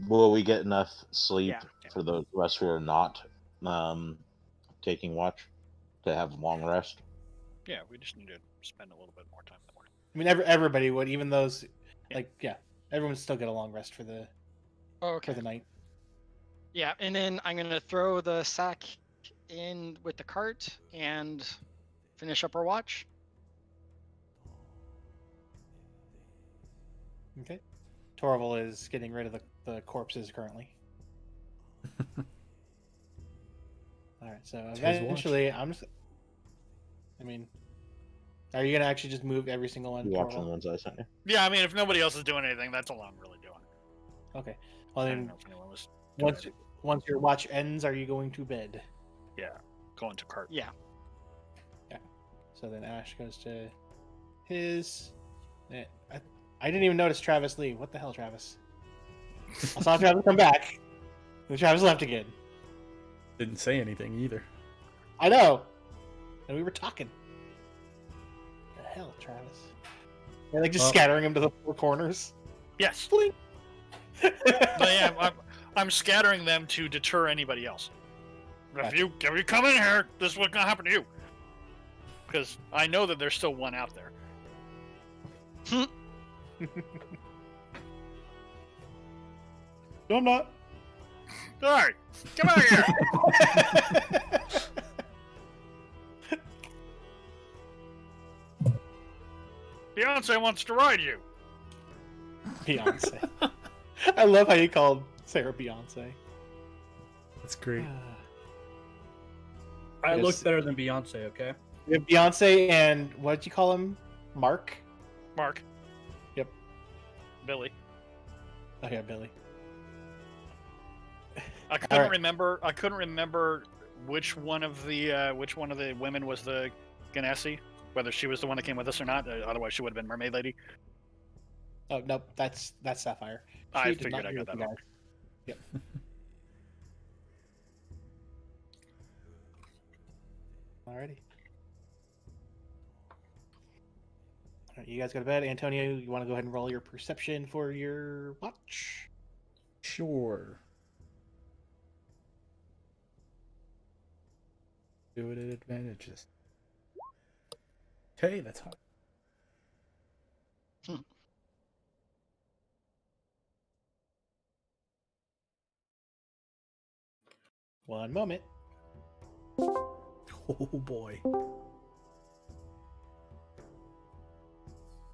Will we get enough sleep Yeah. for those of us who are not taking watch to have long rest? Yeah, we just need to spend a little bit more time in the morning. I mean, everybody would, even those, like, yeah, everyone would still get a long rest for the Oh, okay. for the night. Yeah, and then I'm gonna throw the sack in with the cart and finish up our watch. Okay. Torval is getting rid of the corpses currently. All right, so It's his watch. eventually, I mean, are you gonna actually just move every single one? You watching the Torval? ones I sent you? Yeah, I mean, if nobody else is doing anything, that's all I'm really doing. Okay. Well I don't then, know if anyone was doing once your watch ends, are you going to bed? Yeah, going to cart. Yeah. So then Ash goes to his. I didn't even notice Travis leave. What the hell, Travis? I saw Travis come back. And Travis left again. Didn't say anything either. I know. And we were talking. The hell, Travis? They're like just Well- scattering him to the four corners. Yes, Blink. but yeah, I'm scattering them to deter anybody else. If you come in here, this is what's gonna happen to you. Because I know that there's still one out there. No, I'm not. Hey, come out here! Beyonce wants to ride you. Beyonce. I love how you called Sarah Beyonce. That's great. I look Yes. better than Beyonce, okay? We have Beyonce and what did you call him? Mark? Mark. Yep. Billy. Okay, Billy. I couldn't Alright. remember. I couldn't remember which one of the women was the Ganassi. Whether she was the one that came with us or not. Otherwise, she would have been Mermaid Lady. Oh no, that's Sapphire. I She did figured not I hear got that the wrong. guys. Yep. Alrighty. Alright, you guys go to bed. Antonio, you want to go ahead and roll your perception for your watch? Sure. Do it at advantages. Okay, that's hot. One moment. Oh boy.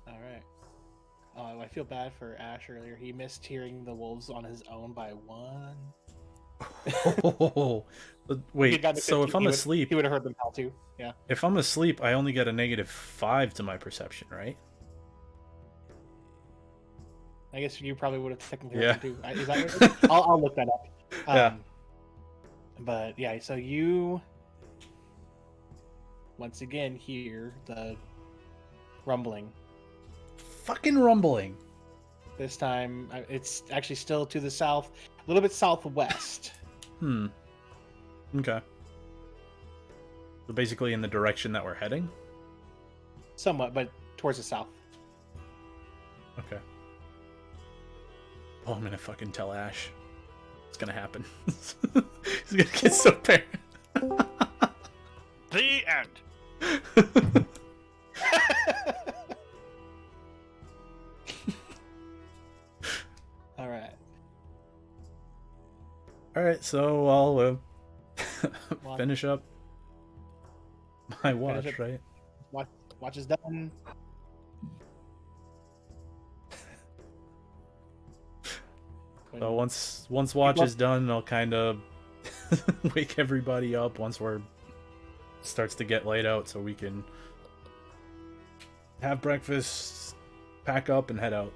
Alright. Oh, I feel bad for Ash earlier. He missed hearing the wolves on his own by one. Oh, If he'd wait. gotten to So 15, if I'm asleep, he would have heard them howl too. Yeah. if I'm asleep, I only get a -5 to my perception, right? I guess you probably would have technically Yeah. heard them too. Is that what it is? I'll look that up. Yeah. But yeah, so you once again hear the rumbling. Fucking rumbling. This time it's actually still to the south, a little bit southwest. Okay. So basically in the direction that we're heading? Somewhat, but towards the south. Okay. Oh, I'm gonna fucking tell Ash. It's gonna happen. He's gonna get so paranoid. The end. All right. Alright, so I'll finish up my watch, up. right? Watch is done. So once watch is done, I'll kind of wake everybody up once starts to get laid out, so we can have breakfast, pack up, and head out.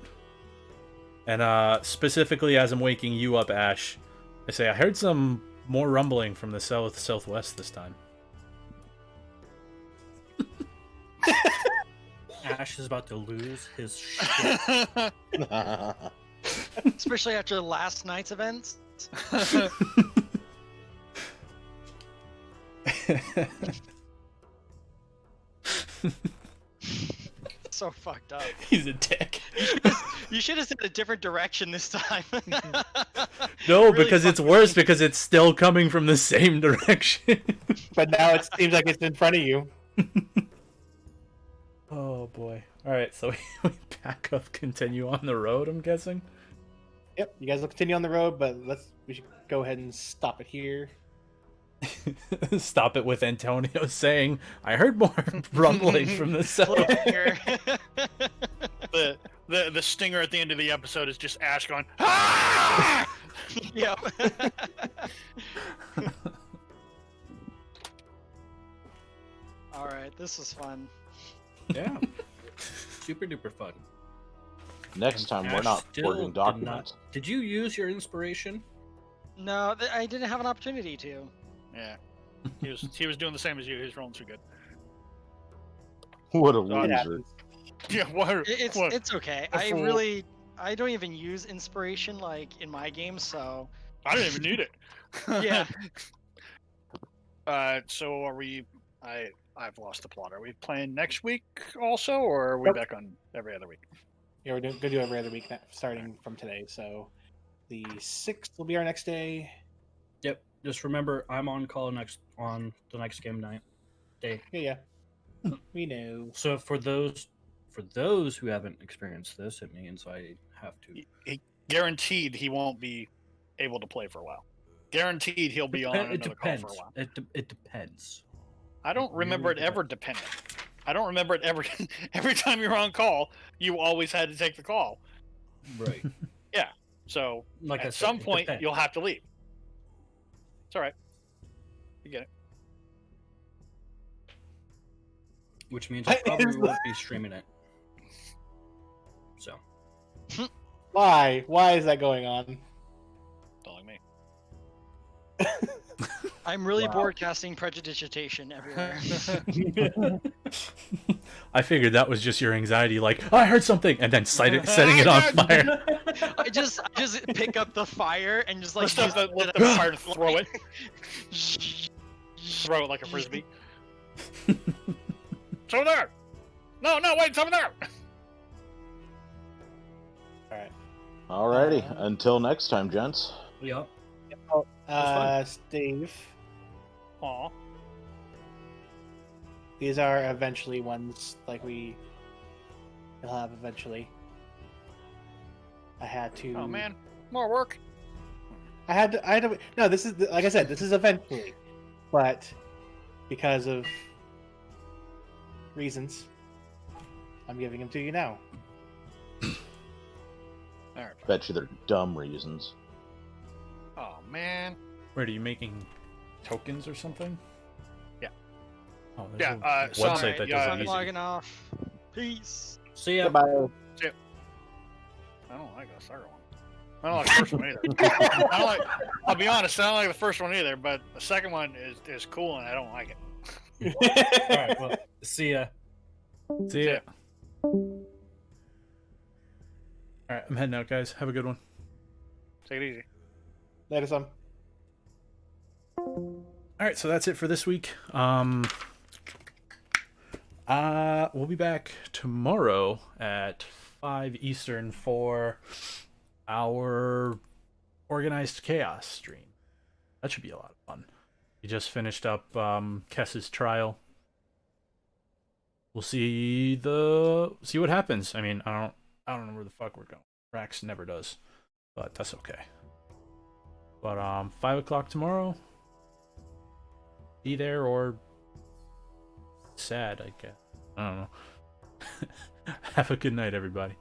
And specifically, as I'm waking you up, Ash, I say I heard some more rumbling from the southwest this time. Ash is about to lose his shit. Especially after last night's events. So fucked up. He's a dick. You should have said a different direction this time. No, Really because it's fucked worse me. because it's still coming from the same direction. But now it seems like it's in front of you. Oh boy. Alright, so we pack up, continue on the road, I'm guessing? Yep, you guys will continue on the road, but we should go ahead and stop it here. Stop it with Antonio saying, I heard more rumbling from the south. Cliffhanger. The stinger at the end of the episode is just Ash going, ah! Yep. All right, this was fun. Yeah. Super duper fun. Next time, we're Ash not still forging did documents. Did you use your inspiration? No, I didn't have an opportunity to. Yeah. He was doing the same as you. He was rolling too good. What a It loser. happens. Yeah, what? It's okay. a fool. I don't even use inspiration like in my games, so I don't even need it. yeah. So are we? I've lost the plot. Are we playing next week also, or are we Nope. back on every other week? Yeah, we're gonna do every other week starting from today. So the 6th will be our next day. Yep. Just remember, I'm on call on the next game night day. Yeah. We know. So for those who haven't experienced this, it means I have to. He guaranteed he won't be able to play for a while. Guaranteed he'll be on It another call depends. for a while. It depends. I don't remember it ever depending. I don't remember it ever. Every time you're on call, you always had to take the call. Right. So Like I at said, some it point, depends. you'll have to leave. It's all right. You get it. Which means I probably won't be streaming it. So. Why? Why is that going on? Don't like me. I'm really Wow. broadcasting prejudiciation everywhere. I figured that was just your anxiety, like, oh, I heard something, and then setting it on fire. I just pick up the fire and just like Lift up the fire and throw it. Throw it like a frisbee. It's over there. No, wait, it's over there. All right. Alrighty, until next time, gents. Yep. Steve, Aw. these are eventually ones like we'll have eventually. I had to. Oh man, more work. I had to. No, this is like I said. This is eventually, but because of reasons, I'm giving them to you now. All right. Bet you they're dumb reasons. Oh man. Wait, are you making tokens or something? Yeah. Oh, Yeah, there's a so- website that yeah, does it I'm easy. logging off. Peace. See ya. Goodbye. I don't like the third one. I don't like the first one either. I don't like. I'll be honest. I don't like the first one either. But the second one is cool, and I don't like it. All right. Well, see ya. See ya. All right, I'm heading out, guys. Have a good one. Take it easy. Later, son. All right, so that's it for this week. We'll be back tomorrow at 5 Eastern for our Organized Chaos stream. That should be a lot of fun. We just finished up Kess's trial. We'll see what happens. I mean, I don't know where the fuck we're going. Rax never does, but that's okay. But 5 o'clock tomorrow. Be there or sad, I guess. I don't know. Have a good night, everybody.